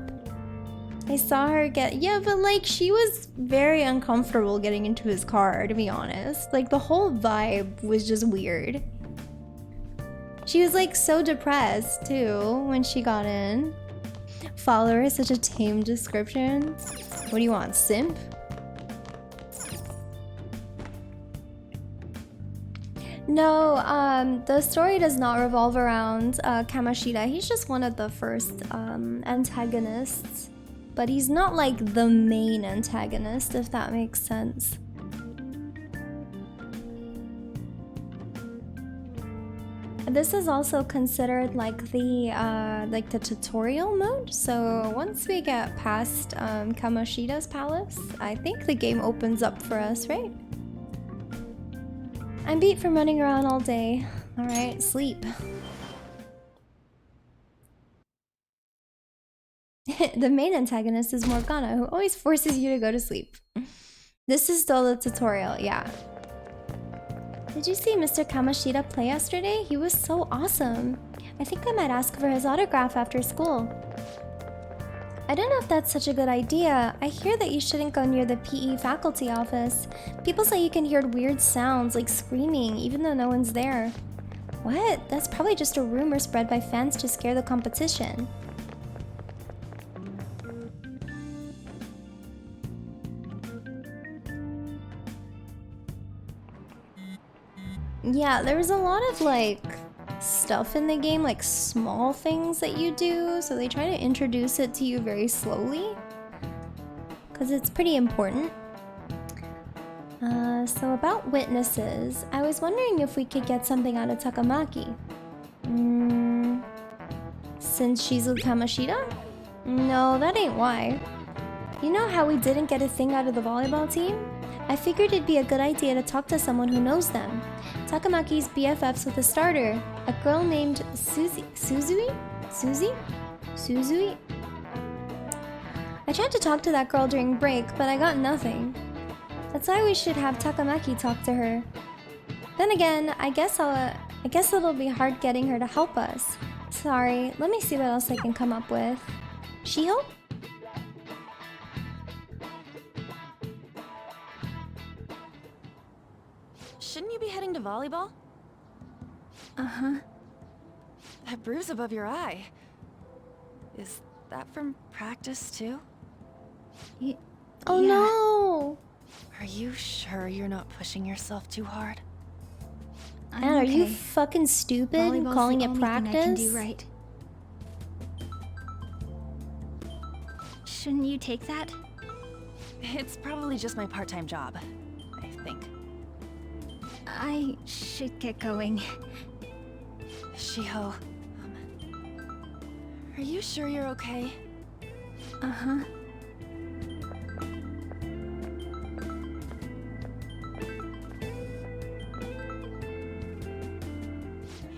I saw her get... Yeah, but like, she was very uncomfortable getting into his car, to be honest. Like, the whole vibe was just weird. She was like so depressed too when she got in. Follower is such a tame description. What do you want, simp? No, the story does not revolve around Kamoshida. He's just one of the first antagonists. But he's not like the main antagonist, if that makes sense. This is also considered like the tutorial mode. So once we get past Kamoshida's palace, I think the game opens up for us, right? I'm beat from running around all day. All right, sleep. The main antagonist is Morgana, who always forces you to go to sleep. This is still the tutorial, yeah. Did you see Mr. Kamoshida play yesterday? He was so awesome. I think I might ask for his autograph after school. I don't know if that's such a good idea. I hear that you shouldn't go near the PE faculty office. People say you can hear weird sounds like screaming even though no one's there. What? That's probably just a rumor spread by fans to scare the competition. Yeah, there was a lot of like stuff in the game, like small things that you do, so they try to introduce it to you very slowly because it's pretty important. So about witnesses, I was wondering if we could get something out of Takamaki. Since she's with Kamoshida? No, that ain't why. You know how we didn't get a thing out of the volleyball team? I figured it'd be a good idea to talk to someone who knows them. Takamaki's BFFs with a starter, a girl named Suzy? I tried to talk to that girl during break, but I got nothing. That's why we should have Takamaki talk to her. Then again, I guess it'll be hard getting her to help us. Sorry, let me see what else I can come up with. Shiho? Shouldn't you be heading to volleyball? Uh-huh. That bruise above your eye. Is that from practice too? Oh no! Are you sure you're not pushing yourself too hard? And are you fucking stupid and calling it practice? I can do right. Shouldn't you take that? It's probably just my part-time job, I think. I should get going. Shiho, are you sure you're okay? Uh-huh.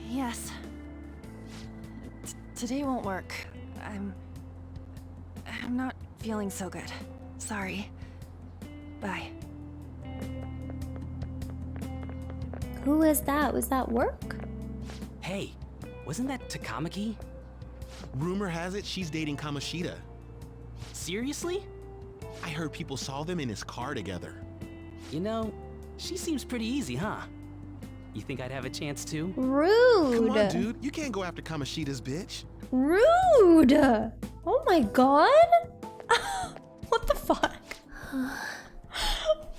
Yes. Today won't work. I'm not feeling so good. Sorry. Bye. Who is that? Was that work? Hey, wasn't that Takamaki? Rumor has it she's dating Kamoshida. Seriously? I heard people saw them in his car together. You know, she seems pretty easy, huh? You think I'd have a chance too? Rude! Come on, dude. You can't go after Kamoshida's bitch. Rude! Oh my god? What the fuck?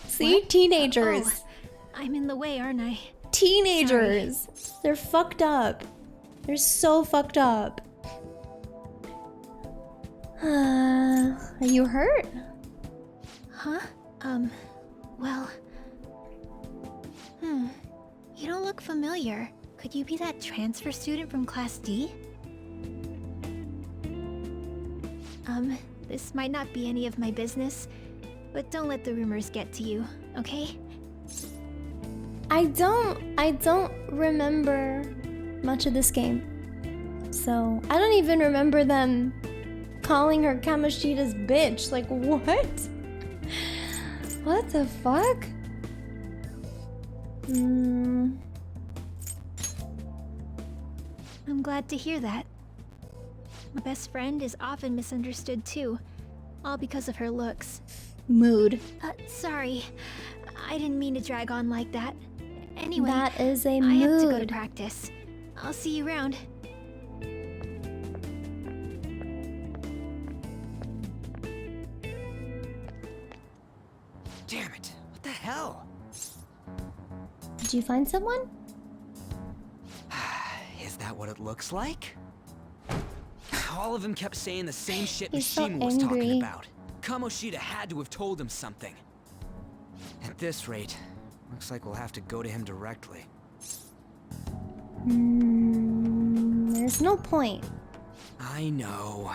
See? What? Teenagers. Oh, I'm in the way, aren't I? Teenagers. Sorry. They're fucked up. They're so fucked up. Are you hurt? Huh? Well... You don't look familiar. Could you be that transfer student from Class D? This might not be any of my business, but don't let the rumors get to you, okay? I don't remember much of this game. So, I don't even remember them calling her Kamoshida's bitch. Like, what? What the fuck? I'm glad to hear that. My best friend is often misunderstood too, all because of her looks. Mood. Sorry. I didn't mean to drag on like that. Anyway, that is a I mood. have to go to practice. I'll see you around. Damn it! What the hell? Did you find someone? Is that what it looks like? All of them kept saying the same shit He's so Mishima was talking angry. about. Kamoshida had to have told him something. At this rate, looks like we'll have to go to him directly. There's no point. I know.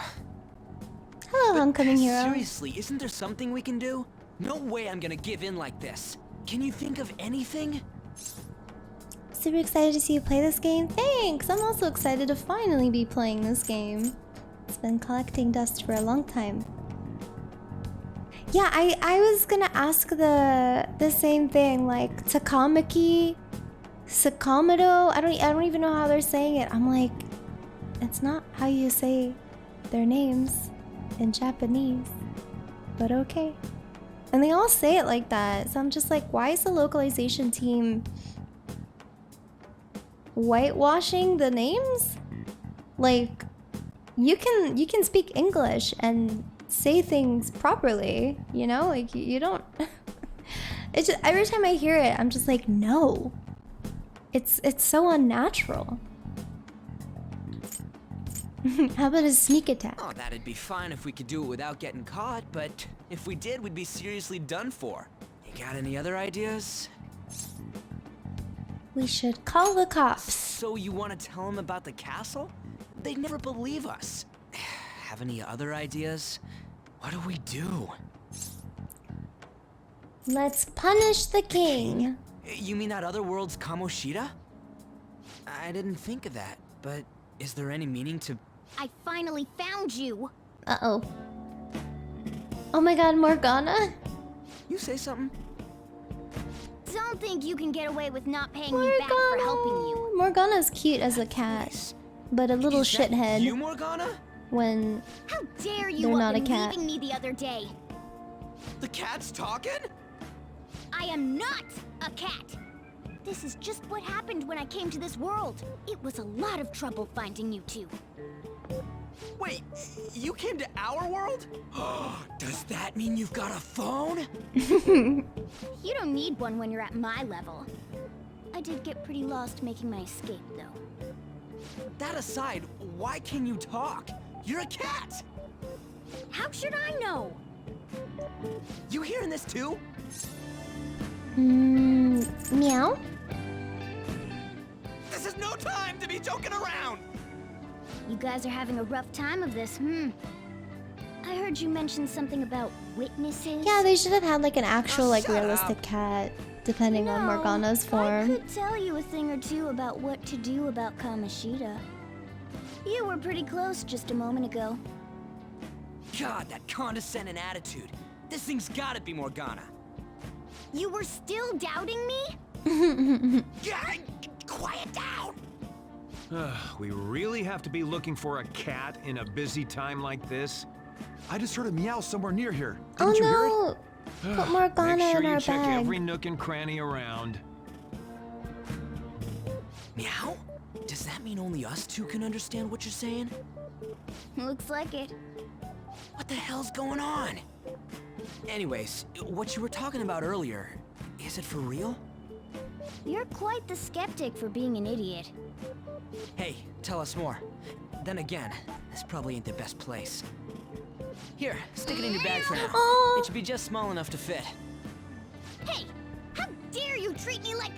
Hello, homecoming hero. Seriously, isn't there something we can do? No way I'm gonna give in like this. Can you think of anything? Super excited to see you play this game. Thanks! I'm also excited to finally be playing this game. It's been collecting dust for a long time. Yeah, I was gonna ask the same thing, like Takamaki, Sakamoto. I don't even know how they're saying it. I'm like, it's not how you say their names. in Japanese. But okay. And they all say it like that, so I'm just like, why is the localization team whitewashing the names? Like, you can speak English and say things properly, you know? Like, you don't... It's just, every time I hear it, I'm just like, no. It's so unnatural. How about a sneak attack? Oh, that'd be fine if we could do it without getting caught, but if we did, we'd be seriously done for. You got any other ideas? We should call the cops. So you want to tell them about the castle? They'd never believe us. Have any other ideas? What do we do? Let's punish the king. You mean that other world's Kamoshida? I didn't think of that, but is there any meaning to... I finally found you! Uh-oh. Oh my god, Morgana? You say something? Don't think you can get away with not paying me back for helping you. Morgana's cute as a cat, but a little shithead You, Morgana? How when dare you they're up not a and cat. leaving me the other day? The cat's talking? I am not a cat! This is just what happened when I came to this world. It was a lot of trouble finding you two. Wait, you came to our world? Does that mean you've got a phone? You don't need one when you're at my level. I did get pretty lost making my escape, though. That aside, why can you talk? You're a cat! How should I know? You hearing this too? Meow? This is no time to be joking around! You guys are having a rough time of this, I heard you mention something about witnesses. Yeah, they should have had like an actual like realistic cat, depending on Morgana's I form. could tell you a thing or two about what to do about Kamoshida. You were pretty close just a moment ago. God, that condescending attitude. This thing's gotta be Morgana. You were still doubting me? Yeah, quiet down! We really have to be looking for a cat in a busy time like this? I just heard a meow somewhere near here. Oh Didn't you hear no! Put Morgana Make sure in you our check bag. every nook and cranny around. Meow? Does that mean only us two can understand what you're saying? Looks like it. What the hell's going on? Anyways, what you were talking about earlier, is it for real? You're quite the skeptic for being an idiot. Hey, tell us more. Then again, this probably ain't the best place. Here, stick it in your bag for now. It should be just small enough to fit. Hey! How dare you treat me like...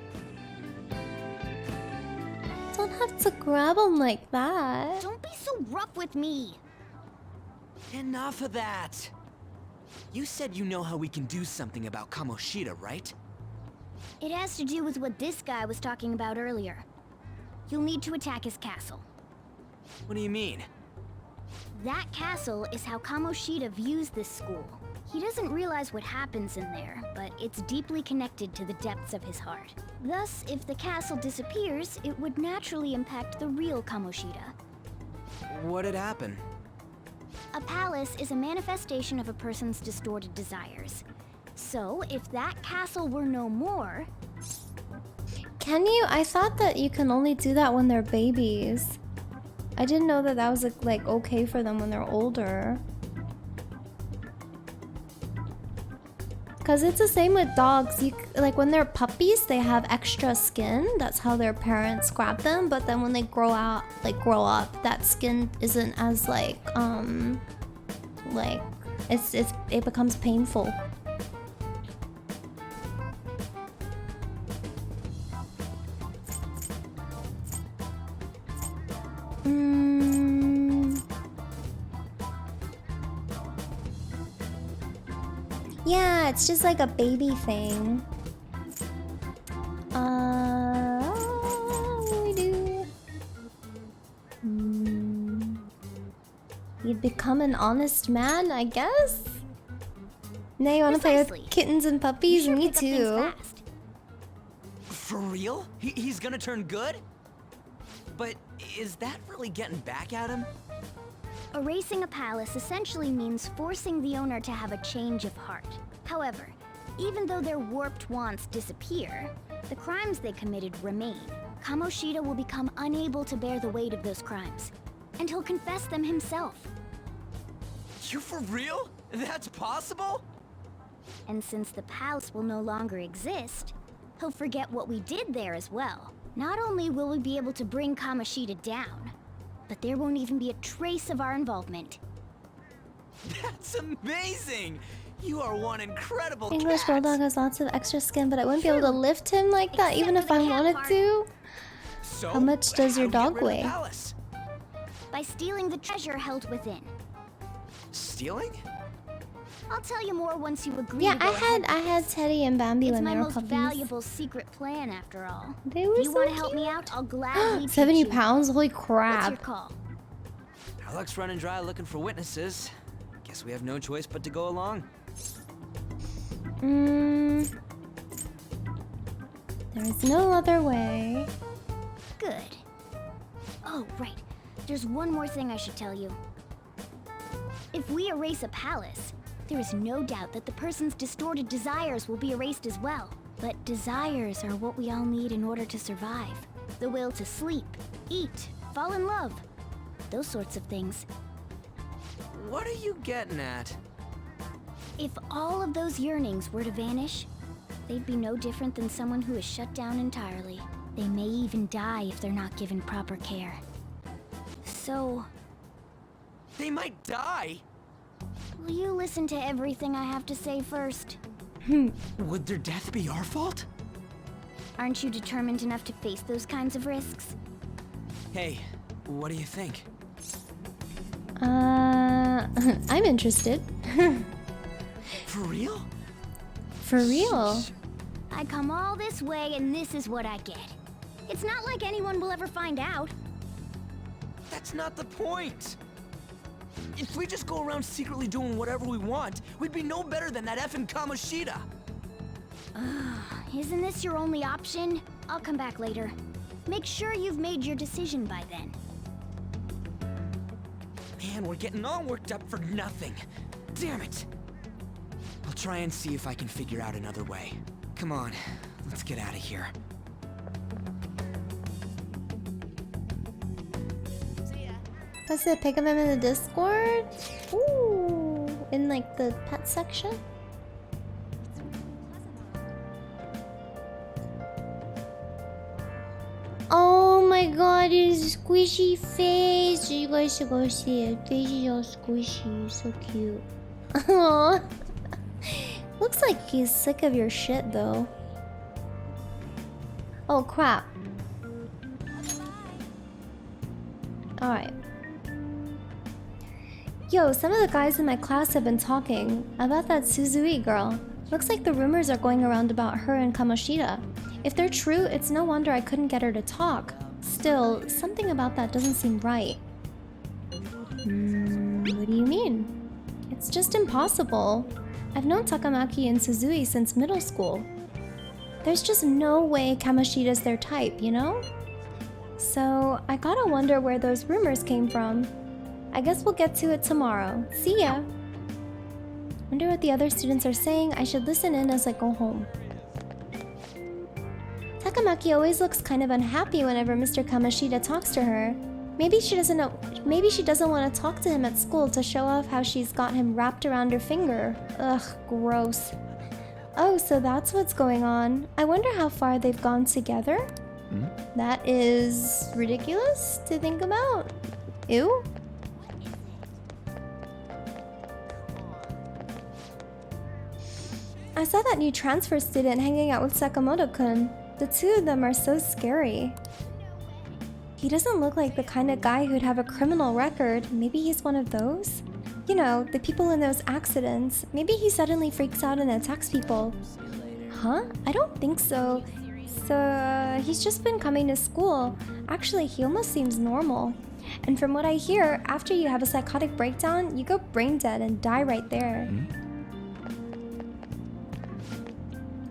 Don't have to grab him like that. Don't be so rough with me. Enough of that. You said you know how we can do something about Kamoshida, right? It has to do with what this guy was talking about earlier. You'll need to attack his castle. What do you mean? That castle is how Kamoshida views this school. He doesn't realize what happens in there, but it's deeply connected to the depths of his heart. Thus, if the castle disappears, it would naturally impact the real Kamoshida. What'd happen? A palace is a manifestation of a person's distorted desires. So, if that castle were no more... Can you? I thought that you can only do that when they're babies. I didn't know that that was like okay for them when they're older. Cause it's the same with dogs. Like when they're puppies, they have extra skin. That's how their parents grab them. But then when they grow up, that skin isn't as like it becomes painful. Yeah, it's just like a baby thing. What do we do? You'd become an honest man, I guess? Now you want to play with kittens and puppies? Me too. For real? He's gonna turn good? But is that really getting back at him? Erasing a palace essentially means forcing the owner to have a change of heart. However, even though their warped wants disappear, the crimes they committed remain. Kamoshida will become unable to bear the weight of those crimes, and he'll confess them himself. You for real? That's possible? And since the palace will no longer exist, he'll forget what we did there as well. Not only will we be able to bring Kamoshida down, but there won't even be a trace of our involvement. That's amazing! You are one incredible English cat. Bulldog has lots of extra skin, but I wouldn't be able to lift him like that even if I wanted to. So, How much does your how do we dog get rid of weigh? the palace? By stealing the treasure held within. Stealing? I'll tell you more once you agree. Yeah, to go ahead. I had Teddy and Bambi It's when my they were most puppies. valuable secret plan, after all. They were If you so want to help cute. me out, I'll gladly. 70 teach you. pounds? Holy What's crap. your call? Our luck's running dry looking for witnesses. Guess we have no choice but to go along. There is no other way. Good. Oh, right. There's one more thing I should tell you. If we erase a palace, there is no doubt that the person's distorted desires will be erased as well. But desires are what we all need in order to survive. The will to sleep, eat, fall in love. Those sorts of things. What are you getting at? If all of those yearnings were to vanish, they'd be no different than someone who is shut down entirely. They may even die if they're not given proper care. So, They might die? will you listen to everything I have to say first? Would their death be our fault? Aren't you determined enough to face those kinds of risks? Hey, what do you think? I'm interested. For real? For real? I come all this way and this is what I get. It's not like anyone will ever find out. That's not the point. If we just go around secretly doing whatever we want, we'd be no better than that effing Kamoshida. Isn't this your only option? I'll come back later. Make sure you've made your decision by then. Man, we're getting all worked up for nothing. Damn it. I'll try and see if I can figure out another way. Come on, let's get out of here. Let's see a pic of him in the Discord. Ooh, in like the pet section. Oh my god, his squishy face. You guys should go see it. Face is all squishy, so cute. Aww. Looks like he's sick of your shit though. Oh crap. Alright. Yo, some of the guys in my class have been talking about that Suzui girl. Looks like the rumors are going around about her and Kamoshida. If they're true, it's no wonder I couldn't get her to talk. Still, something about that doesn't seem right. What do you mean? It's just impossible. I've known Takamaki and Suzui since middle school. There's just no way Kamoshida's their type, you know? So, I gotta wonder where those rumors came from. I guess we'll get to it tomorrow. See ya! Wonder what the other students are saying. I should listen in as I go home. Takamaki always looks kind of unhappy whenever Mr. Kamoshida talks to her. Maybe she doesn't want to talk to him at school to show off how she's got him wrapped around her finger. Ugh, gross. Oh, so that's what's going on. I wonder how far they've gone together? That is ridiculous to think about. Ew. I saw that new transfer student hanging out with Sakamoto-kun. The two of them are so scary. He doesn't look like the kind of guy who'd have a criminal record. Maybe he's one of those? You know, the people in those accidents. Maybe he suddenly freaks out and attacks people. Huh? I don't think so. So, he's just been coming to school. Actually, he almost seems normal. And from what I hear, after you have a psychotic breakdown, you go brain dead and die right there.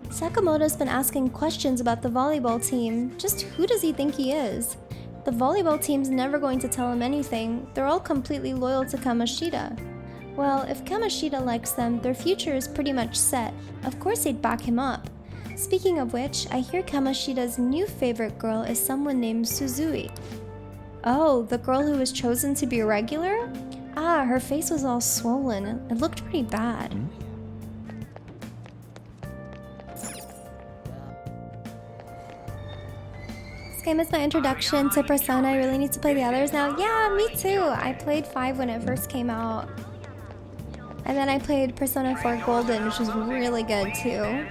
Sakamoto's been asking questions about the volleyball team. Just who does he think he is? The volleyball team's never going to tell him anything. They're all completely loyal to Kamoshida. Well, if Kamoshida likes them, their future is pretty much set. Of course they'd back him up. Speaking of which, I hear Kamoshida's new favorite girl is someone named Suzui. Oh, the girl who was chosen to be a regular? Ah, her face was all swollen. It looked pretty bad. This game is my introduction to Persona. I really need to play the others now. Yeah, me too. I played 5 when it first came out. And then I played Persona 4 Golden, which was really good too.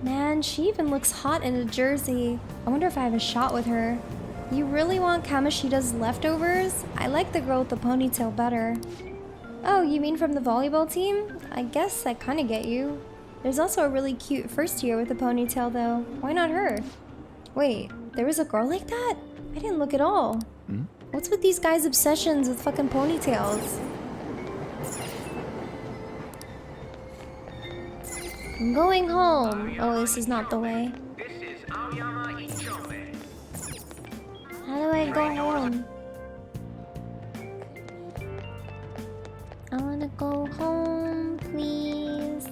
Man, she even looks hot in a jersey. I wonder if I have a shot with her. You really want Kamoshida's leftovers? I like the girl with the ponytail better. Oh, you mean from the volleyball team? I guess I kinda get you. There's also a really cute first year with a ponytail though. Why not her? Wait, there was a girl like that? I didn't look at all. What's with these guys' obsessions with fucking ponytails? I'm going home. Oh, this is not the way. How do I go home? I wanna go home, please.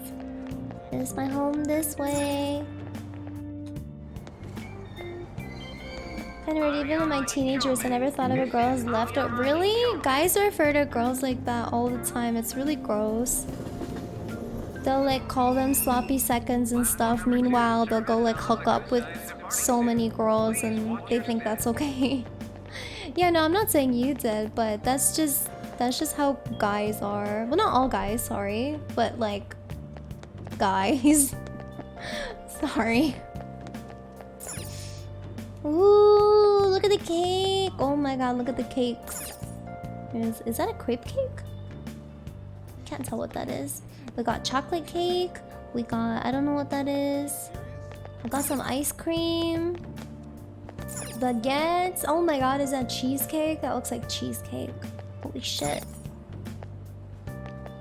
Is my home this way? And even in my teenagers, I never thought of a girl as left out. Really? Guys refer to girls like that all the time. It's really gross. They'll like call them sloppy seconds and stuff. Meanwhile, they'll go like hook up with so many girls and they think that's okay. Yeah, no, I'm not saying you did, but that's just how guys are. Well, not all guys, sorry, but like guys. Sorry. Ooh, look at the cake. Oh my god, look at the cakes. Is that a crepe cake? Can't tell what that is. We got chocolate cake. We got, I don't know what that is. I got some ice cream. Baguettes. Oh my god, is that cheesecake? That looks like cheesecake. Holy shit.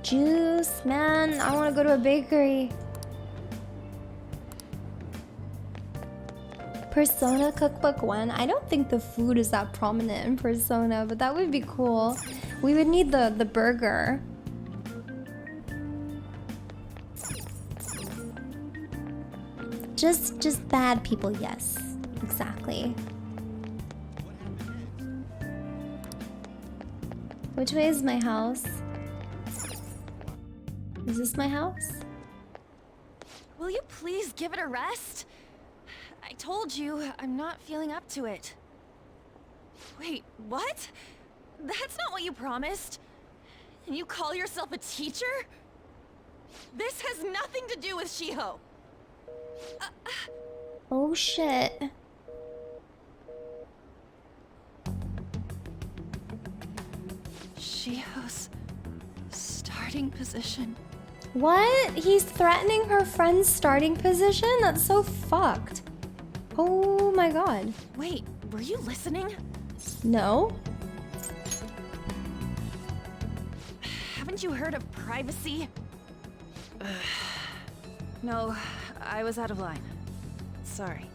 Juice. Man, I want to go to a bakery. Persona Cookbook 1. I don't think the food is that prominent in Persona, but that would be cool. We would need the burger. Just bad people, yes. Exactly. Which way is my house? Is this my house? Will you please give it a rest? I told you, I'm not feeling up to it. Wait, what? That's not what you promised. And you call yourself a teacher? This has nothing to do with Shiho. Oh shit. Shiho's starting position. What? He's threatening her friend's starting position? That's so fucked. Oh my god. Wait, were you listening? No. Haven't you heard of privacy? No, I was out of line. Sorry.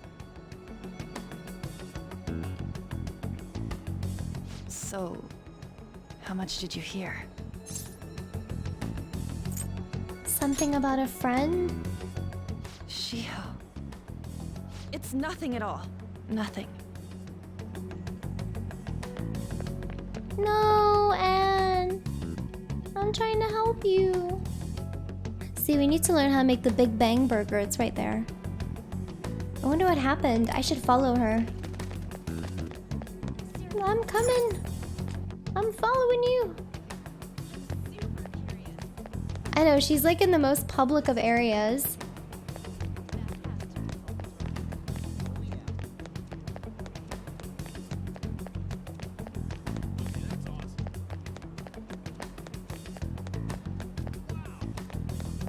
So, how much did you hear? Something about a friend? Shiho. It's nothing at all. Nothing. No, Anne. I'm trying to help you. See, we need to learn how to make the Big Bang Burger. It's right there. I wonder what happened. I should follow her. I'm coming. I'm following you. I know, she's like in the most public of areas.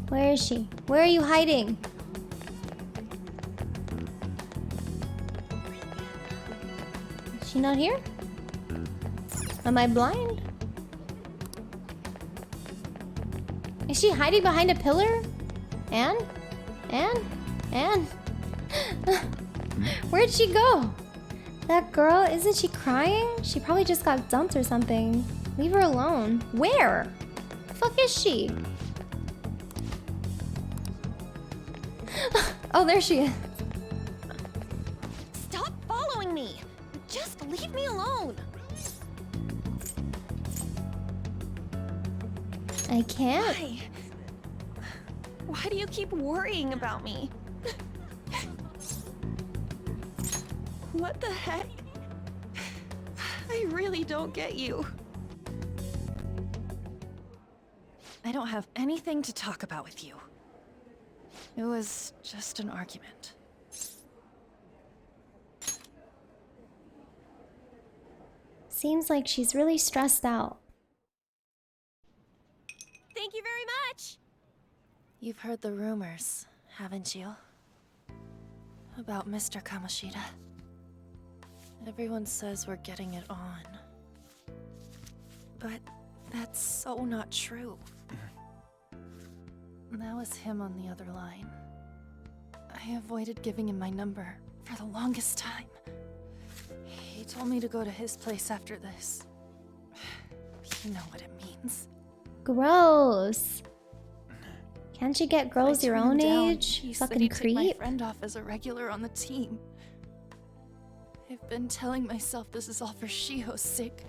Where is she? Where are you hiding? Is she not here? Am I blind? Is she hiding behind a pillar? Anne? Anne? Anne? Where'd she go? That girl, isn't she crying? She probably just got dumped or something. Leave her alone. Where? The fuck is she? Oh, there she is. Stop following me! Just leave me alone! I can't. Why? Why do you keep worrying about me? What the heck? I really don't get you. I don't have anything to talk about with you. It was just an argument. Seems like she's really stressed out. Thank you very much! You've heard the rumors, haven't you? About Mr. Kamoshida. Everyone says we're getting it on. But that's so not true. That was him on the other line. I avoided giving him my number for the longest time. He told me to go to his place after this. You know what it means. Gross. Can't you get girls your own age? He said Fucking he'd take my creep. friend off as a regular on the team. I've been telling myself this is all for Shiho's sake.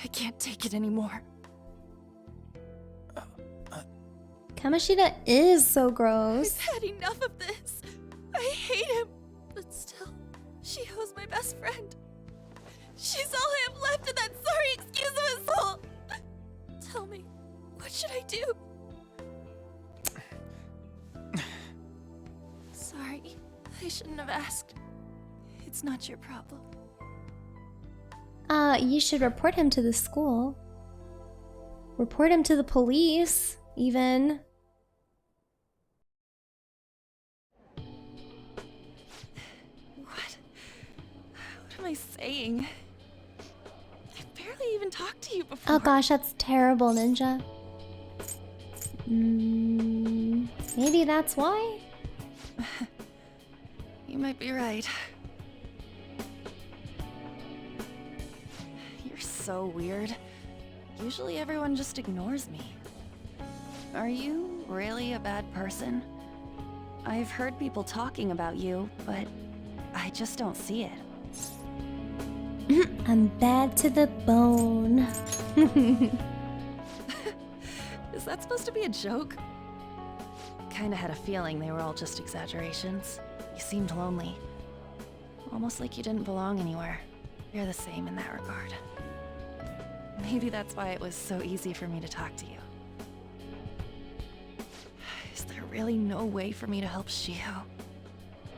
I can't take it anymore. Kamoshida is so gross. I've had enough of this. I hate him. But still, Shiho's my best friend. She's all I have left in that sorry excuse of a soul. Tell me, what should I do? Sorry, I shouldn't have asked. It's not your problem. You should report him to the school. Report him to the police, even. What am I saying? I've barely even talked to you before. Oh gosh, that's terrible, Ninja. Maybe that's why? You might be right. You're so weird. Usually everyone just ignores me. Are you really a bad person? I've heard people talking about you, but I just don't see it. I'm bad to the bone. Is that supposed to be a joke? Kinda had a feeling they were all just exaggerations. You seemed lonely. Almost like you didn't belong anywhere. You're the same in that regard. Maybe that's why it was so easy for me to talk to you. Is there really no way for me to help Shiho?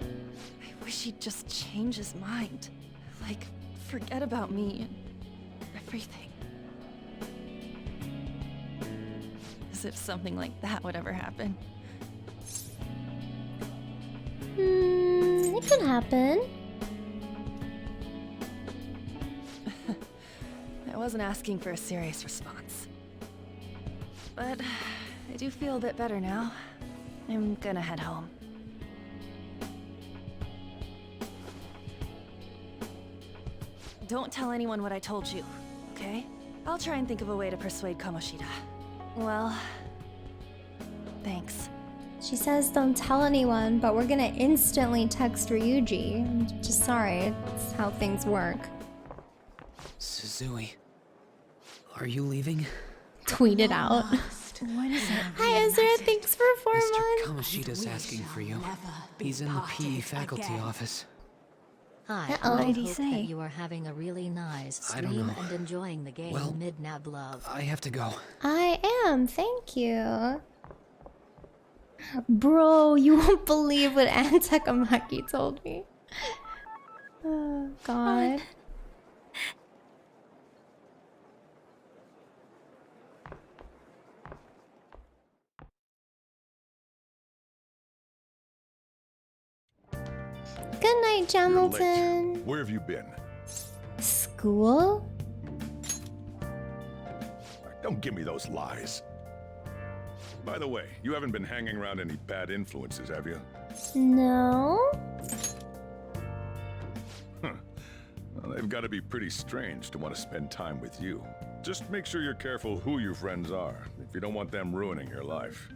I wish he'd just change his mind. Like, forget about me and everything. As if something like that would ever happen. It could happen. I wasn't asking for a serious response. But I do feel a bit better now. I'm gonna head home. Don't tell anyone what I told you, okay? I'll try and think of a way to persuade Kamoshida. Well, thanks. She says don't tell anyone, but we're gonna instantly text Ryuji. I'm just sorry, it's how things work. Suzui, are you leaving? Tweet it out. Hi Ezra, thanks for 4 months. Kamoshida's asking for you. He's in the PE faculty office. Hi, Uh-oh. I What hope did he say? that you are having a really nice I don't stream know. and enjoying the game Well, Midnab Love. I have to go. I am, thank you. Bro, you won't believe what Aunt Takamaki told me. Oh, God. Good night, Jamilton. Where have you been? School? Don't give me those lies. By the way, you haven't been hanging around any bad influences, have you? No. Huh. Well, they've got to be pretty strange to want to spend time with you. Just make sure you're careful who your friends are, if you don't want them ruining your life.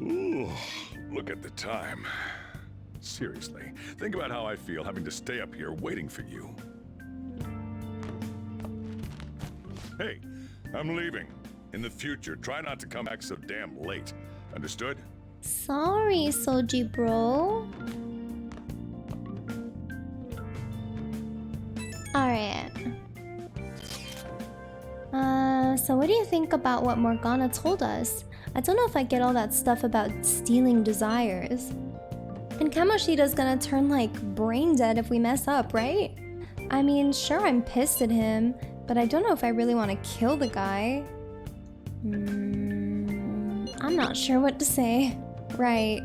Ooh, look at the time. Seriously, think about how I feel having to stay up here waiting for you. Hey, I'm leaving. In the future, try not to come back so damn late. Understood? Sorry, Soji bro. Alright. So what do you think about what Morgana told us? I don't know if I get all that stuff about stealing desires. And Kamoshida's gonna turn like brain dead if we mess up, right? I mean, sure, I'm pissed at him, but I don't know if I really want to kill the guy. I'm not sure what to say. Right.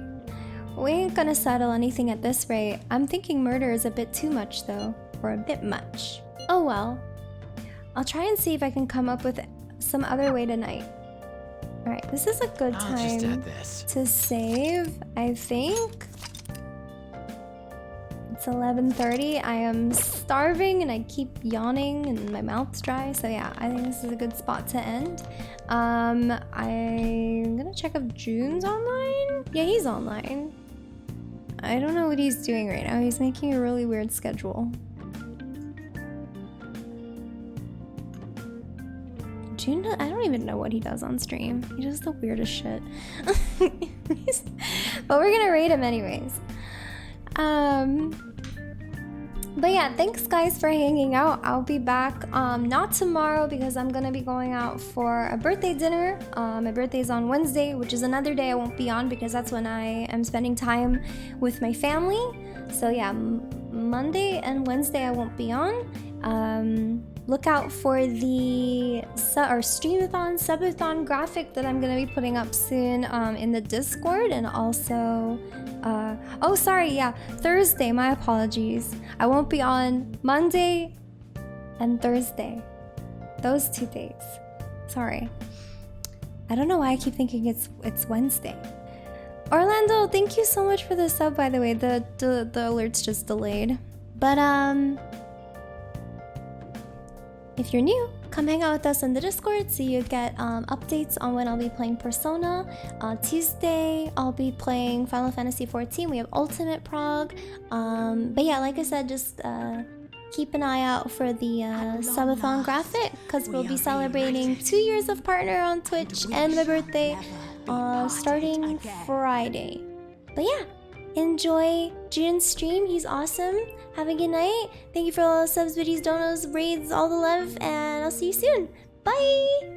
We ain't gonna settle anything at this rate. I'm thinking murder is a bit too much though. Or a bit much. Oh well. I'll try and see if I can come up with some other way tonight. Alright, this is a good time to save, I think. It's 11:30. I am starving and I keep yawning and my mouth's dry. So yeah, I think this is a good spot to end. I'm gonna check if June's online. Yeah, he's online. I don't know what he's doing right now. He's making a really weird schedule. June, I don't even know what he does on stream. He does the weirdest shit. But we're gonna rate him anyways. But yeah, thanks guys for hanging out. I'll be back not tomorrow because I'm gonna be going out for a birthday dinner. My birthday's on Wednesday, which is another day I won't be on because that's when I am spending time with my family. So yeah, Monday and Wednesday I won't be on. Look out for the streamathon, subathon graphic that I'm gonna be putting up soon in the Discord, and also oh sorry, yeah, Thursday, my apologies. I won't be on Monday and Thursday. Those 2 days. Sorry. I don't know why I keep thinking it's Wednesday. Orlando, thank you so much for the sub, by the way. The alert's just delayed. But if you're new, come hang out with us in the Discord so you get updates on when I'll be playing Persona. Tuesday, I'll be playing Final Fantasy XIV. We have Ultimate Prog. But yeah, like I said, just keep an eye out for the subathon graphic because we'll be celebrating 2 years of partner on Twitch and my birthday starting Friday. But yeah, enjoy June's stream. He's awesome. Have a good night. Thank you for all the subs, biddies, donos, raids, all the love, and I'll see you soon. Bye!